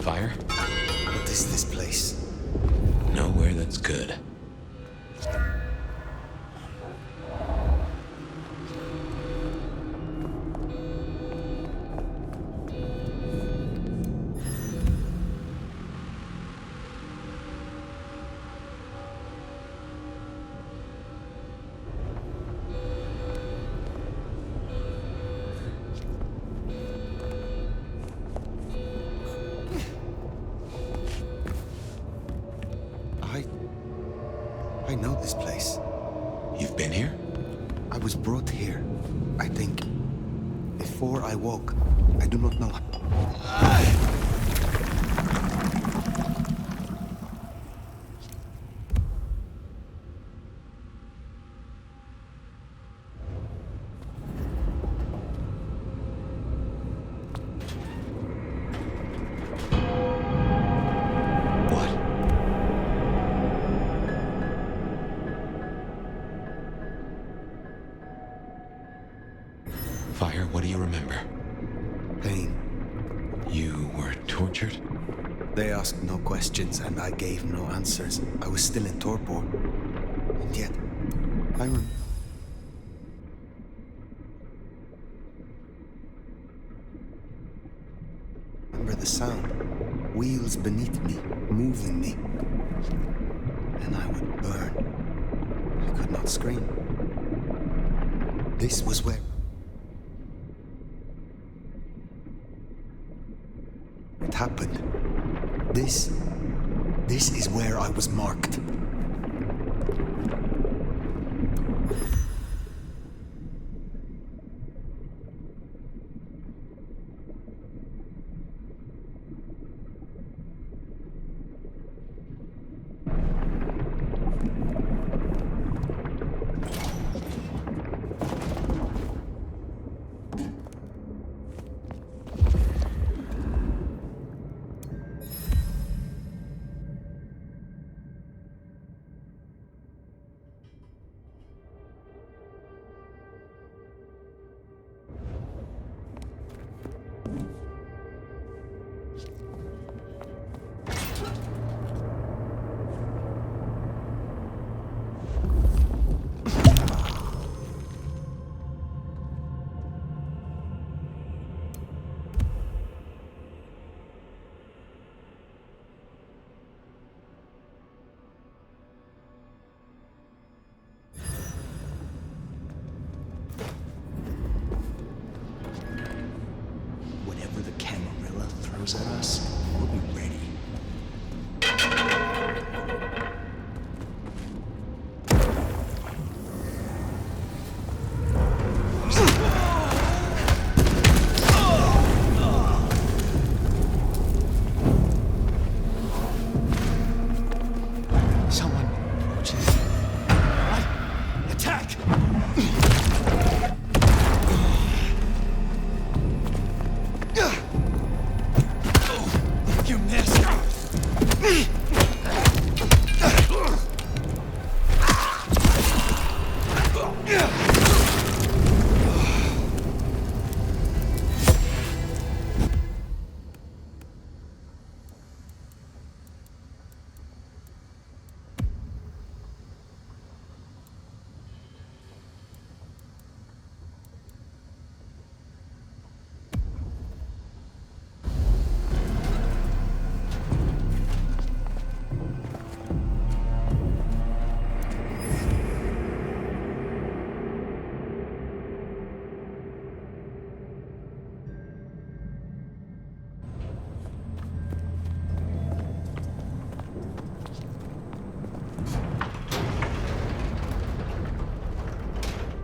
Fire? What is this place? Nowhere that's good. I know this place. You've been here? I was brought here, I think. Before I woke, I do not know. Fire, what do you remember? Pain. You were tortured? They asked no questions, and I gave no answers. I was still in torpor. And yet, I remember the sound. Wheels beneath me, moving me. And I would burn. I could not scream. This was where... it happened. This is where I was marked. throws at us, we'll be ready.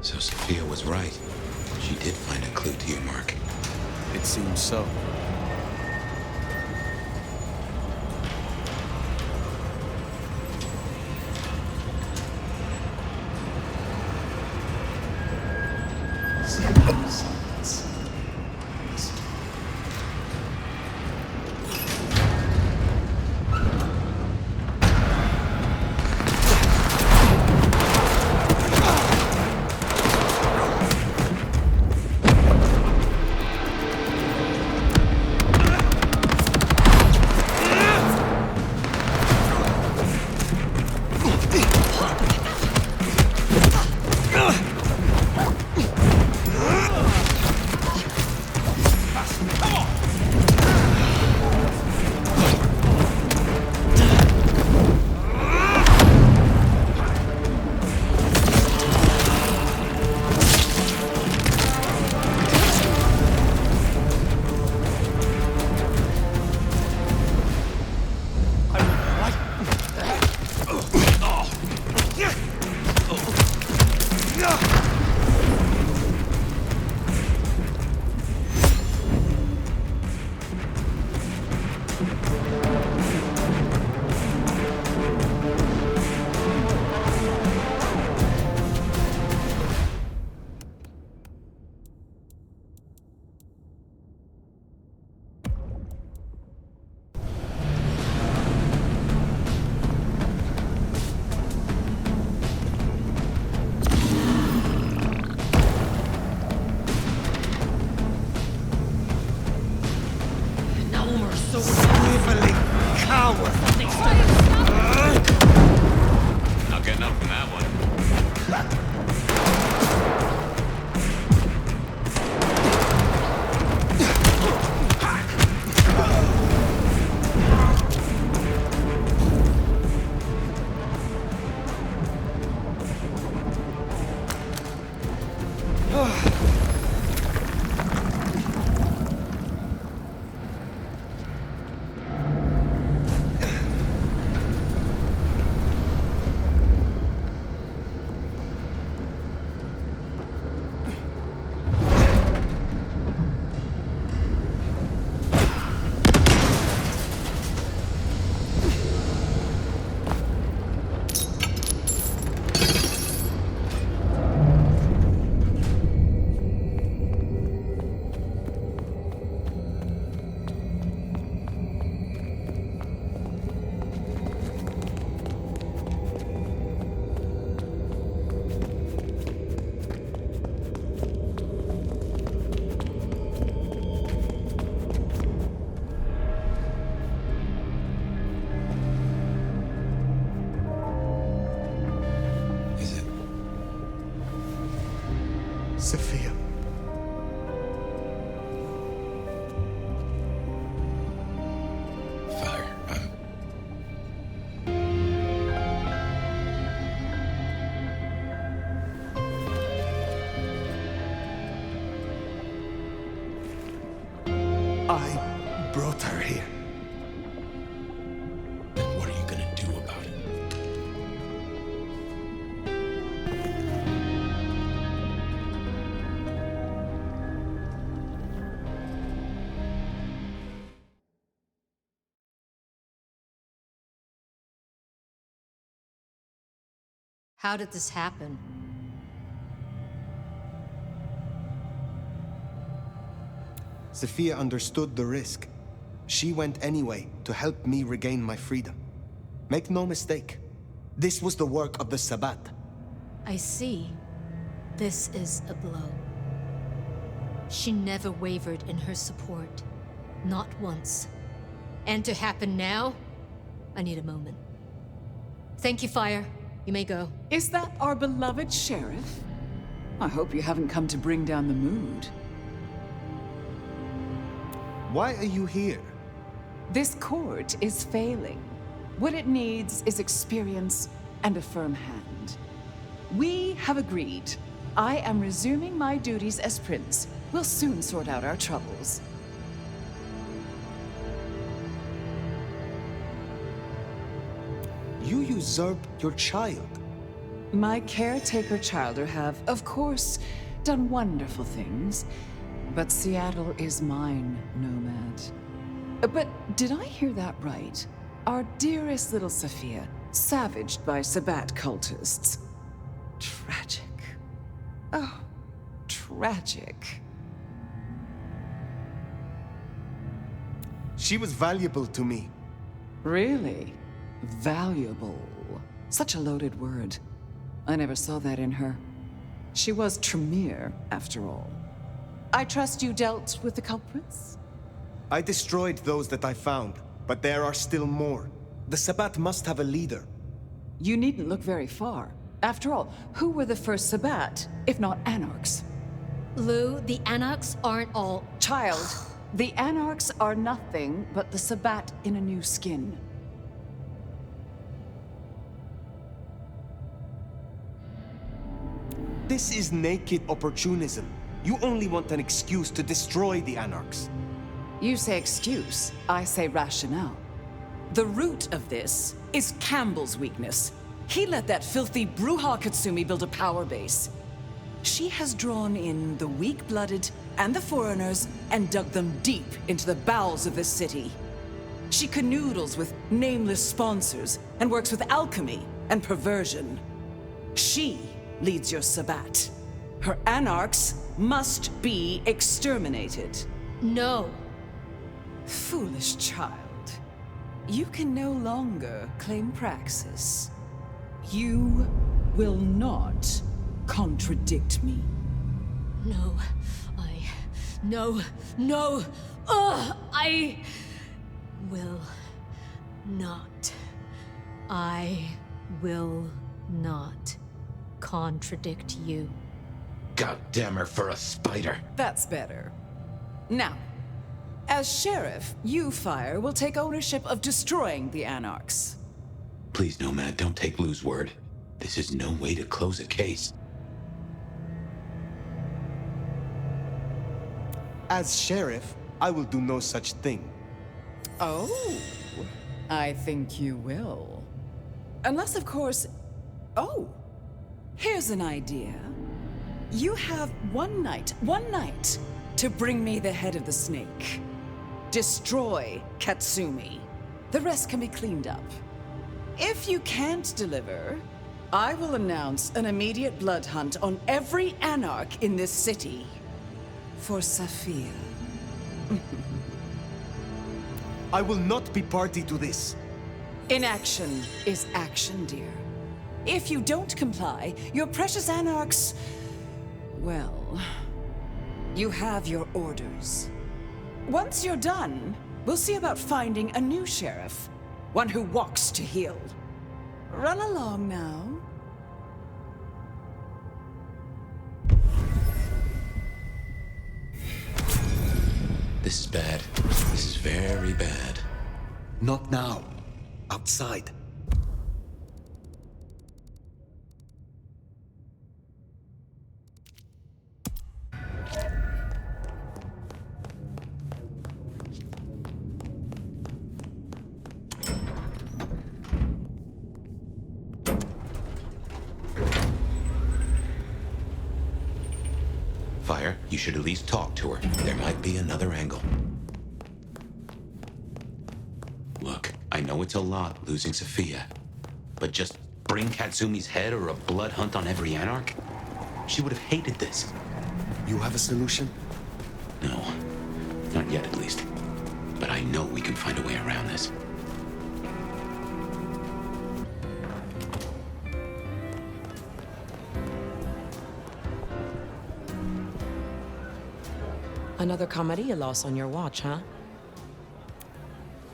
So Sophia was right. She did find a clue to your mark. It seems so. Not getting up from that one. Sophia. Father, I brought her here. Then what are you gonna do about it? How did this happen? Sophia understood the risk. She went anyway to help me regain my freedom. Make no mistake, this was the work of the Sabbat. I see. This is a blow. She never wavered in her support. Not once. And to happen now? I need a moment. Thank you, Fire. You may go. Is that our beloved sheriff? I hope you haven't come to bring down the mood. Why are you here? This court is failing. What it needs is experience and a firm hand. We have agreed. I am resuming my duties as prince. We'll soon sort out our troubles. You usurped your child. My caretaker childer have, of course, done wonderful things. But Seattle is mine, Nomad. But did I hear that right? Our dearest little Sophia, savaged by Sabbat cultists. Tragic. Oh, tragic. She was valuable to me. Really? Valuable. Such a loaded word. I never saw that in her. She was Tremere, after all. I trust you dealt with the culprits? I destroyed those that I found, but there are still more. The Sabbat must have a leader. You needn't look very far. After all, who were the first Sabbat, if not Anarchs? Lou, the Anarchs aren't all... Child, the Anarchs are nothing but the Sabbat in a new skin. This is naked opportunism. You only want an excuse to destroy the Anarchs. You say excuse, I say rationale. The root of this is Campbell's weakness. He let that filthy Bruja Katsumi build a power base. She has drawn in the weak-blooded and the foreigners and dug them deep into the bowels of this city. She canoodles with nameless sponsors and works with alchemy and perversion. She leads your Sabbat. Her Anarchs must be exterminated. No. Foolish child. You can no longer claim praxis. You will not contradict me. No. No. I will not. I will not contradict you. God damn her for a spider. That's better. Now, as sheriff, you, Fire, will take ownership of destroying the Anarchs. Please, Nomad, don't take Lou's word. This is no way to close a case. As sheriff, I will do no such thing. Oh, I think you will. Unless, of course... Oh, here's an idea. You have one night, to bring me the head of the snake. Destroy Katsumi. The rest can be cleaned up. If you can't deliver, I will announce an immediate blood hunt on every Anarch in this city. For Sophia. I will not be party to this. Inaction is action, dear. If you don't comply, your precious Anarchs... Well... You have your orders. Once you're done, we'll see about finding a new sheriff. One who walks to heal. Run along now. This is bad. This is very bad. Not now. Outside. You should at least talk to her. There might be another angle. Look, I know it's a lot losing Sophia, but just bring Katsumi's head or a blood hunt on every Anarch? She would have hated this. You have a solution? No, not yet at least. But I know we can find a way around this. Another Camarilla loss on your watch, huh?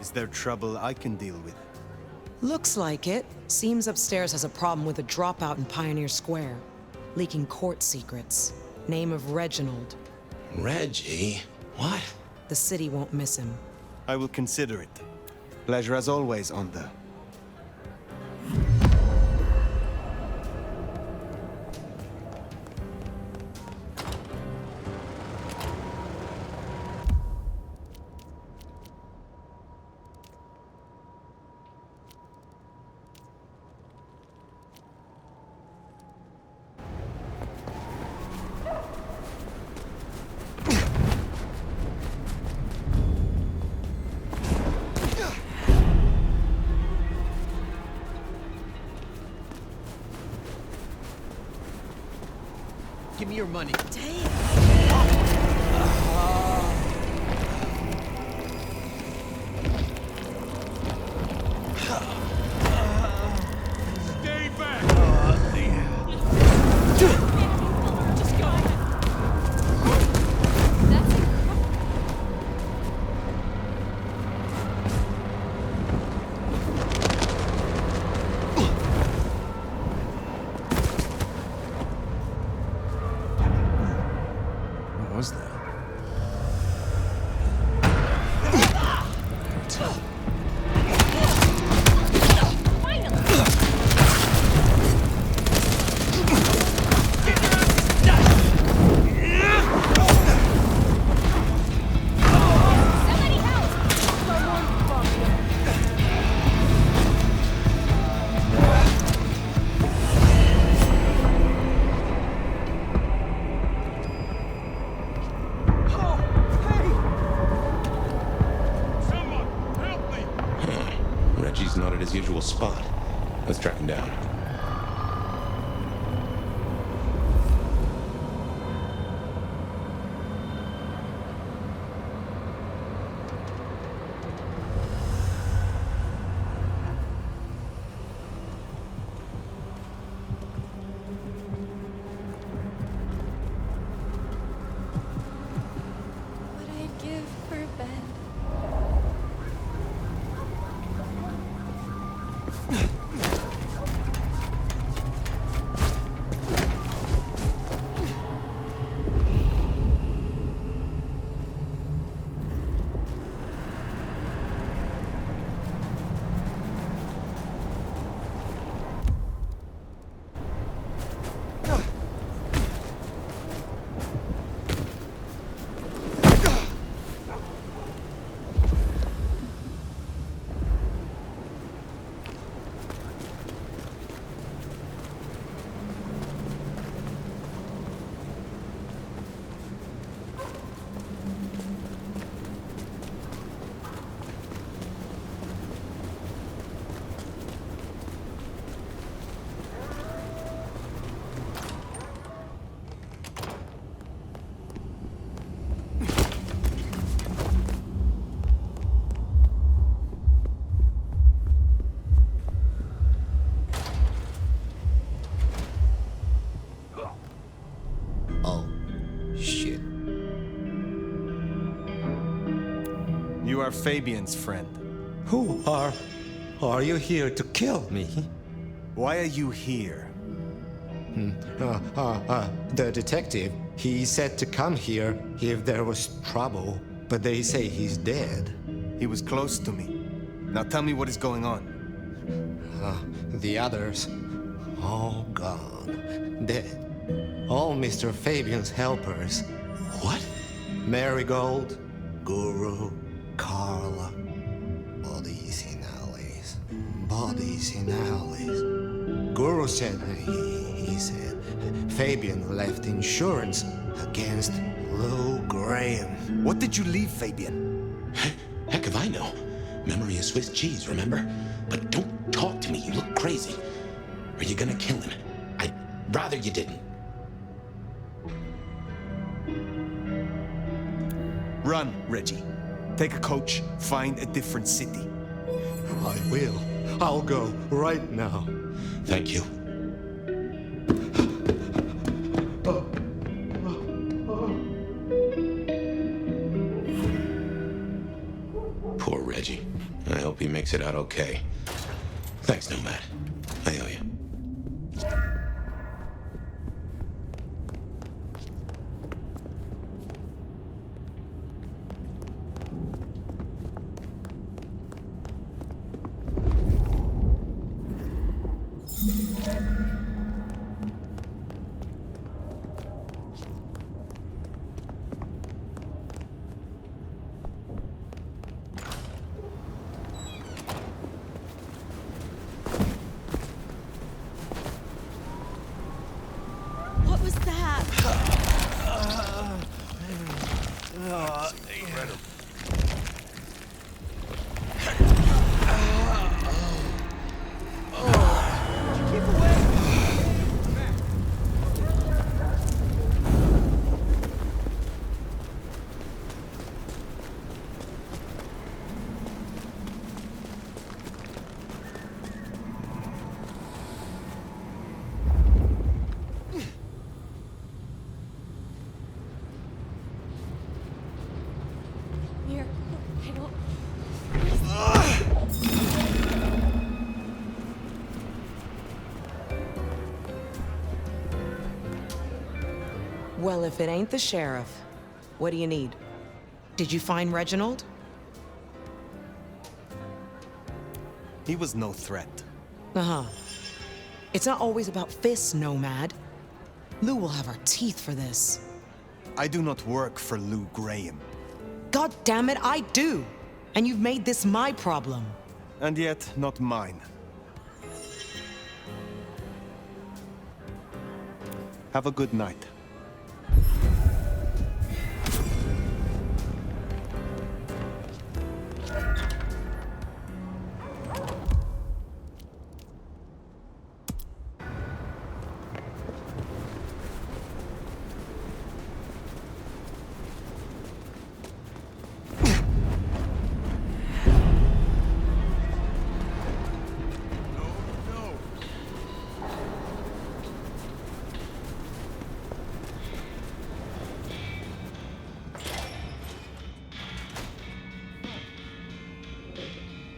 Is there trouble I can deal with? Looks like it. Seems upstairs has a problem with a dropout in Pioneer Square. Leaking court secrets. Name of Reginald. Reggie? What? The city won't miss him. I will consider it. Pleasure as always, Onda. Give me your money. Stay back! What was that? Reggie's not at his usual spot. Let's track him down. What I'd give for a bed. You are Fabien's friend. Who are you here to kill me? Why are you here? The detective, he said to come here if there was trouble, but they say he's dead. He was close to me. Now tell me what is going on. The others, all gone, dead. All Mr. Fabien's helpers. What? Marigold, Guru, Carla. Bodies in alleys. Bodies in alleys. Guru said, he said, Fabien left insurance against Lou Graham. What did you leave, Fabien? Heck if I know. Memory is Swiss cheese, remember? But don't talk to me, you look crazy. Are you gonna kill him? I'd rather you didn't. Run, Reggie. Take a coach, find a different city. I will. I'll go right now. Thank you. Poor Reggie. I hope he makes it out okay. Thanks, Nomad. I owe you. What was that? Here, I don't... Well, if it ain't the sheriff, what do you need? Did you find Reginald? He was no threat. Uh-huh. It's not always about fists, Nomad. Lou will have our teeth for this. I do not work for Lou Graham. God damn it, I do! And you've made this my problem. And yet, not mine. Have a good night.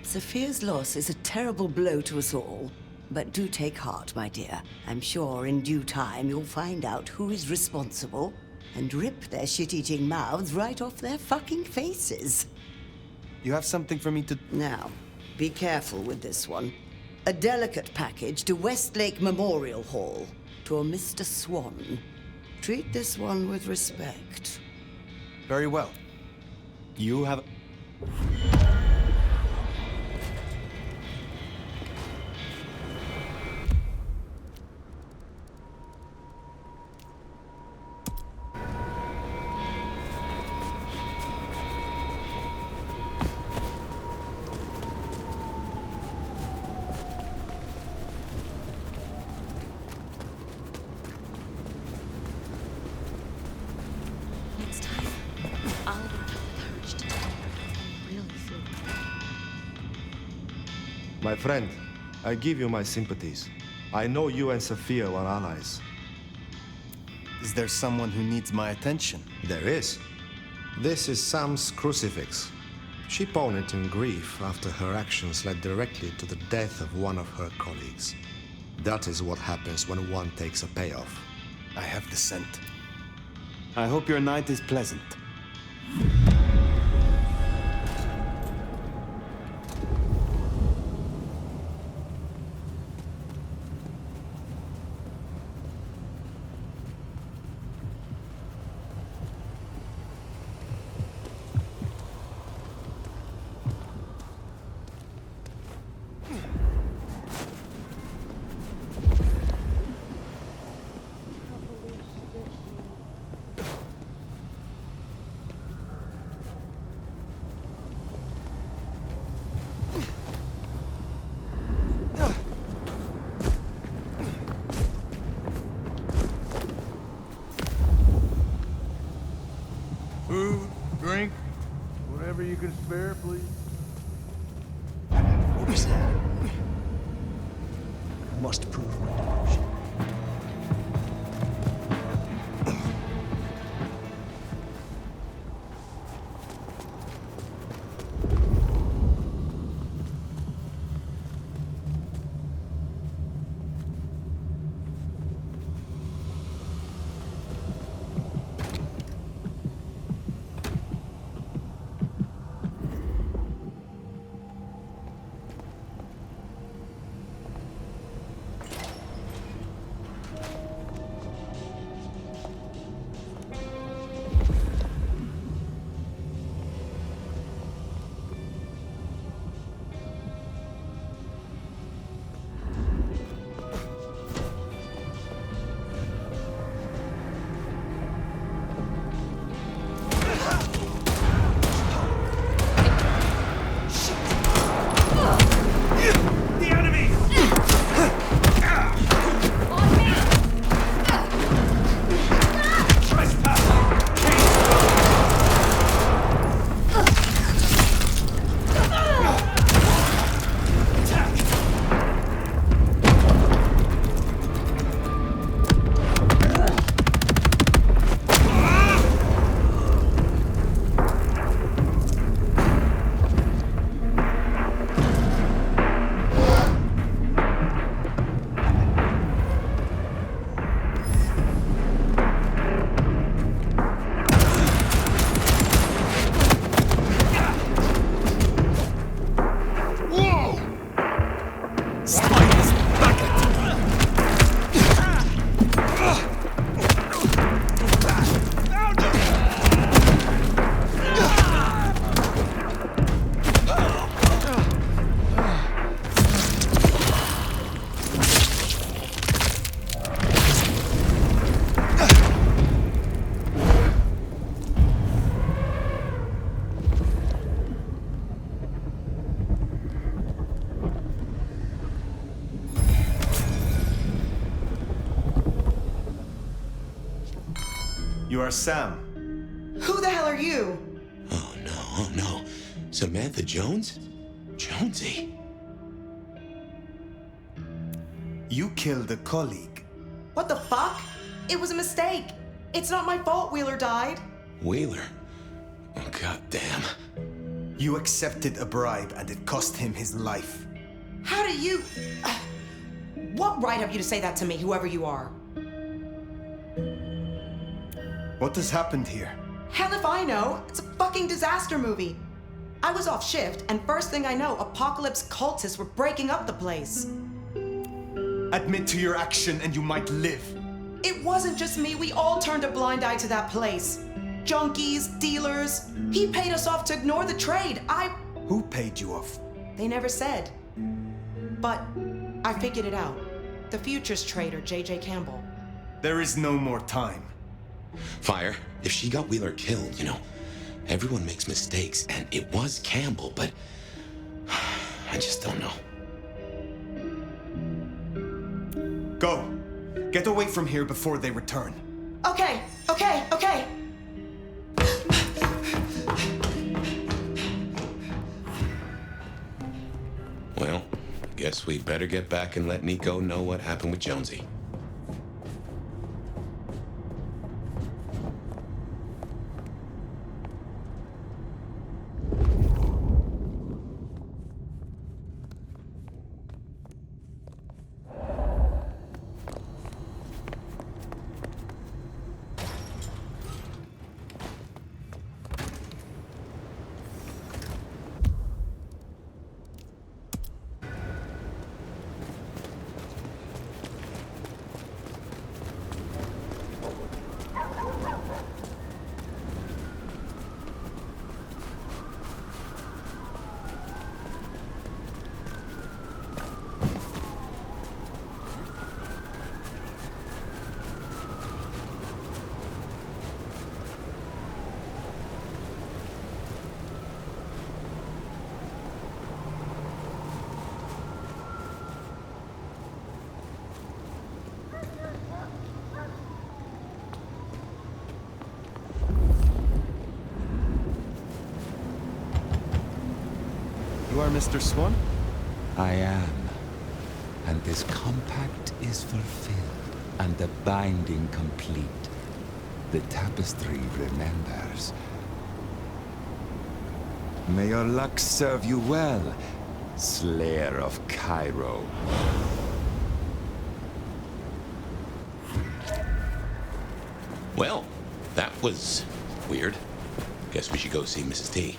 Sophia's loss is a terrible blow to us all. But do take heart, my dear. I'm sure in due time you'll find out who is responsible and rip their shit-eating mouths right off their fucking faces. You have something for me to... Now, be careful with this one. A delicate package to Westlake Memorial Hall. To a Mr. Swan. Treat this one with respect. Very well. You have... Next time, I'll work out the courage to tell her how I really feel. My friend, I give you my sympathies. I know you and Sophia were allies. Is there someone who needs my attention? There is. This is Sam's crucifix. She pawned it in grief after her actions led directly to the death of one of her colleagues. That is what happens when one takes a payoff. I have the scent. I hope your night is pleasant. Whatever you can spare, please. What was that? I must prove my devotion. You are Sam. Who the hell are you? Oh no. Samantha Jones? Jonesy. You killed a colleague. What the fuck? It was a mistake. It's not my fault Wheeler died. Wheeler? Oh, goddamn. You accepted a bribe and it cost him his life. How do you... What right have you to say that to me, whoever you are? What has happened here? Hell if I know. It's a fucking disaster movie. I was off shift, and first thing I know, apocalypse cultists were breaking up the place. Admit to your action and you might live. It wasn't just me. We all turned a blind eye to that place. Junkies, dealers. He paid us off to ignore the trade. Who paid you off? They never said. But I figured it out. The futures trader, J.J. Campbell. There is no more time. Fire, if she got Wheeler killed, everyone makes mistakes, and it was Campbell, but I just don't know. Go. Get away from here before they return. Okay. Well, guess we better get back and let Nico know what happened with Jonesy. You are Mr. Swan? I am. And this compact is fulfilled, and the binding complete. The tapestry remembers. May your luck serve you well, Slayer of Cairo. Well, that was weird. Guess we should go see Mrs. T.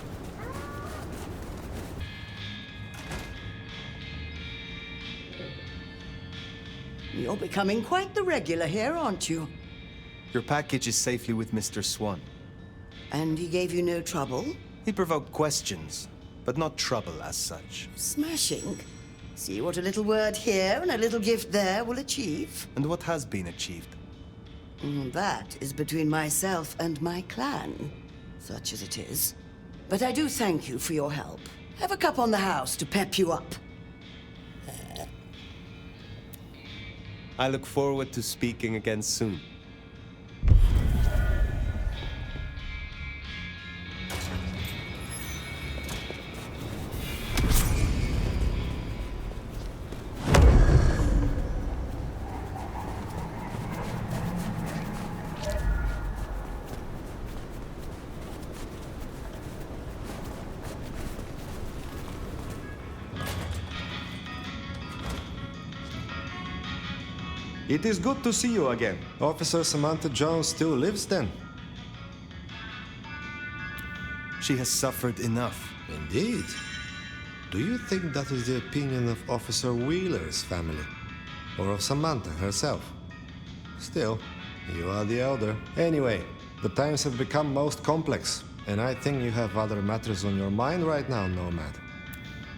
You're becoming quite the regular here, aren't you? Your package is safely with Mr. Swan. And he gave you no trouble? He provoked questions, but not trouble as such. Smashing. See what a little word here and a little gift there will achieve? And what has been achieved? That is between myself and my clan, such as it is. But I do thank you for your help. Have a cup on the house to pep you up. I look forward to speaking again soon. It is good to see you again. Officer Samantha Jones still lives then? She has suffered enough. Indeed. Do you think that is the opinion of Officer Wheeler's family? Or of Samantha herself? Still, you are the elder. Anyway, the times have become most complex, and I think you have other matters on your mind right now, Nomad.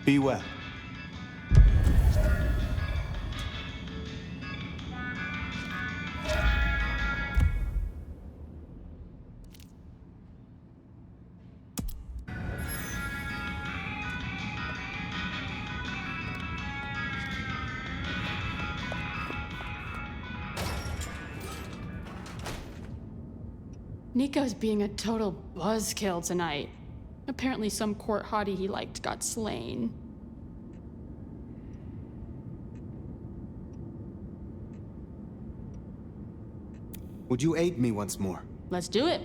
Be well. Nico's being a total buzzkill tonight. Apparently some court hottie he liked got slain. Would you aid me once more? Let's do it.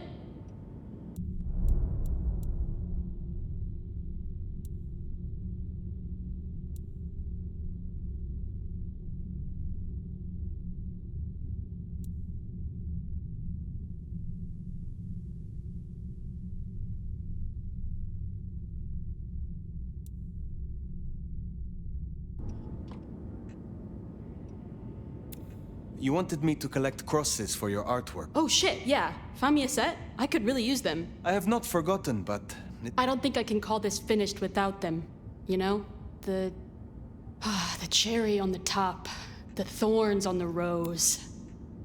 You wanted me to collect crosses for your artwork. Oh shit, yeah. Find me a set. I could really use them. I have not forgotten, but... I don't think I can call this finished without them. You know? The cherry on the top. The thorns on the rose.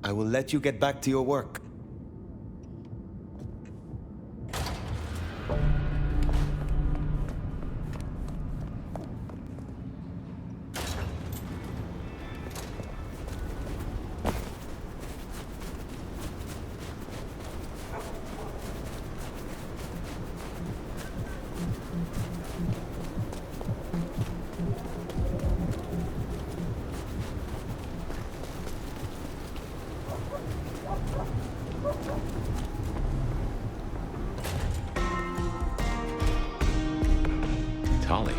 I will let you get back to your work. Tali.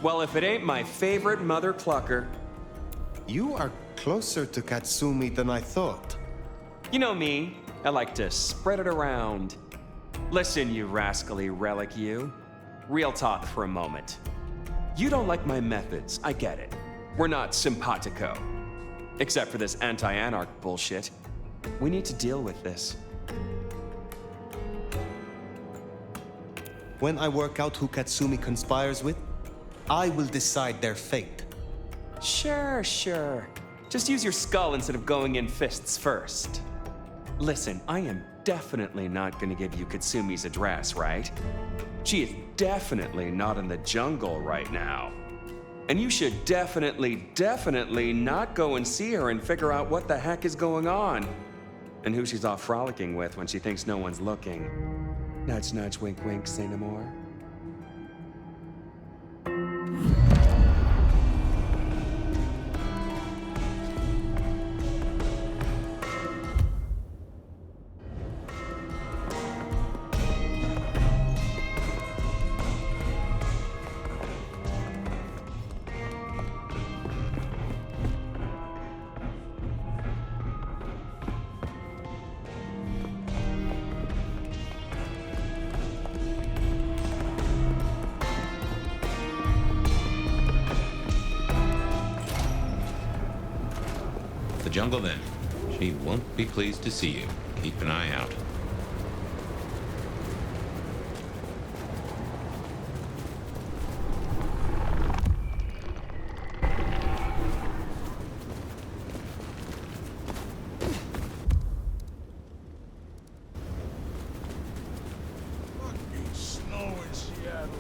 Well, if it ain't my favorite mother clucker. You are closer to Katsumi than I thought. You know me. I like to spread it around. Listen, you rascally relic, you. Real talk for a moment. You don't like my methods, I get it. We're not simpatico. Except for this anti-anarch bullshit. We need to deal with this. When I work out who Katsumi conspires with, I will decide their fate. Sure. Just use your skull instead of going in fists first. Listen, I am definitely not gonna give you Katsumi's address, right? She is definitely not in the jungle right now. And you should definitely not go and see her and figure out what the heck is going on. And who she's off frolicking with when she thinks no one's looking. Nudge, nudge, wink, wink, say no more. The jungle, then. She won't be pleased to see you. Keep an eye out. Fucking snow in Seattle.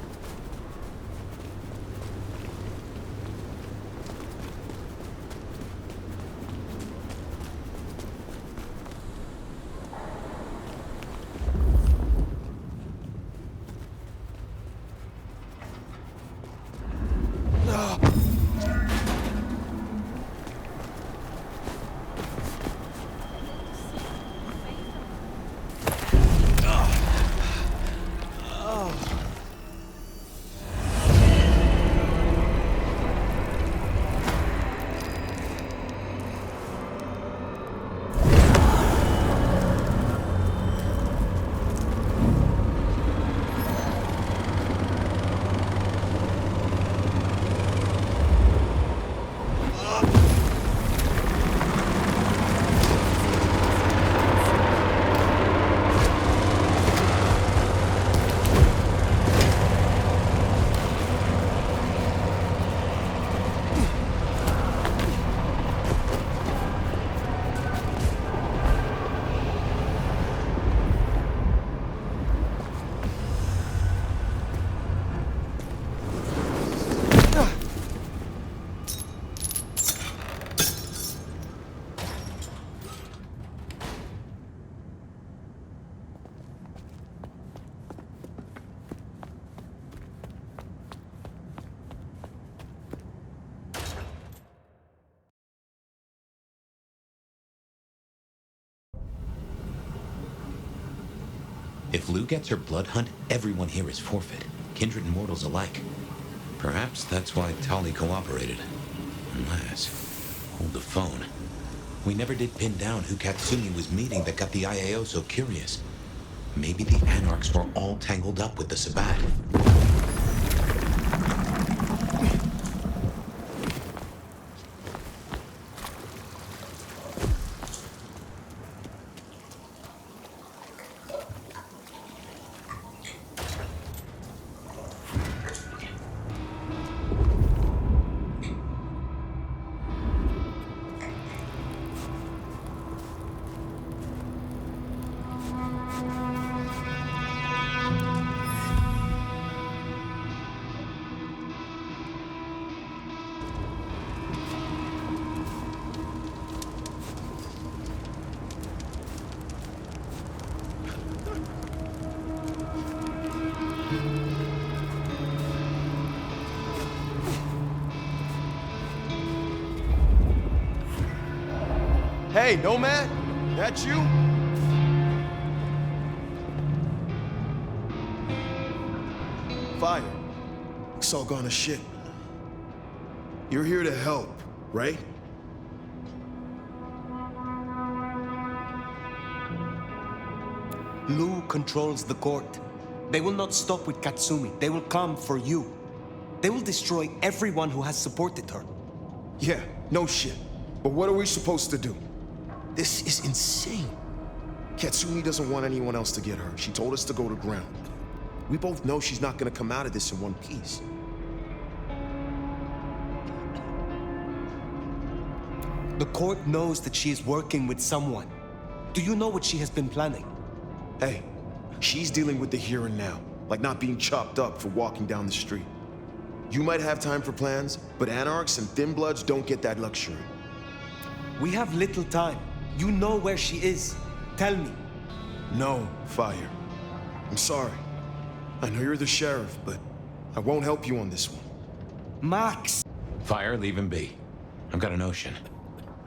If Lou gets her blood hunt, everyone here is forfeit. Kindred and mortals alike. Perhaps that's why Tali cooperated. Unless... Hold the phone. We never did pin down who Katsumi was meeting that got the IAO so curious. Maybe the Anarchs were all tangled up with the Sabbat. Hey, Nomad? That you? Fire. It's all gone to shit. You're here to help, right? Lou controls the court. They will not stop with Katsumi. They will come for you. They will destroy everyone who has supported her. Yeah, no shit. But what are we supposed to do? This is insane. Katsumi doesn't want anyone else to get hurt. She told us to go to ground. We both know she's not gonna come out of this in one piece. The court knows that she is working with someone. Do you know what she has been planning? Hey, she's dealing with the here and now. like not being chopped up for walking down the street. You might have time for plans, but Anarchs and Thin Bloods don't get that luxury. We have little time. You know where she is. Tell me. No, Fire. I'm sorry. I know you're the sheriff, but I won't help you on this one. Max! Fire, leave him be. I've got a notion.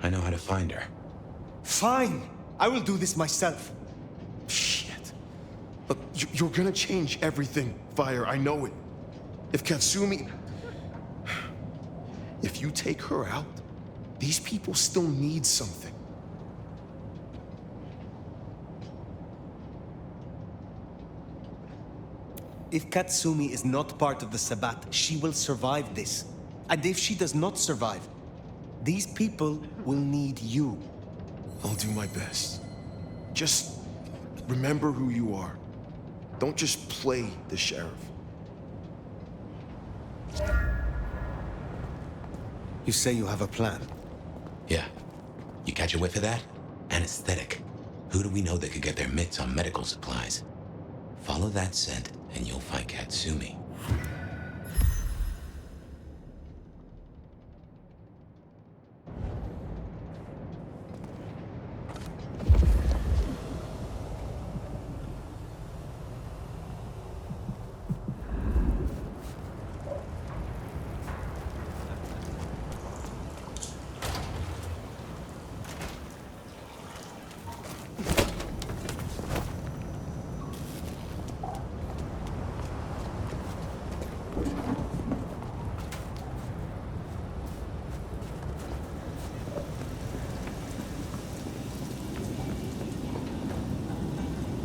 I know how to find her. Fine! I will do this myself. Shit. Look, you're gonna change everything, Fire. I know it. If Katsumi... If you take her out, these people still need something. If Katsumi is not part of the Sabbat, she will survive this. And if she does not survive, these people will need you. I'll do my best. Just remember who you are. Don't just play the sheriff. You say you have a plan? Yeah. You catch a whiff of that? Anesthetic. Who do we know that could get their mitts on medical supplies? Follow that scent, and you'll find Katsumi.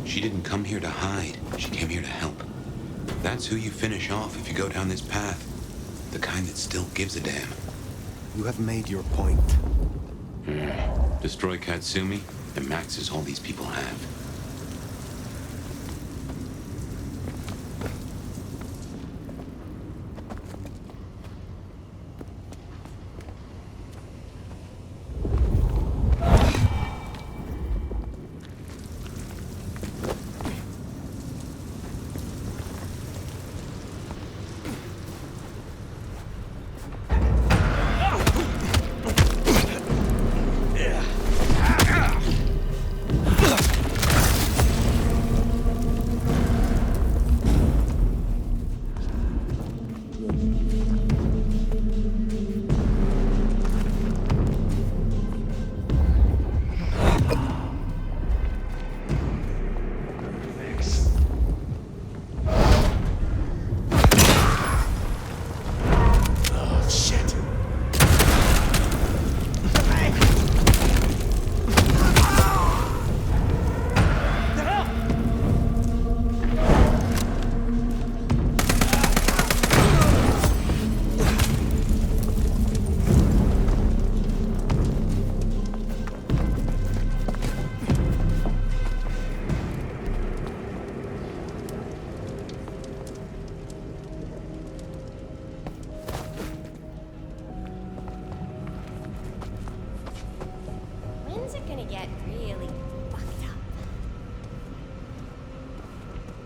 She didn't come here to hide. She came here to help. That's who you finish off if you go down this path. The kind that still gives a damn. You have made your point. Destroy Katsumi, and Max is all these people have.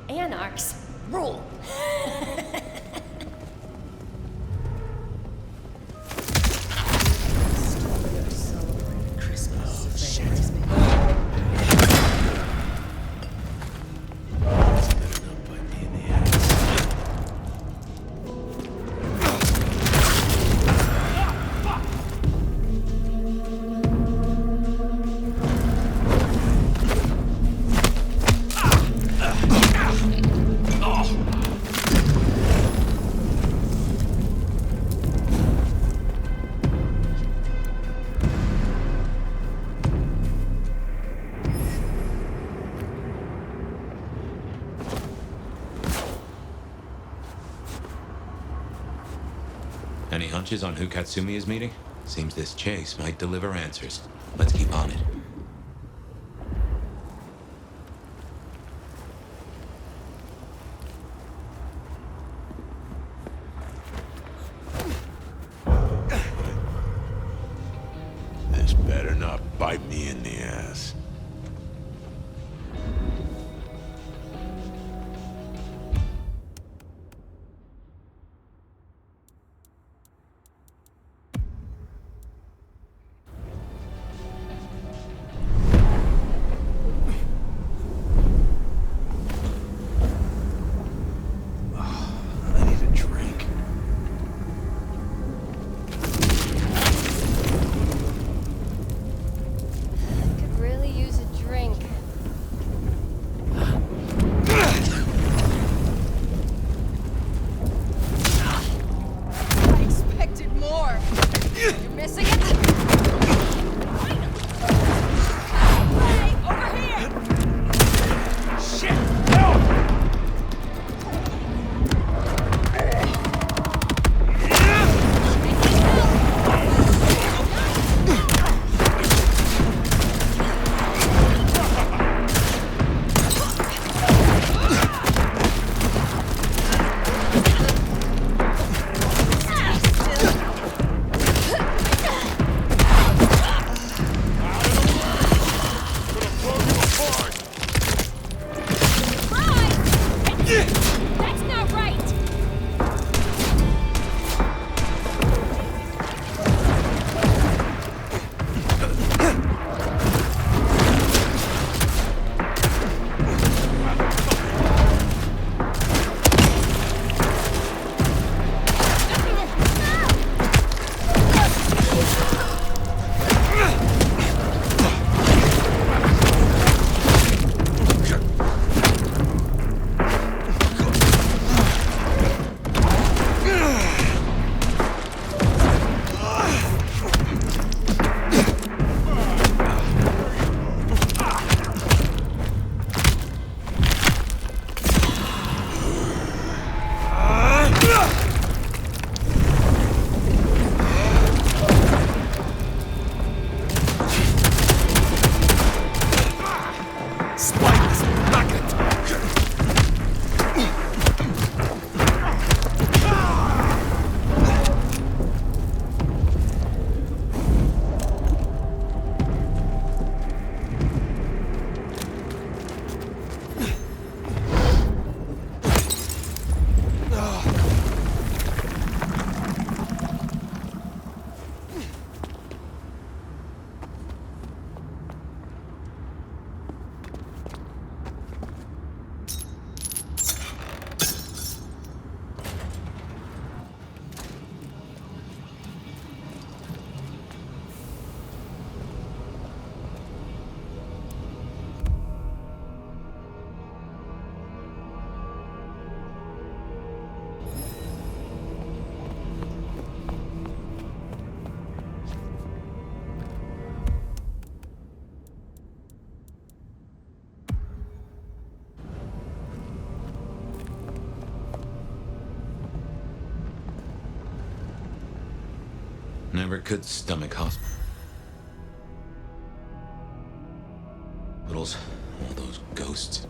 Anarchs rule. Any hunches on who Katsumi is meeting? Seems this chase might deliver answers. Let's keep on it. This better not bite me in the ass. Never could stomach hospitals, all those ghosts.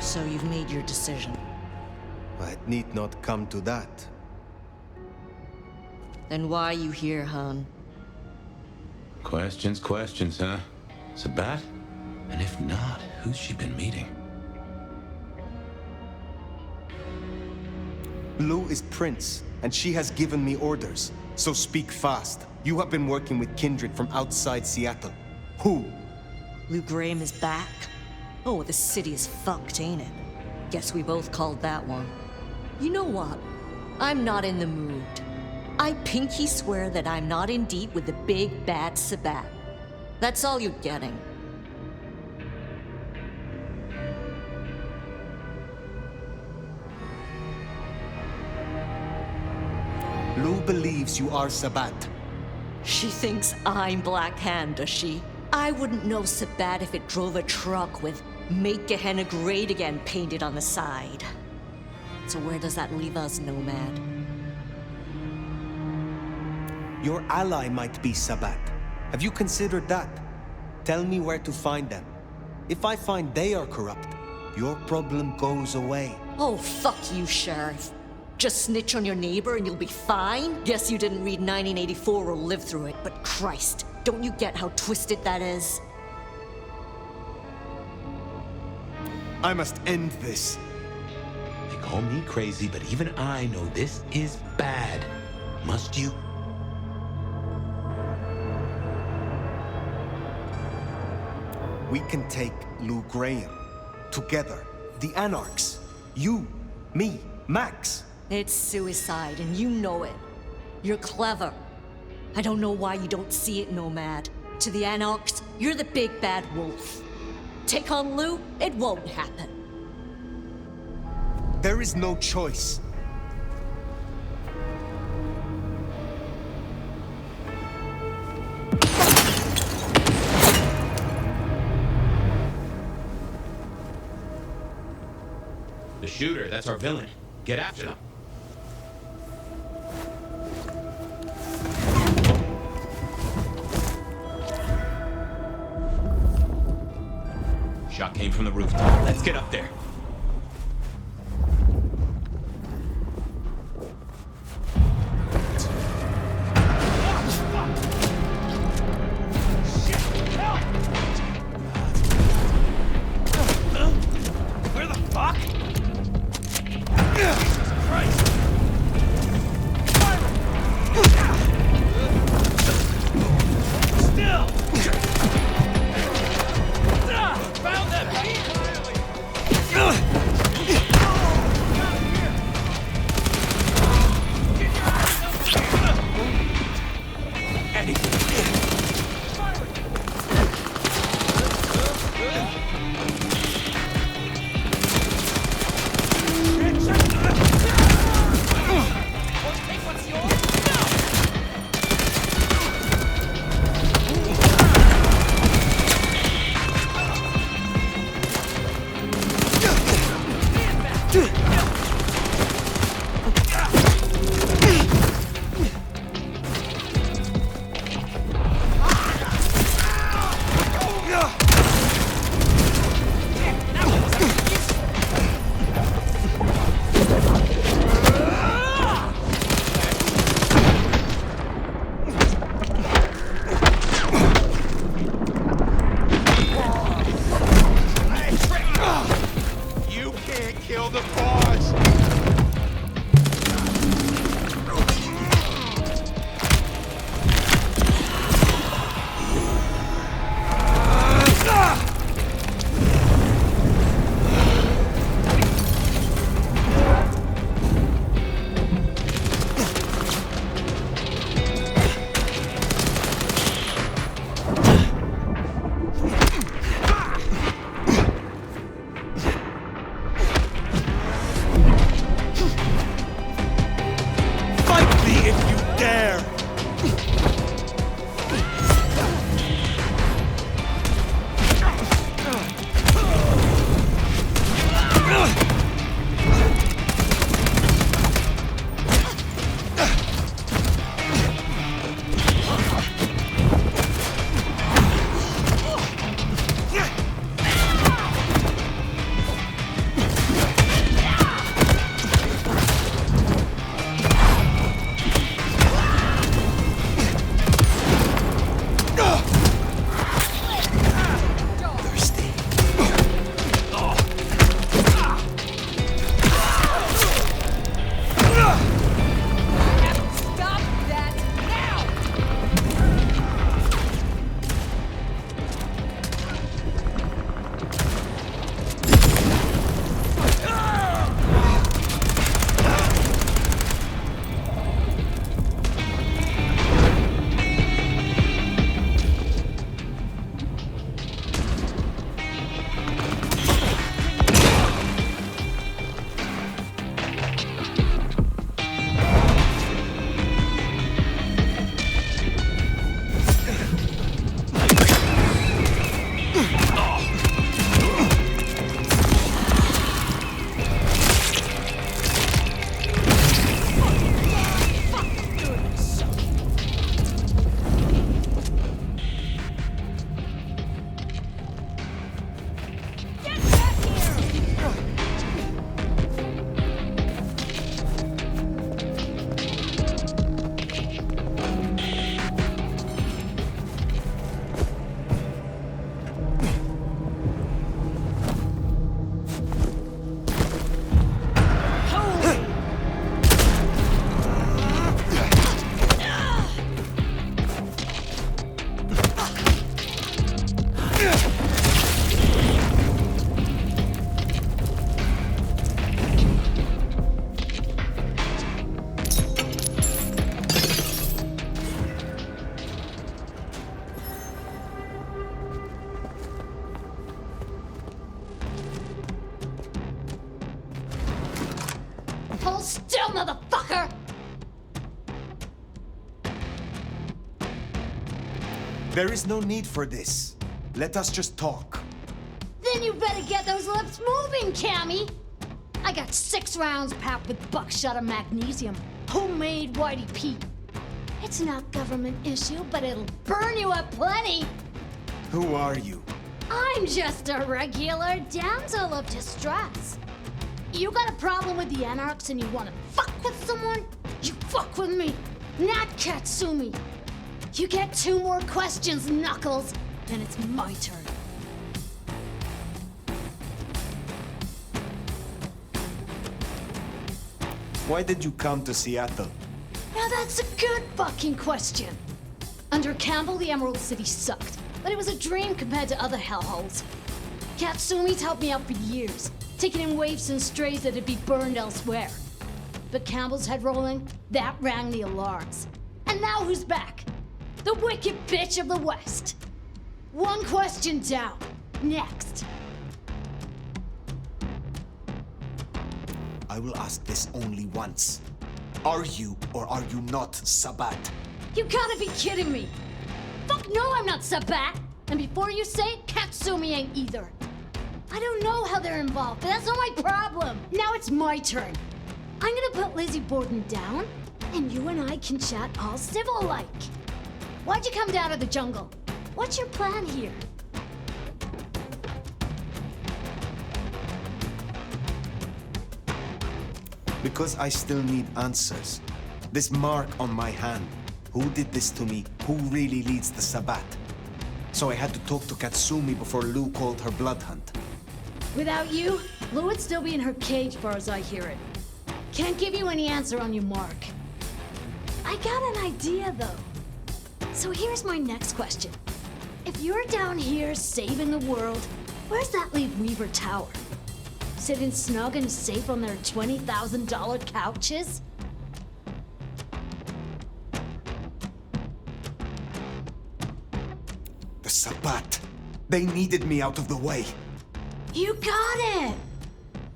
So you've made your decision. It need not come to that. Then why are you here, Han? Questions, huh? Sabat? And if not, who's she been meeting? Lou is Prince, and she has given me orders. So speak fast. You have been working with Kindred from outside Seattle. Who? Lou Graham is back? Oh, the city is fucked, ain't it? Guess we both called that one. You know what? I'm not in the mood. I pinky swear that I'm not in deep with the big bad Sabat. That's all you're getting. Lou believes you are Sabat. She thinks I'm Black Hand, does she? I wouldn't know Sabat if it drove a truck with "Make Gehenna Great Again" painted on the side. So where does that leave us, Nomad? Your ally might be Sabat. Have you considered that? Tell me where to find them. If I find they are corrupt, your problem goes away. Oh, fuck you, Sheriff. Just snitch on your neighbor and you'll be fine? Guess you didn't read 1984 or live through it, but Christ, don't you get how twisted that is? I must end this. They call me crazy, but even I know this is bad. Must you? We can take Lou Graham. Together. The Anarchs. You, me, Max. It's suicide, and you know it. You're clever. I don't know why you don't see it, Nomad. To the Anarchs, you're the big bad wolf. Take on Lou, it won't happen. There is no choice. The shooter, that's our villain. Get after them. Shot came from the rooftop. Let's get up there. Where the fuck? Still! Found them! Hold still, motherfucker! There is no need for this. Let us just talk. Then you better get those lips moving, Cammy! I got 6 rounds packed with buckshot and magnesium. Homemade Whitey Pete. It's not government issue, but it'll burn you up plenty. Who are you? I'm just a regular damsel of distress. You got a problem with the Anarchs and you wanna fuck with someone? You fuck with me, not Katsumi. You get 2 more questions, Knuckles, and it's my turn. Why did you come to Seattle? Now that's a good fucking question. Under Campbell, the Emerald City sucked, but it was a dream compared to other hellholes. Katsumi's helped me out for years, taking in waifs and strays that'd be burned elsewhere. But Campbell's head rolling, that rang the alarms. And now who's back? The wicked bitch of the West. 1 question down. Next. I will ask this only once. Are you or are you not Sabat? You gotta be kidding me! Fuck no, I'm not Sabat! And before you say it, Katsumi ain't either. I don't know how they're involved, but that's not my problem. Now it's my turn. I'm gonna put Lizzie Borden down, and you and I can chat all civil-like. Why'd you come down to the jungle? What's your plan here? Because I still need answers. This mark on my hand. Who did this to me? Who really leads the Sabat? So I had to talk to Katsumi before Lou called her blood hunt. Without you, Lou would still be in her cage far as I hear it. Can't give you any answer on your mark. I got an idea, though. So here's my next question. If you're down here saving the world, where's that leave Weaver Tower? Sitting snug and safe on their $20,000 couches? The Sabat. They needed me out of the way. You got it!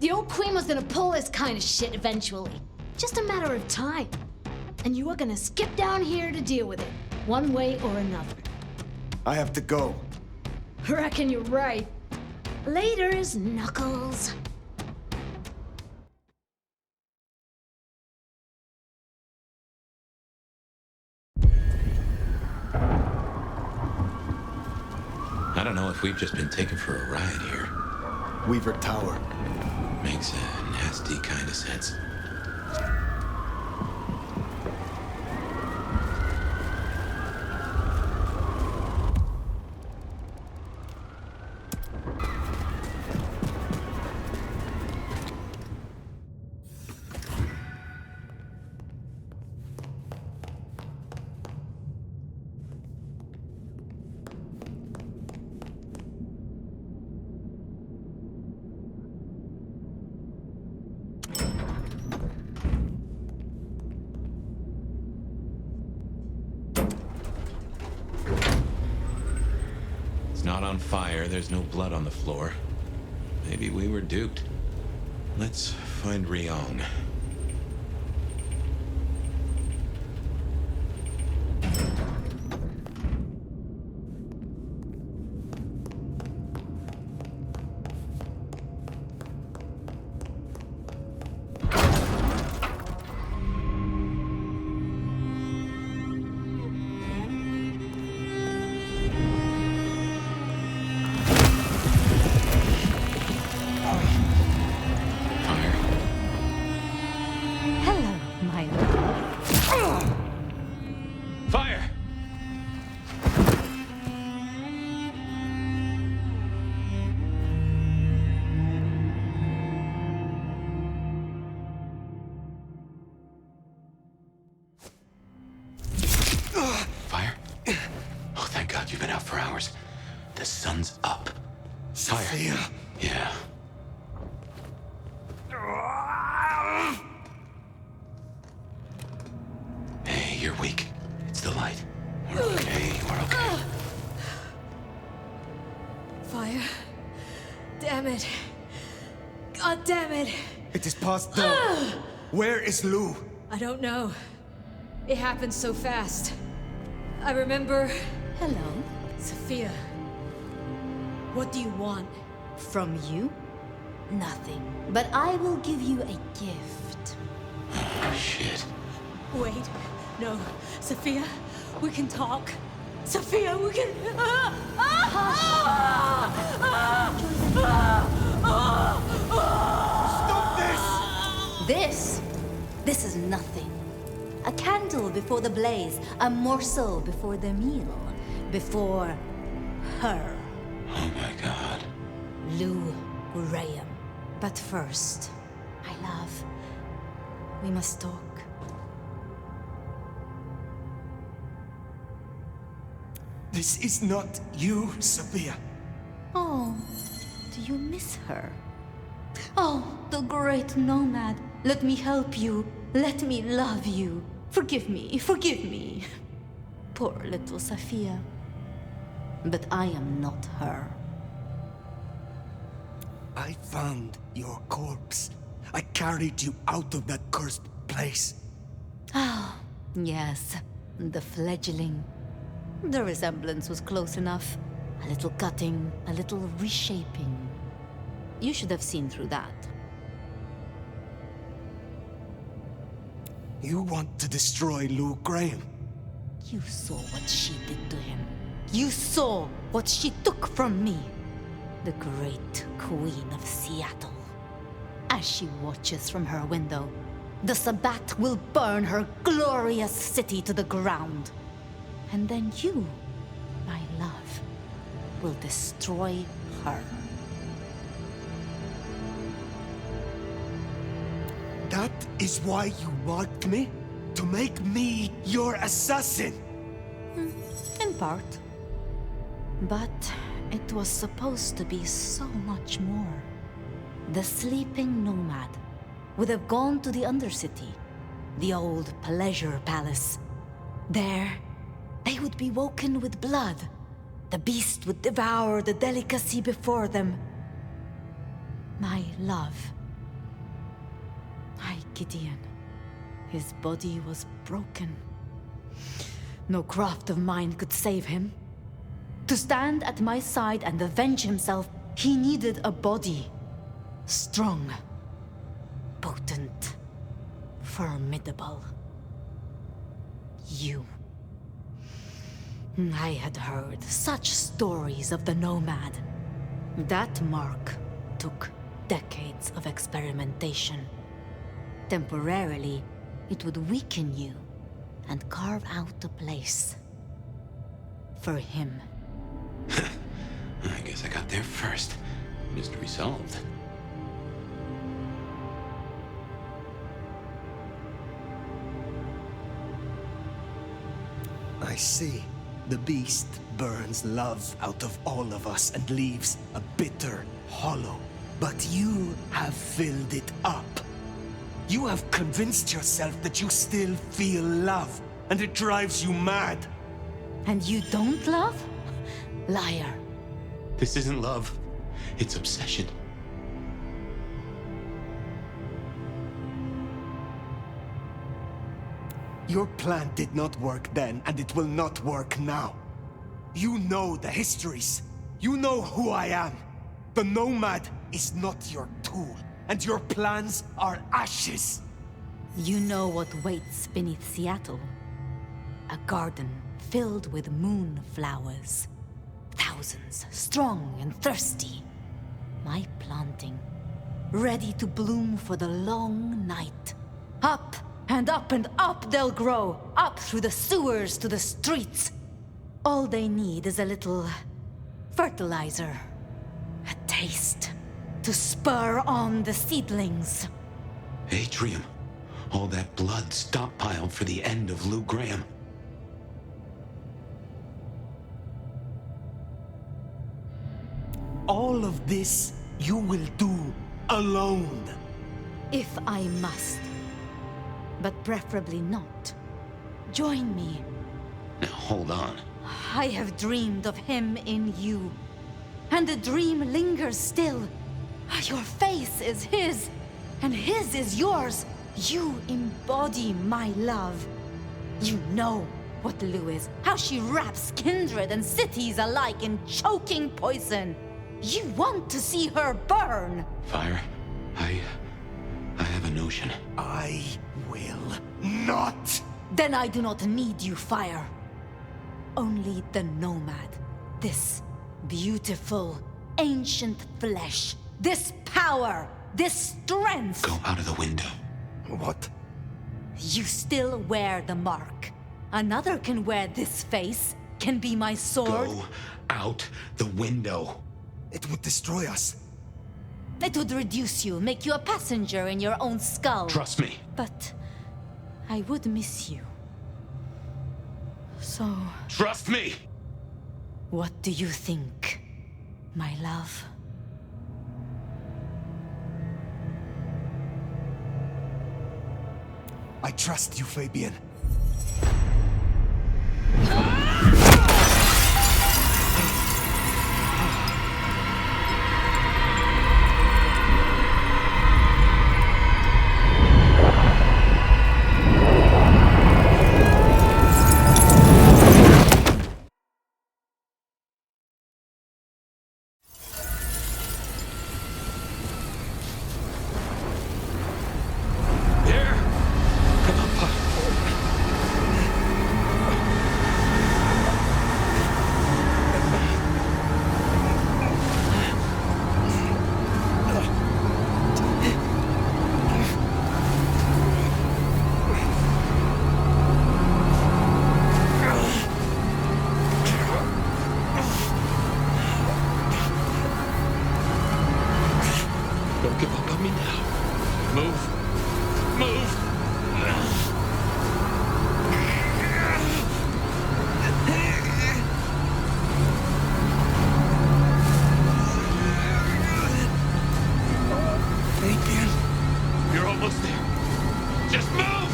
The old queen was gonna pull this kind of shit eventually. Just a matter of time. And you were gonna skip down here to deal with it, one way or another. I have to go. Reckon you're right. Laters, Knuckles. I don't know if we've just been taken for a ride here. Weaver Tower. Makes a nasty kind of sense. Not on fire, there's no blood on the floor. Maybe we were duped. Let's find Ryong. You've been out for hours. The sun's up. Fire. Yeah. Hey, you're weak. It's the light. We're okay. We're okay. Fire. Damn it. God damn it. It is past dawn. Where is Lou? I don't know. It happened so fast. I remember... Hello? Sophia. What do you want? From you? Nothing. But I will give you a gift. Oh, shit. Wait. No. Sophia, we can talk. Sophia, we can... Stop this! This is nothing. A candle before the blaze, a morsel before the meal, before her. Oh my god. Lou Graham. But first, my love, we must talk. This is not you, Sophia. Oh, do you miss her? Oh, the great nomad. Let me help you. Let me love you. Forgive me, forgive me. Poor little Sophia. But I am not her. I found your corpse. I carried you out of that cursed place. Ah, yes, the fledgling. The resemblance was close enough. A little cutting, a little reshaping. You should have seen through that. You want to destroy Lou Graham? You saw what she did to him. You saw what she took from me. The great Queen of Seattle. As she watches from her window, the Sabbat will burn her glorious city to the ground. And then you, my love, will destroy her. That is why you marked me? To make me your assassin? In part. But it was supposed to be so much more. The sleeping nomad would have gone to the Undercity, the old pleasure palace. There, they would be woken with blood. The beast would devour the delicacy before them. My love. My Gideon. His body was broken. No craft of mine could save him. To stand at my side and avenge himself, he needed a body. Strong. Potent. Formidable. You. I had heard such stories of the nomad. That mark took decades of experimentation. Temporarily, it would weaken you and carve out a place for him. I guess I got there first. Mystery solved. I see. The beast burns love out of all of us and leaves a bitter hollow. But you have filled it up. You have convinced yourself that you still feel love, and it drives you mad. And you don't love? Liar. This isn't love. It's obsession. Your plan did not work then, and it will not work now. You know the histories. You know who I am. The Nomad is not your tool, and your plans are ashes. You know what waits beneath Seattle. A garden filled with moonflowers. Thousands, strong and thirsty. My planting, ready to bloom for the long night. Up and up and up they'll grow, up through the sewers to the streets. All they need is a little fertilizer, a taste, to spur on the seedlings. Atrium. All that blood stockpiled for the end of Lou Graham. All of this you will do alone. If I must. But preferably not. Join me. Now hold on. I have dreamed of him in you. And the dream lingers still. Your face is his, and his is yours. You embody my love. You know what Lou is, how she wraps kindred and cities alike in choking poison. You want to see her burn. Fire, I have a notion. I will not. Then I do not need you, Fire. Only the Nomad. This beautiful, ancient flesh. This power. This strength. Go out of the window. What? You still wear the mark. Another can wear this face, can be my sword. Go out the window. It would destroy us. It would reduce you, make you a passenger in your own skull. Trust me. But I would miss you. So... Trust me! What do you think, my love? I trust you, Fabien. Don't give up on me now. Move. Move. Fabien. You're almost there. Just move!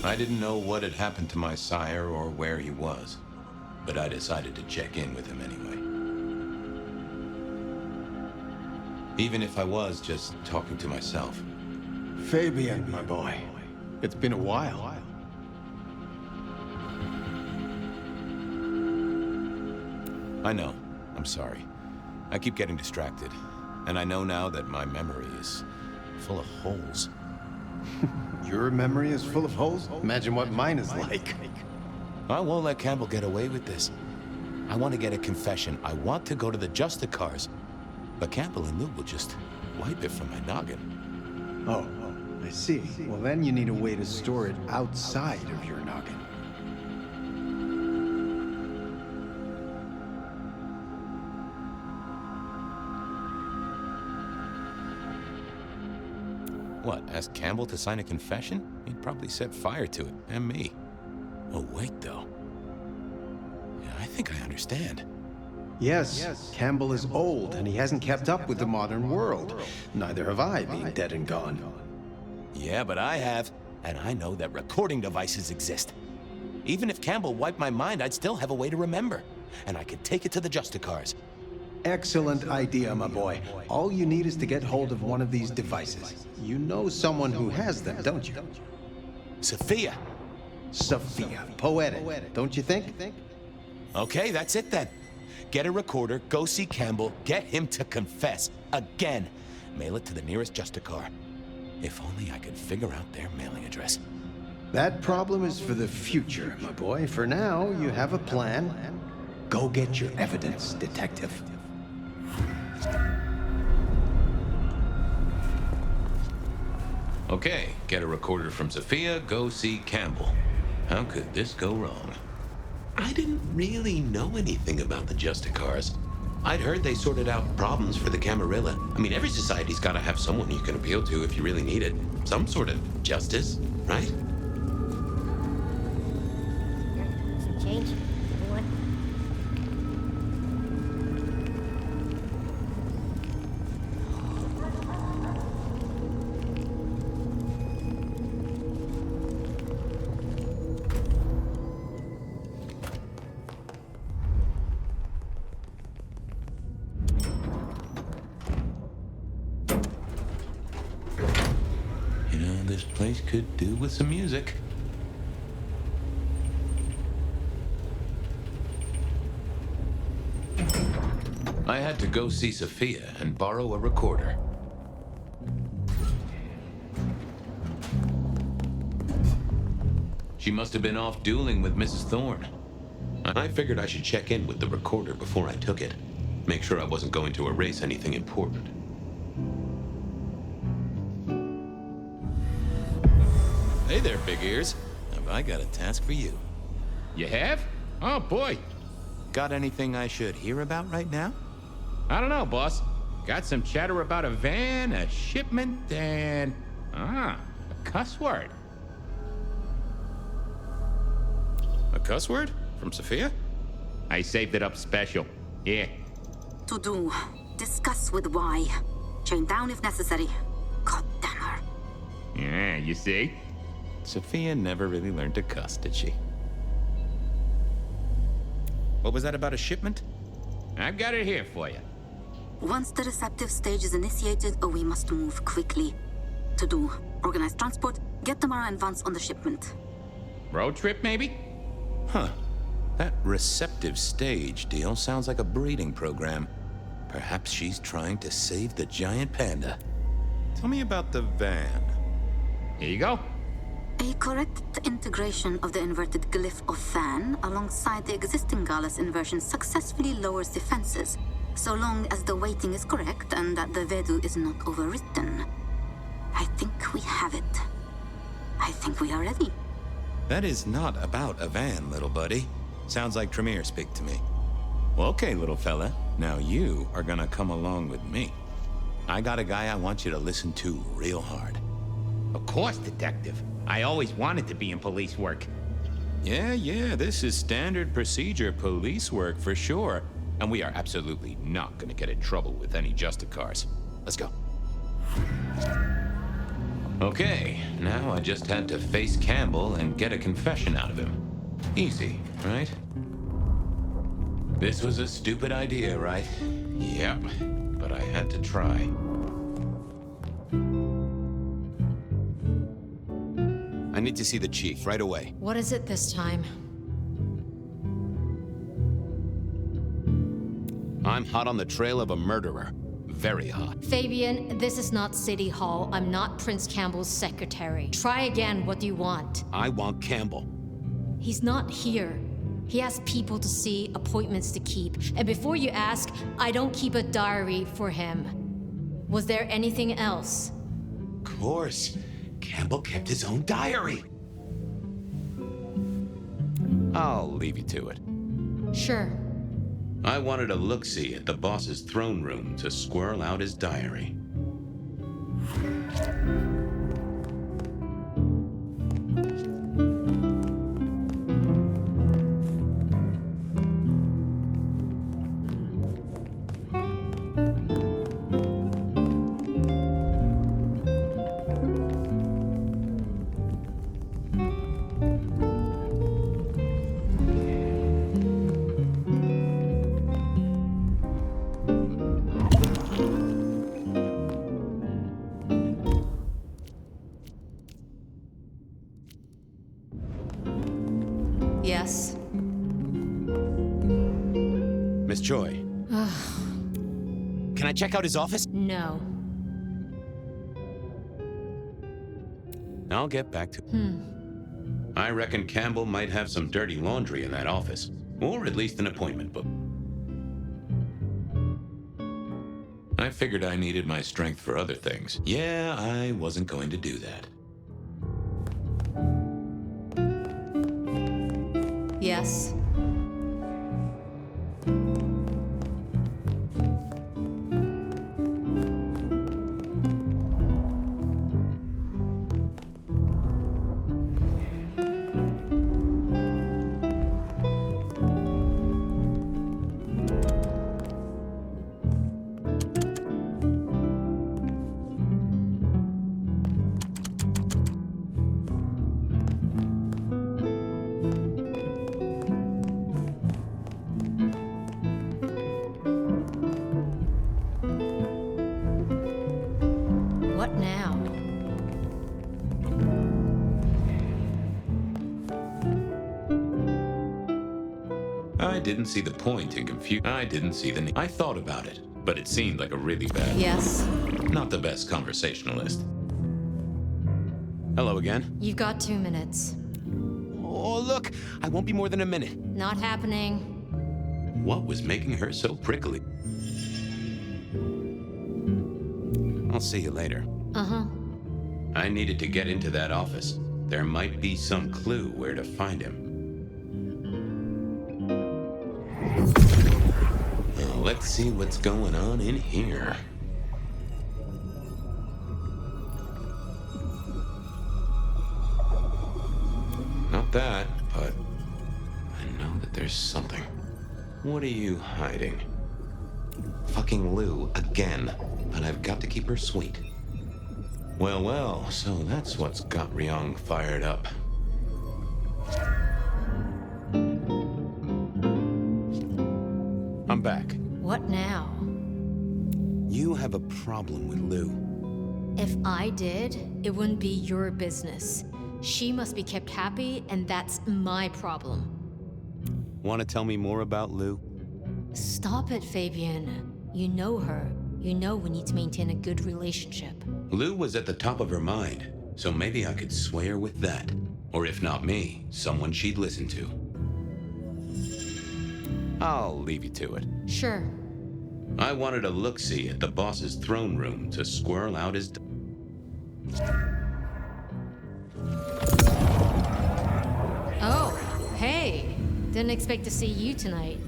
I didn't know what had happened to my sire or where he was, but I decided to check in with him anyway. Even if I was just talking to myself. Fabien, my boy. It's been a while. I know. I'm sorry. I keep getting distracted. And I know now that my memory is full of holes. Your memory is full of holes? Imagine what mine is like. I won't let Campbell get away with this. I want to get a confession. I want to go to the Justicars. But Campbell and Lou will just wipe it from my noggin. Oh, I see. Well, then you need a way to store it outside of your noggin. What, ask Campbell to sign a confession? He'd probably set fire to it, and me. Oh, wait, though. Yeah, I think I understand. Yes, Campbell is old, and he hasn't kept up with the modern world. Neither have I, being dead and gone. Yeah, but I have, and I know that recording devices exist. Even if Campbell wiped my mind, I'd still have a way to remember. And I could take it to the Justicars. Excellent idea, my boy. All you need is to get hold of one of these devices. You know someone who has them, don't you? Sophia. Sophia. Poetic, don't you think? Okay, that's it then. Get a recorder, go see Campbell, get him to confess. Again. Mail it to the nearest Justicar. If only I could figure out their mailing address. That problem is for the future, my boy. For now, you have a plan. Go get your evidence, detective. Okay, get a recorder from Sophia, go see Campbell. How could this go wrong? I didn't really know anything about the Justicars. I'd heard they sorted out problems for the Camarilla. I mean, every society's got to have someone you can appeal to if you really need it. Some sort of justice, right? Some change, everyone. This place could do with some music. I had to go see Sophia and borrow a recorder. She must have been off dueling with Mrs. Thorne. I figured I should check in with the recorder before I took it. Make sure I wasn't going to erase anything important. Hey there, big ears. Have I got a task for you? You have? Oh, boy. Got anything I should hear about right now? I don't know, boss. Got some chatter about a van, a shipment, and... a cuss word. A cuss word? From Sophia? I saved it up special. Yeah. To do. Discuss with Y. Chain down if necessary. God damn her. Yeah, you see? Sophia never really learned to cuss, did she? What was that about a shipment? I've got it here for you. Once the receptive stage is initiated, we must move quickly. To do. Organize transport, get Tamara and Vance on the shipment. Road trip, maybe? Huh. That receptive stage deal sounds like a breeding program. Perhaps she's trying to save the giant panda. Tell me about the van. Here you go. A correct integration of the inverted glyph of Fan alongside the existing Gallus inversion successfully lowers defenses, so long as the weighting is correct and that the Vedu is not overwritten. I think we have it. I think we are ready. That is not about a van, little buddy. Sounds like Tremere speak to me. Well, okay, little fella. Now you are gonna come along with me. I got a guy I want you to listen to real hard. Of course, detective. I always wanted to be in police work. Yeah, this is standard procedure police work for sure. And we are absolutely not gonna get in trouble with any Justicars. Let's go. Okay, now I just had to face Campbell and get a confession out of him. Easy, right? This was a stupid idea, right? Yep, but I had to try. I need to see the chief right away. What is it this time? I'm hot on the trail of a murderer. Very hot. Fabien, this is not City Hall. I'm not Prince Campbell's secretary. Try again. What do you want? I want Campbell. He's not here. He has people to see, appointments to keep. And before you ask, I don't keep a diary for him. Was there anything else? Of course. Campbell kept his own diary. I'll leave you to it. Sure. I wanted a look-see at the boss's throne room to squirrel out his diary. Yes. Miss Choi. Can I check out his office? No. I'll get back to... I reckon Campbell might have some dirty laundry in that office. Or at least an appointment book. I figured I needed my strength for other things. Yeah, I wasn't going to do that. Yes. I didn't see the point in confusion. I didn't see the need. I thought about it, but it seemed like a really bad... Yes? Not the best conversationalist. Hello again. You've got 2 minutes. Oh, look! I won't be more than a minute. Not happening. What was making her so prickly? I'll see you later. Uh-huh. I needed to get into that office. There might be some clue where to find him. Now, let's see what's going on in here. Not that, but I know that there's something. What are you hiding? Fucking Lou again, but I've got to keep her sweet. Well, well, so that's what's got Ryong fired up. I'm back. What now? You have a problem with Lou. If I did, it wouldn't be your business. She must be kept happy, and that's my problem. Want to tell me more about Lou? Stop it, Fabien. You know her. You know we need to maintain a good relationship. Lou was at the top of her mind, so maybe I could sway her with that. Or if not me, someone she'd listen to. I'll leave you to it. Sure. I wanted a look-see at the boss's throne room to squirrel out his... Oh, hey. Didn't expect to see you tonight.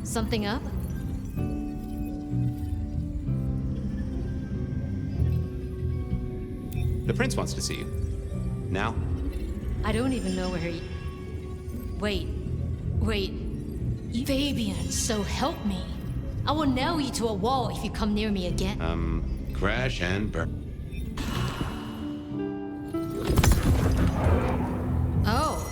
Something up? The prince wants to see you. Now? I don't even know where he... Wait. Fabien, so help me. I will nail you to a wall if you come near me again. Crash and burn. Oh.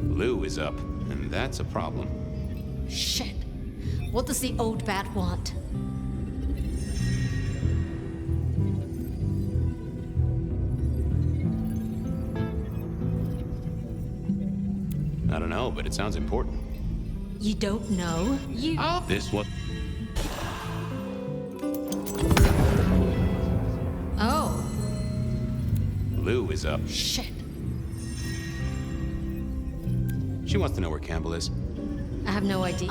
Lou is up, and that's a problem. Shit. What does the old bat want? I don't know, but it sounds important. You don't know? You... Oh. This one. Oh. Lou is up. Shit. She wants to know where Campbell is. I have no idea.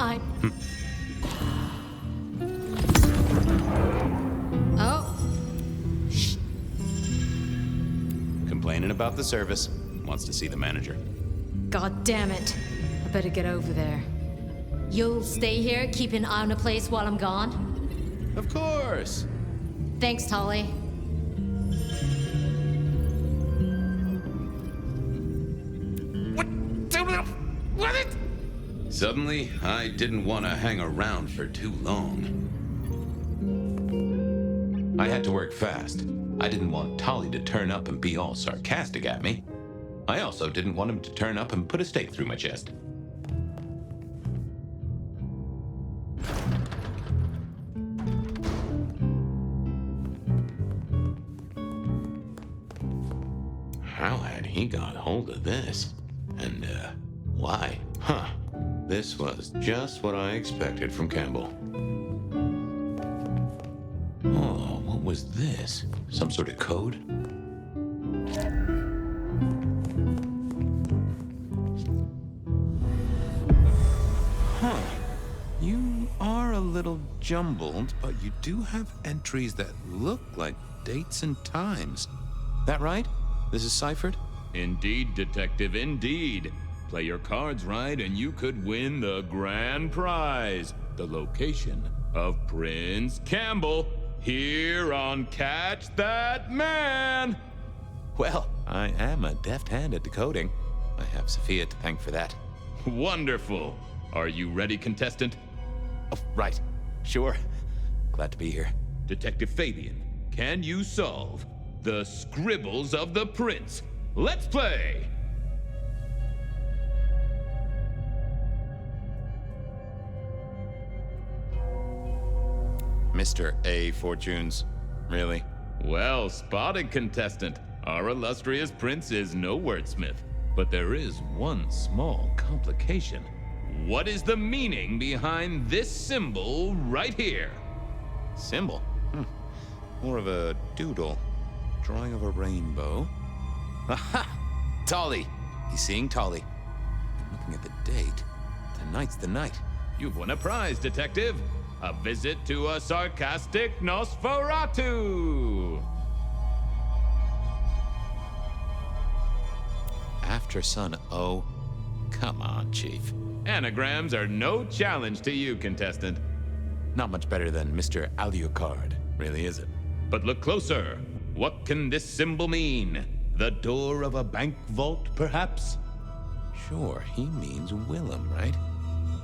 Oh. Shh. Complaining about the service. Wants to see the manager. God damn it. I better get over there. You'll stay here, keep an eye on the place while I'm gone? Of course. Thanks, Tolly. What? Suddenly, I didn't want to hang around for too long. I had to work fast. I didn't want Tolly to turn up and be all sarcastic at me. I also didn't want him to turn up and put a stake through my chest. How had he got hold of this? And, why? Huh. This was just what I expected from Campbell. Oh, what was this? Some sort of code? Huh. You are a little jumbled, but you do have entries that look like dates and times. That right? This is ciphered? Indeed, Detective, indeed. Play your cards right and you could win the grand prize. The location of Prince Campbell here on Catch That Man. Well, I am a deft hand at decoding. I have Sophia to thank for that. Wonderful. Are you ready, contestant? Oh, right. Sure. Glad to be here. Detective Fabien, can you solve the scribbles of the prince? Let's play! Mr. A. Fortunes. Really? Well spotted, contestant. Our illustrious prince is no wordsmith, but there is one small complication. What is the meaning behind this symbol right here? Symbol? More of a doodle. Drawing of a rainbow. Aha! Tolly! He's seeing Tolly. I'm looking at the date. Tonight's the night. You've won a prize, detective. A visit to a sarcastic Nosferatu. After sun, oh, come on, Chief. Anagrams are no challenge to you, contestant. Not much better than Mr. Alucard, really, is it? But look closer. What can this symbol mean? The door of a bank vault, perhaps? Sure, he means Willem, right?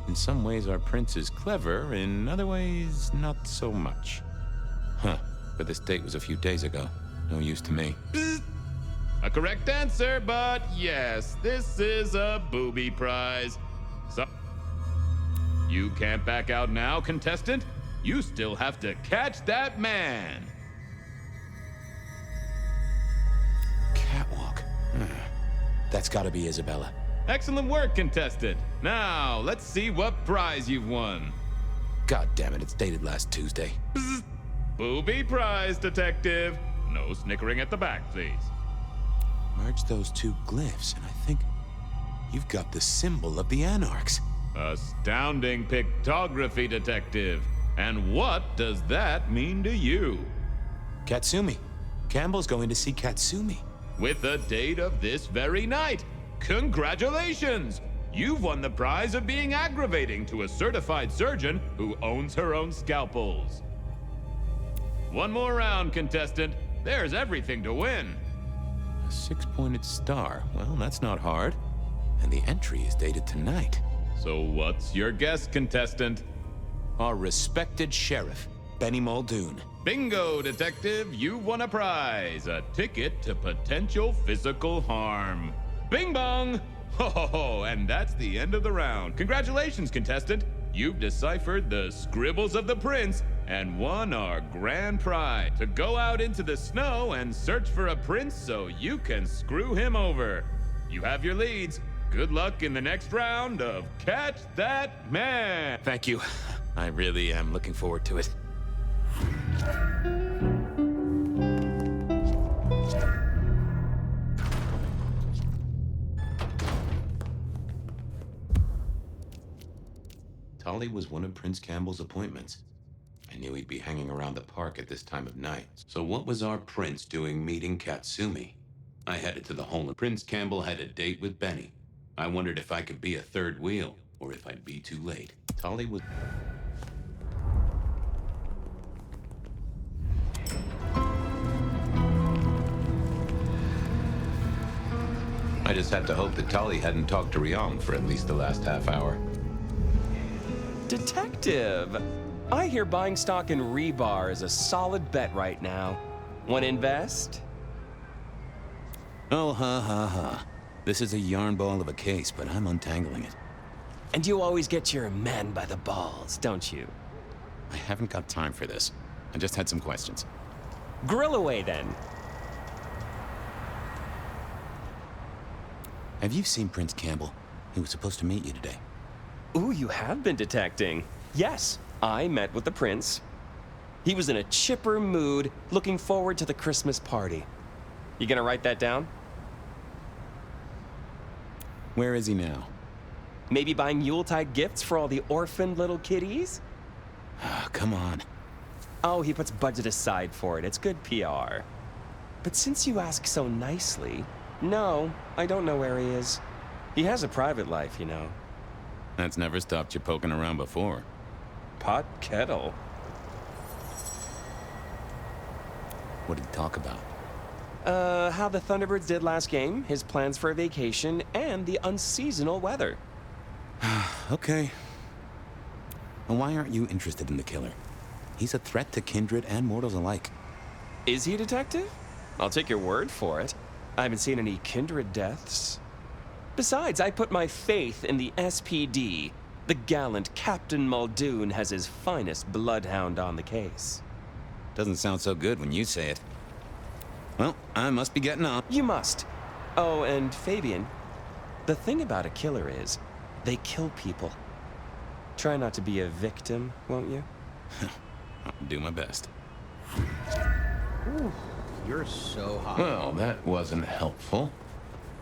In some ways, our prince is clever. In other ways, not so much. Huh, but this date was a few days ago. No use to me. Psst. A correct answer, but yes, this is a booby prize. So, you can't back out now, contestant. You still have to catch that man. Catwalk. That's gotta be Isabella. Excellent work, contestant. Now, let's see what prize you've won. God damn it, it's dated last Tuesday. Psst. Booby prize, detective. No snickering at the back, please. Merge those two glyphs, and I think you've got the symbol of the Anarchs. Astounding pictography, detective. And what does that mean to you? Katsumi. Campbell's going to see Katsumi. With the date of this very night. Congratulations! You've won the prize of being aggravating to a certified surgeon who owns her own scalpels. One more round, contestant. There's everything to win. A 6-pointed star. Well, that's not hard. And the entry is dated tonight. So what's your guess, contestant? Our respected sheriff, Benny Muldoon. Bingo, detective. You've won a prize. A ticket to potential physical harm. Bing bong! Ho ho ho, and that's the end of the round. Congratulations, contestant. You've deciphered the scribbles of the prince and won our grand prize to go out into the snow and search for a prince so you can screw him over. You have your leads. Good luck in the next round of Catch That Man. Thank you. I really am looking forward to it. Tolly was one of Prince Campbell's appointments. I knew he'd be hanging around the park at this time of night. So what was our prince doing meeting Katsumi? I headed to the home, and Prince Campbell had a date with Benny. I wondered if I could be a third wheel, or if I'd be too late. Tolly was... I just had to hope that Tolly hadn't talked to Ryong for at least the last half hour. Detective! I hear buying stock in Rebar is a solid bet right now. Want to invest? Oh, ha. This is a yarn ball of a case, but I'm untangling it. And you always get your man by the balls, don't you? I haven't got time for this. I just had some questions. Grill away, then. Have you seen Prince Campbell? He was supposed to meet you today. Ooh, you have been detecting. Yes, I met with the prince. He was in a chipper mood, looking forward to the Christmas party. You gonna write that down? Where is he now? Maybe buying Yuletide gifts for all the orphaned little kiddies? Ah, come on. Oh, he puts budget aside for it. It's good PR. But since you ask so nicely, no, I don't know where he is. He has a private life, you know. That's never stopped you poking around before. Pot kettle. What did he talk about? How the Thunderbirds did last game, his plans for a vacation, and the unseasonal weather. Okay. And why aren't you interested in the killer? He's a threat to kindred and mortals alike. Is he a detective? I'll take your word for it. I haven't seen any kindred deaths. Besides, I put my faith in the SPD. The gallant Captain Muldoon has his finest bloodhound on the case. Doesn't sound so good when you say it. Well, I must be getting on. You must. Oh, and Fabien, the thing about a killer is, they kill people. Try not to be a victim, won't you? I'll do my best. Ooh, you're so hot. Well, that wasn't helpful.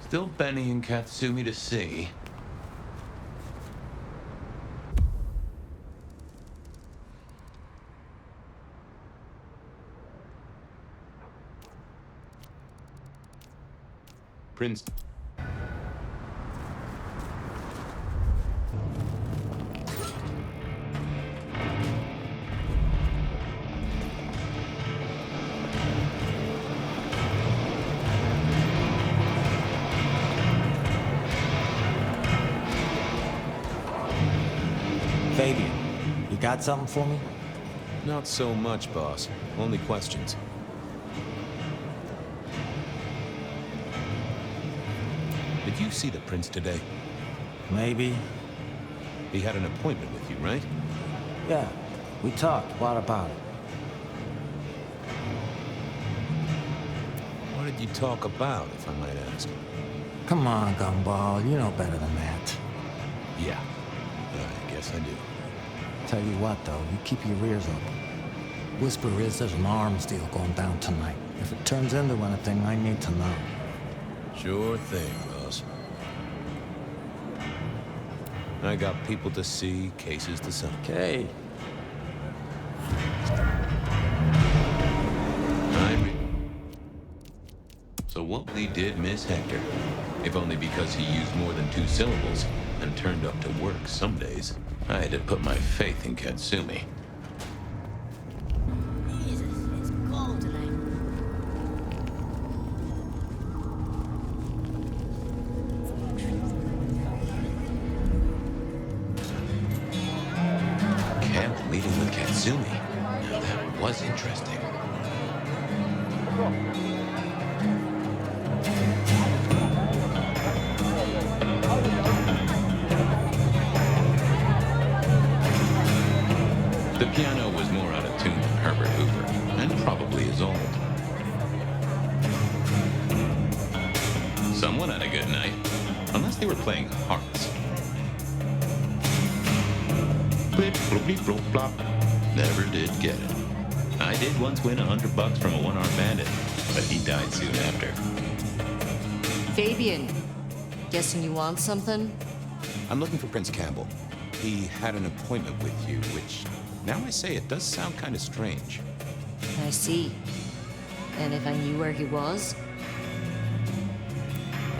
Still Benny and Katsumi to see. Prince. Fabien, you got something for me? Not so much, boss. Only questions. Did you see the prince today? Maybe. He had an appointment with you, right? Yeah, we talked. What about it? What did you talk about, if I might ask? Come on, Gumball. You know better than that. Yeah, I guess I do. Tell you what, though, you keep your ears open. Whisper is there's an arms deal going down tonight. If it turns into anything, I need to know. Sure thing, boss. I got people to see, cases to settle. Okay. So Wally did miss Hector, if only because he used more than 2 syllables and turned up to work some days. I had to put my faith in Katsumi. Jesus, it's cold tonight. Camp meeting with Katsumi. Now that was interesting. The piano was more out of tune than Herbert Hoover, and probably as old. Someone had a good night, unless they were playing harps. Blip, bloopy, blop, blop. Never did get it. I did once win $100 from a one-armed bandit, but he died soon after. Fabien, guessing you want something? I'm looking for Prince Campbell. He had an appointment with you, which, now I say, it does sound kind of strange. I see. And if I knew where he was?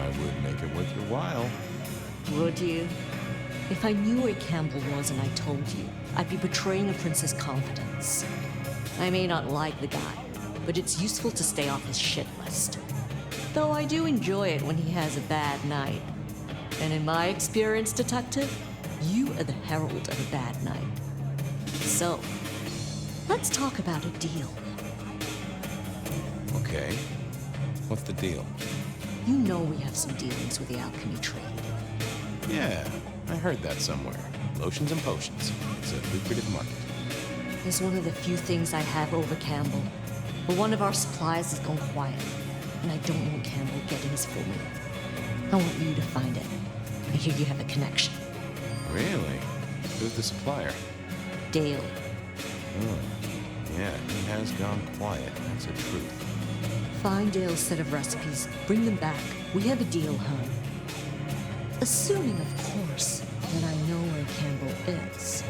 I would make it worth your while. Would you? If I knew where Campbell was and I told you, I'd be betraying a prince's confidence. I may not like the guy, but it's useful to stay off his shit list. Though I do enjoy it when he has a bad night. And in my experience, Detective, you are the herald of a bad night. So, let's talk about a deal. Okay. What's the deal? You know we have some dealings with the alchemy trade. Yeah, I heard that somewhere. Lotions and potions. It's a lucrative market. It's one of the few things I have over Campbell. But one of our supplies has gone quiet, and I don't want Campbell getting his full meal. I want you to find it. I hear you have a connection. Really? Who's the supplier? Dale. Oh, yeah, he has gone quiet. That's the truth. Find Dale's set of recipes. Bring them back. We have a deal, hon. Assuming, of course, that I know where Campbell is.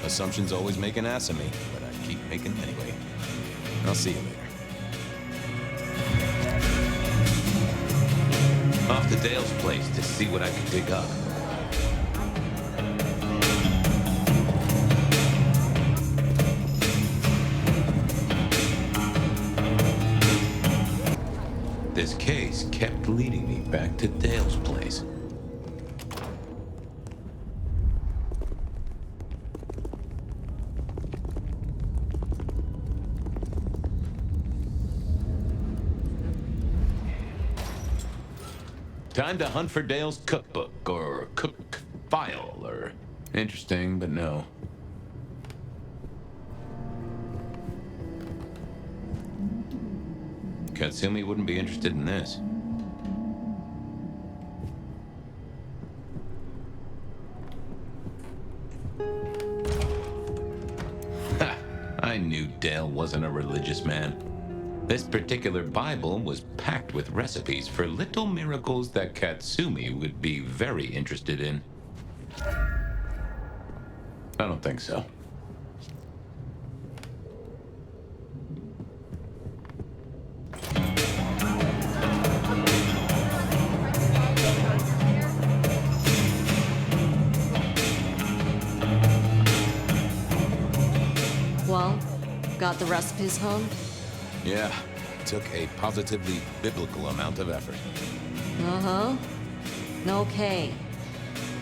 Assumptions always make an ass of me, but I keep making them anyway. I'll see you later. Off to Dale's place to see what I can dig up. This case kept leading me back to Dale's place. Time to hunt for Dale's cookbook, or cook file, or... Interesting, but no. Katsumi wouldn't be interested in this. Ha! I knew Dale wasn't a religious man. This particular Bible was packed with recipes for little miracles that Katsumi would be very interested in. I don't think so. Well, got the recipes home? Yeah, took a positively biblical amount of effort. Uh-huh. Okay.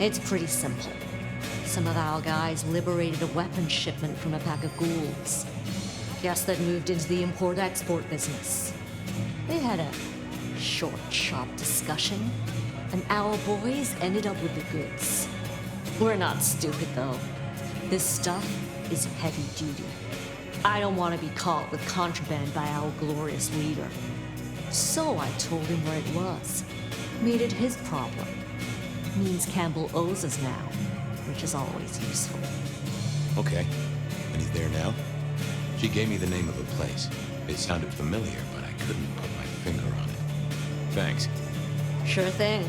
It's pretty simple. Some of our guys liberated a weapons shipment from a pack of ghouls. Guess that moved into the import-export business. They had a short, sharp discussion, and our boys ended up with the goods. We're not stupid, though. This stuff is heavy duty. I don't want to be caught with contraband by our glorious leader. So I told him where it was. Made it his problem. Means Campbell owes us now, which is always useful. Okay. And he's there now? She gave me the name of a place. It sounded familiar, but I couldn't put my finger on it. Thanks. Sure thing.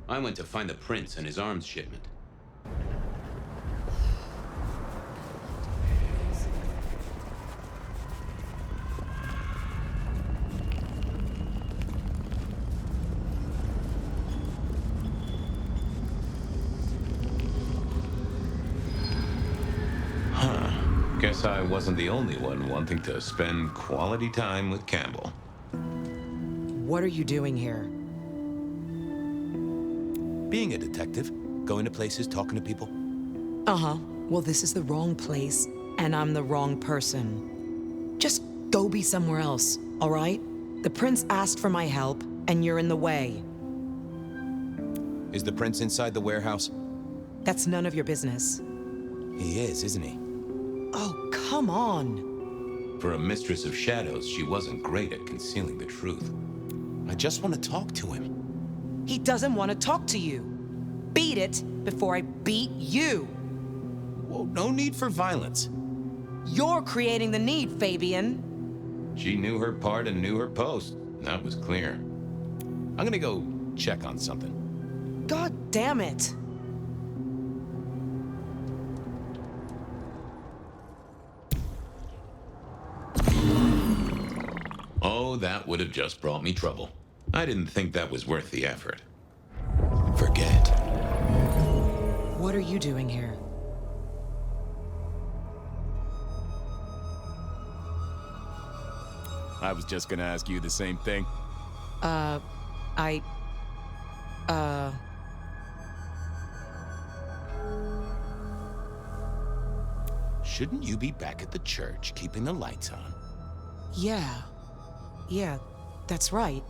I went to find the prince and his arms shipment. Guess I wasn't the only one wanting to spend quality time with Campbell. What are you doing here? Being a detective, going to places, talking to people. Uh-huh. Well, this is the wrong place, and I'm the wrong person. Just go be somewhere else, all right? The prince asked for my help, and you're in the way. Is the prince inside the warehouse? That's none of your business. He is, isn't he? Oh, come on. For a mistress of shadows, she wasn't great at concealing the truth. I just want to talk to him. He doesn't want to talk to you. Beat it before I beat you. Whoa, no need for violence. You're creating the need, Fabien. She knew her part and knew her post. That was clear. I'm gonna go check on something. God damn it. Oh, that would have just brought me trouble. I didn't think that was worth the effort. Forget. What are you doing here? I was just gonna ask you the same thing. Shouldn't you be back at the church, keeping the lights on? Yeah, that's right.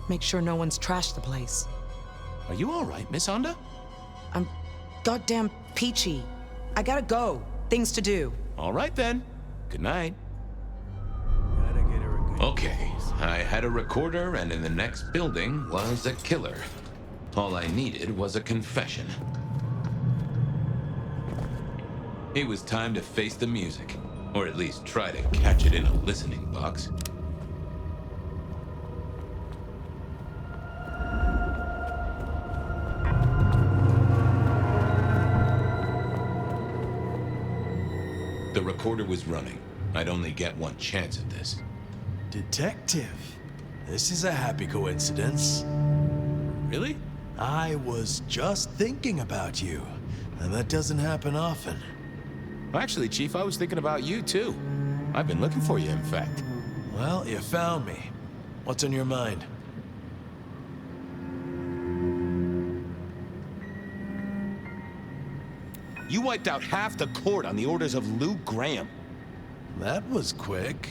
Make sure no one's trashed the place. Are you all right, Miss Honda? I'm goddamn peachy. I gotta go. Things to do. All right, then. Good night. Okay, I had a recorder, and in the next building was a killer. All I needed was a confession. It was time to face the music, or at least try to catch it in a listening box. The recorder was running. I'd only get one chance at this. Detective, this is a happy coincidence. Really? I was just thinking about you, and that doesn't happen often. Actually, Chief, I was thinking about you, too. I've been looking for you, in fact. Well, you found me. What's on your mind? You wiped out half the court on the orders of Lou Graham. That was quick.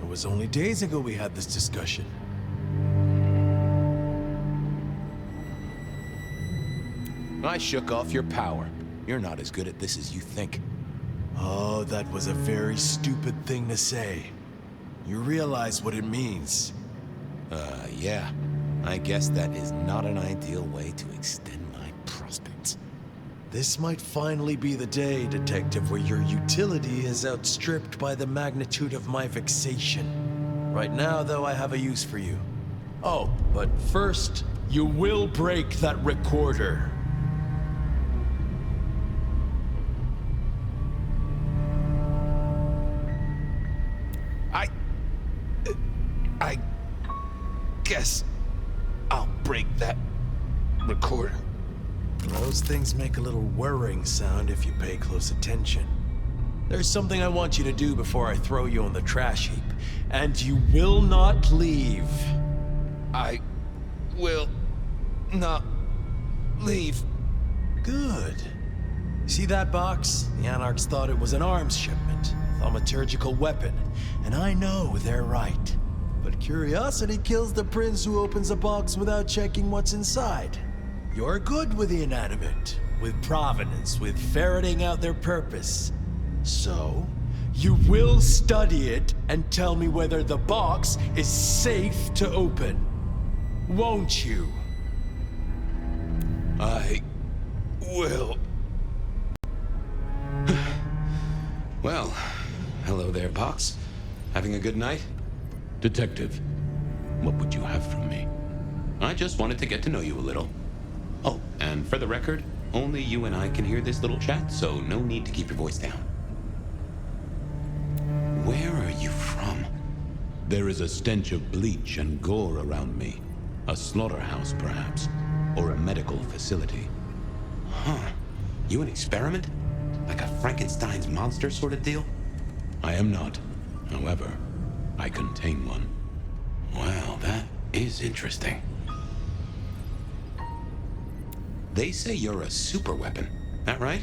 It was only days ago we had this discussion. I shook off your power. You're not as good at this as you think. Oh, that was a very stupid thing to say. You realize what it means. Yeah. I guess that is not an ideal way to extend my prospects. This might finally be the day, Detective, where your utility is outstripped by the magnitude of my vexation. Right now, though, I have a use for you. Oh, but first, you will break that recorder. I guess I'll break that recorder. Those things make a little whirring sound if you pay close attention. There's something I want you to do before I throw you on the trash heap, and you will not leave. I will not leave. Good. See that box? The Anarchs thought it was an arms shipment, a thaumaturgical weapon, and I know they're right. But curiosity kills the prince who opens a box without checking what's inside. You're good with the inanimate, with provenance, with ferreting out their purpose. So, you will study it and tell me whether the box is safe to open. Won't you? I will. Well, hello there, Box. Having a good night? Detective, what would you have from me? I just wanted to get to know you a little. Oh, and for the record, only you and I can hear this little chat, so no need to keep your voice down. Where are you from? There is a stench of bleach and gore around me. A slaughterhouse, perhaps, or a medical facility. Huh. You an experiment? Like a Frankenstein's monster sort of deal? I am not. However, I contain one. Well, that is interesting. They say you're a super weapon. That right?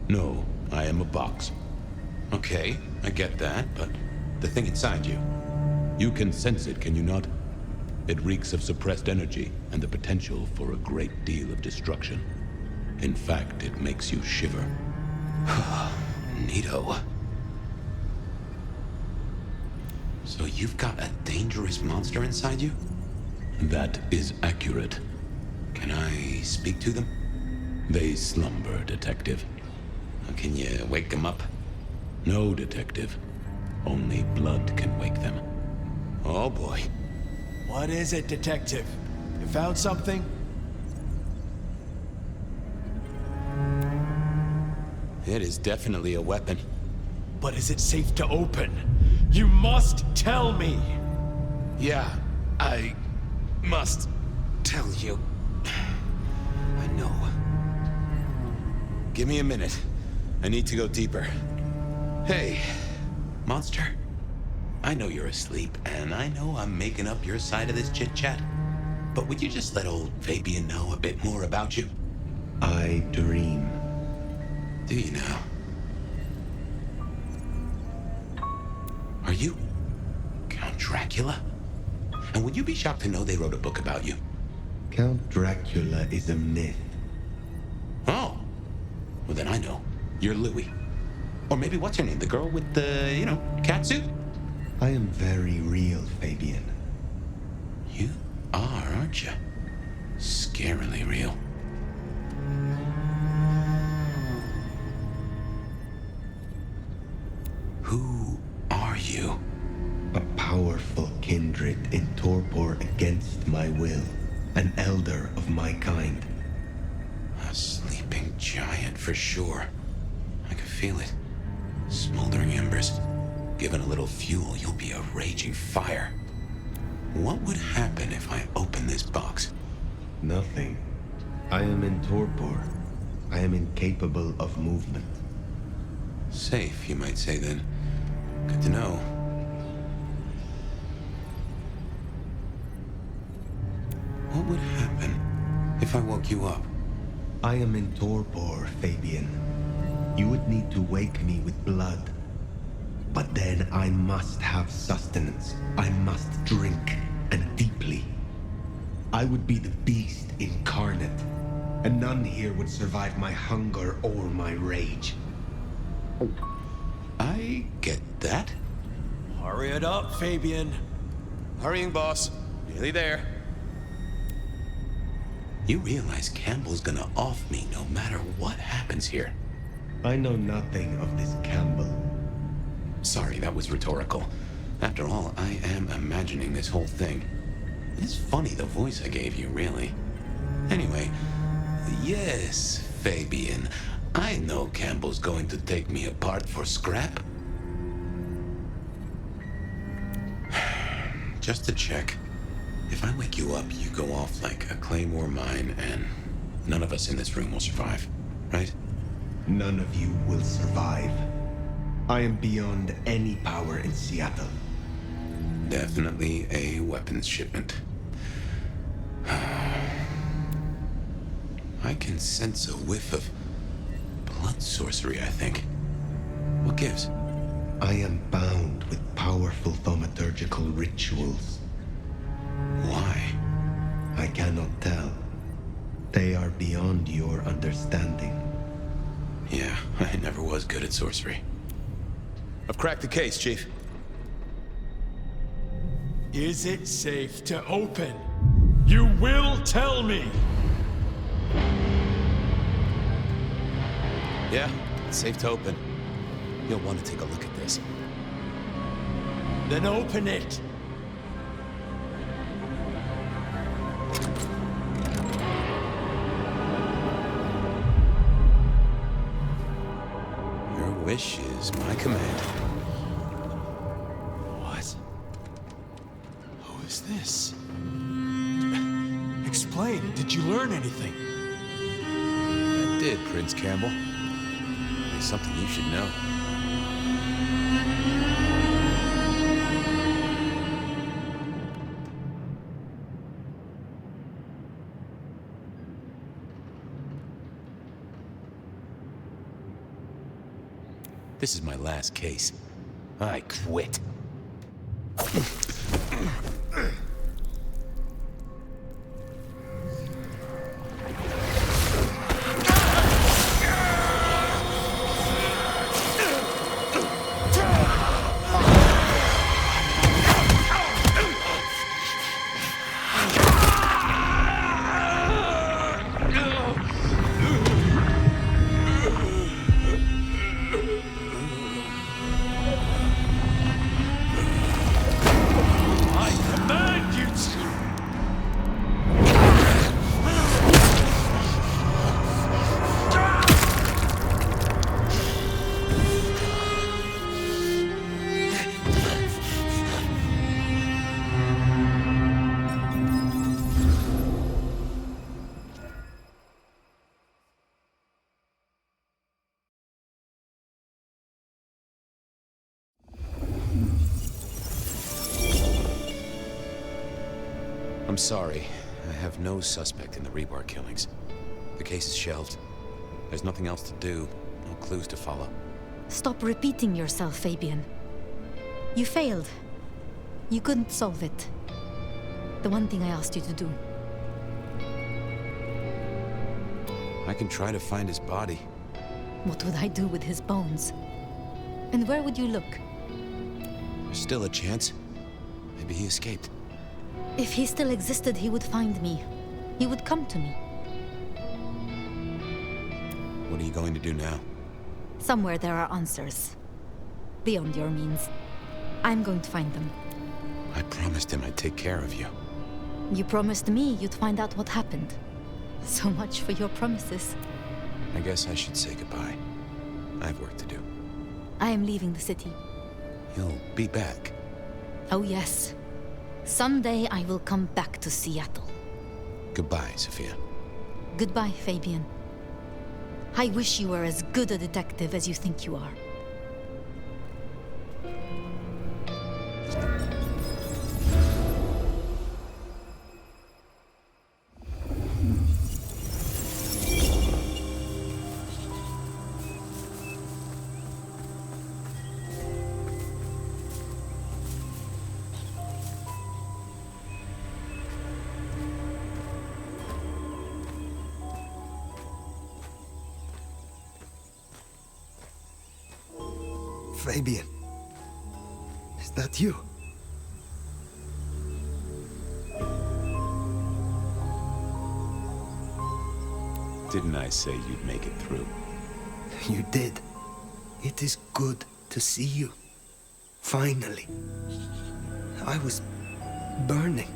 No, I am a box. Okay, I get that, but the thing inside you. You can sense it, can you not? It reeks of suppressed energy and the potential for a great deal of destruction. In fact, it makes you shiver. Neato. So you've got a dangerous monster inside you? That is accurate. Can I speak to them? They slumber, Detective. Can you wake them up? No, Detective. Only blood can wake them. Oh boy. What is it, Detective? You found something? It is definitely a weapon. But is it safe to open? You must tell me! Yeah, I must tell you. I know. Give me a minute. I need to go deeper. Hey, monster. I know you're asleep, and I know I'm making up your side of this chit-chat. But would you just let old Fabien know a bit more about you? I dream. Do you now? Are you Count Dracula? And would you be shocked to know they wrote a book about you? Count Dracula is a myth. Oh. Well, then I know. You're Louis. Or maybe what's her name? The girl with the, cat suit? I am very real, Fabien. You are, aren't you? Scarily real. Who are you? A powerful kindred in torpor against my will. An elder of my kind. A sleeping giant for sure. I can feel it. Smoldering embers. Given a little fuel, you'll be a raging fire. What would happen if I open this box? Nothing. I am in torpor. I am incapable of movement. Safe, you might say then. Good to know. What would happen if I woke you up? I am in torpor, Fabien. You would need to wake me with blood. But then I must have sustenance. I must drink, and deeply. I would be the beast incarnate, and none here would survive my hunger or my rage. I get that. Hurry it up, Fabien. Hurrying, boss. Nearly there. You realize Campbell's gonna off me no matter what happens here. I know nothing of this Campbell. Sorry, that was rhetorical. After all, I am imagining this whole thing. It's funny the voice I gave you, really. Anyway, yes, Fabien. I know Campbell's going to take me apart for scrap. Just to check, if I wake you up, you go off like a claymore mine, and none of us in this room will survive, right? None of you will survive. I am beyond any power in Seattle. Definitely a weapons shipment. I can sense a whiff of blood sorcery, I think. What gives? I am bound with powerful thaumaturgical rituals. Why? I cannot tell. They are beyond your understanding. Yeah, I never was good at sorcery. I've cracked the case, Chief. Is it safe to open? You will tell me! Yeah, it's safe to open. You'll want to take a look at this. Then open it! Your wish is my command. What? Who is this? Explain, did you learn anything? I did, Prince Campbell. There's something you should know. This is my last case. I quit. I'm sorry. I have no suspect in the Rebar killings. The case is shelved. There's nothing else to do, no clues to follow. Stop repeating yourself, Fabien. You failed. You couldn't solve it. The one thing I asked you to do. I can try to find his body. What would I do with his bones? And where would you look? There's still a chance. Maybe he escaped. If he still existed, he would find me. He would come to me. What are you going to do now? Somewhere there are answers. Beyond your means. I'm going to find them. I promised him I'd take care of you. You promised me you'd find out what happened. So much for your promises. I guess I should say goodbye. I have work to do. I am leaving the city. You'll be back. Oh yes. Someday I will come back to Seattle. Goodbye, Sophia. Goodbye, Fabien. I wish you were as good a detective as you think you are. Fabien. Is that you? Didn't I say you'd make it through? You did. It is good to see you. Finally. I was burning.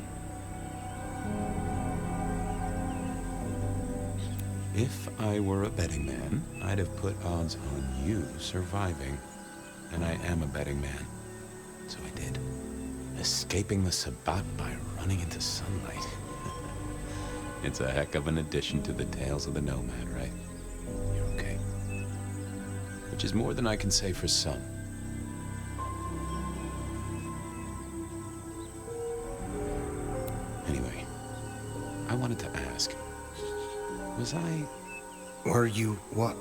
If I were a betting man, I'd have put odds on you surviving. And I am a betting man. So I did. Escaping the Sabbat by running into sunlight. It's a heck of an addition to the tales of the Nomad, right? You're okay. Which is more than I can say for some. Anyway, I wanted to ask, was I... Were you what?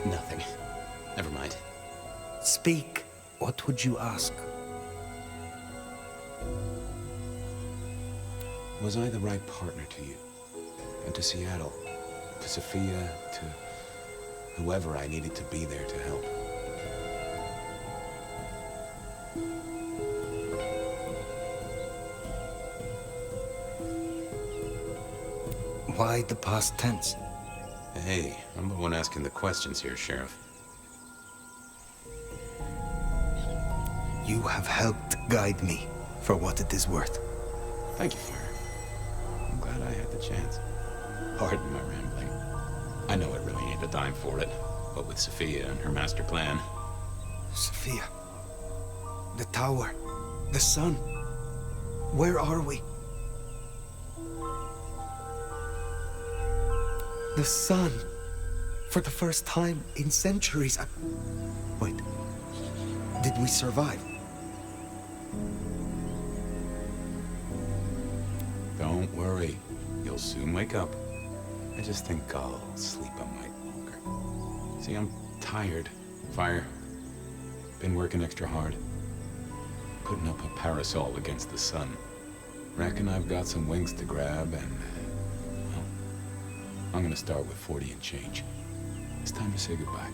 Nothing. Never mind. Speak. What would you ask? Was I the right partner to you? And to Seattle? To Sophia? To whoever I needed to be there to help? Why the past tense? Hey, I'm the one asking the questions here, Sheriff. You have helped guide me, for what it is worth. Thank you, Fire. I'm glad I had the chance. Pardon my rambling. I know it really ain't a dime for it, but with Sophia and her master plan... Sophia. The tower. The sun. Where are we? The sun. For the first time in centuries. Wait. Did we survive? Don't worry. You'll soon wake up. I just think I'll sleep a mite longer. See, I'm tired. Fire. Been working extra hard. Putting up a parasol against the sun. Reckon I've got some wings to grab and... well, I'm gonna start with 40 and change. It's time to say goodbye.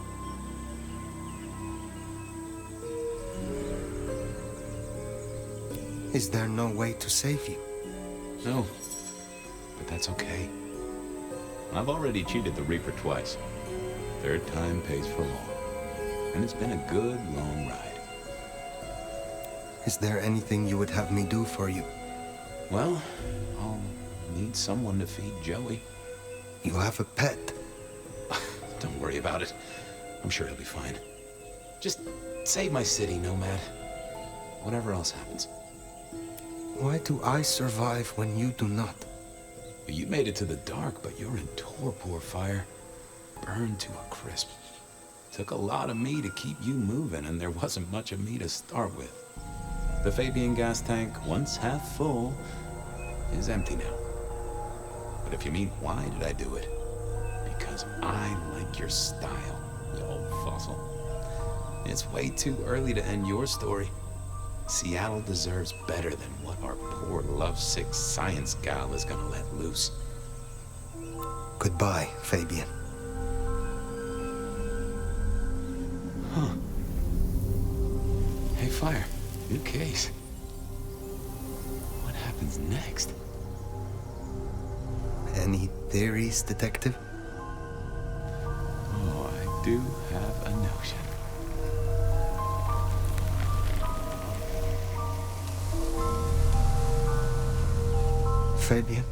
Is there no way to save you? No, but that's okay. I've already cheated the Reaper twice. Third time pays for all. And it's been a good, long ride. Is there anything you would have me do for you? Well, I'll need someone to feed Joey. You have a pet. Don't worry about it. I'm sure he'll be fine. Just save my city, Nomad. Whatever else happens. Why do I survive when you do not? You made it to the dark, but you're in torpor, Fire. Burned to a crisp. Took a lot of me to keep you moving, and there wasn't much of me to start with. The Fabien gas tank, once half full, is empty now. But if you mean why did I do it? Because I like your style, you old fossil. It's way too early to end your story. Seattle deserves better than what our poor lovesick science gal is gonna let loose. Goodbye, Fabien. Huh. Hey, Fire. New case. What happens next? Any theories, Detective? Oh, I do have a notion. Fabien?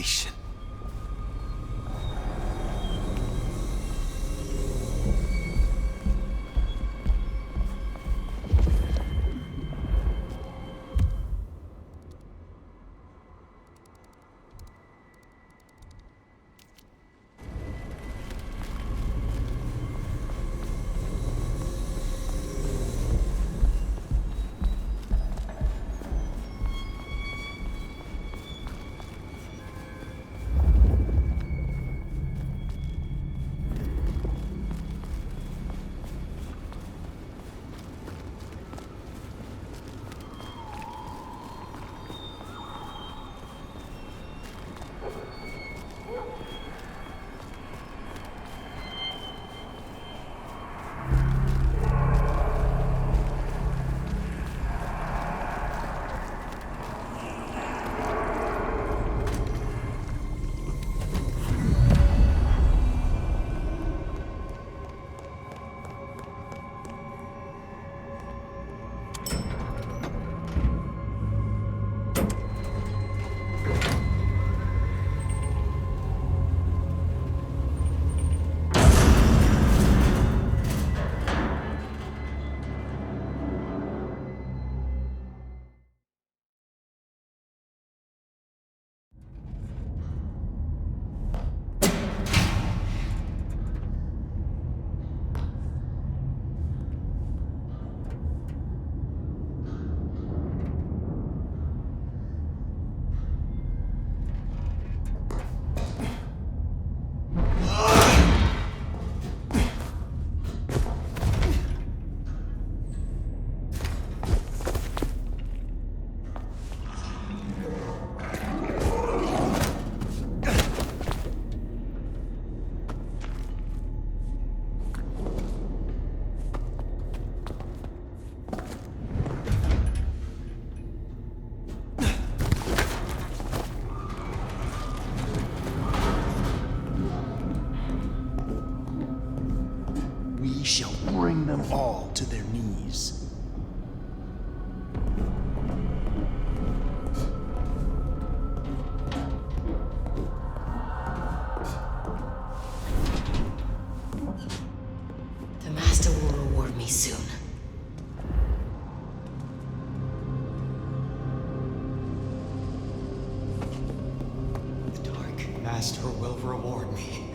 Vindication. We shall bring them all to their knees. The Master will reward me soon. The Dark Master will reward me.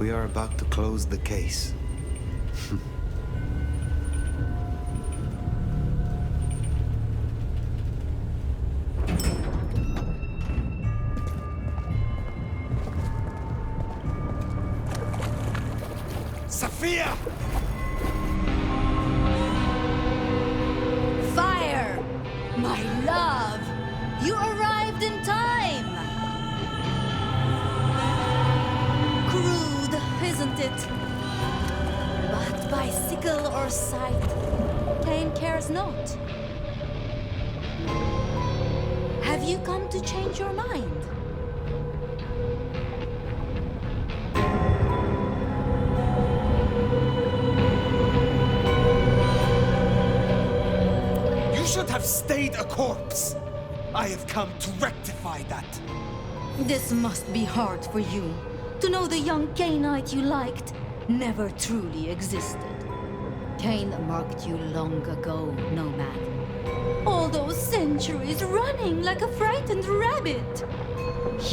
We are about to close the case. Sophia! Fire! My love! You arrived in time! Crude, isn't it? But by sickle or sight, Cain cares not. Have you come to change your mind? You should have stayed a corpse. I have come to rectify that. This must be hard for you, to know the young Cainite you liked never truly existed. Cain marked you long ago, Nomad. All those centuries running like a frightened rabbit.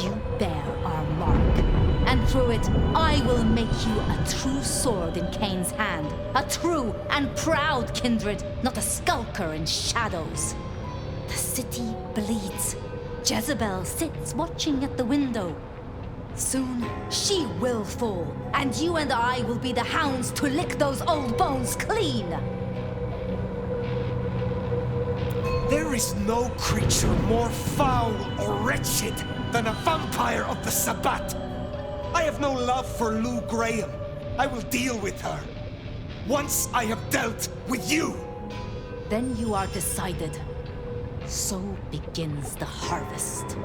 You bear our mark, and through it I will make you a true sword in Cain's hand. A true and proud kindred, not a skulker in shadows. The city bleeds. Jezebel sits watching at the window. Soon, she will fall, and you and I will be the hounds to lick those old bones clean. There is no creature more foul or wretched than a vampire of the Sabbat. I have no love for Lou Graham. I will deal with her. Once I have dealt with you. Then you are decided. So begins the harvest.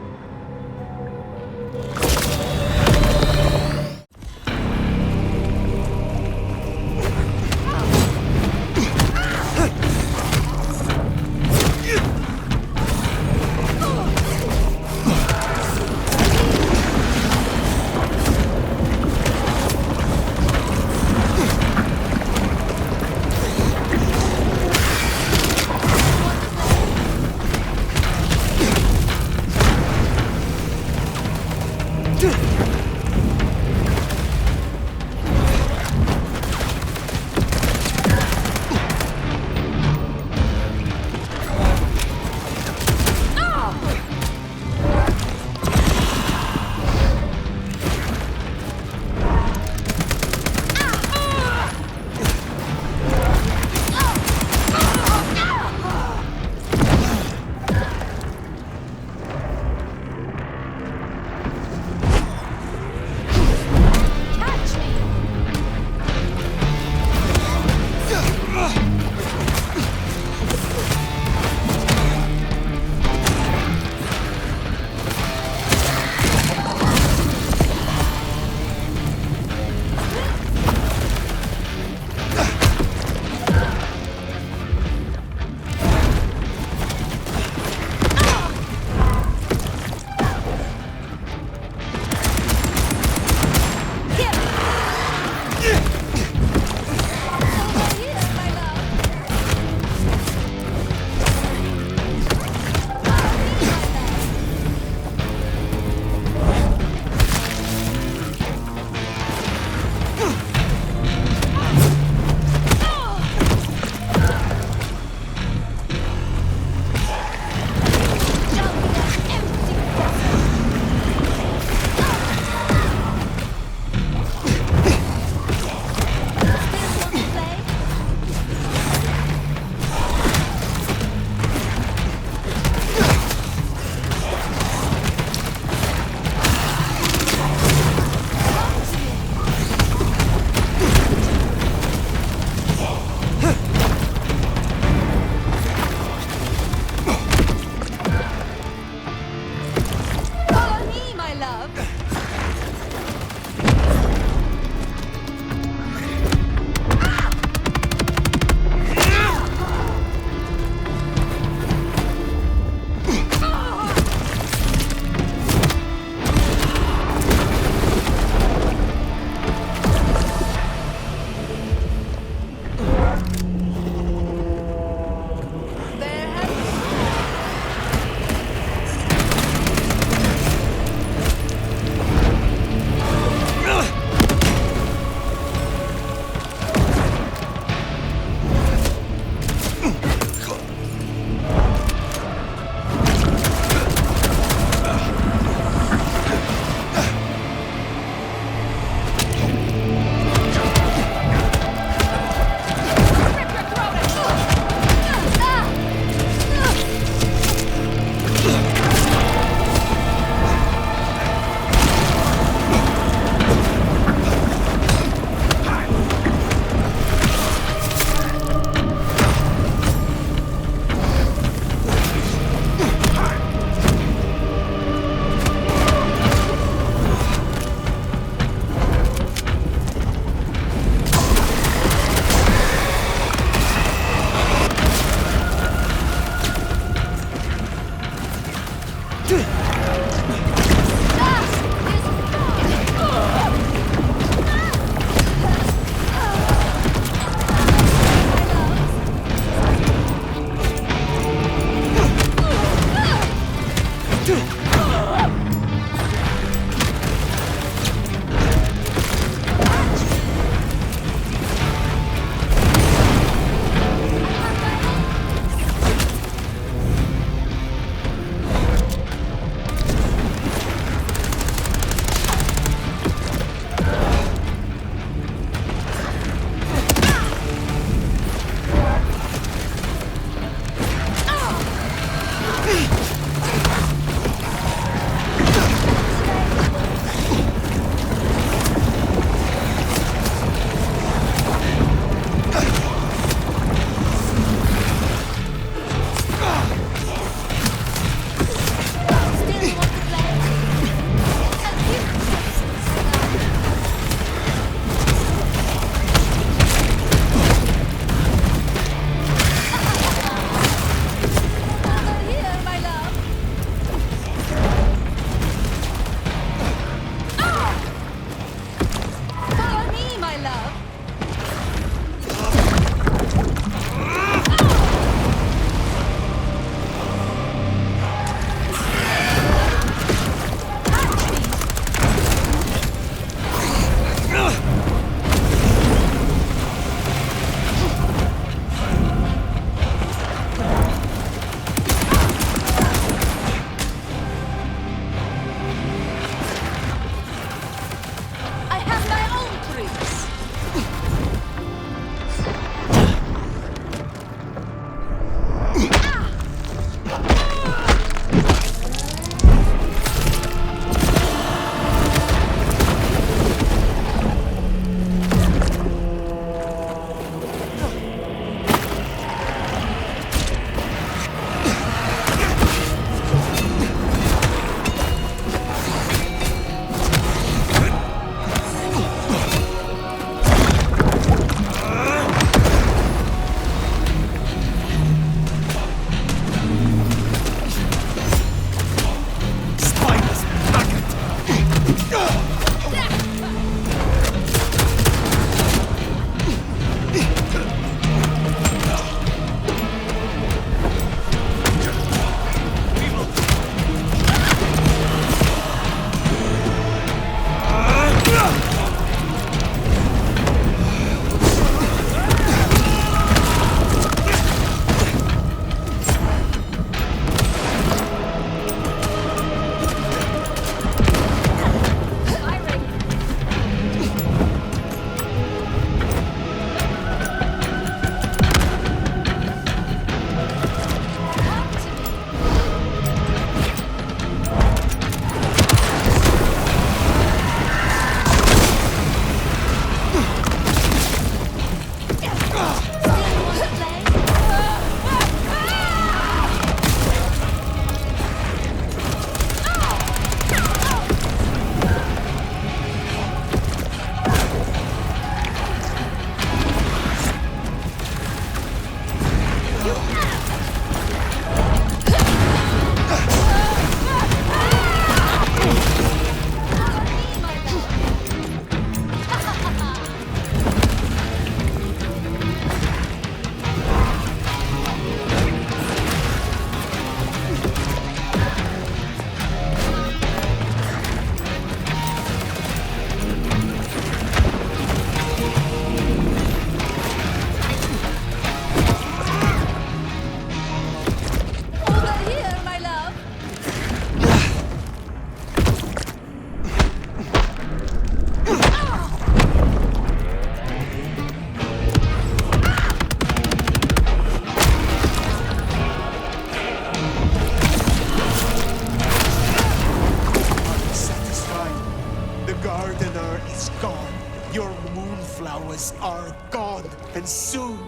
powers are gone, and soon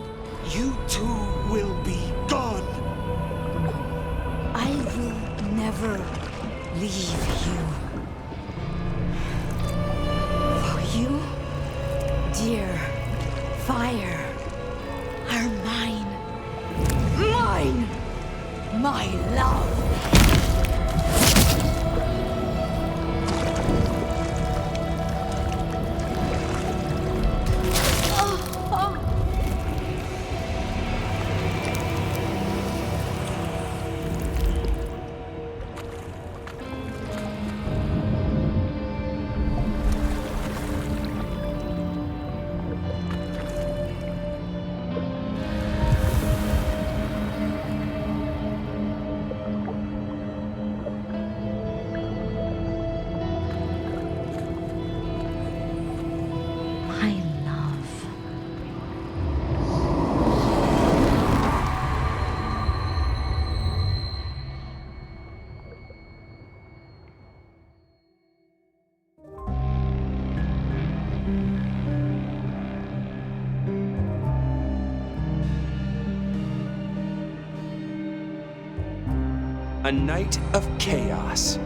you too will be gone. I will never leave you. For you, dear fire, are mine. Mine! My love! A night of chaos,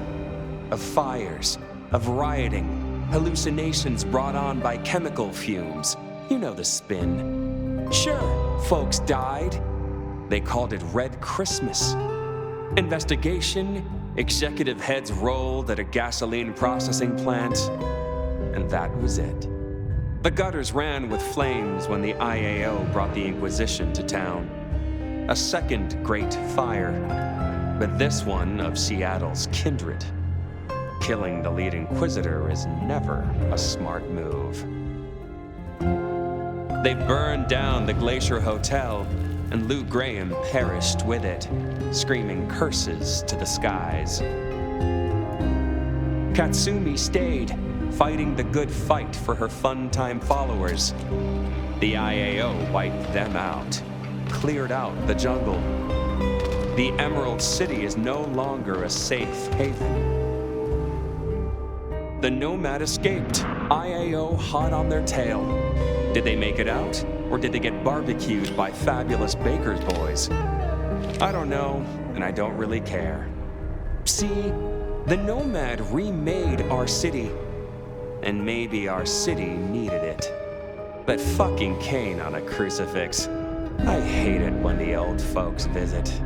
of fires, of rioting, hallucinations brought on by chemical fumes. You know the spin. Sure, folks died. They called it Red Christmas. Investigation, executive heads rolled at a gasoline processing plant, and that was it. The gutters ran with flames when the IAO brought the Inquisition to town. A second great fire, but this one of Seattle's kindred. Killing the lead Inquisitor is never a smart move. They burned down the Glacier Hotel, and Lou Graham perished with it, screaming curses to the skies. Katsumi stayed, fighting the good fight for her fun-time followers. The IAO wiped them out, cleared out the jungle. The Emerald City is no longer a safe haven. The Nomad escaped, IAO hot on their tail. Did they make it out, or did they get barbecued by fabulous baker's boys? I don't know, and I don't really care. See, the Nomad remade our city, and maybe our city needed it. But fucking Cain on a crucifix. I hate it when the old folks visit.